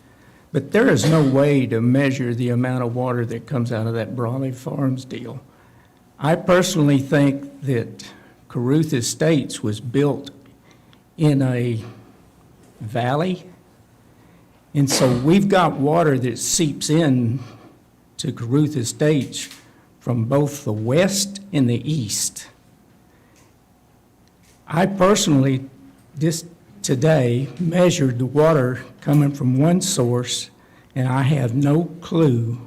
but there is no way to measure the amount of water that comes out of that Brawley Farms deal. I personally think that Caruth Estates was built in a valley, and so we've got water that seeps in to Caruth Estates from both the west and the east. I personally, just today, measured the water coming from one source, and I have no clue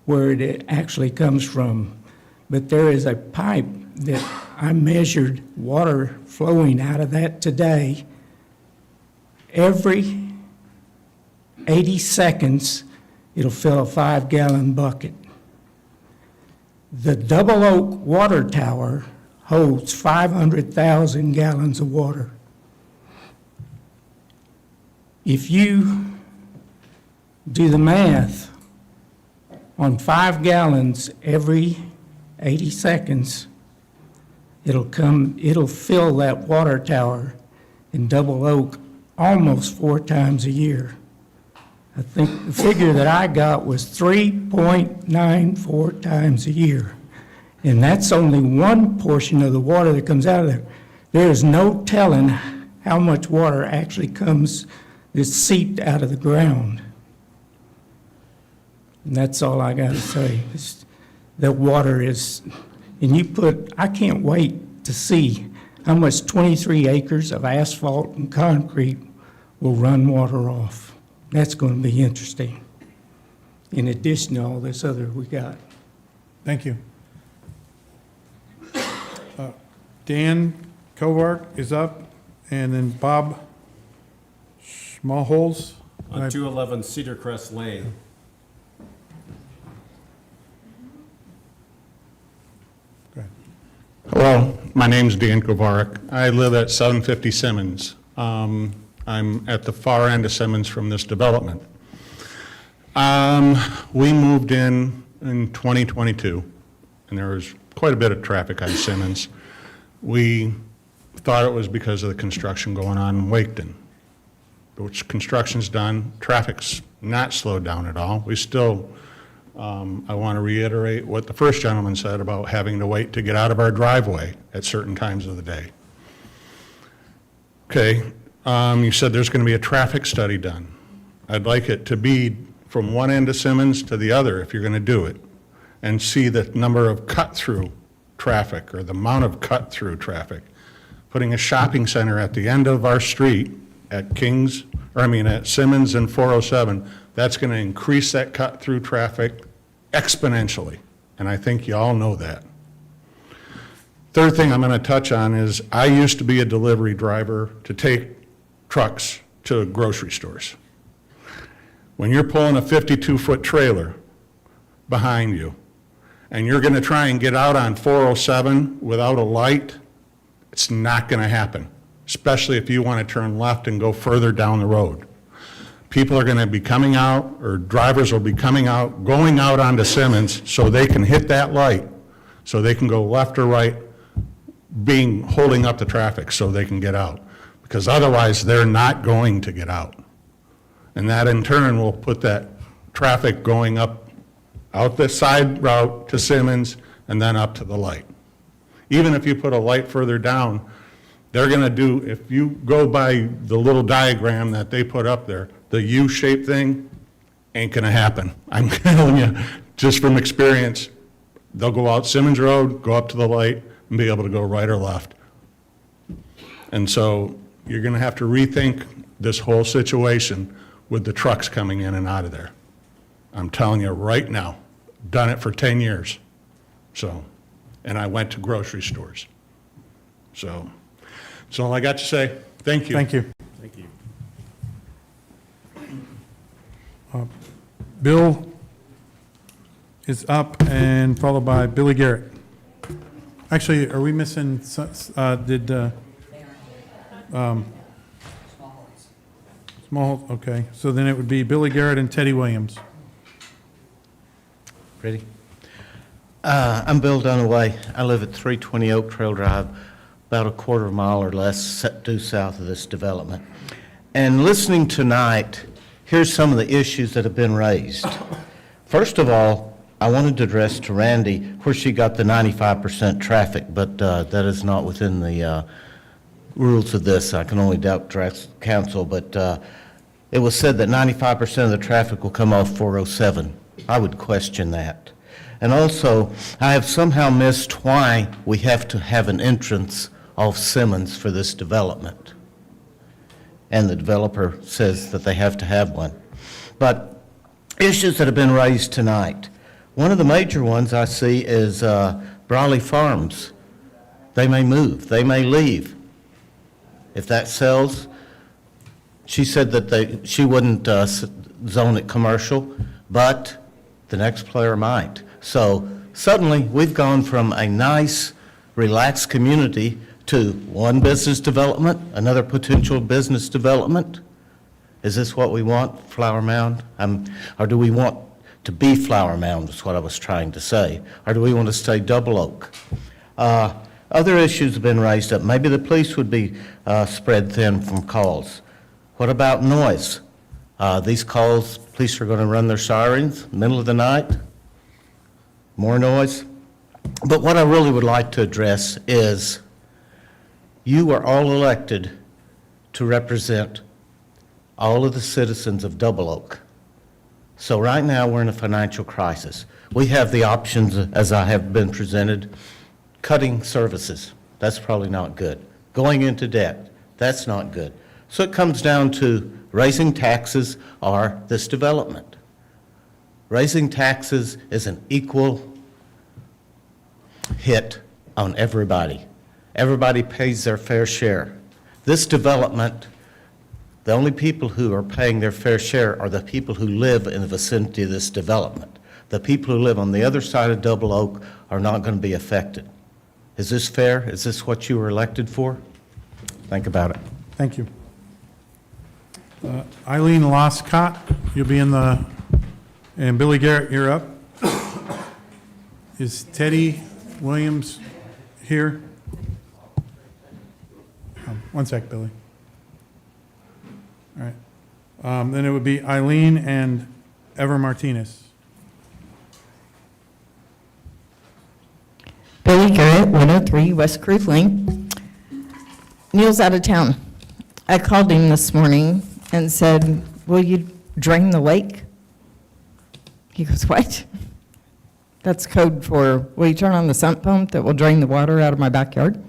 where it actually comes from. But there is a pipe that I measured water flowing out of that today. Every 80 seconds, it'll fill a 5-gallon bucket. The Double Oak Water Tower holds 500,000 gallons of water. If you do the math on 5 gallons every 80 seconds, it'll fill that water tower in Double Oak almost 4 times a year. I think the figure that I got was 3.94 times a year. And that's only one portion of the water that comes out of there. There is no telling how much water actually comes that's seeped out of the ground. And that's all I got to say. The water is, and I can't wait to see how much 23 acres of asphalt and concrete will run water off? That's going to be interesting, in addition to all this other we got. Thank you. Dan Kovar is up, and then Bob Schmalholz. On 211 Cedar Crest Lane. Hello, my name's Dan Kovarik. I live at 750 Simmons. I'm at the far end of Simmons from this development. We moved in 2022, and there was quite a bit of traffic on Simmons. We thought it was because of the construction going on in Waketon. Which construction's done, traffic's not slowed down at all. We still, I want to reiterate what the first gentleman said about having to wait to get out of our driveway at certain times of the day. Okay, you said there's going to be a traffic study done. I'd like it to be from one end of Simmons to the other if you're going to do it, and see the number of cut-through traffic or the amount of cut-through traffic. Putting a shopping center at the end of our street at at Simmons and 407, that's going to increase that cut-through traffic exponentially, and I think you all know that. Third thing I'm going to touch on is I used to be a delivery driver to take trucks to grocery stores. When you're pulling a 52-foot trailer behind you, and you're going to try and get out on 407 without a light, it's not going to happen, especially if you want to turn left and go further down the road. People are going to be coming out, or drivers will be coming out, going out onto Simmons so they can hit that light, so they can go left or right, holding up the traffic so they can get out. Because otherwise, they're not going to get out. And that in turn will put that traffic going up out the side route to Simmons and then up to the light. Even if you put a light further down, they're going to do, if you go by the little diagram that they put up there, the U-shaped thing ain't going to happen. I'm telling you, just from experience, they'll go out Simmons Road, go up to the light, and be able to go right or left. And so you're going to have to rethink this whole situation with the trucks coming in and out of there. I'm telling you right now, done it for 10 years. So, and I went to grocery stores. So, that's all I got to say. Thank you. Thank you. Thank you. Bill is up, and followed by Billy Garrett. Actually, are we missing, Small, okay. So then it would be Billy Garrett and Teddy Williams. Ready? I'm Bill Dunaway. I live at 320 Oak Trail Drive, about a quarter mile or less due south of this development. And listening tonight, here's some of the issues that have been raised. First of all, I wanted to address to Randy where she got the 95% traffic, but that is not within the rules of this. I can only doubt council, but it was said that 95% of the traffic will come off 407. I would question that. And also, I have somehow missed why we have to have an entrance off Simmons for this development. And the developer says that they have to have one. But issues that have been raised tonight. One of the major ones I see is Brawley Farms. They may move, they may leave. If that sells, she said that she wouldn't zone it commercial, but the next player might. So suddenly, we've gone from a nice, relaxed community to one business development, another potential business development. Is this what we want, Flower Mound? Or do we want to be Flower Mound, is what I was trying to say. Or do we want to stay Double Oak? Other issues have been raised up. Maybe the police would be spread thin from calls. What about noise? These calls, police are going to run their sirens, middle of the night, more noise. But what I really would like to address is you are all elected to represent all of the citizens of Double Oak. So right now, we're in a financial crisis. We have the options, as I have been presented, cutting services. That's probably not good. going into debt. That's not good. So it comes down to raising taxes or this development. Raising taxes is an equal hit on everybody. Everybody pays their fair share. This development, the only people who are paying their fair share are the people who live in the vicinity of this development. The people who live on the other side of Double Oak are not going to be affected. Is this fair? Is this what you were elected for? Think about it. Thank you. Eileen Loscott, you'll be in the, and Billy Garrett, you're up. Is Teddy Williams here? One sec, Billy. All right. Then it would be Eileen and Ever Martinez. Billy Garrett, 103 West Cruz Lane. Neil's out of town. I called him this morning and said, will you drain the lake? He goes, what? That's code for, will you turn on the sump pump that will drain the water out of my backyard?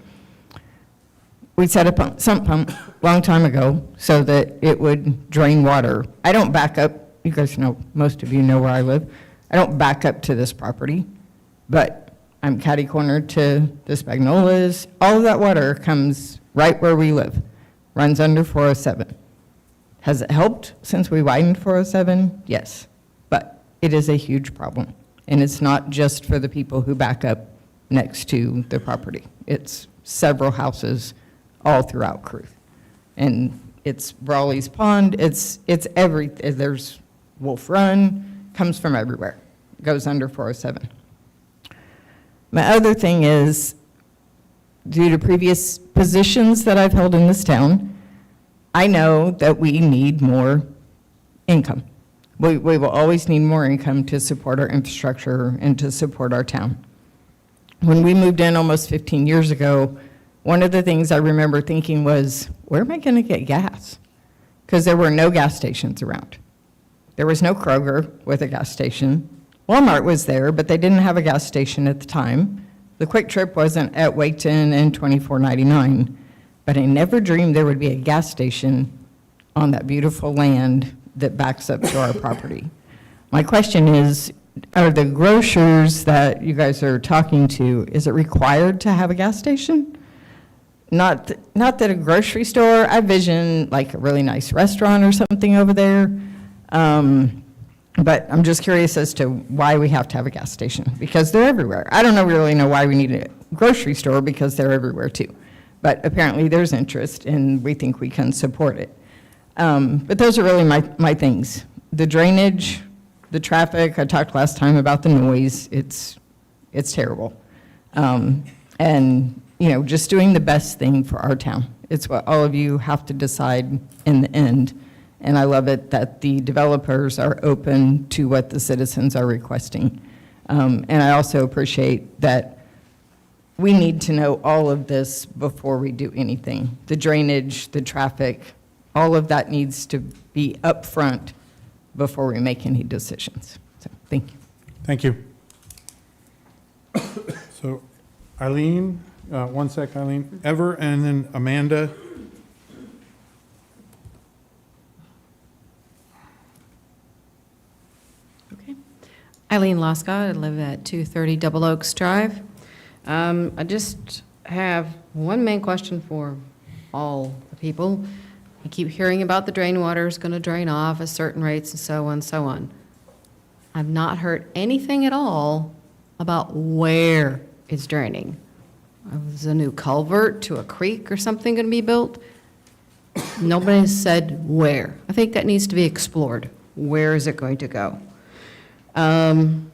We set up a sump pump a long time ago so that it would drain water. I don't back up, you guys know, most of you know where I live. I don't back up to this property, but I'm catty-cornered to the Spagnolas. All of that water comes right where we live, runs under 407. Has it helped since we widened 407? Yes, but it is a huge problem. And it's not just for the people who back up next to the property. It's several houses all throughout Cruz. And it's Brawley's Pond, it's there's Wolf Run, comes from everywhere, goes under 407. My other thing is, due to previous positions that I've held in this town, I know that we need more income. We will always need more income to support our infrastructure and to support our town. When we moved in almost 15 years ago, one of the things I remember thinking was, where am I going to get gas? Because there were no gas stations around. There was no Kroger with a gas station. Walmart was there, but they didn't have a gas station at the time. The Quick Trip wasn't at Wayton and 2499, but I never dreamed there would be a gas station on that beautiful land that backs up to our property. My question is, are the grocers that you guys are talking to, is it required to have a gas station? Not that a grocery store, I vision like a really nice restaurant or something over there. But I'm just curious as to why we have to have a gas station, because they're everywhere. I don't really know why we need a grocery store, because they're everywhere too. But apparently there's interest, and we think we can support it. But those are really my things. The drainage, the traffic, I talked last time about the noise, it's terrible. And, you know, just doing the best thing for our town. It's what all of you have to decide in the end. And I love it that the developers are open to what the citizens are requesting. And I also appreciate that we need to know all of this before we do anything. The drainage, the traffic, all of that needs to be upfront before we make any decisions. So, thank you. Thank you. So Eileen, one sec, Eileen. Ever, and then Amanda. Eileen Loscott, I live at 230 Double Oaks Drive. I just have one main question for all the people. I keep hearing about the drain water is going to drain off at certain rates and so on and so on. I've not heard anything at all about where it's draining. Is a new culvert to a creek or something going to be built? Nobody has said where. I think that needs to be explored. Where is it going to go? And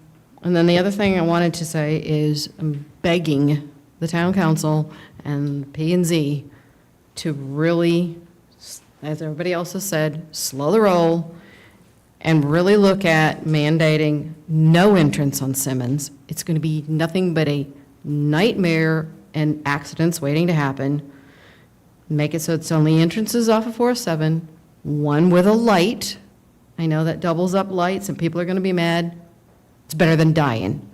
then the other thing I wanted to say is I'm begging the town council and P&Z to really, as everybody else has said, slow the roll and really look at mandating no entrance on Simmons. It's going to be nothing but a nightmare and accidents waiting to happen. Make it so it's only entrances off of 407, one with a light. I know that doubles up lights and people are going to be mad. It's better than dying.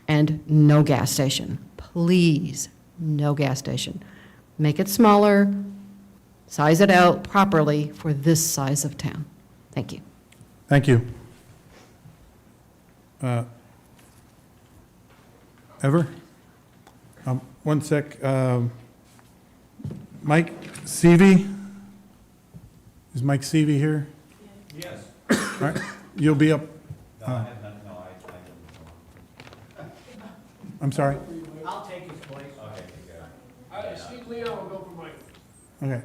And no gas station. Please, no gas station. make it smaller, size it out properly for this size of town. Thank you. Thank you. Ever? One sec. Mike Seavey? Is Mike Seavey here? Yes. All right, you'll be up. I'm sorry? I'll take his place. Okay. Steve Leon will go for Mike. Okay.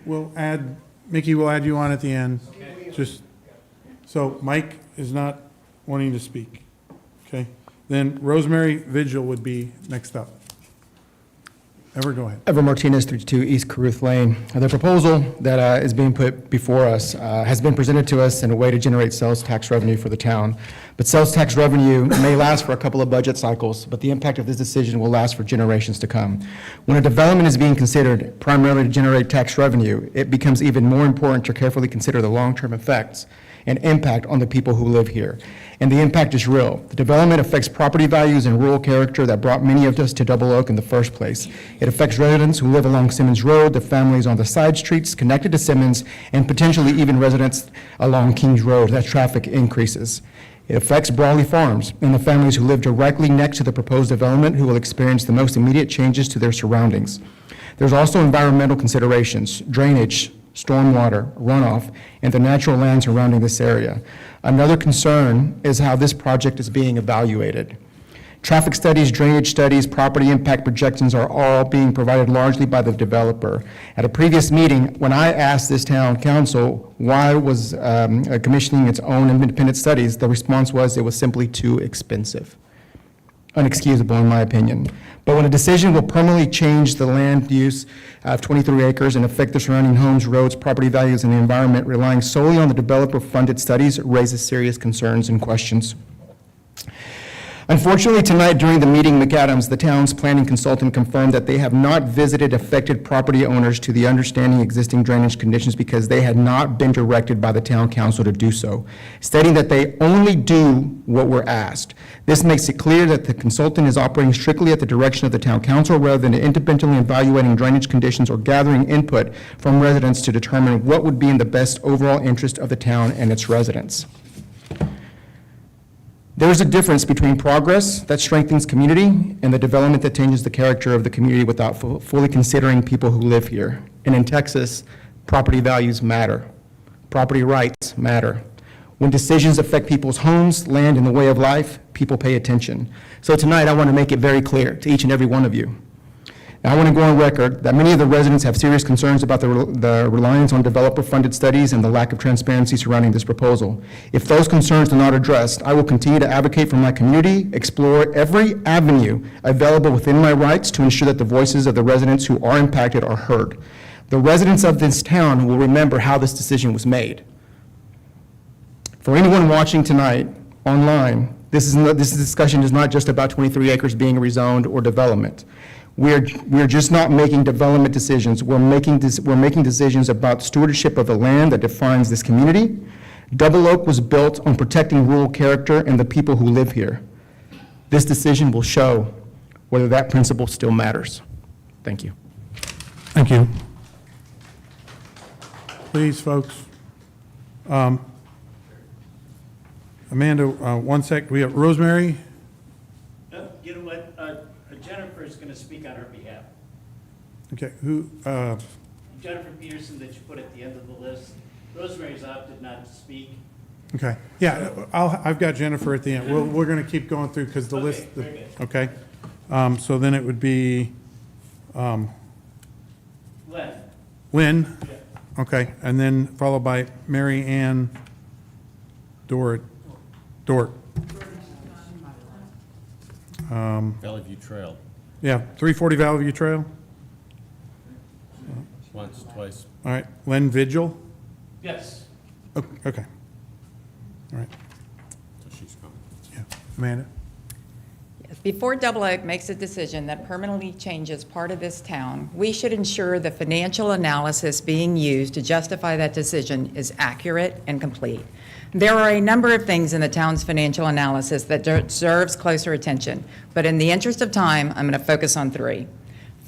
We'll add, Mickey will add you on at the end. Just, so Mike is not wanting to speak. Okay? Then Rosemary Vigil would be next up. Ever, go ahead. Ever Martinez, 32 East Caruth Lane. The proposal that is being put before us has been presented to us in a way to generate sales tax revenue for the town. But sales tax revenue may last for a couple of budget cycles, but the impact of this decision will last for generations to come. When a development is being considered primarily to generate tax revenue, it becomes even more important to carefully consider the long-term effects and impact on the people who live here. And the impact is real. The development affects property values and rural character that brought many of us to Double Oak in the first place. It affects residents who live along Simmons Road, the families on the side streets connected to Simmons, and potentially even residents along Kings Road as traffic increases. It affects Brawley Farms and the families who live directly next to the proposed development who will experience the most immediate changes to their surroundings. There's also environmental considerations, drainage, stormwater, runoff, and the natural land surrounding this area. Another concern is how this project is being evaluated. Traffic studies, drainage studies, property impact projections are all being provided largely by the developer. At a previous meeting, when I asked this town council why was commissioning its own independent studies, the response was it was simply too expensive. Unexcusable in my opinion. But when a decision will permanently change the land use of 23 acres and affect the surrounding homes, roads, property values, and the environment, relying solely on the developer-funded studies raises serious concerns and questions. Unfortunately, tonight during the meeting, McAdams, the town's planning consultant, confirmed that they have not visited affected property owners to the understanding existing drainage conditions because they had not been directed by the town council to do so, stating that they only do what we're asked. This makes it clear that the consultant is operating strictly at the direction of the town council rather than independently evaluating drainage conditions or gathering input from residents to determine what would be in the best overall interest of the town and its residents. There is a difference between progress that strengthens community and the development that changes the character of the community without fully considering people who live here. And in Texas, property values matter. Property rights matter. When decisions affect people's homes, land, and the way of life, people pay attention. So tonight, I want to make it very clear to each and every one of you. Now, I want to go on record that many of the residents have serious concerns about the reliance on developer-funded studies and the lack of transparency surrounding this proposal. If those concerns are not addressed, I will continue to advocate for my community, explore every avenue available within my rights to ensure that the voices of the residents who are impacted are heard. The residents of this town will remember how this decision was made. For anyone watching tonight online, this discussion is not just about 23 acres being rezoned or development. We're just not making development decisions. We're making decisions about stewardship of the land that defines this community. Double Oak was built on protecting rural character and the people who live here. This decision will show whether that principle still matters. Thank you. Thank you. Please, folks. Amanda, one sec. We have Rosemary. You know what, Jennifer is going to speak on her behalf. Okay, who, Jennifer Peterson that you put at the end of the list. Rosemary's opted not to speak. okay. Yeah, I've got Jennifer at the end. We're going to keep going through because the list, very good. okay? So then it would be Len. Lynn. Yeah. Okay, and then followed by Mary Ann Dort. Valley View Trail, Yeah, 340 Valley View Trail. once, twice. All right, Len Vigil. Yes. Okay. All right, So she's coming. yeah. Amanda? Before Double Oak makes a decision that permanently changes part of this town, we should ensure the financial analysis being used to justify that decision is accurate and complete. There are a number of things in the town's financial analysis that deserves closer attention, but in the interest of time, I'm going to focus on three.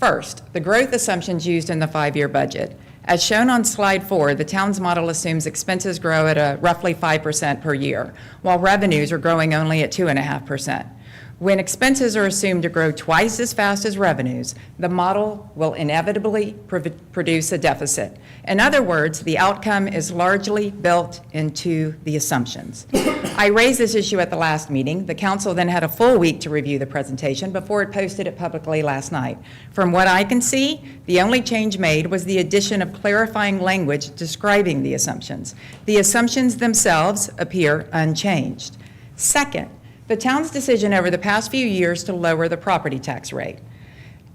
First, the growth assumptions used in the 5-year budget. As shown on slide 4, the town's model assumes expenses grow at a roughly 5% per year, while revenues are growing only at 2.5%. When expenses are assumed to grow twice as fast as revenues, the model will inevitably produce a deficit. In other words, the outcome is largely built into the assumptions. I raised this issue at the last meeting. The council then had a full week to review the presentation before it posted it publicly last night. From what I can see, the only change made was the addition of clarifying language describing the assumptions. The assumptions themselves appear unchanged. Second, the town's decision over the past few years to lower the property tax rate.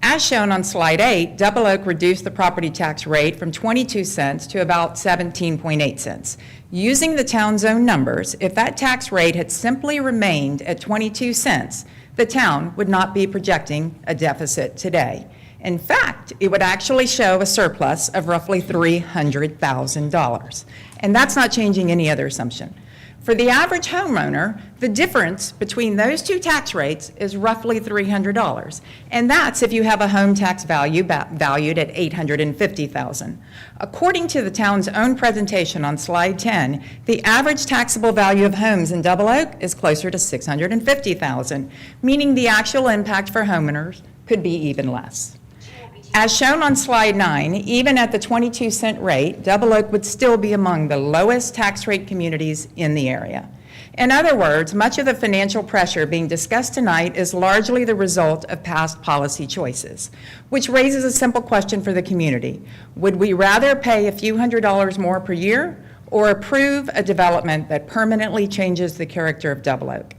As shown on slide 8, Double Oak reduced the property tax rate from 22 cents to about 17.8 cents. Using the town's own numbers, if that tax rate had simply remained at 22 cents, the town would not be projecting a deficit today. In fact, it would actually show a surplus of roughly $300,000. And that's not changing any other assumption. For the average homeowner, the difference between those two tax rates is roughly $300. And that's if you have a home tax value valued at $850,000. According to the town's own presentation on slide 10, the average taxable value of homes in Double Oak is closer to $650,000, meaning the actual impact for homeowners could be even less. As shown on slide 9, even at the 22-cent rate, Double Oak would still be among the lowest tax rate communities in the area. In other words, much of the financial pressure being discussed tonight is largely the result of past policy choices, which raises a simple question for the community. Would we rather pay a few $100s more per year or approve a development that permanently changes the character of Double Oak?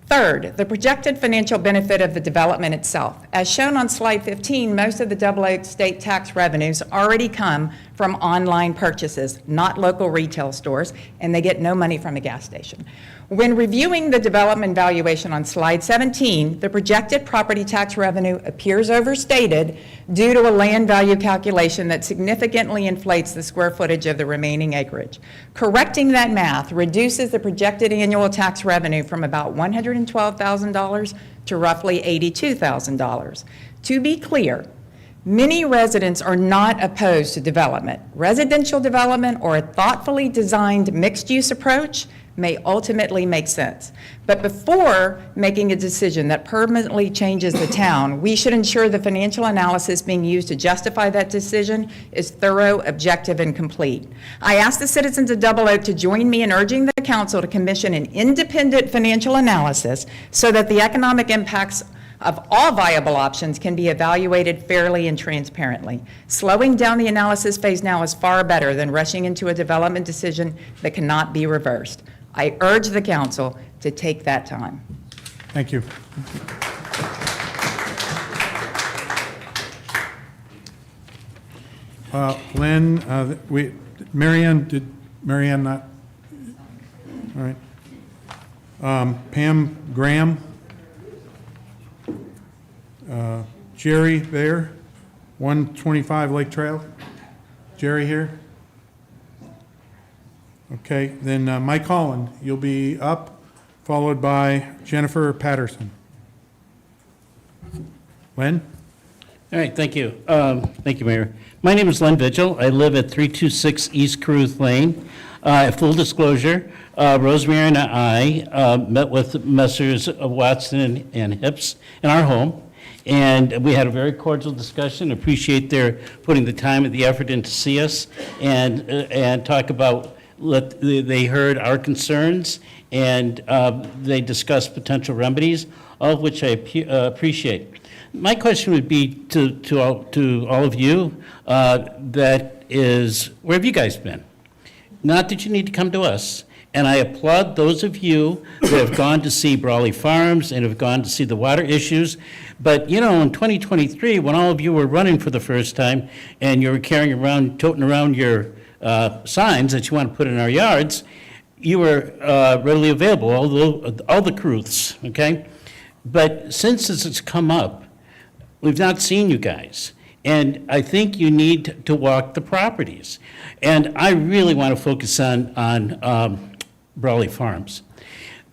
Third, the projected financial benefit of the development itself. As shown on slide 15, most of the Double Oak state tax revenues already come from online purchases, not local retail stores, and they get no money from a gas station. When reviewing the development valuation on slide 17, the projected property tax revenue appears overstated due to a land value calculation that significantly inflates the square footage of the remaining acreage. Correcting that math reduces the projected annual tax revenue from about $112,000 to roughly $82,000. To be clear, many residents are not opposed to development. Residential development or a thoughtfully designed mixed-use approach may ultimately make sense. But before making a decision that permanently changes the town, we should ensure the financial analysis being used to justify that decision is thorough, objective, and complete. I ask the citizens of Double Oak to join me in urging the council to commission an independent financial analysis so that the economic impacts of all viable options can be evaluated fairly and transparently. Slowing down the analysis phase now is far better than rushing into a development decision that cannot be reversed. I urge the council to take that time. Thank you. Lynn, did Marianne not? All right. Pam Graham? Jerry there, 125 Lake Trail. Jerry here? Okay, then Mike Holland, you'll be up, followed by Jennifer Patterson. Len? All right, thank you. Thank you, Mayor. My name is Len Vigil. I live at 326 East Caruth Lane. Full disclosure, Rosemary and I met with Messrs. Watson and Hips in our home, and we had a very cordial discussion. Appreciate their putting the time and the effort in to see us and talk about. They heard our concerns, and they discussed potential remedies, all of which I appreciate. My question would be to all of you, that is, where have you guys been? Not that you need to come to us. And I applaud those of you that have gone to see Brawley Farms and have gone to see the water issues. But, you know, in 2023, when all of you were running for the first time and you were toting around your signs that you want to put in our yards, you were readily available, all the Caruths, okay? But since this has come up, we've not seen you guys. And I think you need to walk the properties. And I really want to focus on Brawley Farms.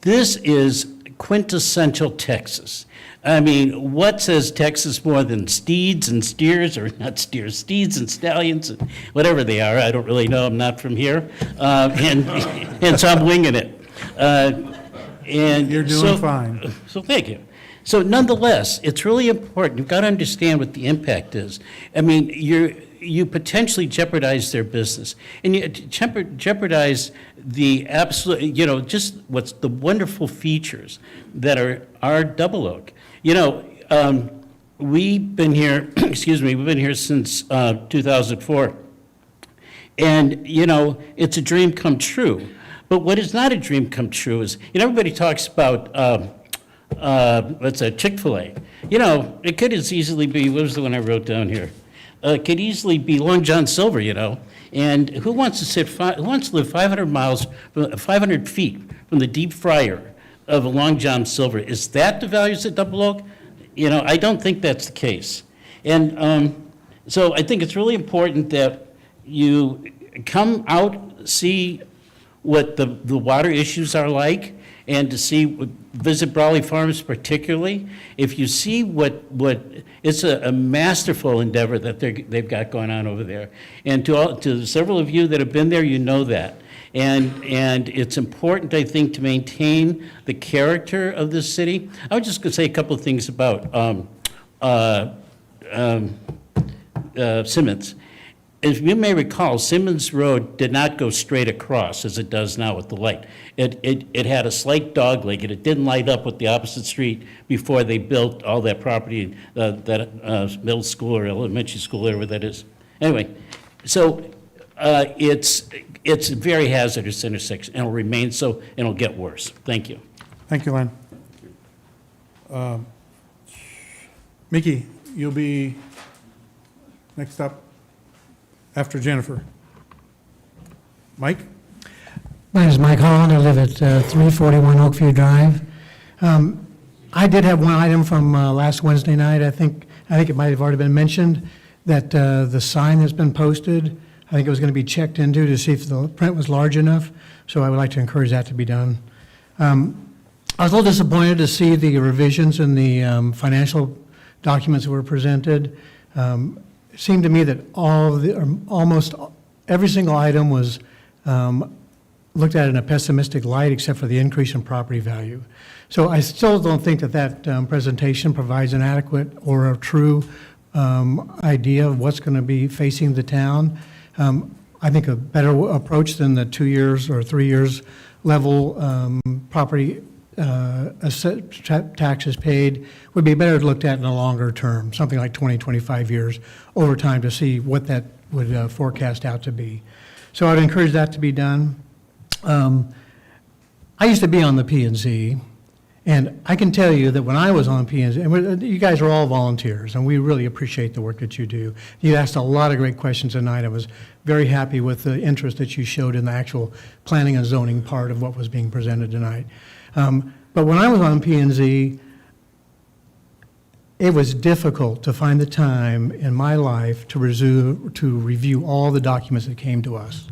This is quintessential Texas. I mean, what says Texas more than steeds and steers, or not steers, steeds and stallions, and whatever they are? I don't really know. I'm not from here, and so I'm winging it. And You're doing fine. So thank you. So nonetheless, it's really important. You've got to understand what the impact is. I mean, you potentially jeopardize their business, and you jeopardize the absolute, just what's the wonderful features that are Double Oak. We've been here, excuse me, we've been here since 2004. And, it's a dream come true. But what is not a dream come true is, everybody talks about, Chick-fil-A. It could as easily be, what was the one I wrote down here? It could easily be Long John Silver, And who wants to live 500 feet from the deep fryer of a Long John Silver? Is that the values at Double Oak? I don't think that's the case. And so I think it's really important that you come out, see what the water issues are like, and to visit Brawley Farms particularly. If you see what it's a masterful endeavor that they've got going on over there. And to several of you that have been there, you know that. And it's important, I think, to maintain the character of this city. I was just going to say a couple of things about Simmons. As you may recall, Simmons Road did not go straight across as it does now with the light. It had a slight dogleg, and it didn't light up with the opposite street before they built all that property, that middle school or elementary school, whatever that is. Anyway, so it's a very hazardous intersection, and it'll remain so, and it'll get worse. Thank you. Thank you, Len. Mickey, you'll be next up after Jennifer. Mike? My name is Mike Holland. I live at 341 Oakview Drive. I did have one item from last Wednesday night. I think it might have already been mentioned that the sign has been posted. I think it was going to be checked into to see if the print was large enough, so I would like to encourage that to be done. I was a little disappointed to see the revisions in the financial documents that were presented. It seemed to me that almost every single item was looked at in a pessimistic light except for the increase in property value. So I still don't think that presentation provides an adequate or a true idea of what's going to be facing the town. I think a better approach than the 2 years or 3 years level property taxes paid would be better looked at in a longer term, something like 20, 25 years over time to see what that would forecast out to be. So I'd encourage that to be done. I used to be on the P&Z, and I can tell you that when I was on P&Z, and you guys are all volunteers, and we really appreciate the work that you do. You asked a lot of great questions tonight. I was very happy with the interest that you showed in the actual planning and zoning part of what was being presented tonight. But when I was on P&Z, it was difficult to find the time in my life to review all the documents that came to us.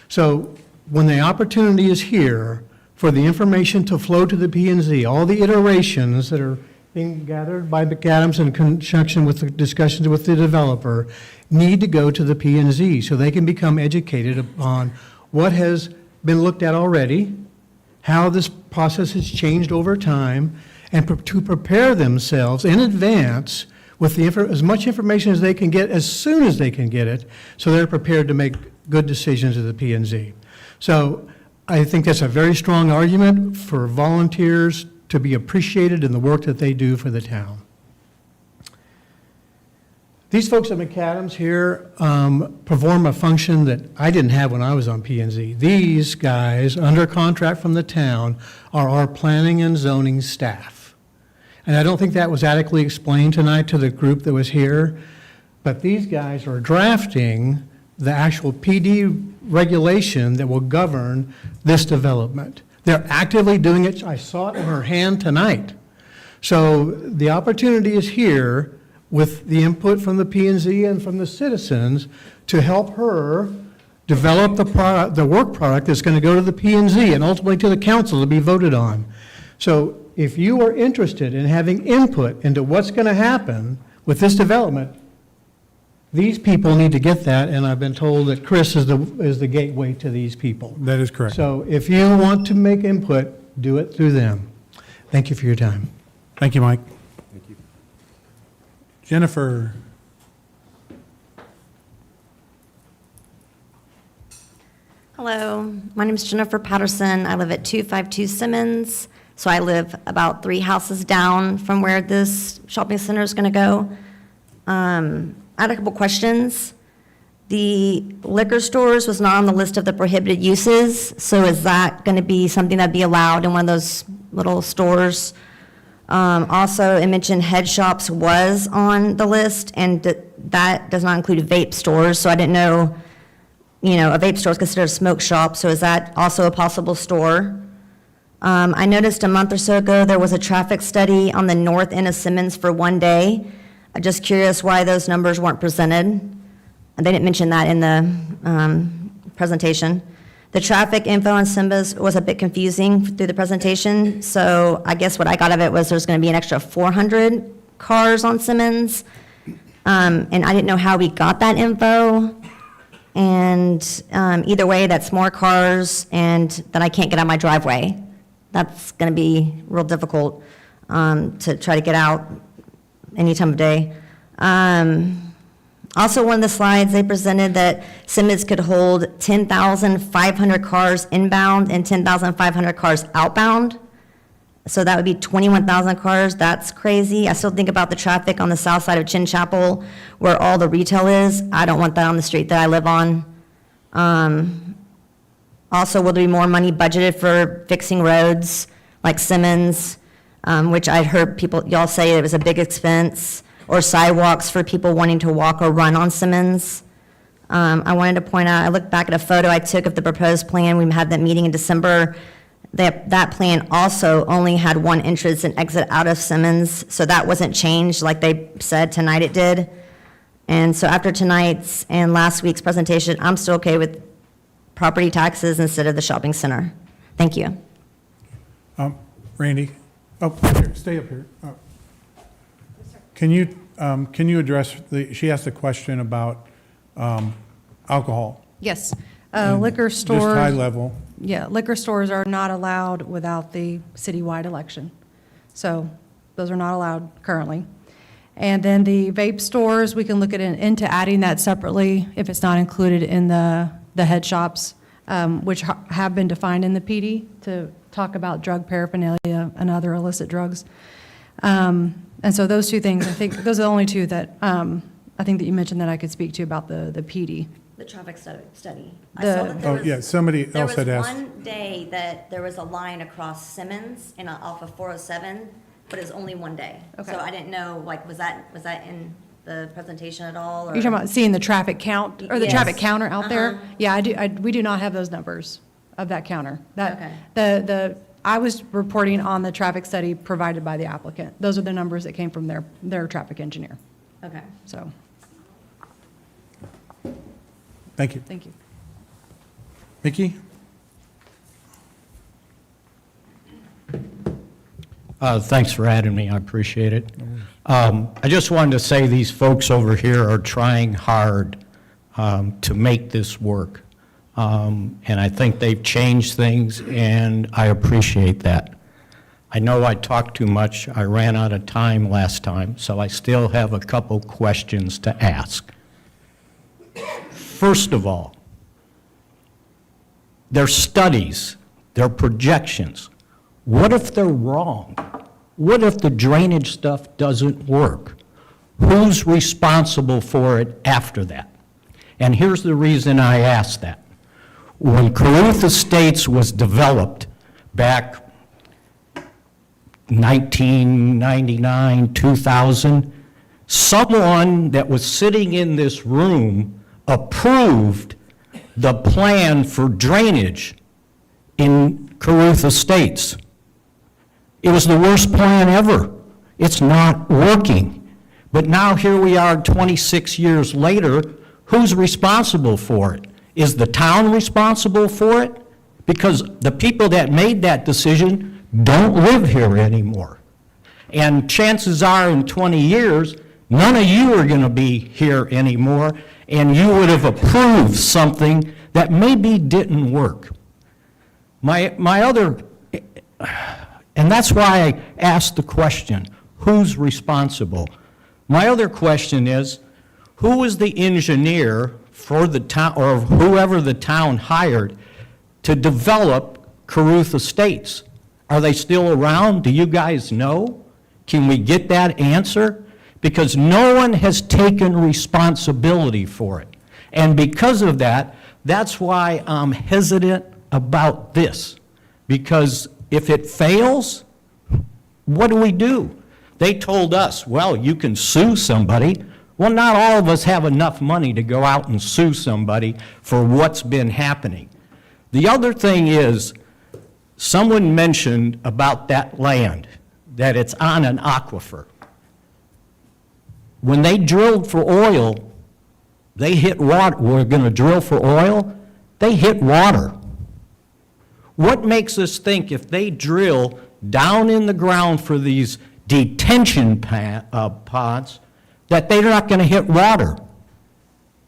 So when the opportunity is here for the information to flow to the P&Z, all the iterations that are being gathered by McAdams in conjunction with the discussions with the developer need to go to the P&Z so they can become educated upon what has been looked at already, how this process has changed over time, and to prepare themselves in advance with as much information as they can get as soon as they can get it, so they're prepared to make good decisions at the P&Z. So I think that's a very strong argument for volunteers to be appreciated in the work that they do for the town. These folks at McAdams here perform a function that I didn't have when I was on P&Z. These guys, under contract from the town, are our planning and zoning staff. And I don't think that was adequately explained tonight to the group that was here, but these guys are drafting the actual PD regulation that will govern this development. They're actively doing it. I saw it in her hand tonight. So the opportunity is here with the input from the P&Z and from the citizens to help her develop the work product that's going to go to the P&Z and ultimately to the council to be voted on. So if you are interested in having input into what's going to happen with this development, these people need to get that, and I've been told that Chris is the gateway to these people. That is correct. So if you want to make input, do it through them. Thank you for your time. Thank you, Mike. Thank you. Jennifer. Hello, my name is Jennifer Patterson. I live at 252 Simmons, so I live about 3 houses down from where this shopping center is going to go. I had a couple questions. The liquor stores was not on the list of the prohibited uses, so is that going to be something that'd be allowed in one of those little stores? Also, it mentioned head shops was on the list, and that does not include vape stores, so I didn't know, a vape store is considered a smoke shop, so is that also a possible store? I noticed a month or so ago, there was a traffic study on the north end of Simmons for one day. I'm just curious why those numbers weren't presented. They didn't mention that in the presentation. The traffic info on Simbas was a bit confusing through the presentation, so I guess what I got of it was there's going to be an extra 400 cars on Simmons, and I didn't know how we got that info. And either way, that's more cars and that I can't get out my driveway. That's going to be real difficult to try to get out any time of day. Also, one of the slides, they presented that Simmons could hold 10,500 cars inbound and 10,500 cars outbound. So that would be 21,000 cars. That's crazy. I still think about the traffic on the south side of Chin Chapel where all the retail is. I don't want that on the street that I live on. Also, will there be more money budgeted for fixing roads like Simmons, which I'd heard y'all say it was a big expense, or sidewalks for people wanting to walk or run on Simmons? I wanted to point out, I looked back at a photo I took of the proposed plan. We had that meeting in December. That plan also only had one entrance and exit out of Simmons, so that wasn't changed like they said tonight it did. And so after tonight's and last week's presentation, I'm still okay with property taxes instead of the shopping center. Thank you. Randy? Oh, here, stay up here. Can you address she asked a question about alcohol? Yes. And Liquor stores. Just high level. Yeah, liquor stores are not allowed without the citywide election. So those are not allowed currently. And then the vape stores, we can look into adding that separately if it's not included in the head shops, which have been defined in the PD to talk about drug paraphernalia and other illicit drugs. And so those two things, I think, those are the only two that I think that you mentioned that I could speak to about the PD. The traffic study. I The- saw that there Oh, was- yeah, somebody else had asked. There was one day that there was a line across Simmons and off of 407, but it was only one day. Okay. So I didn't know, was that in the presentation at all? Or? You're talking about seeing the traffic count, or the Yes. traffic counter out there? Uh-huh. Yeah, we do not have those numbers of that counter. Okay. I was reporting on the traffic study provided by the applicant. Those are the numbers that came from their traffic engineer, Okay. so, Thank you. thank you. Mickey? Thanks for adding me, I appreciate it. I just wanted to say these folks over here are trying hard to make this work. And I think they've changed things, and I appreciate that. I know I talked too much. I ran out of time last time, so I still have a couple questions to ask. First of all, their studies, their projections, what if they're wrong? What if the drainage stuff doesn't work? Who's responsible for it after that? And here's the reason I ask that. When Caruth Estates was developed back 1999, 2000, someone that was sitting in this room approved the plan for drainage in Caruth Estates. It was the worst plan ever. It's not working. But now here we are 26 years later, who's responsible for it? Is the town responsible for it? Because the people that made that decision don't live here anymore. And chances are, in 20 years, none of you are going to be here anymore, and you would have approved something that maybe didn't work. My other, and that's why I asked the question, who's responsible? My other question is, who was the engineer for the town, or whoever the town hired, to develop Caruth Estates? Are they still around? Do you guys know? Can we get that answer? Because no one has taken responsibility for it. And because of that, that's why I'm hesitant about this. Because if it fails, what do? They told us, well, you can sue somebody. Well, not all of us have enough money to go out and sue somebody for what's been happening. The other thing is, someone mentioned about that land, that it's on an aquifer. When they drilled for oil, they hit water. We're going to drill for oil, they hit water. What makes us think if they drill down in the ground for these detention ponds, that they're not going to hit water?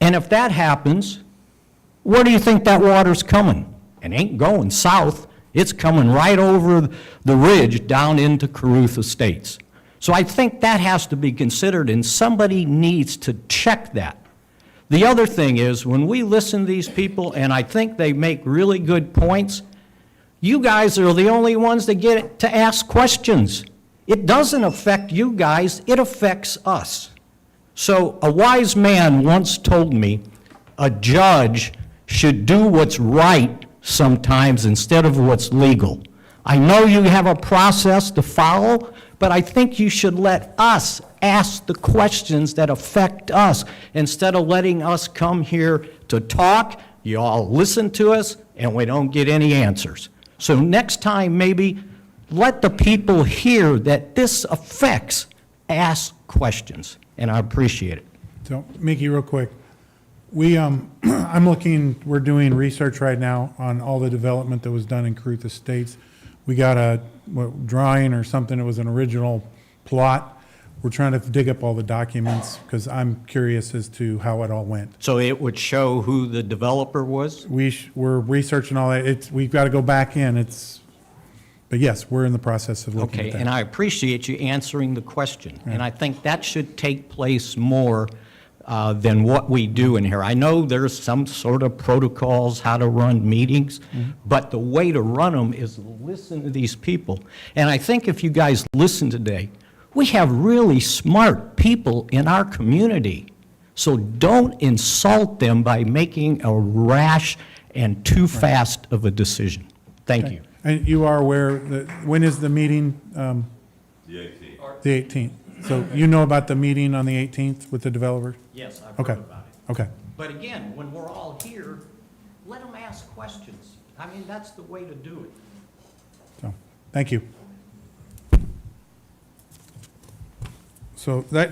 And if that happens, where do you think that water's coming? It ain't going south. It's coming right over the ridge down into Caruth Estates. So I think that has to be considered, and somebody needs to check that. The other thing is, when we listen to these people, and I think they make really good points, you guys are the only ones that get to ask questions. It doesn't affect you guys, it affects us. So a wise man once told me, a judge should do what's right sometimes instead of what's legal. I know you have a process to follow, but I think you should let us ask the questions that affect us instead of letting us come here to talk. You all listen to us, and we don't get any answers. So next time, maybe let the people hear that this affects ask questions, and I appreciate it. So, Mickey, real quick, we're doing research right now on all the development that was done in Caruth Estates. We got a drawing or something that was an original plot. We're trying to dig up all the documents because I'm curious as to how it all went. So it would show who the developer was? We're researching all that. We've got to go back in. But yes, we're in the process of looking at Okay, that. and I appreciate you answering the question. And I think that should take place more than what we do in here. I know there's some sort of protocols, how to run meetings, but the way to run them is listen to these people. And I think if you guys listen today, we have really smart people in our community. So don't insult them by making a rash and too fast of a decision. Thank you. And you are aware that, when is the meeting? The 18th. The 18th. So you know about the meeting on the 18th with the developers? Yes, I've Okay. heard about it. Okay. But again, when we're all here, let them ask questions. I mean, that's the way to do it. So, thank you. So that.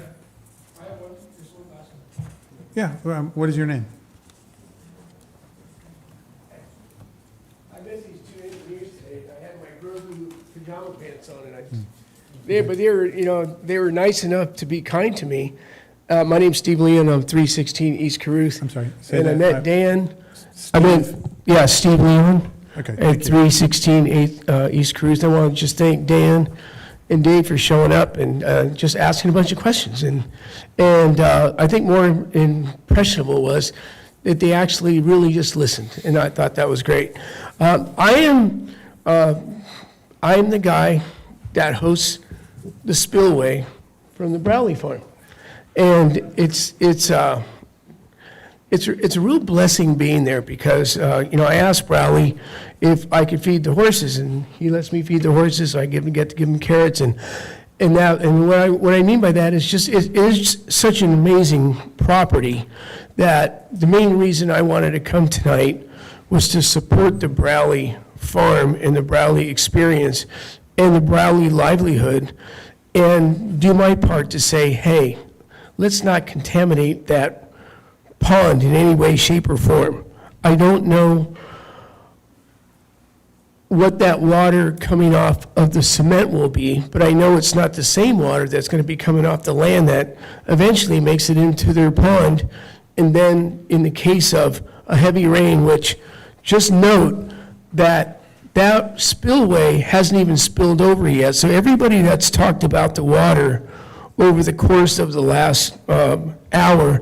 Yeah, what is your name? I met these two engineers today. I had my Grogu pajama pants on, and they were nice enough to be kind to me. My name's Steve Leon. I'm 316 East Caruth. I'm sorry. Say And I that. met Dan. Steve Leon. Okay, At thank you. 316 East Caruth. I want to just thank Dan and Dave for showing up and just asking a bunch of questions. And I think more impressionable was that they actually really just listened, and I thought that was great. I am the guy that hosts the spillway from the Browley Farm, and it's a real blessing being there because I asked Browley if I could feed the horses, and he lets me feed the horses. So I get to give him carrots and what I mean by that is just it is such an amazing property that the main reason I wanted to come tonight was to support the Browley farm and the Browley experience and the Browley livelihood and do my part to say, hey, let's not contaminate that pond in any way, shape, or form. I don't know what that water coming off of the cement will be, but I know it's not the same water that's going to be coming off the land that eventually makes it into their pond. And then in the case of a heavy rain, which just note that that spillway hasn't even spilled over yet. So everybody that's talked about the water over the course of the last hour,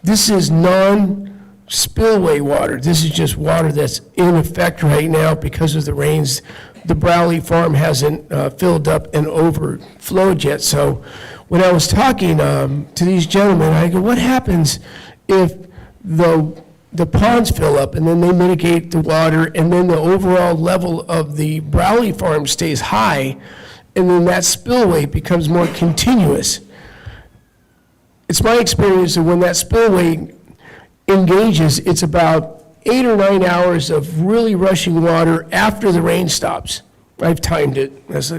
this is non-spillway water. This is just water that's in effect right now because of the rains. The Browley Farm hasn't filled up and overflowed yet. So when I was talking to these gentlemen, I go, what happens if the ponds fill up and then they mitigate the water and then the overall level of the Browley Farm stays high and then that spillway becomes more continuous? It's my experience that when that spillway engages, it's about 8 or 9 hours of really rushing water after the rain stops. I've timed it. It's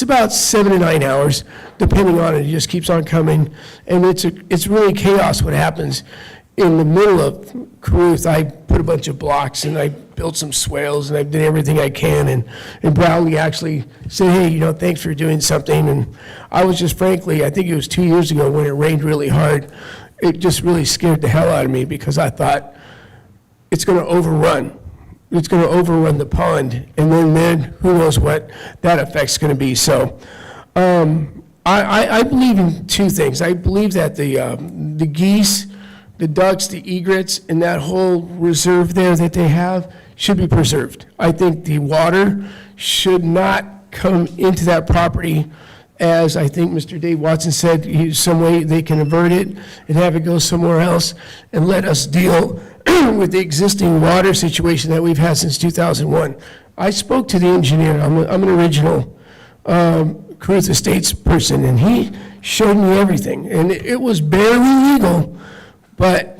about 7 to 9 hours, depending on it. It just keeps on coming, and it's really chaos what happens. In the middle of Caruth, I put a bunch of blocks, and I built some swales, and I did everything I can, and Browley actually said, hey, thanks for doing something, and I was just frankly, I think it was 2 years ago when it rained really hard, it just really scared the hell out of me because I thought it's going to overrun. It's going to overrun the pond, and then who knows what that effect's going to be. So I believe in two things. I believe that the geese, the ducks, the egrets, and that whole reserve there that they have should be preserved. I think the water should not come into that property, as I think Mr. Dave Watson said, some way they can avert it and have it go somewhere else and let us deal with the existing water situation that we've had since 2001. I spoke to the engineer. I'm an original Caruth Estates person, and he showed me everything. And it was barely legal, but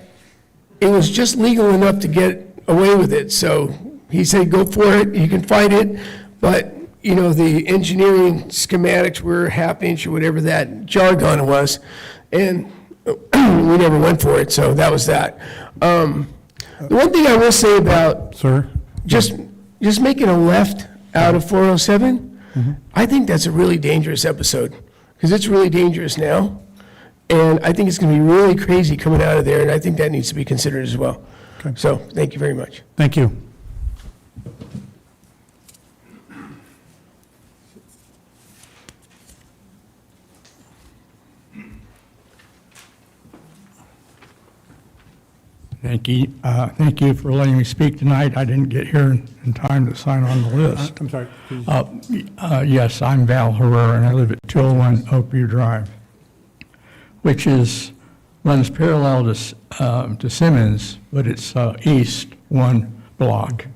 it was just legal enough to get away with it. So he said, go for it, you can fight it, but the engineering schematics were half-inch or whatever that jargon was, and we never went for it, so that was that. The one thing I will say about Sir? just making a left out of 407, I think that's a really dangerous episode, because it's really dangerous now, and I think it's going to be really crazy coming out of there, and I think that needs to be considered as well. Okay. So, thank you very much. Thank you. Thank you for letting me speak tonight. I didn't get here in time to sign on the list. I'm sorry. Please. Yes, I'm Val Herrera, and I live at 201 Oakview Drive, which runs parallel to Simmons, but it's east one block.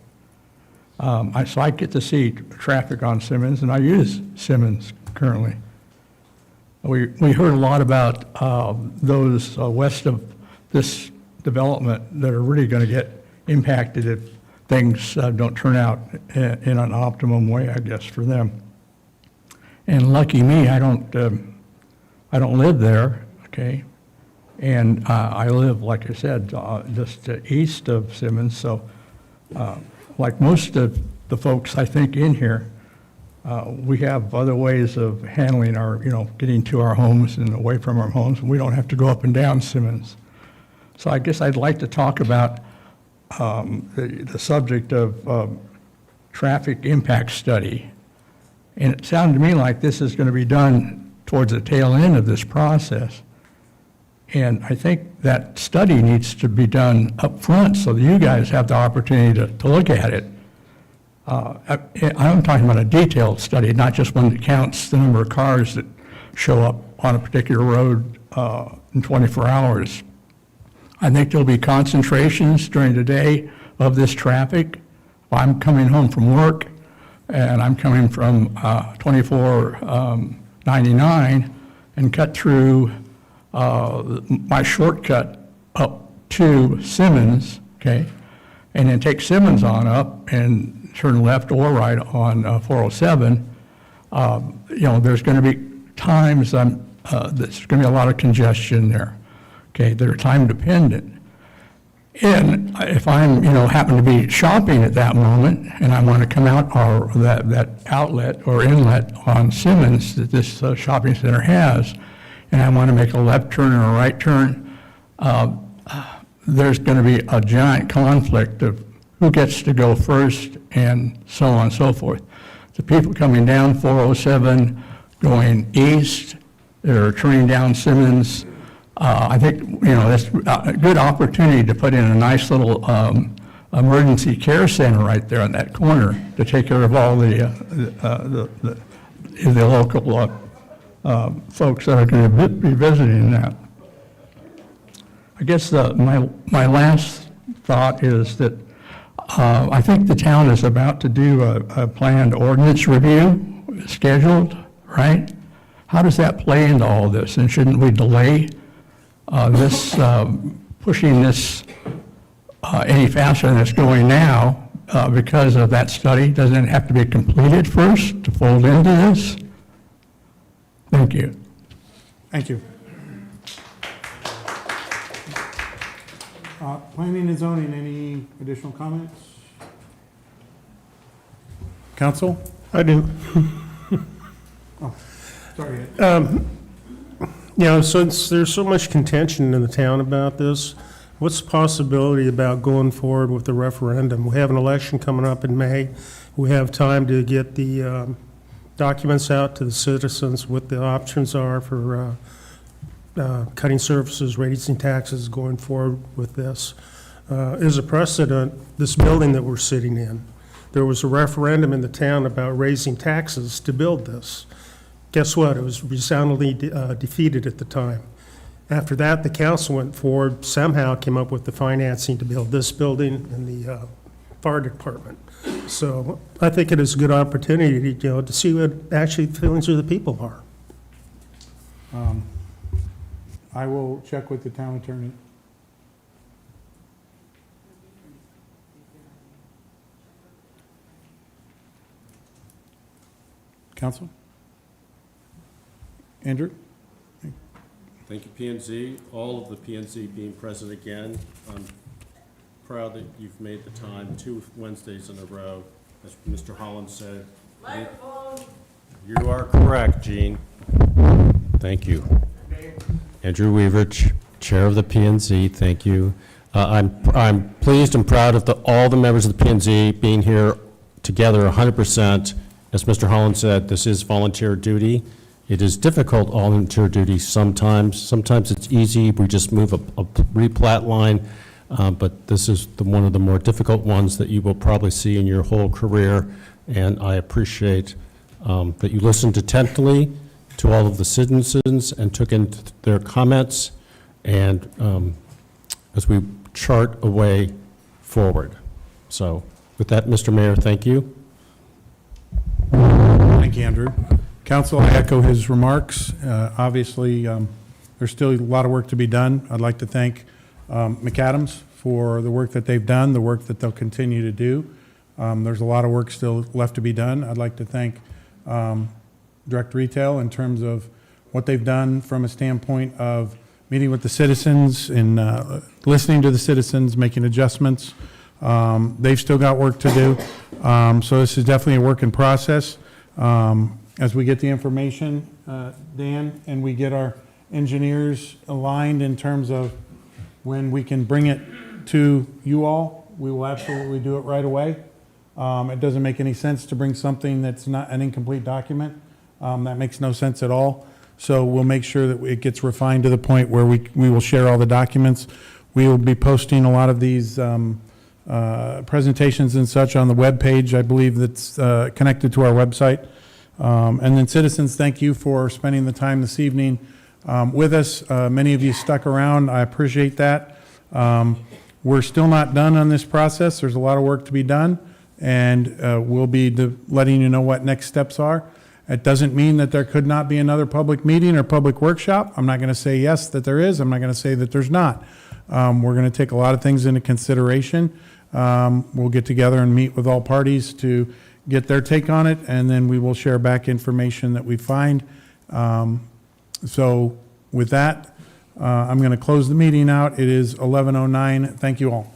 So I get to see traffic on Simmons, and I use Simmons currently. We heard a lot about those west of this development that are really going to get impacted if things don't turn out in an optimum way, I guess, for them. And lucky me, I don't live there, okay? And I live, like I said, just east of Simmons. So, like most of the folks I think in here, we have other ways of handling our, getting to our homes and away from our homes. And we don't have to go up and down Simmons. So I guess I'd like to talk about the subject of traffic impact study. And it sounded to me like this is going to be done towards the tail end of this process. And I think that study needs to be done up front so that you guys have the opportunity to look at it. I'm talking about a detailed study, not just one that counts the number of cars that show up on a particular road in 24 hours. I think there'll be concentrations during the day of this traffic. If I'm coming home from work and I'm coming from 2499 and cut through my shortcut up to Simmons, okay, and then take Simmons on up and turn left or right on 407, there's going to be times there's going to be a lot of congestion there. Okay, that are time dependent. And if I'm, happen to be shopping at that moment, and I want to come out, or that outlet or inlet on Simmons that this shopping center has, and I want to make a left turn or a right turn, there's going to be a giant conflict of who gets to go first and so on and so forth. The people coming down 407, going east, they're turning down Simmons. I think, that's a good opportunity to put in a nice little emergency care center right there on that corner to take care of all the local folks that are going to be visiting that. I guess my last thought is that I think the town is about to do a planned ordinance review scheduled, right? How does that play into all this? And shouldn't we delay pushing this any faster than it's going now because of that study? Doesn't it have to be completed first to fold into this? Thank you. Thank you. Planning and zoning, any additional comments? Council? I do. Oh, sorry. Since there's so much contention in the town about this, what's the possibility about going forward with the referendum? We have an election coming up in May. We have time to get the documents out to the citizens, what the options are for cutting services, raising taxes, going forward with this. As a precedent, this building that we're sitting in, there was a referendum in the town about raising taxes to build this. Guess what? It was resoundingly defeated at the time. After that, the council went forward, somehow came up with the financing to build this building and the fire department. So I think it is a good opportunity, to see what actually the feelings of the people are. I will check with the town attorney. Council? Andrew? Thank you, P&Z. All of the P&Z being present again. I'm proud that you've made the time 2 Wednesdays in a row. As Mr. Holland said, you are correct, Gene. Thank you. Andrew Weaver, Chair of the P&Z, thank you. I'm pleased and proud of all the members of the P&Z being here together 100%. As Mr. Holland said, this is volunteer duty. It is difficult volunteer duty sometimes. Sometimes it's easy. We just move a replat line, but this is one of the more difficult ones that you will probably see in your whole career. And I appreciate that you listened attentively to all of the citizens and took in their comments, and as we chart a way forward. So with that, Mr. Mayor, thank you. Thank you, Andrew. Council, I echo his remarks. Obviously, there's still a lot of work to be done. I'd like to thank McAdams for the work that they've done, the work that they'll continue to do. There's a lot of work still left to be done. I'd like to thank Direct Retail in terms of what they've done from a standpoint of meeting with the citizens and listening to the citizens, making adjustments. They've still got work to do. So this is definitely a work in process. As we get the information, Dan, and we get our engineers aligned in terms of when we can bring it to you all, we will absolutely do it right away. It doesn't make any sense to bring something that's not an incomplete document. That makes no sense at all. So we'll make sure that it gets refined to the point where we will share all the documents. We will be posting a lot of these presentations and such on the webpage, I believe, that's connected to our website. And then citizens, thank you for spending the time this evening with us. Many of you stuck around. I appreciate that. We're still not done on this process. There's a lot of work to be done, and we'll be letting you know what next steps are. It doesn't mean that there could not be another public meeting or public workshop. I'm not going to say yes that there is. I'm not going to say that there's not. We're going to take a lot of things into consideration. We'll get together and meet with all parties to get their take on it, and then we will share back information that we find. So with that, I'm going to close the meeting out. It is 11:09. Thank you all.